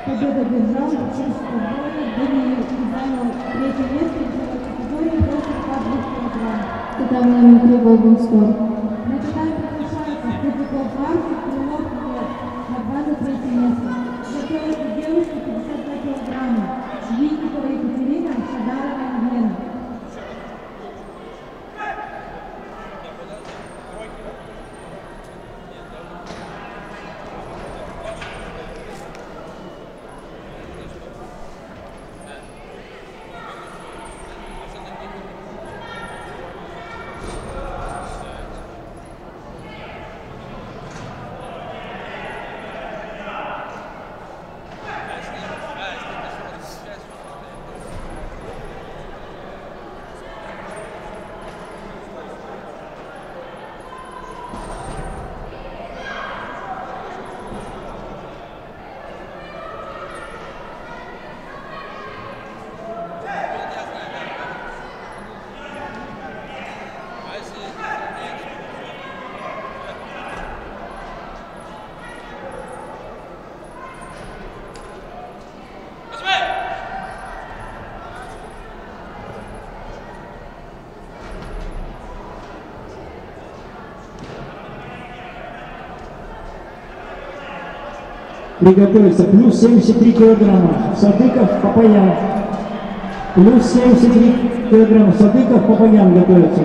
Победу одержал чешского боя Даниил и занял третье место в категории до 42 килограмм. Татарный внутри Болбунского. На татами приглашаются Степиков Марков, Крылов на 23 место. Готовятся девушки 52 килограмма. Винникова Екатерина, Шадарова Елена. Приготовиться. Плюс 73 килограмма. Садыков, Папаян. Плюс 73 килограмма. Садыков, Папаян готовятся.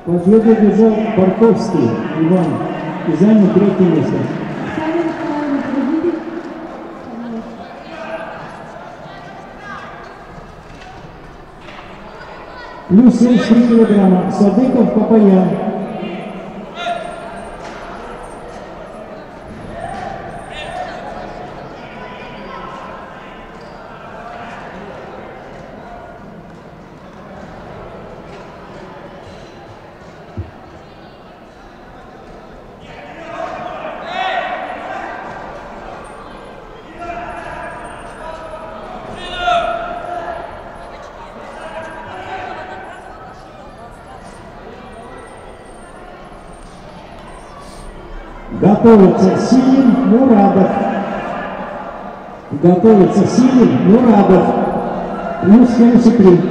Победу одержал Барковский Иван и занял 3-е место. Плюс 73 килограмма. Садыков Папаян. Готовится Силин Мурадов. Готовится Силин Мурадов. Плюс 73.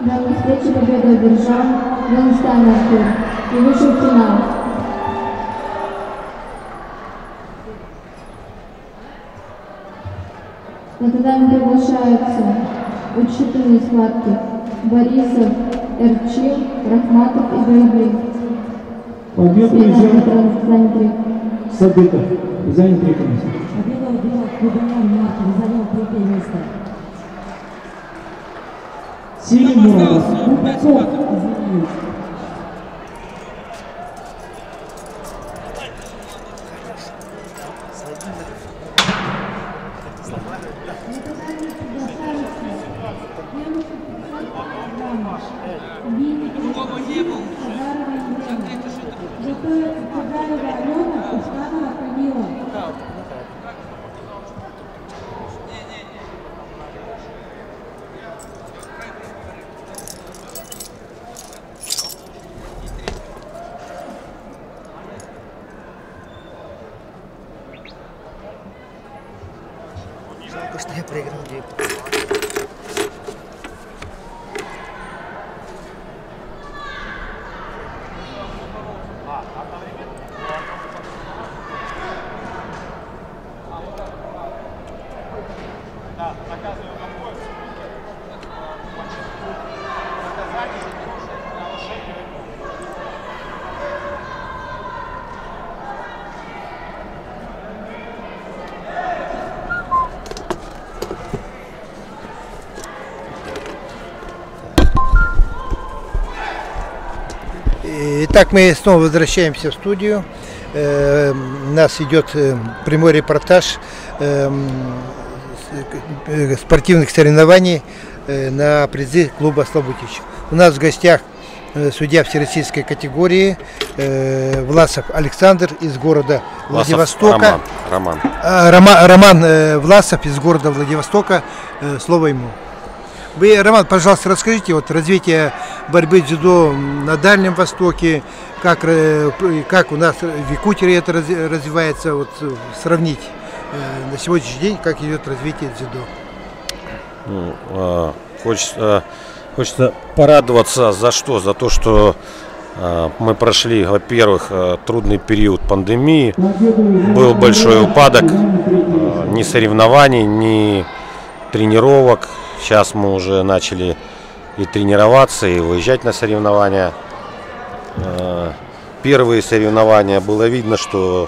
Данную встречу победу одержал Ганстан Артур и вышел в финал. На татами приглашаются учительные схватки Борисов, Эрчил, Рахматов и Байбин. Победу взял Садыков и занял 3-е место. Победу одержал Кубанов Марков и занял 3-е место. Силин Мурадов. Кубаков, извиняюсь. Жалко, что я проиграл две. Итак, мы снова возвращаемся в студию. У нас идет прямой репортаж спортивных соревнований на призы клуба «Славутич». У нас в гостях судья всероссийской категории Власов Александр из города Владивостока. Роман Власов из города Владивостока. Слово ему. Вы, Роман, пожалуйста, расскажите вот развитие борьбы дзюдо на Дальнем Востоке, как у нас в Якутии это развивается, вот сравнить на сегодняшний день, как идет развитие дзюдо. Хочется порадоваться за что? За то, что мы прошли, во-первых, трудный период пандемии, был большой упадок ни соревнований, ни тренировок. Сейчас мы уже начали и тренироваться, и выезжать на соревнования. Первые соревнования было видно, что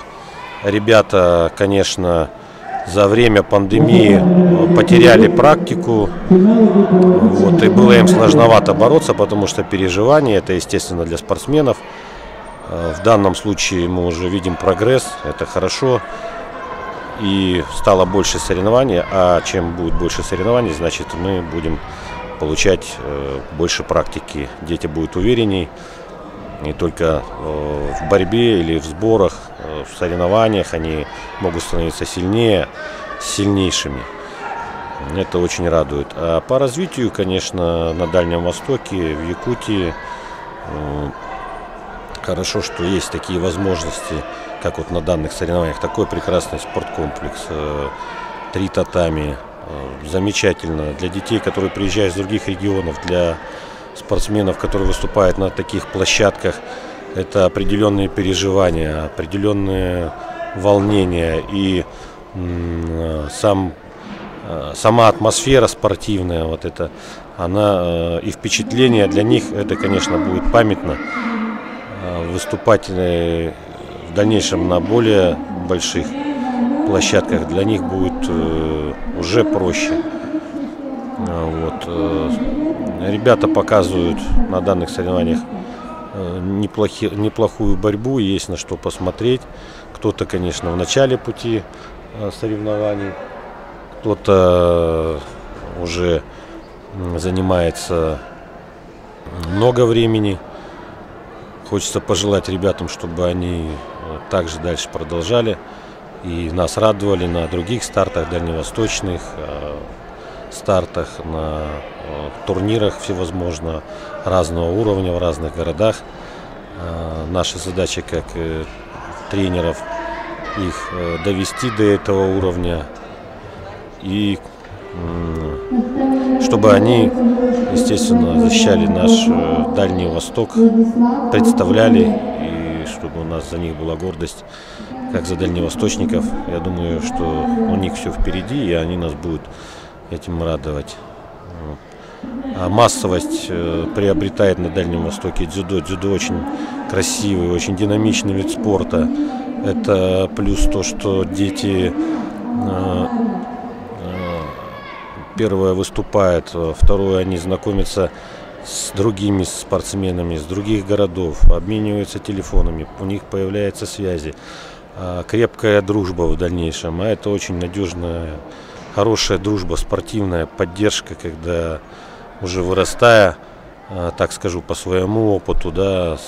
ребята, конечно, за время пандемии потеряли практику. Вот, и было им сложновато бороться, потому что переживания, это естественно для спортсменов. В данном случае мы уже видим прогресс, это хорошо. И стало больше соревнований, а чем будет больше соревнований, значит мы будем получать больше практики. Дети будут уверенней не только в борьбе или в сборах, в соревнованиях они могут становиться сильнее, сильнейшими. Это очень радует. А по развитию, конечно, на Дальнем Востоке, в Якутии хорошо, что есть такие возможности, как вот на данных соревнованиях, такой прекрасный спорткомплекс, 3 татами, замечательно для детей, которые приезжают из других регионов, для спортсменов, которые выступают на таких площадках, это определенные переживания, определенные волнения и сам сама атмосфера спортивная, вот это, она и впечатление для них, это, конечно, будет памятно. Выступать в дальнейшем на более больших площадках для них будет уже проще. Вот. Ребята показывают на данных соревнованиях неплохую борьбу, есть на что посмотреть. Кто-то, конечно, в начале пути соревнований, кто-то уже занимается много времени. Хочется пожелать ребятам, чтобы они также дальше продолжали и нас радовали на других стартах, дальневосточных стартах, на турнирах всевозможного разного уровня в разных городах. Наша задача как тренеров их довести до этого уровня и чтобы они, естественно, защищали наш Дальний Восток, представляли, и чтобы у нас за них была гордость, как за дальневосточников. Я думаю, что у них все впереди, и они нас будут этим радовать. А массовость приобретает на Дальнем Востоке дзюдо. Дзюдо очень красивый, очень динамичный вид спорта. Это плюс то, что дети первое выступают, второе они знакомятся с другими спортсменами, с других городов, обмениваются телефонами, у них появляются связи, крепкая дружба в дальнейшем, а это очень надежная, хорошая дружба, спортивная поддержка, когда уже вырастая, так скажу по своему опыту, да,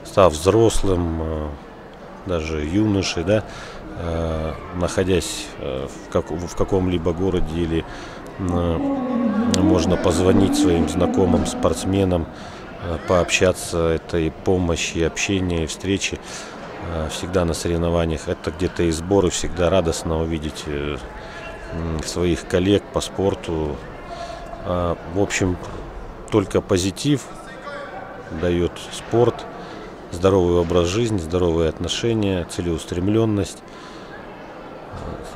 став взрослым, даже юношей, да, находясь в каком-либо городе или можно позвонить своим знакомым спортсменам, пообщаться, это и помощь, и общение, и встречи всегда на соревнованиях, это где-то и сборы, всегда радостно увидеть своих коллег по спорту. В общем, только позитив дает спорт, здоровый образ жизни, здоровые отношения, целеустремленность.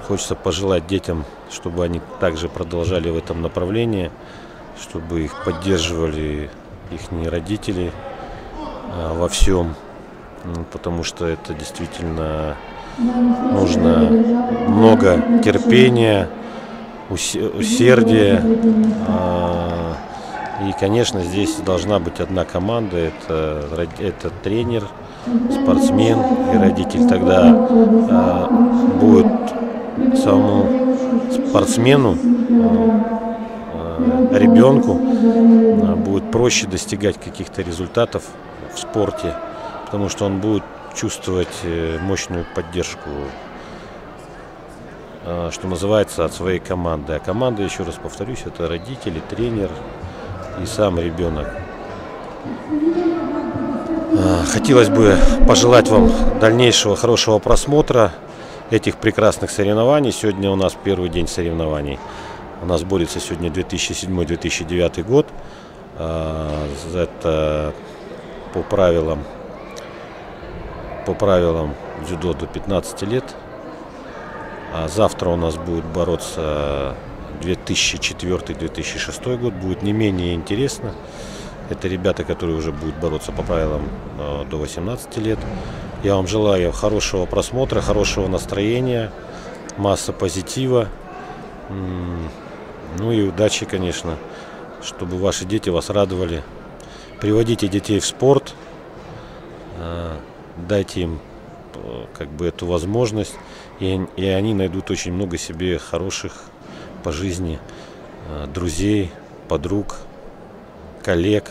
Хочется пожелать детям, чтобы они также продолжали в этом направлении, чтобы их поддерживали их родители во всем, потому что это действительно нужно много терпения, усердия. И, конечно, здесь должна быть одна команда, это тренер, спортсмен и родитель. Тогда будет самому спортсмену, ребенку будет проще достигать каких-то результатов в спорте, потому что он будет чувствовать мощную поддержку, что называется, от своей команды. А команда, еще раз повторюсь, это родители, тренер и сам ребенок. Хотелось бы пожелать вам дальнейшего хорошего просмотра этих прекрасных соревнований. Сегодня у нас первый день соревнований. У нас борется сегодня 2007-2009 год. Это по правилам дзюдо до 15 лет. А завтра у нас будет бороться 2004-2006 год. Будет не менее интересно. Это ребята, которые уже будут бороться по правилам до 18 лет. Я вам желаю хорошего просмотра, хорошего настроения, масса позитива. Ну и удачи, конечно, чтобы ваши дети вас радовали. Приводите детей в спорт, дайте им как бы эту возможность, и они найдут очень много себе хороших по жизни друзей, подруг, коллег,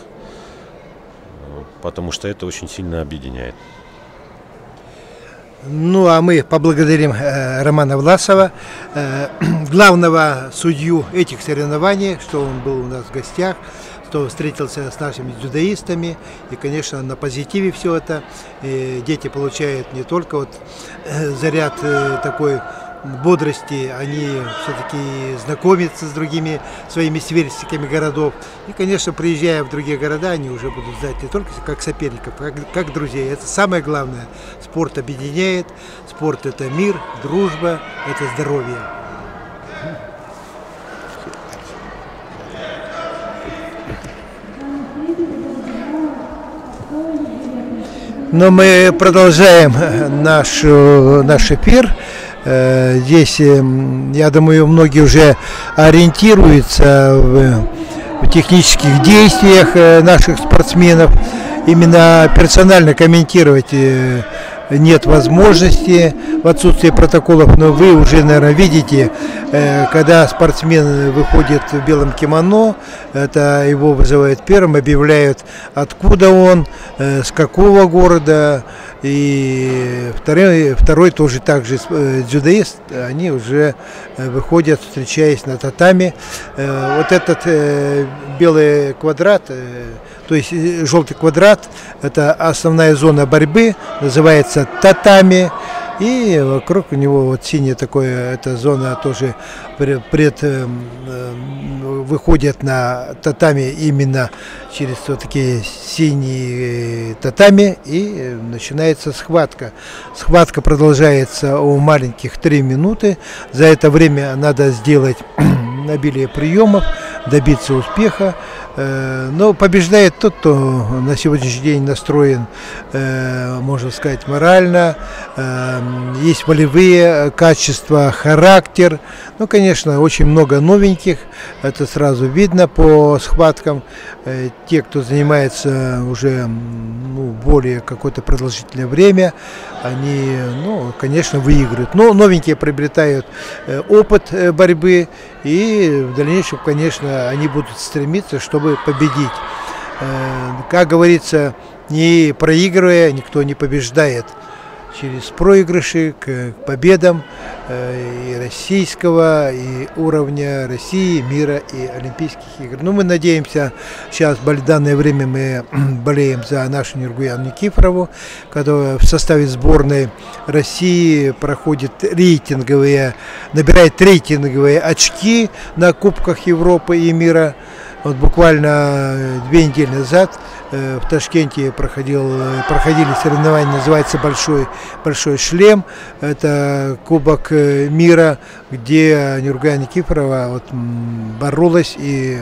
потому что это очень сильно объединяет. Ну, а мы поблагодарим Романа Власова, главного судью этих соревнований, что он был у нас в гостях, что встретился с нашими дзюдоистами. И, конечно, на позитиве все это. И дети получают не только вот заряд такой бодрости, они все-таки знакомятся с другими своими сверстниками городов. И, конечно, приезжая в другие города, они уже будут знать не только как соперников, как друзей. Это самое главное. Спорт объединяет, спорт – это мир, дружба, это здоровье. Но мы продолжаем наш эфир. Здесь, я думаю, многие уже ориентируются в технических действиях наших спортсменов. Именно персонально комментировать нет возможности в отсутствии протоколов, но вы уже, наверное, видите, когда спортсмен выходит в белом кимоно, это его вызывают первым, объявляют, откуда он, с какого города, и второй тоже также дзюдоист, они уже выходят, встречаясь на татами. Вот этот белый квадрат, то есть желтый квадрат, это основная зона борьбы, называется татами, и вокруг него вот синяя такое, эта зона тоже выходит на татами именно через вот такие синие татами, и начинается схватка. Схватка продолжается у маленьких 3 минуты. За это время надо сделать обилие приемов, добиться успеха. Но побеждает тот, кто на сегодняшний день настроен, можно сказать, морально, есть волевые качества, характер. Ну, конечно, очень много новеньких, это сразу видно по схваткам. Те, кто занимается уже более какое-то продолжительное время, они, конечно, выигрывают. Но новенькие приобретают опыт борьбы, и в дальнейшем, конечно, они будут стремиться, чтобы победить. Как говорится, не проигрывая, никто не побеждает. Через проигрыши к победам и российского, и уровня России, мира и Олимпийских игр. Но мы надеемся, сейчас в данное время мы болеем за нашу Нургуяну Никифорову, которая в составе сборной России набирает рейтинговые очки на Кубках Европы и мира. Вот буквально 2 недели назад в Ташкенте проходили соревнования, называется «Большой шлем». Это Кубок мира, где Нургуяна Никифорова боролась, и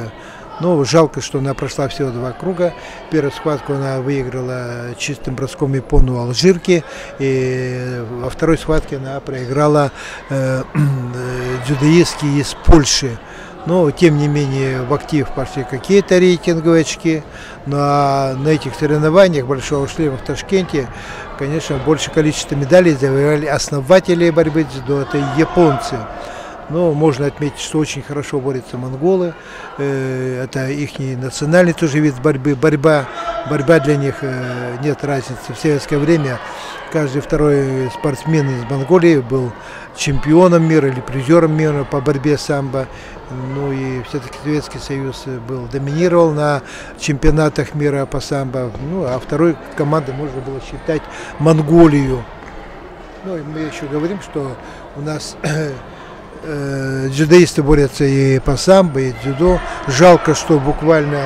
жалко, что она прошла всего 2 круга. Первую схватку она выиграла чистым броском япону алжирки, и во второй схватке она проиграла дзюдоистки из Польши. Но, тем не менее, в актив пошли какие-то рейтинговые очки. На этих соревнованиях «Большого шлема» в Ташкенте, конечно, большее количество медалей завоевали основатели борьбы дзюдо, это японцы. Но можно отметить, что очень хорошо борются монголы. Это их национальный тоже вид борьбы. Борьба для них нет разницы. В советское время каждый второй спортсмен из Монголии был чемпионом мира или призером мира по борьбе самбо. И все-таки Советский Союз доминировал на чемпионатах мира по самбо. А второй командой можно было считать Монголию. И мы еще говорим, что у нас дзюдоисты борются и по самбо, и дзюдо. Жалко, что буквально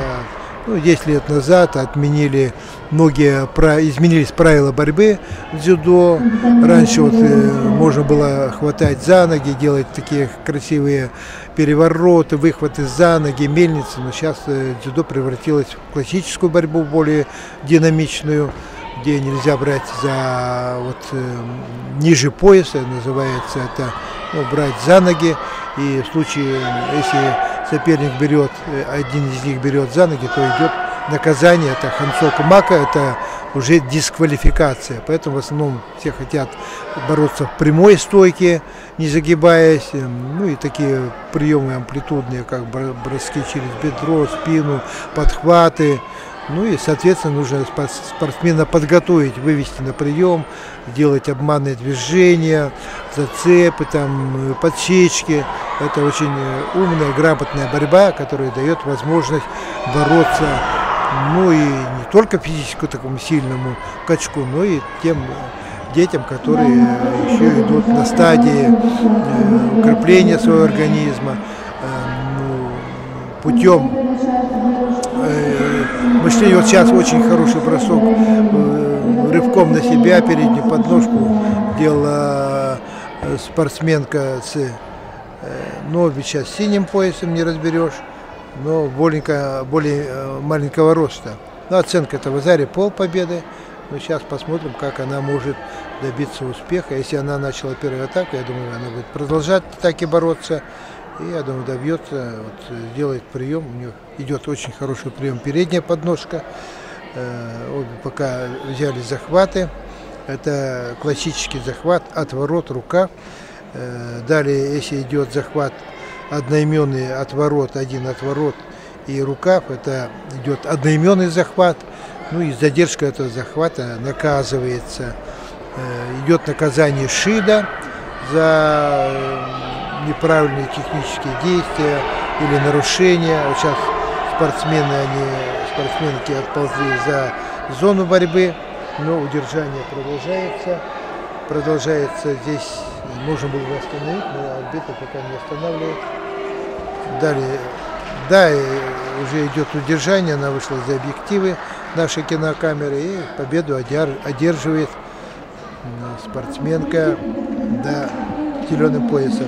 10 лет назад изменились правила борьбы в дзюдо. Раньше можно было хватать за ноги, делать такие красивые перевороты, выхваты за ноги, мельницы. Но сейчас дзюдо превратилось в классическую борьбу, более динамичную, где нельзя брать ниже пояса, называется это, брать за ноги. И в случае, если соперник один из них берет за ноги, то идет наказание, это хансоку мака, это уже дисквалификация. Поэтому в основном все хотят бороться в прямой стойке, не загибаясь. И такие приемы амплитудные, как броски через бедро, спину, подхваты. И, соответственно, нужно спортсмена подготовить, вывести на прием, делать обманные движения, зацепы, подсечки. Это очень умная, грамотная борьба, которая дает возможность бороться, и не только физически такому сильному качку, но и тем детям, которые еще идут на стадии укрепления своего организма, путем мышления. Сейчас очень хороший бросок рывком на себя, переднюю подножку делала спортсменка с сейчас синим поясом, не разберешь, но более маленького роста. Оценка этого в зале полпобеды. Но сейчас посмотрим, как она может добиться успеха. Если она начала первую атаку, я думаю, она будет продолжать так и бороться. И, я думаю, добьется, вот, делает прием. У нее идет очень хороший прием. Передняя подножка. Обе пока взяли захваты. Это классический захват, отворот, рука. Далее, если идет захват одноименный, отворот, один отворот и рукав, это идет одноименный захват. Ну и задержка этого захвата наказывается. Идет наказание шида за неправильные технические действия или нарушения. Вот сейчас спортсменки отползли за зону борьбы, но удержание продолжается. Продолжается здесь, можно было бы остановить, но арбитр пока не останавливает. Далее, да, уже идет удержание, она вышла за объективы нашей кинокамеры и победу одерживает спортсменка, да, зеленым поясом.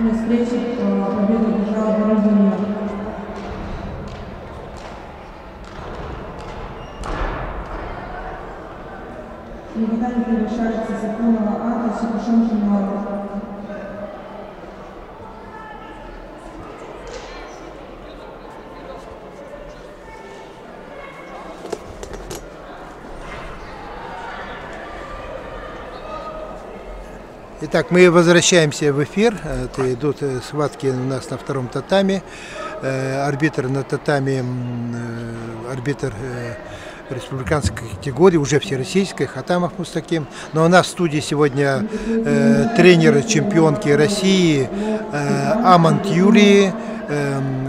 На встрече победу держала Бородина. Никогда не превышается законного акта с большим финалом. Итак, мы возвращаемся в эфир. Это идут схватки у нас на втором татаме. Арбитр на татаме, арбитр республиканской категории, уже всероссийской, Хатамов Мустаким. Но у нас в студии сегодня тренер чемпионки России Амант Юлия.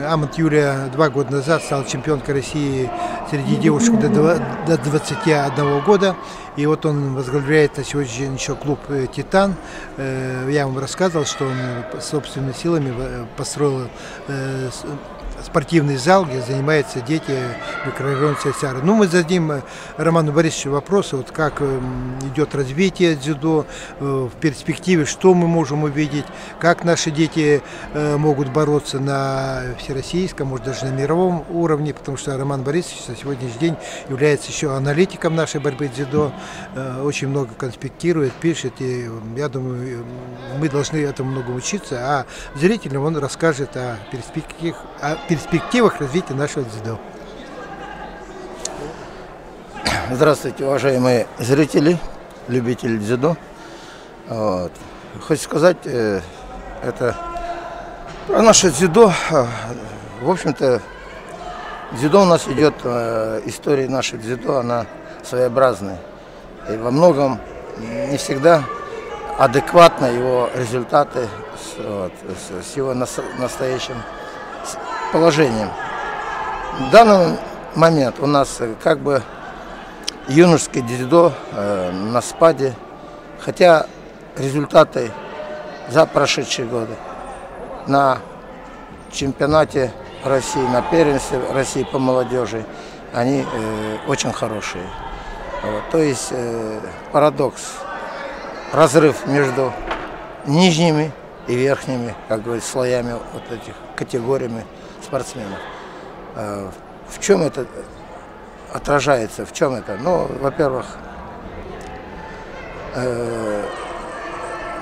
Амант Юлия 2 года назад стала чемпионкой России среди девушек до 21 года. И вот он возглавляет на сегодняшний день еще клуб «Титан». Я вам рассказывал, что он собственными силами построил спортивный зал, где занимаются дети микрорайона Сясяра. Ну, мы зададим Роману Борисовичу вопросы, вот как идет развитие дзюдо, в перспективе, что мы можем увидеть, как наши дети могут бороться на всероссийском, может даже на мировом уровне, потому что Роман Борисович на сегодняшний день является еще аналитиком нашей борьбы дзюдо, очень много конспектирует, пишет, и я думаю, мы должны этому много учиться, а зрителям он расскажет о перспективах развития нашего дзюдо. Здравствуйте, уважаемые зрители, любители дзюдо. Вот. Хочу сказать, это Про наше дзюдо, в общем-то, дзюдо у нас идет, история нашего дзюдо, она своеобразная. И во многом не всегда адекватно его результаты с его настоящим положением. В данный момент у нас как бы юношеское дзюдо на спаде, хотя результаты за прошедшие годы на чемпионате России, на первенстве России по молодежи, они очень хорошие. Вот. То есть парадокс, разрыв между нижними и верхними, как говорится, слоями вот этих категориями спортсменов. В чем это отражается? В чем это? Ну, во-первых,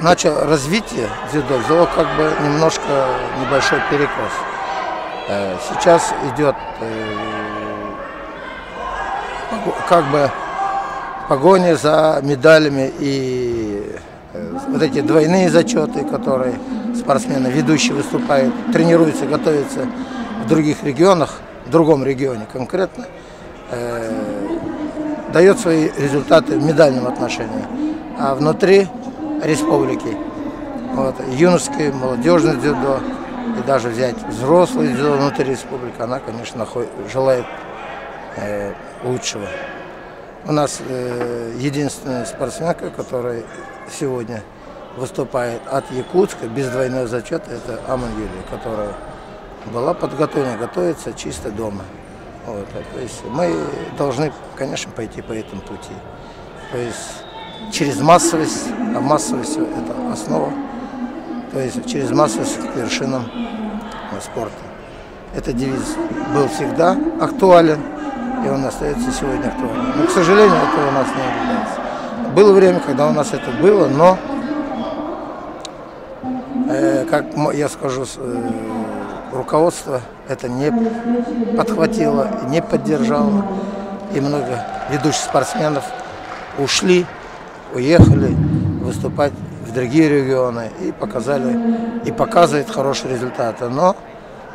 развитие дзюдо взяло как бы немножко небольшой перекос. Сейчас идет как бы погоня за медалями и вот эти двойные зачеты, которые спортсмены ведущие выступают, тренируются, готовятся в других регионах, в другом регионе конкретно, дает свои результаты в медальном отношении. А внутри республики вот, юношеское, молодежное дзюдо и даже взять взрослое дзюдо внутри республики, она, конечно, желает лучшего. У нас единственная спортсменка, которая сегодня выступает от Якутска без двойного зачета, это Аман Юлия, которая была подготовлена, готовится чисто дома. Вот, то есть мы должны, конечно, пойти по этому пути. То есть через массовость, а массовость это основа, то есть через массовость к вершинам спорта. Этот девиз был всегда актуален, и он остается сегодня актуальным. Но, к сожалению, это у нас не наблюдается. Было время, когда у нас это было, но, как я скажу, руководство это не подхватило, не поддержало, и много ведущих спортсменов ушли, уехали выступать в другие регионы и показали, и показывают хорошие результаты, но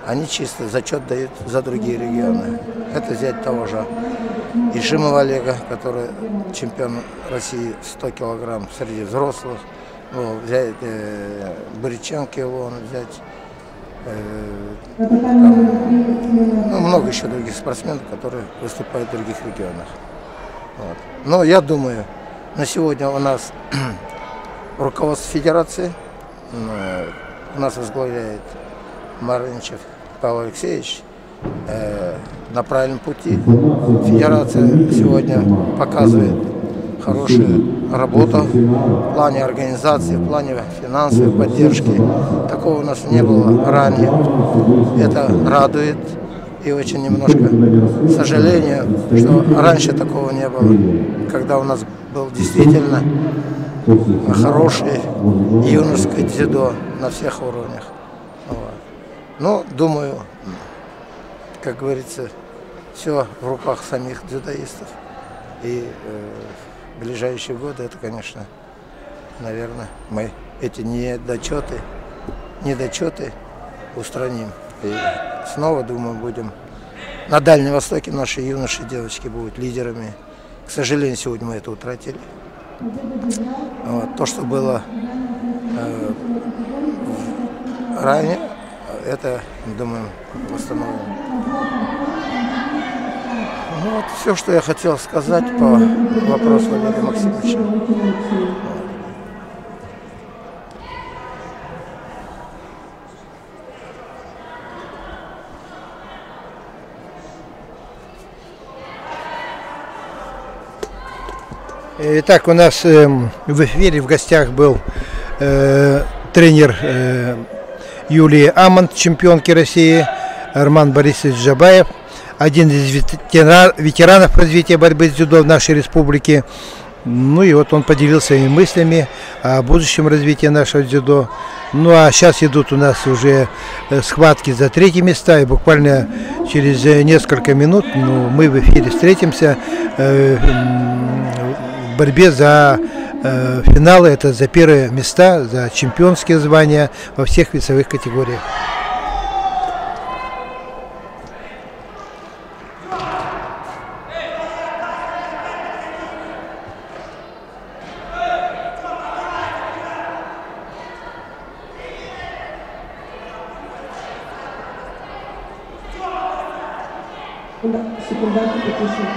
они чисто зачет дают за другие регионы. Это взять того же Ишимова Олега, который чемпион России 100 килограмм среди взрослых, взять Бориченко Илон, взять много еще других спортсменов, которые выступают в других регионах. Вот. Но я думаю, на сегодня у нас руководство федерации, у нас возглавляет Марынчев Павел Алексеевич, на правильном пути. Федерация сегодня показывает хорошую работу в плане организации, в плане финансовой поддержки. Такого у нас не было ранее. Это радует. И очень немножко, к сожалению, что раньше такого не было, когда у нас был действительно хороший юношеское дзюдо на всех уровнях. Вот. Но, думаю, как говорится, все в руках самих дзюдоистов. И в ближайшие годы это, конечно, наверное, мы эти недочеты устраним. И снова, думаю, будем на Дальнем Востоке наши юноши и девочки будут лидерами. К сожалению, сегодня мы это утратили. Вот. То, что было ранее, это, думаю, восстановим. Вот все, что я хотел сказать по вопросу Валерия Максимовича. Итак, у нас в эфире в гостях был тренер Юлии Амонт, чемпионки России, Арман Борисович Джабаев, один из ветеранов развития борьбы с дзюдо в нашей республике. Ну и вот он поделился своими мыслями о будущем развитии нашего дзюдо. Ну а сейчас идут у нас уже схватки за третьи места, и буквально через несколько минут мы в эфире встретимся в борьбе за финалы, это за первые места, за чемпионские звания во всех весовых категориях. секунданты потише.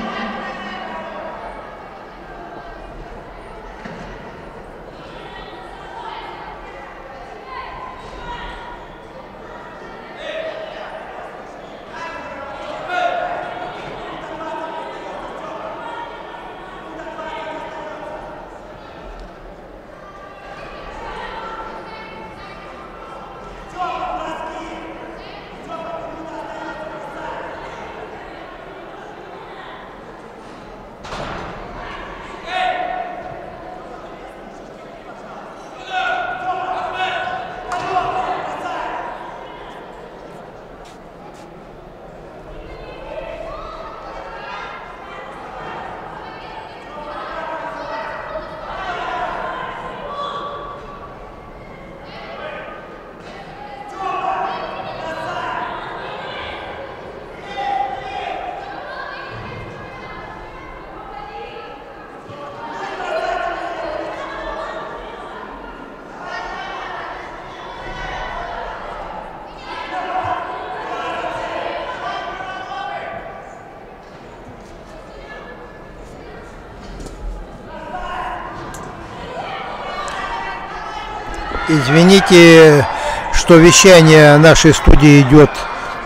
Извините, что вещание нашей студии идет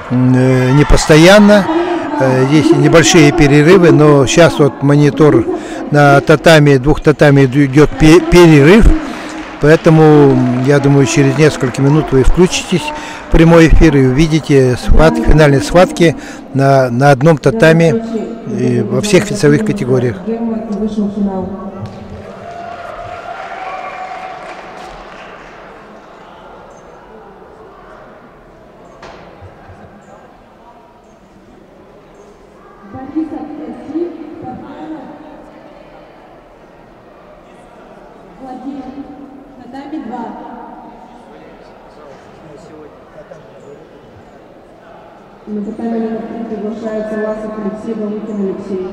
не постоянно. Есть небольшие перерывы, но сейчас вот монитор на татами, двух татами идет перерыв. Поэтому, я думаю, через несколько минут вы включитесь в прямой эфир и увидите финальные схватки на одном татами во всех весовых категориях. На татами номер 3 приглашается Ласов Алексей, Галыкин Алексей.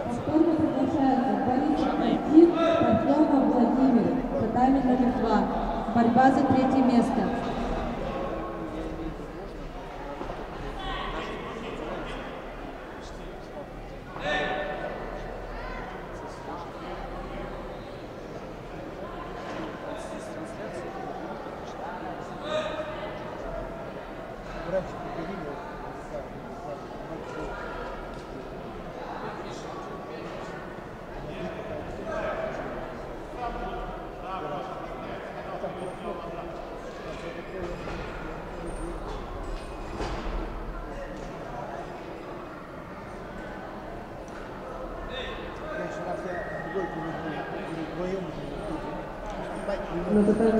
Повторно приглашается Борисов Антин, Подъемов Владимир, татами номер 2. Борьба за третье место.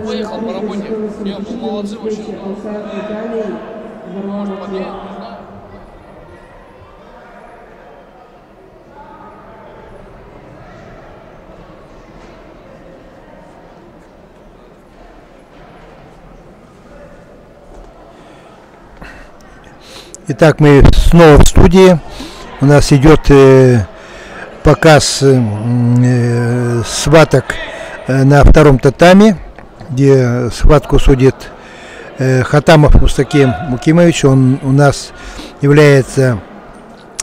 Поехал по работе. Не, молодцы очень. Может, подъехать? Итак, мы снова в студии. У нас идет показ схваток на втором татами, где схватку судит Хатамов Мустаким Мукимович. Он у нас является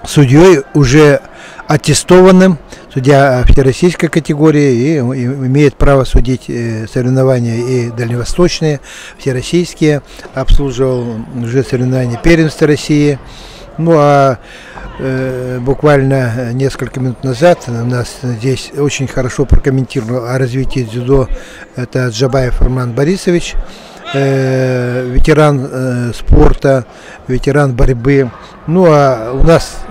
судьей, уже аттестованным, судья всероссийской категории, и имеет право судить соревнования и дальневосточные, всероссийские, обслуживал уже соревнования первенства России. Ну а буквально несколько минут назад у нас здесь очень хорошо прокомментировал о развитии дзюдо, это Джабаев Роман Борисович, ветеран спорта, ветеран борьбы. Ну а у нас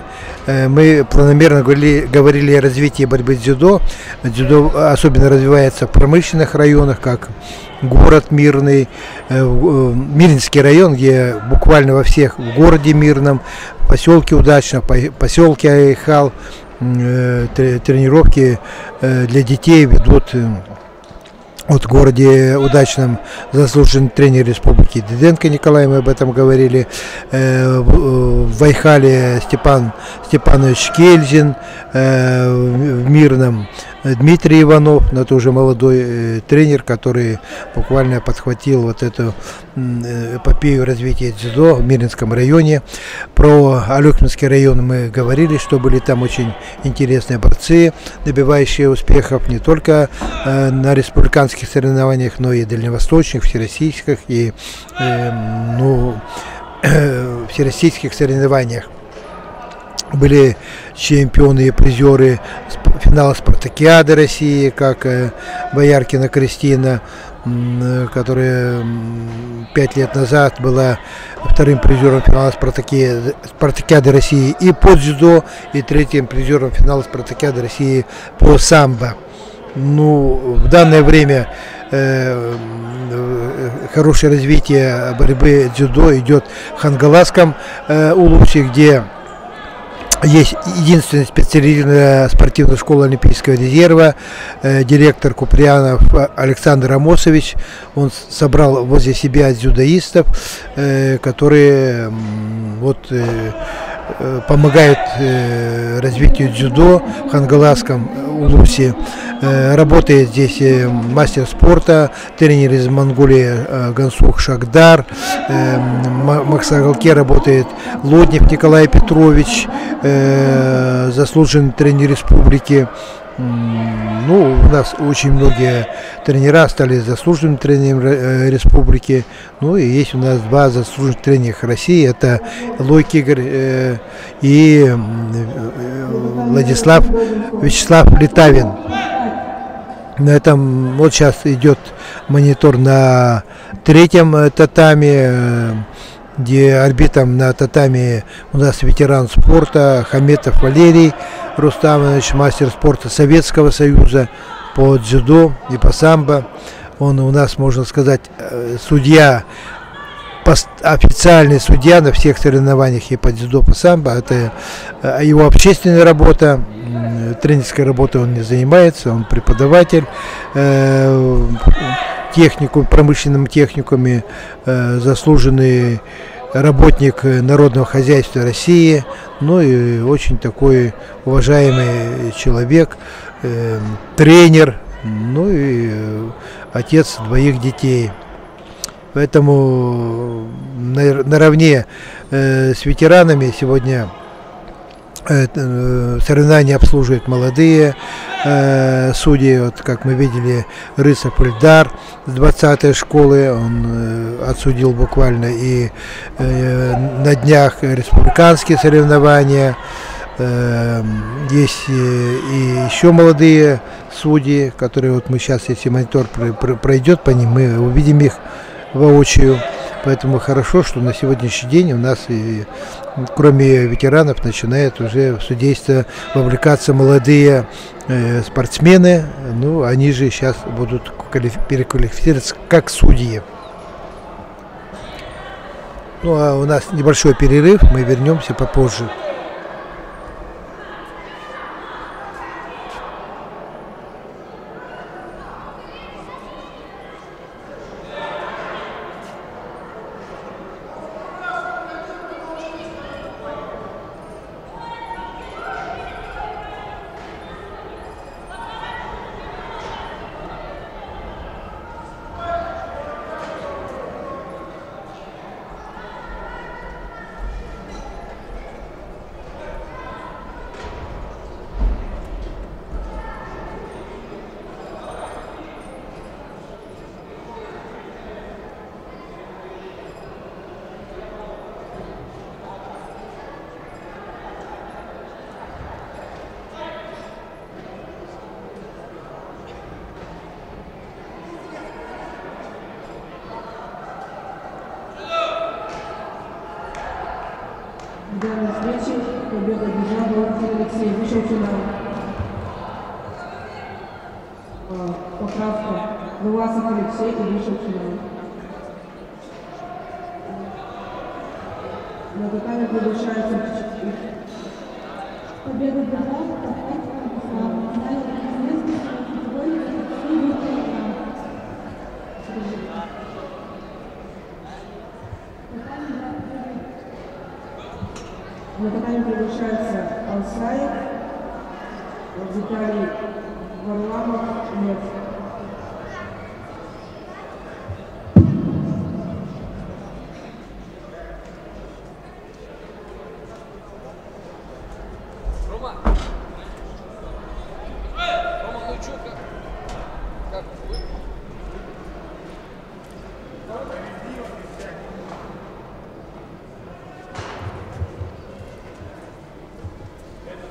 Мы планомерно говорили о развитии борьбы с дзюдо. Дзюдо особенно развивается в промышленных районах, как город Мирный, Мирнинский район, где буквально во всех, в городе Мирном, в поселке Удачно, поселке Айхал, тренировки для детей ведут в городе Удачном заслуженный тренер Республики Диденко Николай, мы об этом говорили, в Айхале Степан Степанович Кельзин, в Мирном Дмитрий Иванов, но это уже молодой тренер, который буквально подхватил вот эту эпопею развития дзюдо в Мирнинском районе. Про Алёкминский район мы говорили, что были там очень интересные борцы, добивающие успехов не только на республиканских соревнованиях, но и дальневосточных, всероссийских и всероссийских соревнованиях. Были чемпионы и призеры финала Спартакиады России, как Бояркина Кристина, которая 5 лет назад была вторым призером финала Спартакиады России и по дзюдо, и третьим призером финала Спартакиады России по самбо. Ну, в данное время хорошее развитие борьбы дзюдо идет в Хангаласском улусе, где есть единственная специализированная спортивная школа Олимпийского резерва, директор Куприянов Александр Амосович. Он собрал возле себя дзюдоистов, которые помогают развитию дзюдо в Хангаласском улусе. Работает здесь мастер спорта, тренер из Монголии Гансух Шагдар. В Максагалке работает Лоднев Николай Петрович, заслуженный тренер республики. Ну, у нас очень многие тренера стали заслуженными тренерами республики. Ну и есть у нас два заслуженных тренера России. Это Лойк Игорь и Вячеслав Литавин. На этом вот сейчас идет монитор на третьем татами, где арбитром на татами у нас ветеран спорта Хаметов Валерий Рустамович, мастер спорта Советского Союза по дзюдо и по самбо. Он у нас, можно сказать, судья, официальный судья на всех соревнованиях и по дзюдо, по самбо. Это его общественная работа, тренерской работой он не занимается, он преподаватель промышленном техникуме, заслуженный работник народного хозяйства России, ну и очень такой уважаемый человек, тренер, ну и отец двоих детей. Поэтому наравне с ветеранами сегодня соревнования обслуживают молодые судьи. Вот, как мы видели, Рысов Ильдар с 20-й школы, он отсудил буквально и на днях республиканские соревнования. Есть и еще молодые судьи, которые вот мы сейчас, если монитор пройдет по ним, мы увидим их воочию. Поэтому хорошо, что на сегодняшний день у нас, кроме ветеранов, начинают уже в судейство вовлекаться молодые спортсмены. Ну, они же сейчас будут переквалифицироваться как судьи. Ну, а у нас небольшой перерыв, мы вернемся попозже. В данной встрече победу одержал Алексей вышел в финал. Поправка. Власов Алексей и вышел в финал. На татами приглашается Победу держал на татами приглашается Алсаев, Виталий Варламов, Лев. Рома! Рома, ну чё, как?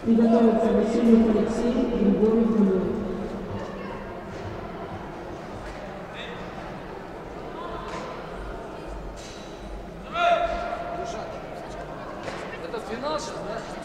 Приготовиться Васильев Алексей и Григорий Филипп. Это финал сейчас, да?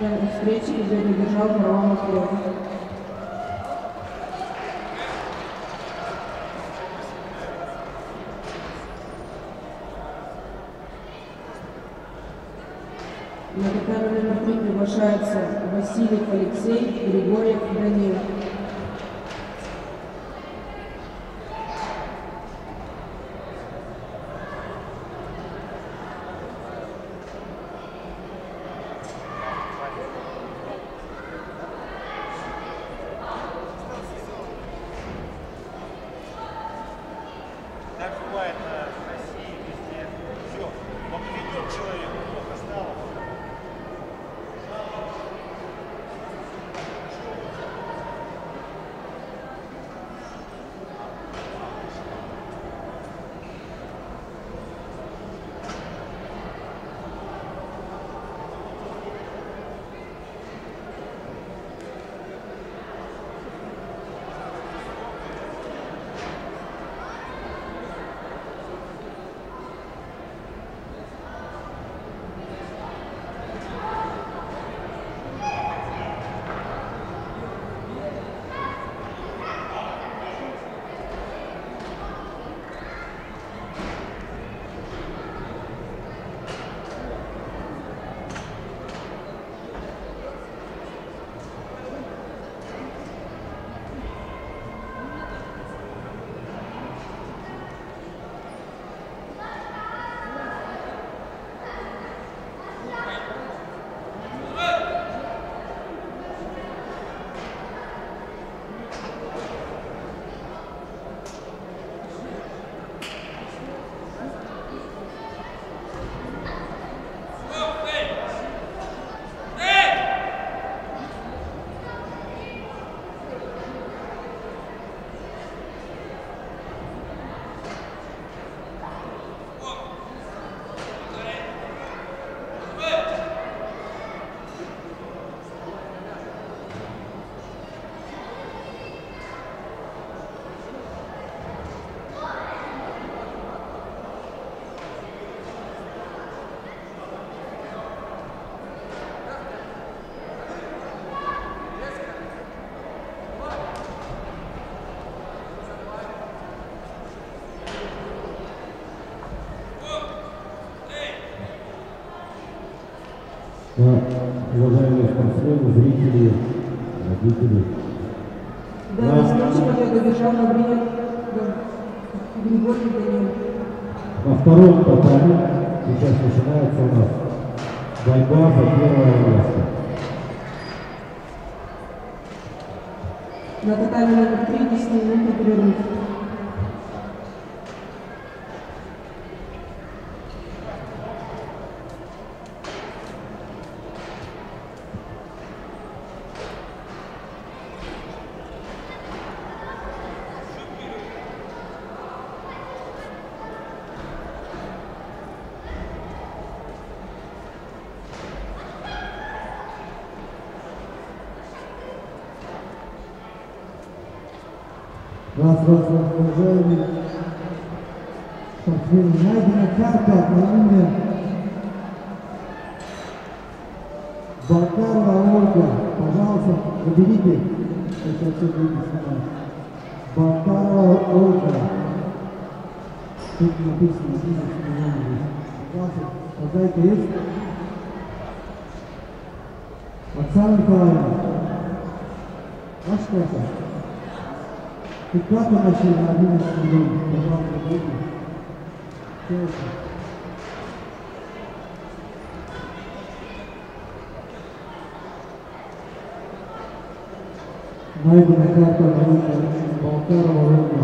встречи победу держал Варламов Лев. На татами номер 3 приглашается Васильев Алексей, Григорьев Данил. Так бывает в России везде. Все, он ведет человека, плохо стало. Уважаемые спортсмены, зрители, родители. Данный случай победу держал Григорий Данил. Во втором татаме сейчас начинается у нас борьба за первое место. На татаме номер 3 10 минут перерыв. Уважаемые спортсмены, найдена карта на имя Балкарова Ольга. Пожалуйста, заберите. Сейчас все будет снимать. Балкарова Ольга. Тут написано, пожалуйста, подайте есть. Оксана Николаевна. Ваша карта. И как вы начали на 11 миллионов? Пожалуйста, выйдите. Найдена карта на имя Балкарова Ольга.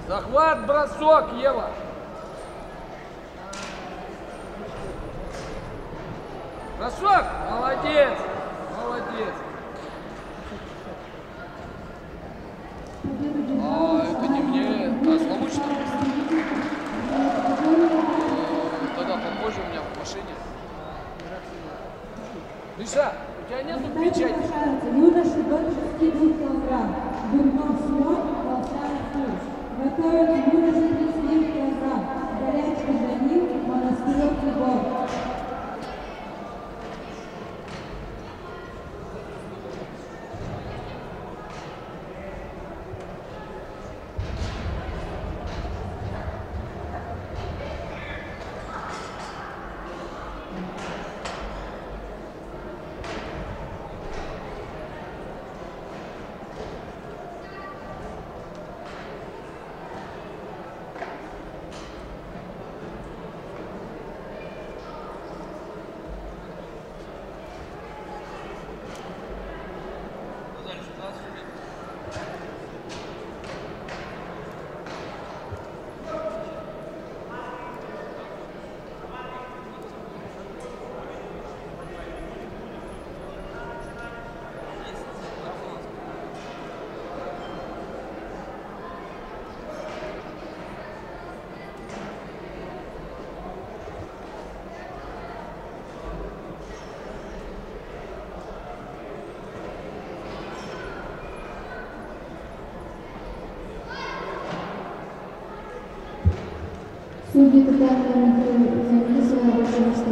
Захват, бросок, Ева. Бросок. Молодец. Молодец. А, это не мне. А, Славучно? Тогда попозже у меня в машине. Миша, у тебя нету печати? Юноша до 62 килограмм. Дурнов Семен, Волчанов Курс. Готовится юноша 39 килограмм. Горячий Данил, Монастырев Егор. Судьи Татарстана заняли свое рабочее место.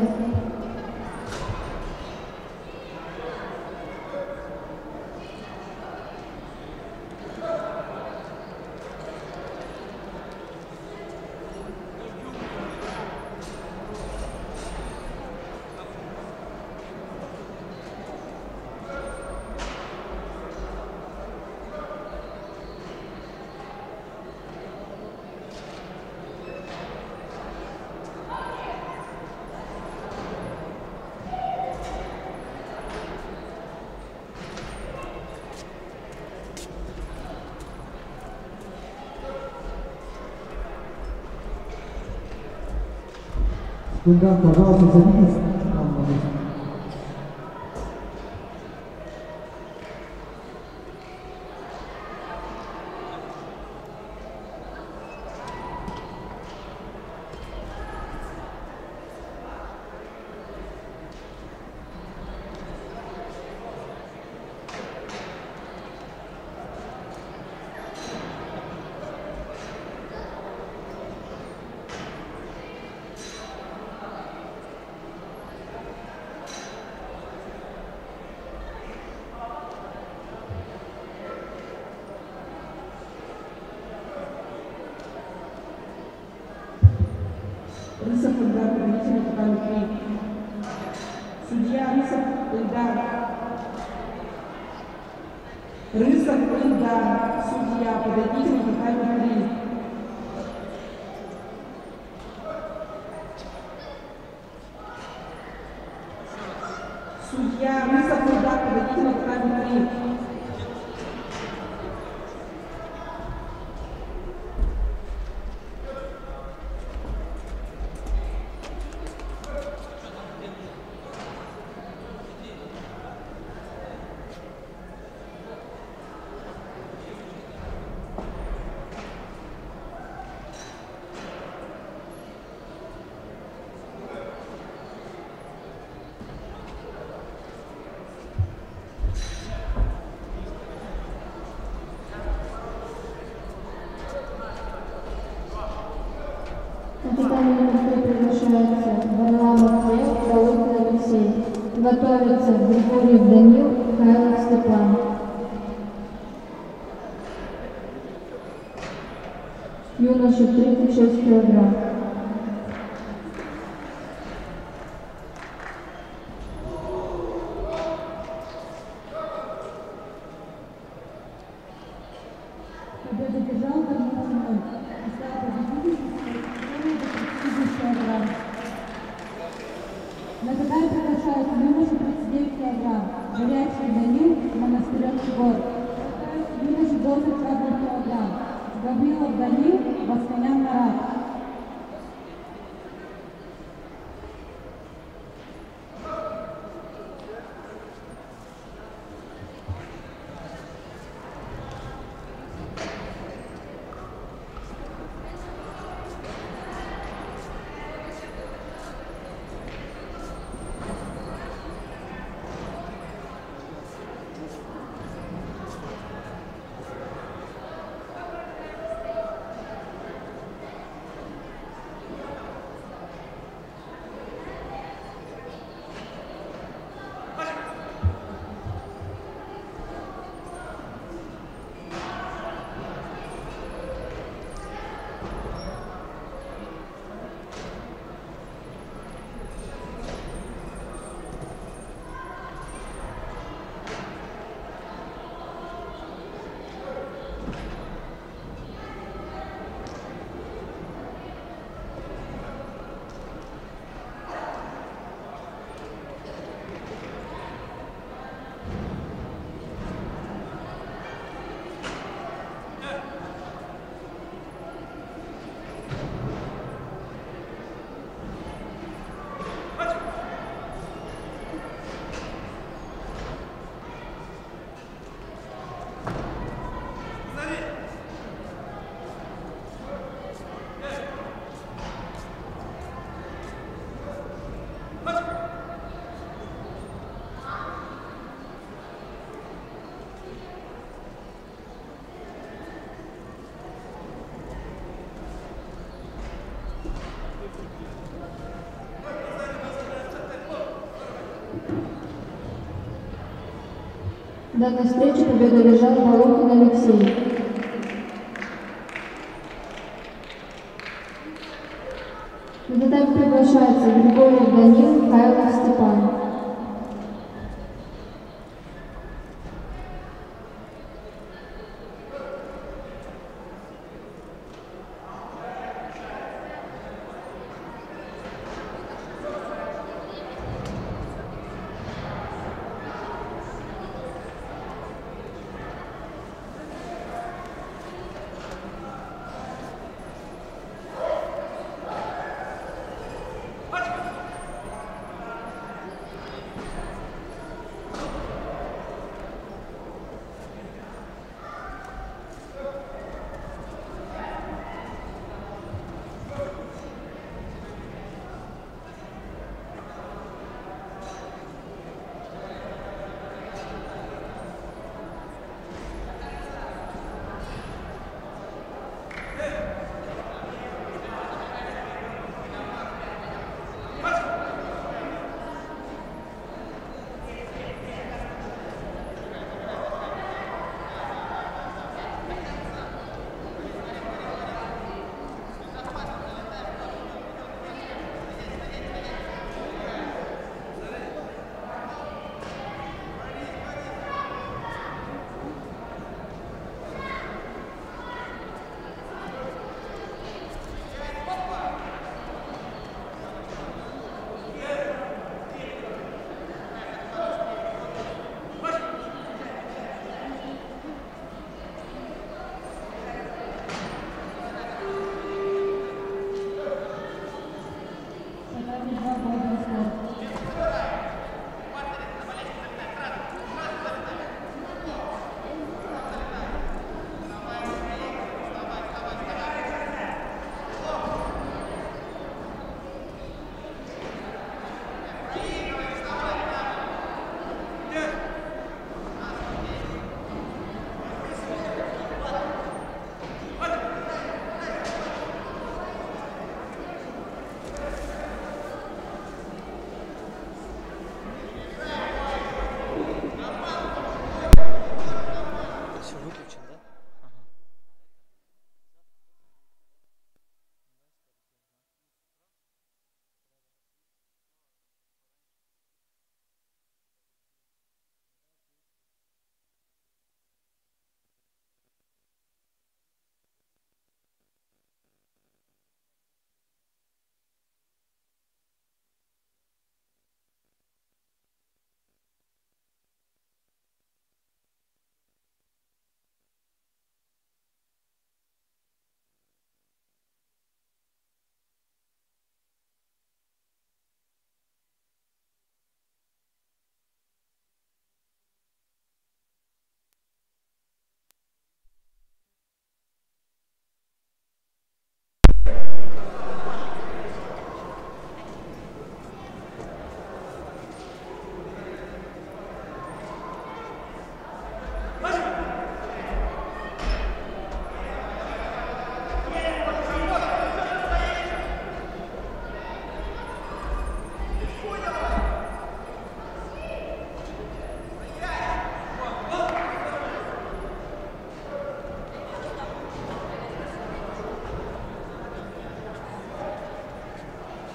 Секундант, пожалуйста, займитесь. Рысов Эльдар, победитель Татарстана 3. Судья Рысов Эльдар. Рысов Эльдар, судья, победитель Татарстана 3. Судья Рысов Эльдар, победитель Татарстана 3. Капитан приглашается Варламов Лев, Даутин Алексей. Готовится Григорьев Данил, Хайлов Степан. Юноша 36 килограмм. Победу держал Данил Семен. И стал победителем до 50 килограмм. На татами приглашается юноша 39 килограмм. Горячий Данил, Монастырев Егор. Юноша до 40 килограмм. Гаврилов Данил. Данил, Басканян Марат. В данной встрече победу одержал Волохин Алексей. На татами приглашается Григорьев Данил, Михайлов Степан.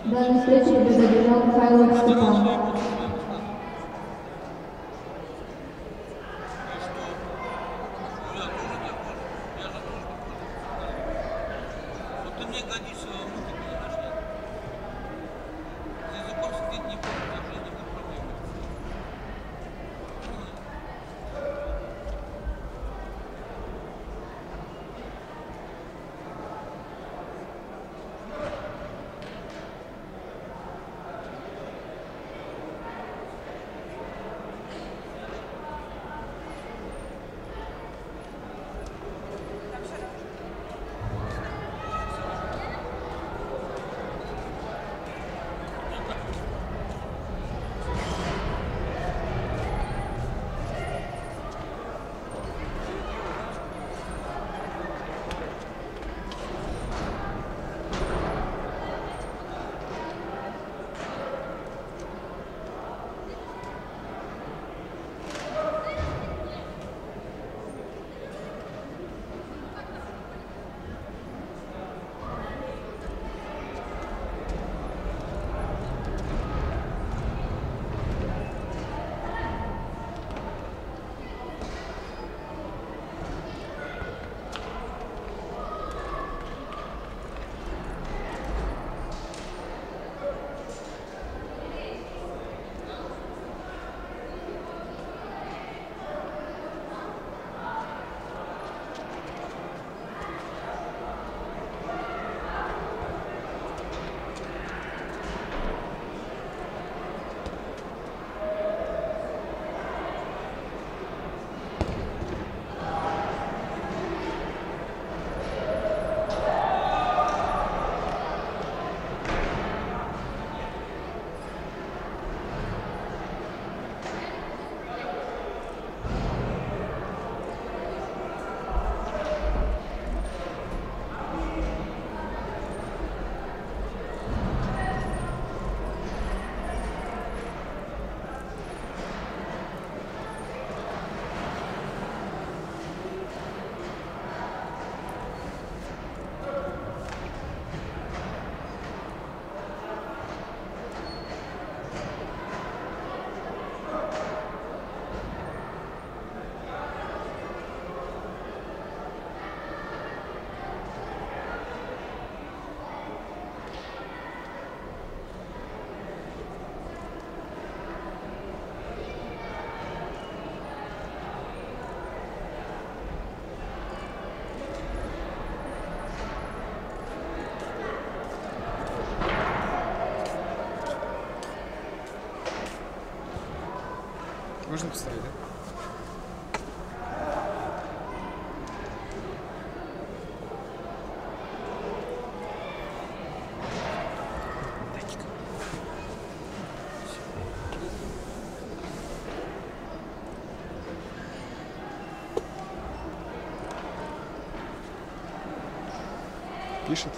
Данную встречу победил Михайлов Степан. Можно поставить, да? Пишет.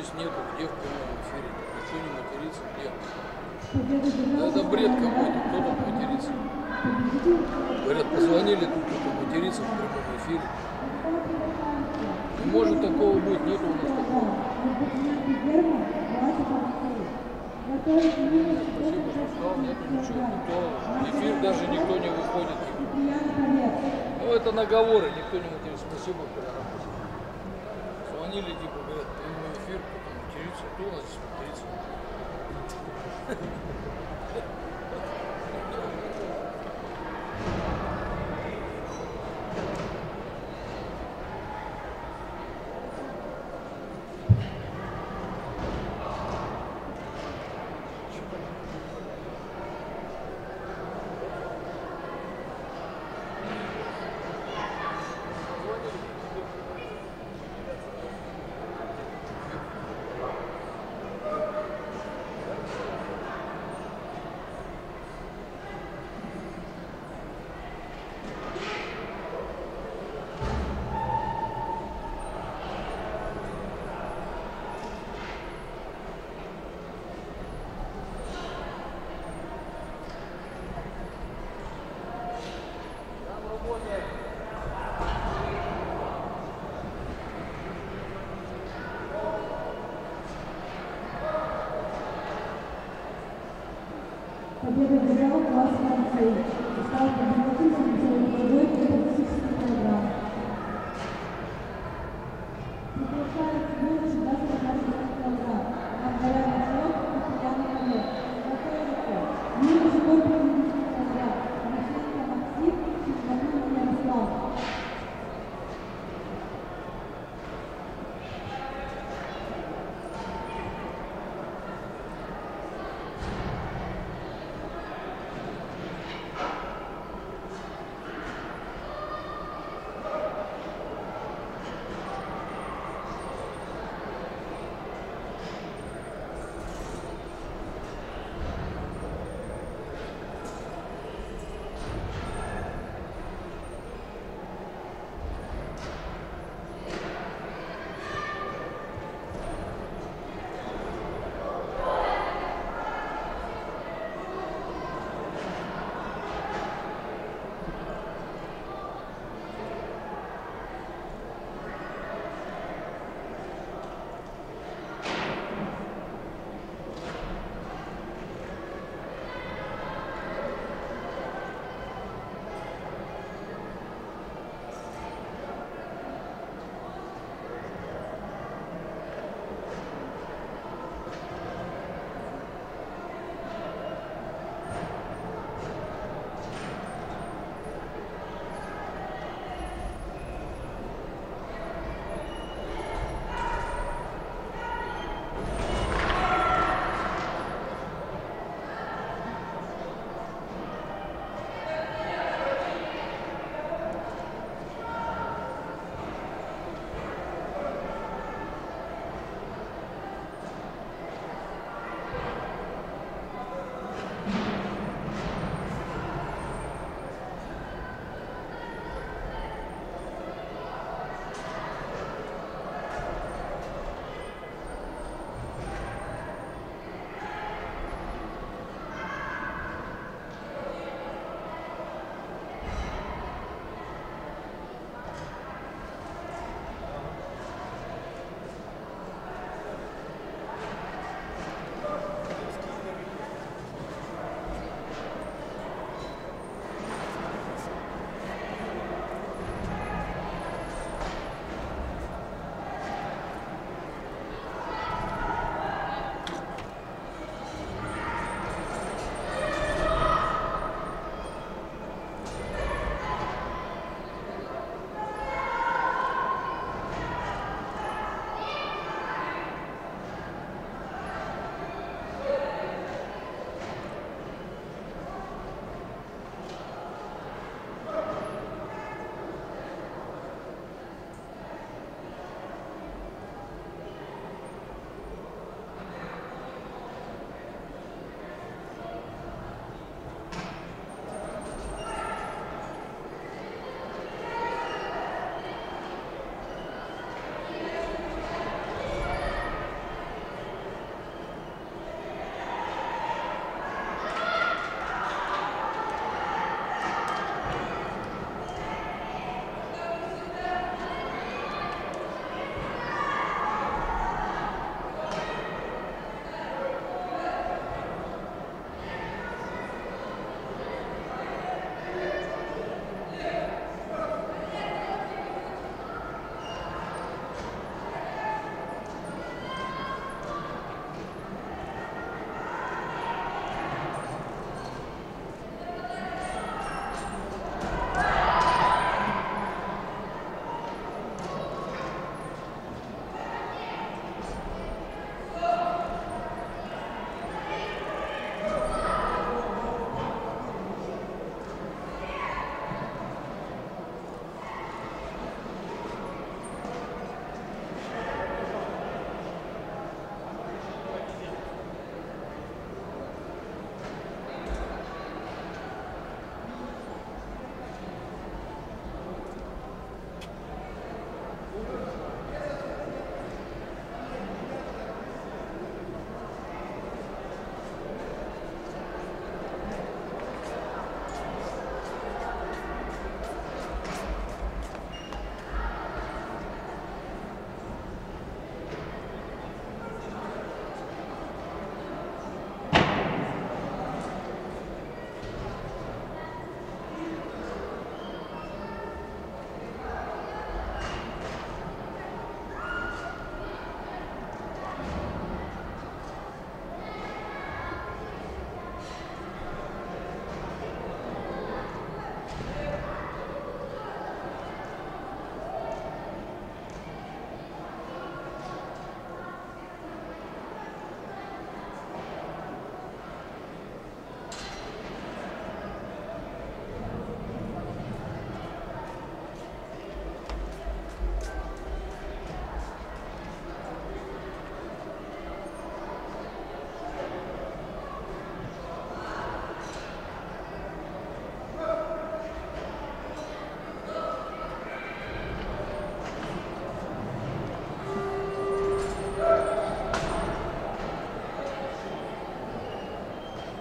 здесь нету, где в прямом эфире? Никто не матерится, где? Да это бред какой-то, кто тут матерится? Говорят, позвонили, тут кто-то матерится в прямом эфире. Не может такого быть, нету у нас такого. Спасибо, что сказал, нету ничего, никто, эфир даже никто не выходит. Ну это наговоры, никто не матерится. Спасибо, пидорасы. Звонили, типа, говорят, прямой эфир, потом матерится, кто у нас здесь матерится? Победу одержал класс Франции. Стал победителем целой другой физической программы. Приглашается юноша до 120 килограмм. Андрей Мачев и Татьяна Колет. Юноша до 50 килограмм. Мишенко Максим и Шевченко Ярослав.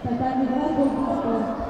Татами 2 Golden Sport.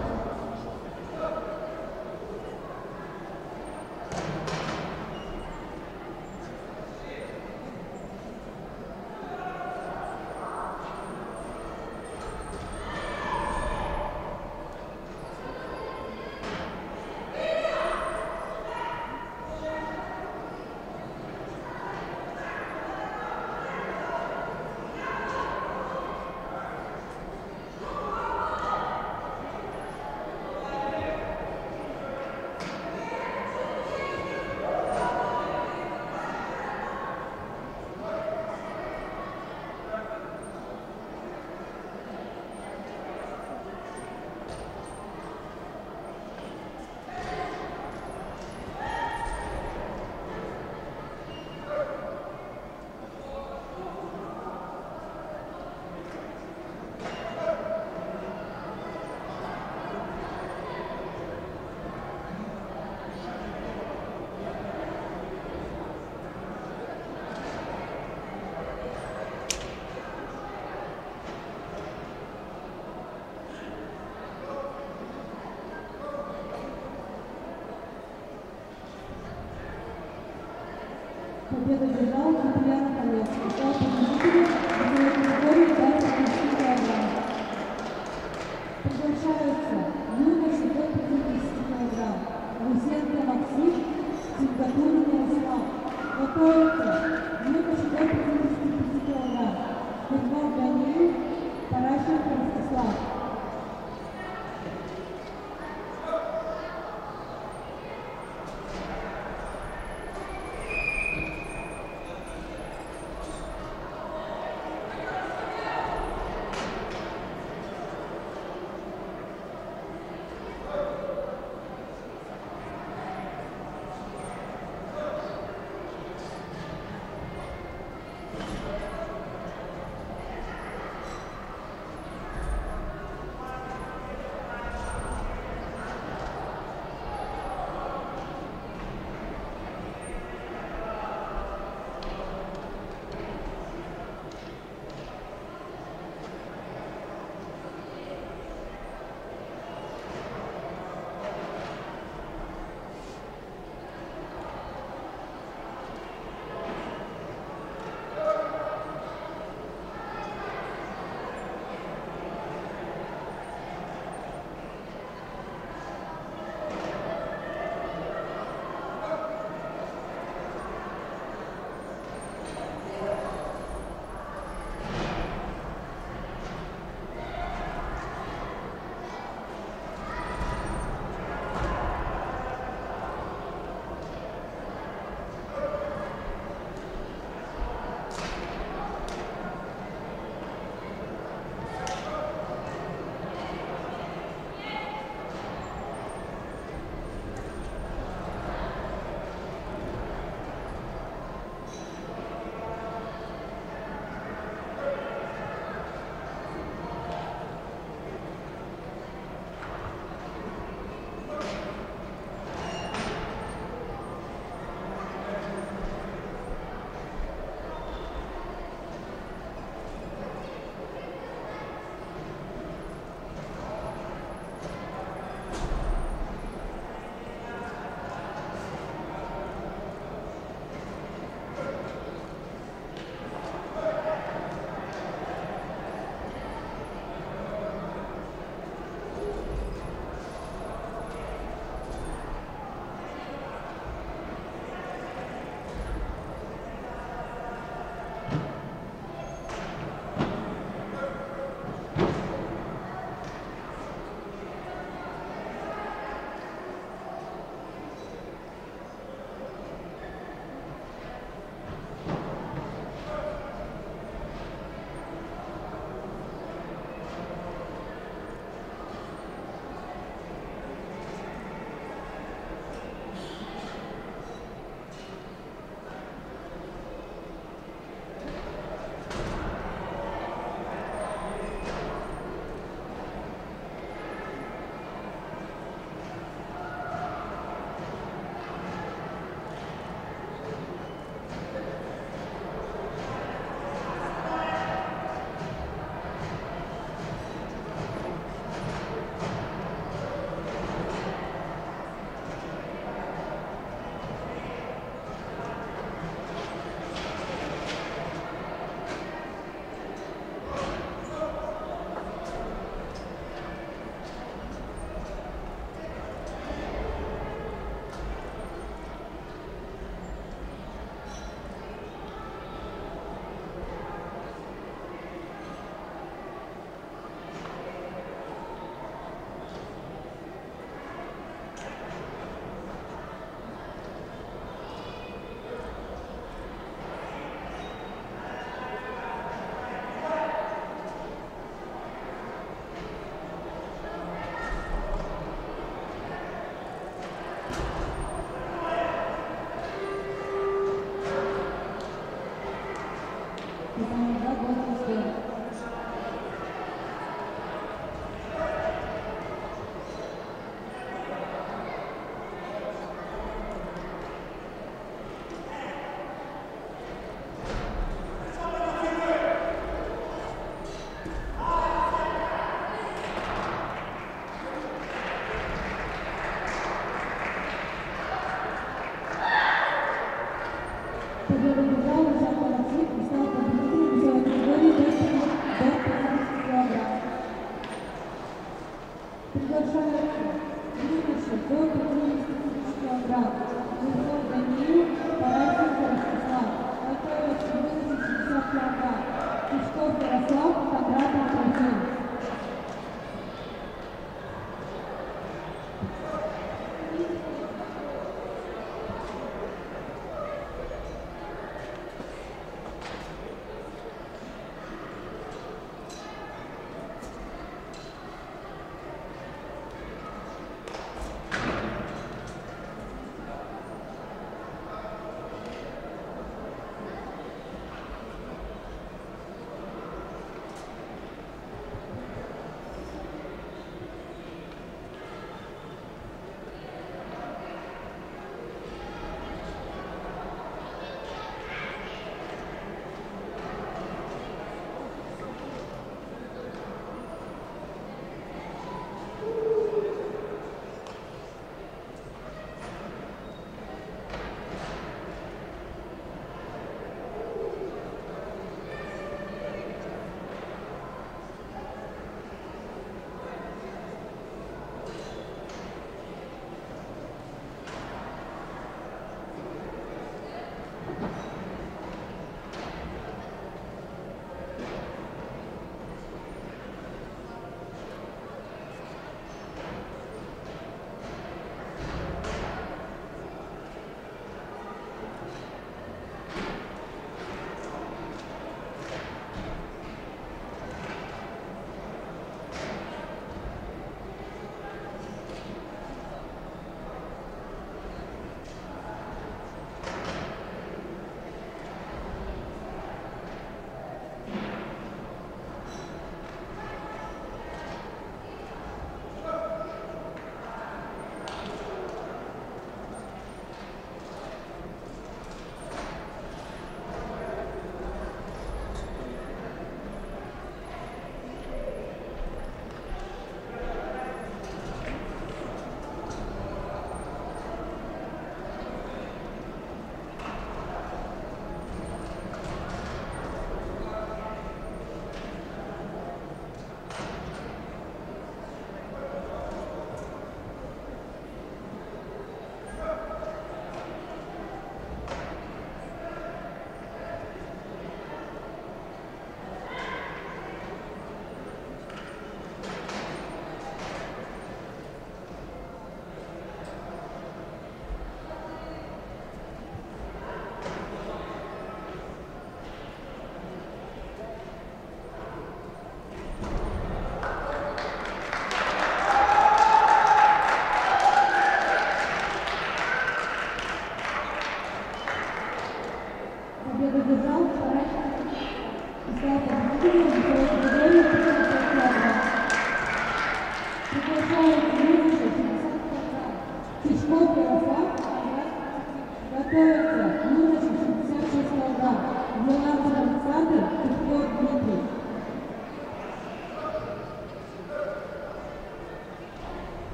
Победу держал Татьяна Колесова. Стал победителем в категории до 50 килограмм. Приглашаются юноши до 50 килограмм. Лысенко Максим, Сингапур Ярослав. Готовятся юноши до 55 килограмм. Кузьмов Даниил, Паращенко Ростислав.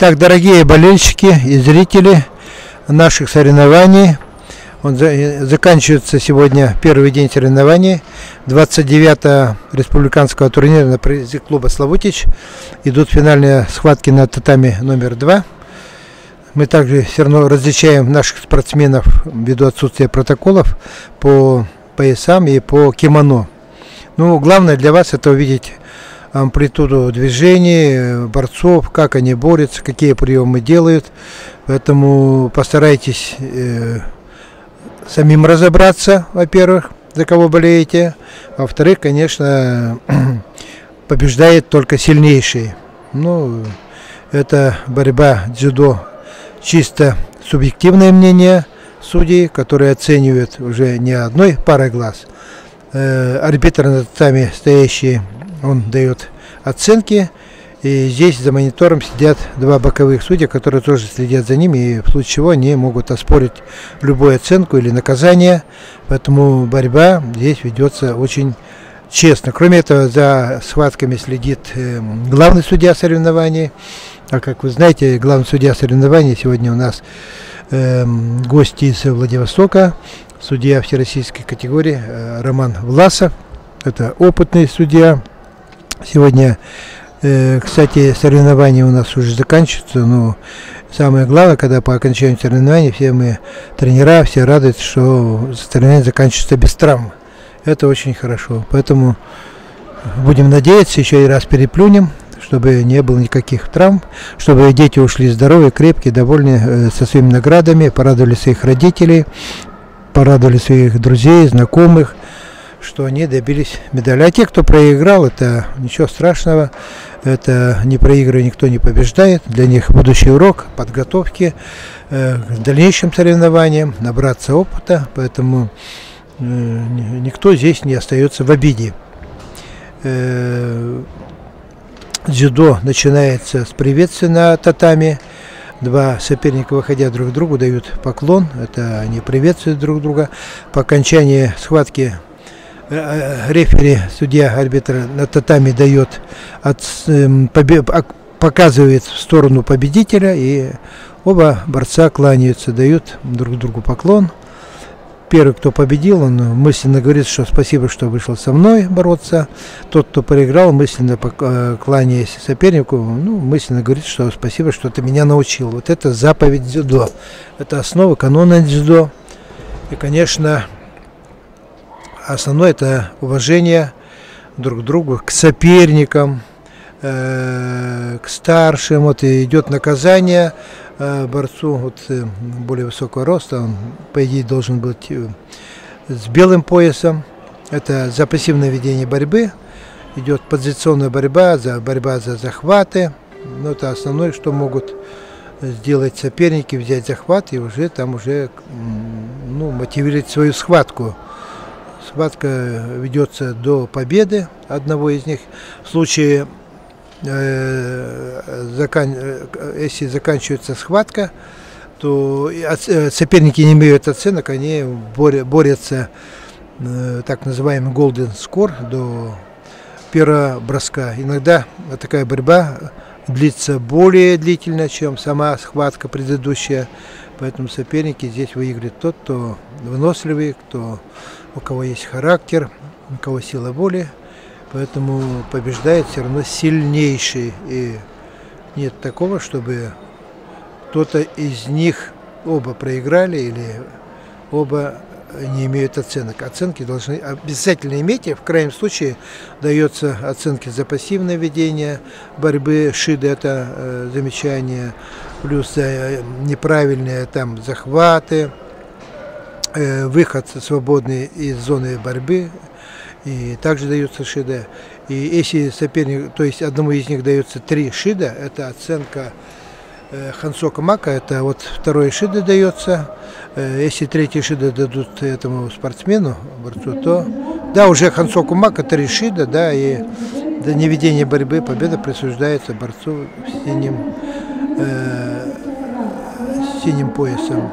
Итак, дорогие болельщики и зрители наших соревнований, Заканчивается сегодня первый день соревнований 29-го республиканского турнира на призе клуба «Славутич». Идут финальные схватки на татами номер 2. Мы также все равно различаем наших спортсменов ввиду отсутствия протоколов по поясам и по кимоно. Ну, главное для вас это увидеть амплитуду движений борцов, как они борются, какие приемы делают. Поэтому постарайтесь самим разобраться, во-первых, за кого болеете. Во-вторых, конечно, побеждает только сильнейший. Ну, это борьба дзюдо, чисто субъективное мнение судей, которые оценивают уже не одной парой глаз. Арбитр над татами стоящий, он дает оценки. И здесь за монитором сидят два боковых судья, которые тоже следят за ними, и в случае чего они могут оспорить любую оценку или наказание. Поэтому борьба здесь ведется очень честно. Кроме этого, за схватками следит главный судья соревнований. А как вы знаете, главный судья соревнований сегодня у нас гость из Владивостока, судья всероссийской категории Роман Власов. Это опытный судья. Сегодня, кстати, соревнования у нас уже заканчиваются, но самое главное, когда по окончанию соревнований все мы, тренера, все радуются, что соревнования заканчиваются без травм. Это очень хорошо. Поэтому будем надеяться, еще и раз переплюнем, чтобы не было никаких травм, чтобы дети ушли здоровые, крепкие, довольны со своими наградами, порадовали своих родителей, порадовали своих друзей, знакомых, что они добились медали. А те, кто проиграл, это ничего страшного, это не проигрывая никто не побеждает. Для них будущий урок подготовки к дальнейшим соревнованиям, набраться опыта, поэтому никто здесь не остается в обиде. Дзюдо начинается с приветствия на татами. Два соперника, выходя друг к другу, дают поклон, это они приветствуют друг друга. По окончании схватки рефери, судья, арбитр на татами дает, показывает в сторону победителя, и оба борца кланяются, дают друг другу поклон. Первый, кто победил, он мысленно говорит, что спасибо, что вышел со мной бороться. Тот, кто проиграл, мысленно кланяясь сопернику, мысленно говорит, что спасибо, что ты меня научил. Вот это заповедь дзюдо. Это основа канона дзюдо. И, конечно, основное это уважение друг к другу, к соперникам, к старшим. Вот и идет наказание борцу более высокого роста. Он, по идее, должен быть с белым поясом. Это за пассивное ведение борьбы. Идет позиционная борьба за захваты. Но это основное, что могут сделать соперники, взять захват и уже там мотивировать свою схватку. Схватка ведется до победы одного из них. В случае, если заканчивается схватка, то соперники не имеют оценок, они борются так называемый golden score до первого броска. Иногда такая борьба длится более длительно, чем сама схватка предыдущая. Поэтому соперники здесь выигрывают тот, кто выносливый, у кого есть характер, у кого сила воли. Поэтому побеждает все равно сильнейший. И нет такого, чтобы кто-то из них оба проиграли или оба не имеют оценок. Оценки должны обязательно иметь. И в крайнем случае дается оценки за пассивное ведение борьбы. Шиды — это замечание. Плюс неправильные там захваты. Выход свободный из зоны борьбы. И также дается шида. И если соперник, то есть одному из них дается 3 шида, это оценка Хансока Мака, это вот второй шида дается. Если третий шида дадут этому спортсмену, борцу, то да, уже Хансоку Мака 3 шида, да, и до неведения борьбы победа присуждается борцу с синим поясом.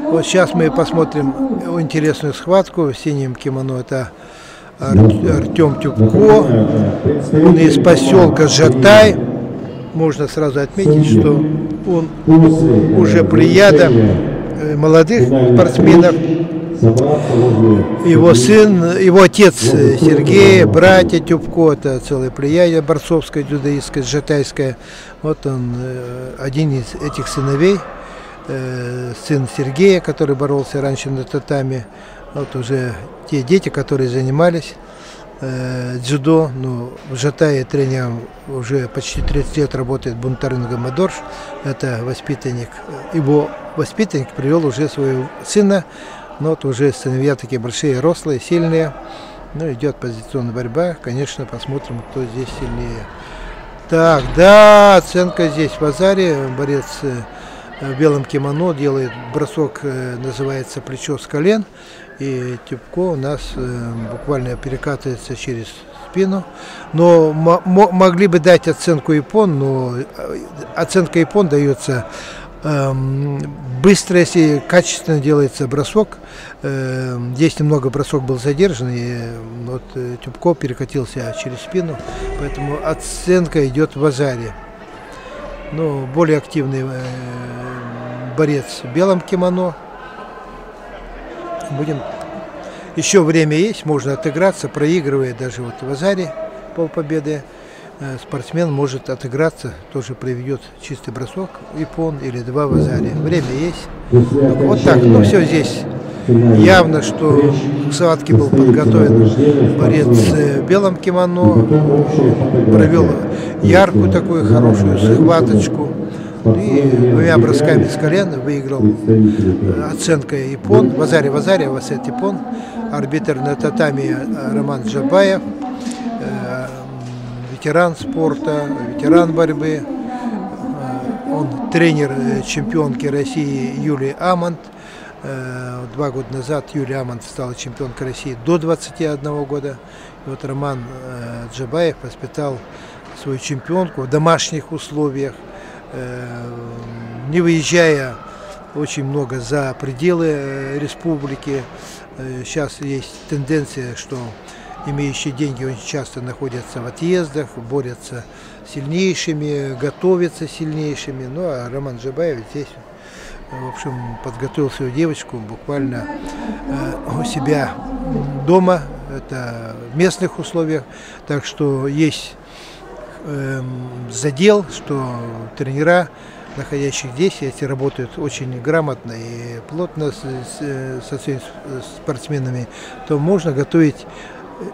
Вот сейчас мы посмотрим интересную схватку в синем кимоно. Это Артем Тюбко, он из поселка Жатай. можно сразу отметить, что он уже прияда молодых спортсменов. Его сын, его отец Сергей, братья Тюбко, это целая плеяда борцовская, дзюдоистская, жатайская. Вот он, один из этих сыновей, сын Сергея, который боролся раньше на татами. Вот уже те дети, которые занимались дзюдо, ну, в Жатае тренером уже почти 30 лет работает Бунтарын Гамбадорж. Это воспитанник, его воспитанник привел уже своего сына. Но вот уже сыновья такие большие, рослые, сильные. Ну, идет позиционная борьба. Конечно, посмотрим, кто здесь сильнее. Так, да, оценка здесь в Азаре. Борец в белом кимоно делает бросок, называется плечо с колен. И Тюбко у нас буквально перекатывается через спину. Но могли бы дать оценку япон, но оценка япон дается быстро, если качественно делается бросок. Здесь немного бросок был задержан, и вот Тюбко перекатился через спину, поэтому оценка идет в Азаре. Но более активный борец в белом кимоно. Будем. Еще время есть, можно отыграться, проигрывая даже вот в Азаре полпобеды. Спортсмен может отыграться, тоже проведет чистый бросок, япон или два в Азаре. Время есть. Вот так, ну все здесь. Явно, что к схватке был подготовлен борец в белом кимоно, провел яркую такую хорошую схваточку. И двумя бросками с колена выиграл оценкой япон. В Азаре Васет япон. Арбитр на татами Роман Джабаев. Ветеран спорта, ветеран борьбы. Он тренер чемпионки России Юлии Амонт. 2 года назад Юлия Амонт стала чемпионкой России до 21 года. И вот Роман Джабаев воспитал свою чемпионку в домашних условиях, не выезжая очень много за пределы республики. Сейчас есть тенденция, что имеющие деньги очень часто находятся в отъездах, борются с сильнейшими, готовятся с сильнейшими. Ну а Роман Джабаев здесь, в общем, подготовил свою девочку буквально у себя дома, это в местных условиях. Так что есть задел, что тренера, находящих здесь, эти работают очень грамотно и плотно со своими спортсменами, то можно готовить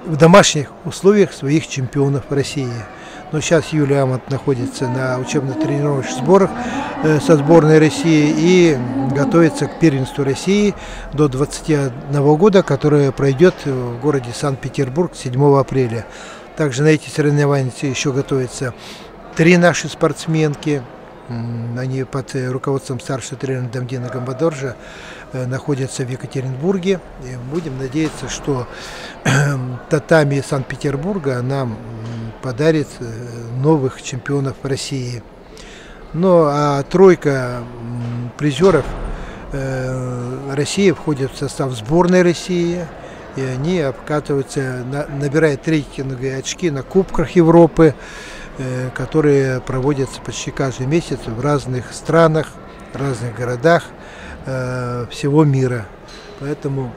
в домашних условиях своих чемпионов России. Но сейчас Юлия Амонт находится на учебно-тренировочных сборах со сборной России и готовится к первенству России до 21 года, которое пройдет в городе Санкт-Петербург 7 апреля. Также на эти соревнования еще готовятся 3 наши спортсменки. Они под руководством старшего тренера Дамдина Гамбадоржа находятся в Екатеринбурге. И будем надеяться, что татами Санкт-Петербурга нам подарит новых чемпионов России. Ну а тройка призеров России входит в состав сборной России. И они обкатываются, набирают рейтинговые очки на Кубках Европы, которые проводятся почти каждый месяц в разных странах, разных городах всего мира. Поэтому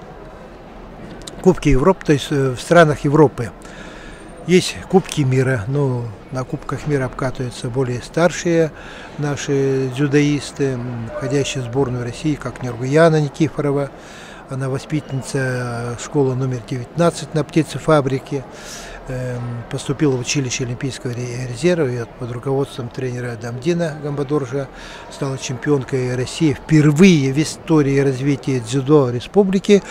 Кубки Европы, то есть в странах Европы. Есть Кубки мира, но на Кубках мира обкатываются более старшие наши дзюдоисты, входящие в сборную России, как Нургуяна Никифорова. Она воспитанница школы номер 19 на птицефабрике. Поступила в училище Олимпийского резерва и под руководством тренера Дамдина Гамбадоржа стала чемпионкой России впервые в истории развития дзюдо республики.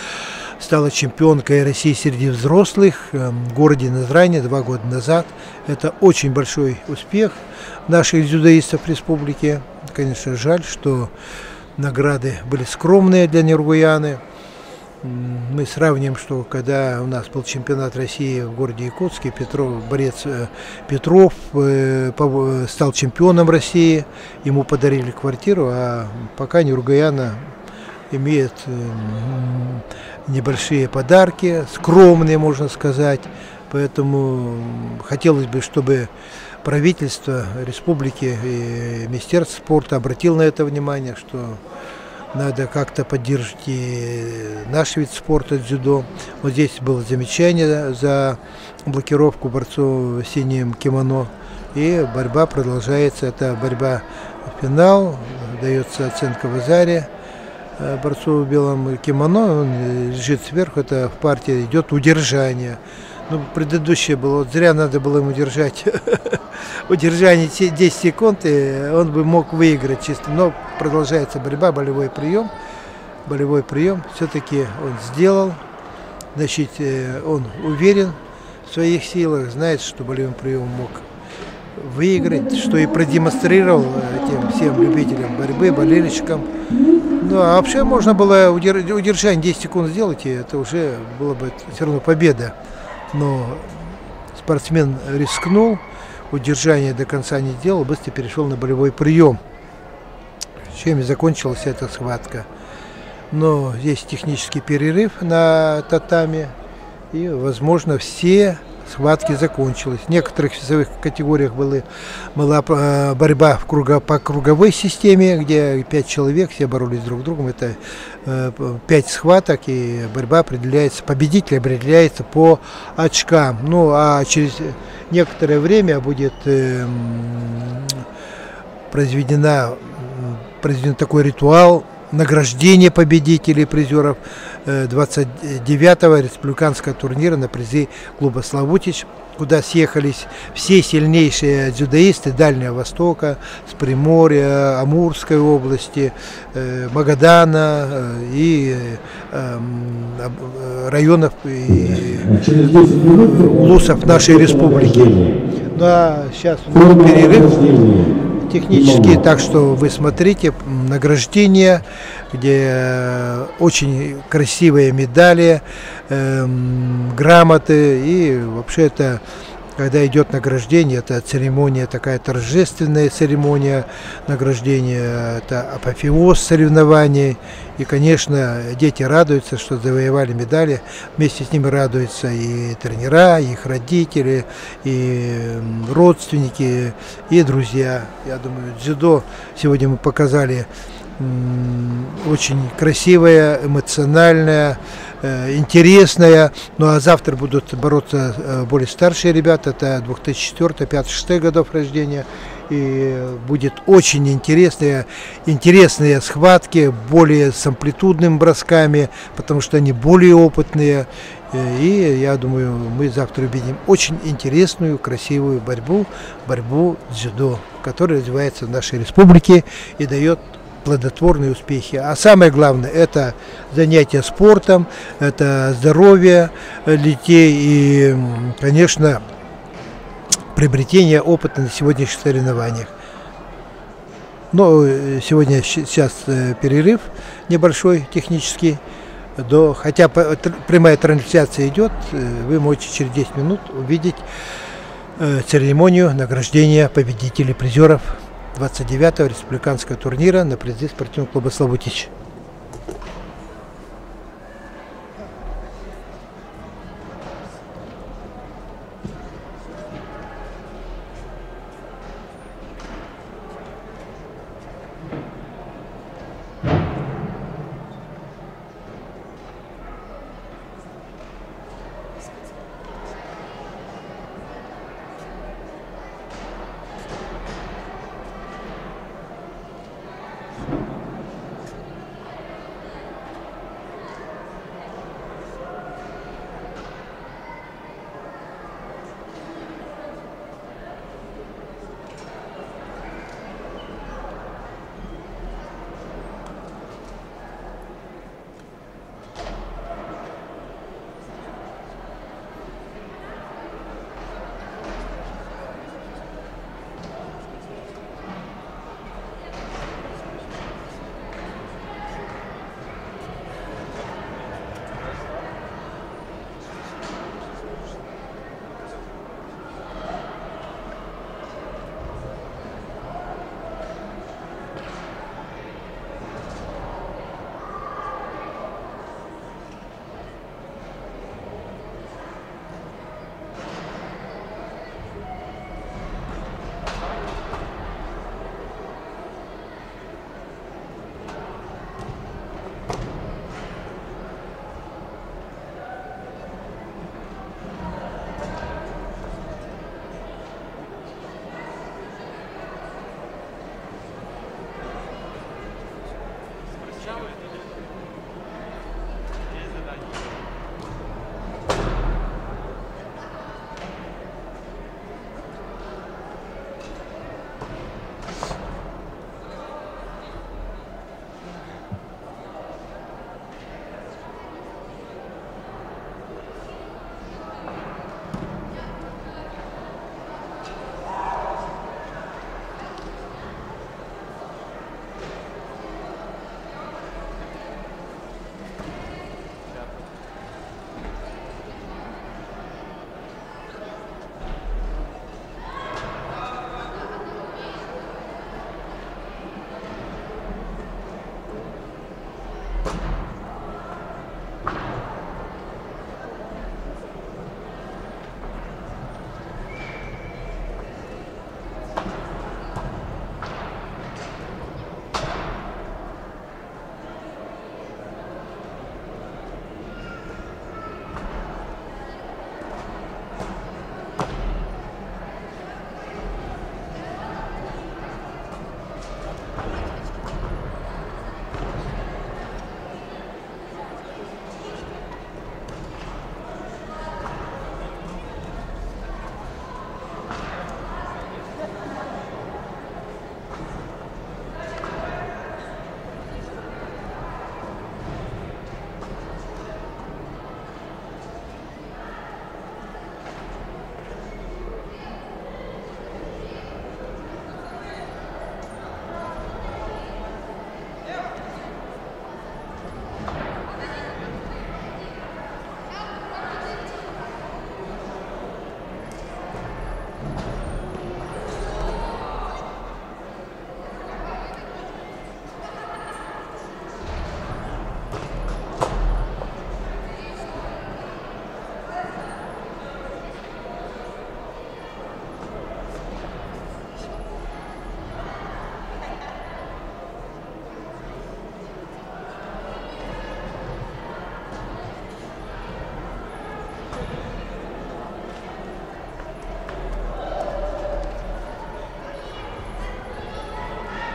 Стала чемпионкой России среди взрослых в городе Назране 2 года назад. Это очень большой успех наших дзюдоистов республики. Конечно, жаль, что награды были скромные для Нургуяны. Мы сравним, что когда у нас был чемпионат России в городе Якутске, борец Петров стал чемпионом России, ему подарили квартиру, а пока Нургуяна имеет небольшие подарки, скромные, можно сказать. Поэтому хотелось бы, чтобы правительство республики и Министерство спорта обратило на это внимание, что надо как-то поддержать и наш вид спорта дзюдо. Вот здесь было замечание за блокировку борцов в синем кимоно. И борьба продолжается. Это борьба в финал. Дается оценка в Азаре борцу в белом кимоно. Он лежит сверху. Это в партии идет удержание. Ну, предыдущее было. Вот зря надо было ему держать. Удержание 10 секунд, и он бы мог выиграть чисто. Но продолжается борьба, болевой прием. Болевой прием все-таки он сделал. Значит, он уверен в своих силах, знает, что болевым приемом мог выиграть, что и продемонстрировал тем всем любителям борьбы, болельщикам. Ну, а вообще можно было удержание 10 секунд сделать, и это уже было бы все равно победа. Но спортсмен рискнул, удержание до конца не сделал, быстро перешел на болевой прием. Чем и закончилась эта схватка. Но есть технический перерыв на татами, и, возможно, все схватки закончились. В некоторых весовых категориях была борьба по круговой системе, где 5 человек, все боролись друг с другом. Это 5 схваток, и борьба определяется, победитель определяется по очкам. Ну, а через некоторое время будет произведен такой ритуал награждения победителей, призеров 29-го республиканского турнира на призы клуба «Славутич», куда съехались все сильнейшие дзюдоисты Дальнего Востока, с Приморья, Амурской области, Магадана и районов и улусов нашей республики. Ну а сейчас перерыв технические, так что вы смотрите награждение, где очень красивые медали, грамоты, и вообще это, когда идет награждение, это церемония, такая торжественная церемония награждения, это апофеоз соревнований, и, конечно, дети радуются, что завоевали медали, вместе с ними радуются и тренера, и их родители, и родственники, и друзья. Я думаю, дзюдо сегодня мы показали очень красивое, эмоциональное, интересная. Ну а завтра будут бороться более старшие ребята, это 2004, 2005, 2006 годов рождения. И будет очень интересные схватки, более с амплитудными бросками, потому что они более опытные. И я думаю, мы завтра увидим очень интересную, красивую борьбу дзюдо, которая развивается в нашей республике и дает плодотворные успехи. А самое главное, это занятие спортом, это здоровье детей и, конечно, приобретение опыта на сегодняшних соревнованиях. Но сейчас перерыв небольшой технический, хотя прямая трансляция идет, вы можете через 10 минут увидеть церемонию награждения победителей, призеров 29-го республиканского турнира на призы спортивного клуба «Славутич».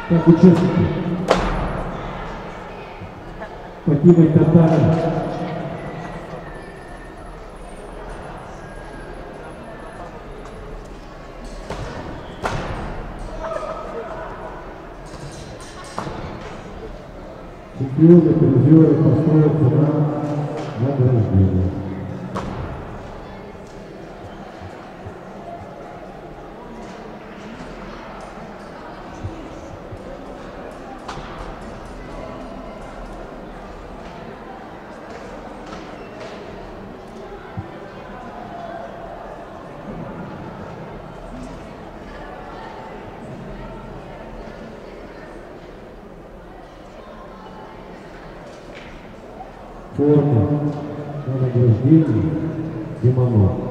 Так, участники. Покинуть татары. Чемпионы, призеры построятся на награждение. Форма на награждение Димонов.